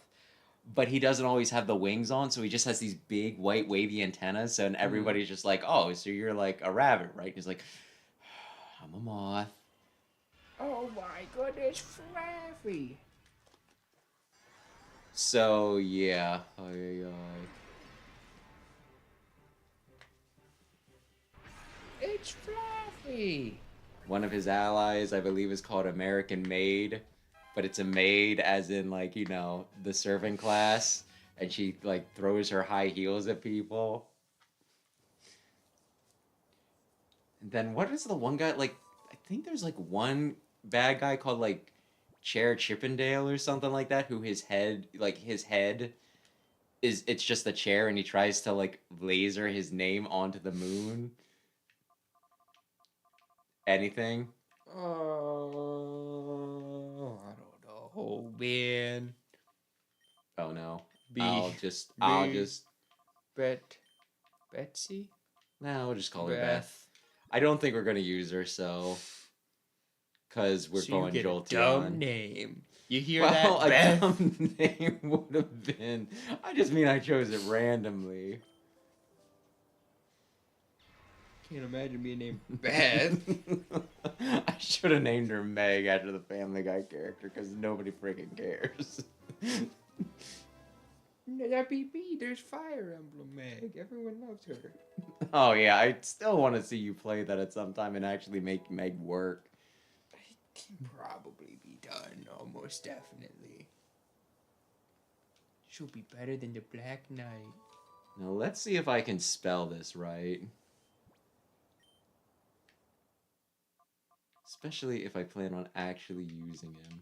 but he doesn't always have the wings on, so he just has these big white wavy antennas. So and everybody's just like, "Oh, so you're like a rabbit, right?" He's like, "I'm a moth." Oh my goodness, Fluffy. So yeah, It's Fluffy. one of his allies, I believe, is called American Maid, but it's a maid as in like the servant class, and she like throws her high heels at people. And then what is the one guy like? I think there's like one bad guy called like Chair Chippendale or something like that, who his head is it's just a chair, and he tries to like laser his name onto the moon. Anything? Oh, I don't know. Oh man. Oh no. B. I'll just Betsy. No, we'll just call her Beth. I don't think we're gonna use her, so because we're So going you get a Jolteon. dumb name. You hear Well, that, a Beth? dumb name would have been. I just mean I chose it randomly. Can't imagine being named Beth. I should have named her Meg after the Family Guy character because nobody freaking cares. That'd be me. There's Fire Emblem Meg. Everyone loves her. Oh yeah, I still want to see you play that at some time and actually make Meg work. It can probably be done, almost definitely. She'll be better than the Black Knight. Now let's see if I can spell this right. Especially if I plan on actually using him.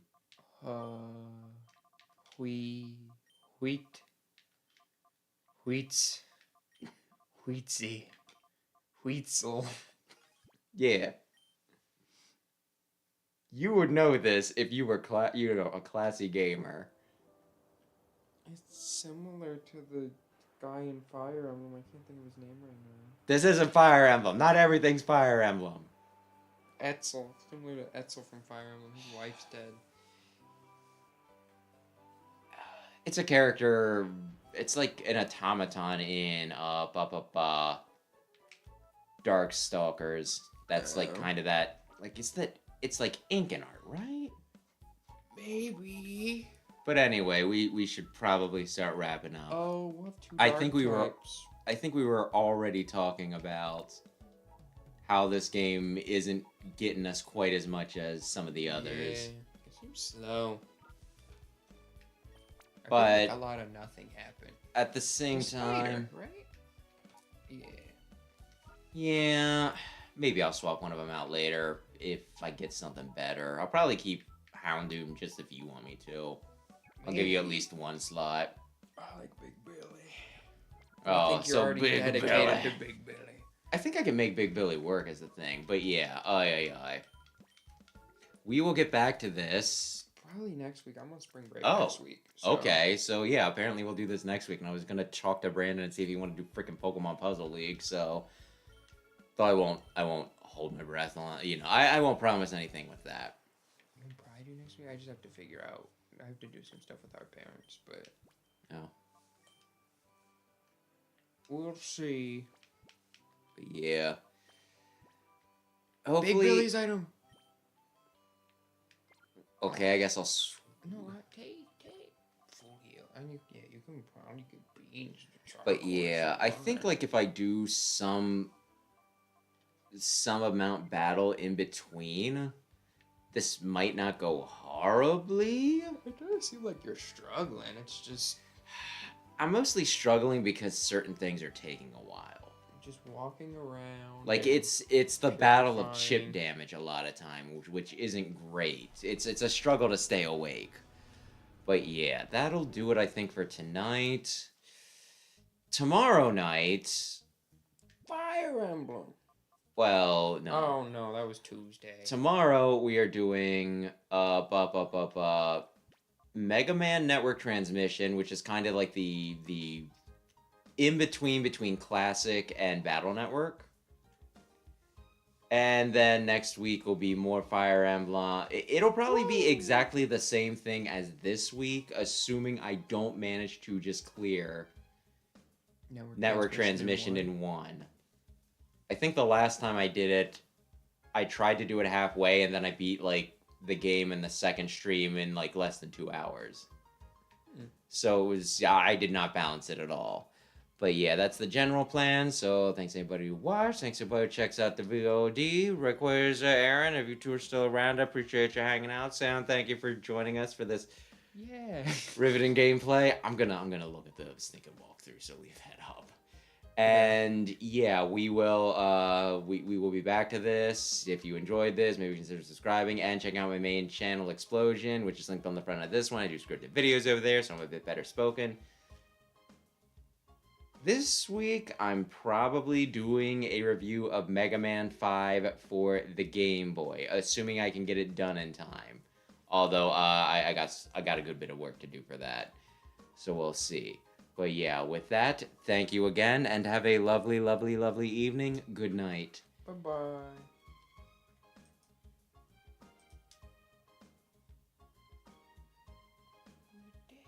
Wheatsel. Yeah. You would know this if you were a classy gamer. It's similar to the guy in Fire Emblem. I can't think of his name right now. This isn't Fire Emblem. Not everything's Fire Emblem. Etzel. Similar to Etzel from Fire Emblem. His wife's dead. It's a character. It's like an automaton in Darkstalkers. That's like kind of that. Like it's like Incan art, right? Maybe. But anyway, we should probably start wrapping up. Oh, we'll have two I dark think we were types. I think we were already talking about how this game isn't getting us quite as much as some of the others. Yeah, it seems slow. I feel But like a lot of nothing happened. at the same time, right? Yeah. yeah, maybe I'll swap one of them out later if I get something better. I'll probably keep Houndoom just if you want me to. I'll give you at least one slot. I like Big Billy. Oh, I think you're so already Big dedicated Billy. to Big Billy. I think I can make Big Billy work as the thing, but yeah, aye. We will get back to this. Probably next week. I'm on spring break Oh, next week. So. Okay, so yeah, apparently we'll do this next week, and I was gonna talk to Brandon and see if he wanted to do freaking Pokemon Puzzle League. So, though I won't hold my breath on. I won't promise anything with that. We'll probably do next week. I just have to figure out. I have to do some stuff with our parents, but No, we'll see. but yeah. Big Hopefully, Billy's item. okay. I guess I'll. No, take full heal. And you can probably get beans. But yeah, I think like if I do some amount battle in between, this might not go horribly. It does seem like you're struggling. It's just I'm mostly struggling because certain things are taking a while. just walking around. Like and it's the battle of fine. chip damage a lot of time, which isn't great. It's a struggle to stay awake. But yeah, that'll do it I think for tonight. Tomorrow night, Fire Emblem. well, no. Oh no, that was Tuesday. Tomorrow we are doing Mega Man Network Transmission, which is kind of like the in between Classic and Battle Network. And then next week will be more Fire Emblem. It'll probably be exactly the same thing as this week, assuming I don't manage to just clear network transmission in one. I think the last time I did it, I tried to do it halfway, and then I beat like the game in the second stream in like less than 2 hours. So it was, I did not balance it at all. But yeah, that's the general plan. So thanks anybody who watched. Thanks everybody who checks out the VOD. Rick, where's Aaron? If you two are still around, I appreciate you hanging out. Sam, thank you for joining us for this riveting gameplay. I'm gonna look at the sneaking walkthrough so we've head up. And yeah, we will we will be back to this. If you enjoyed this, maybe consider subscribing and checking out my main channel, Explosion, which is linked on the front of this one. I do scripted videos over there, so I'm a bit better spoken. This week, I'm probably doing a review of Mega Man 5 for the Game Boy, assuming I can get it done in time. Although, I got a good bit of work to do for that. So we'll see. But yeah, with that, thank you again, and have a lovely, lovely, lovely evening. Good night. Bye-bye.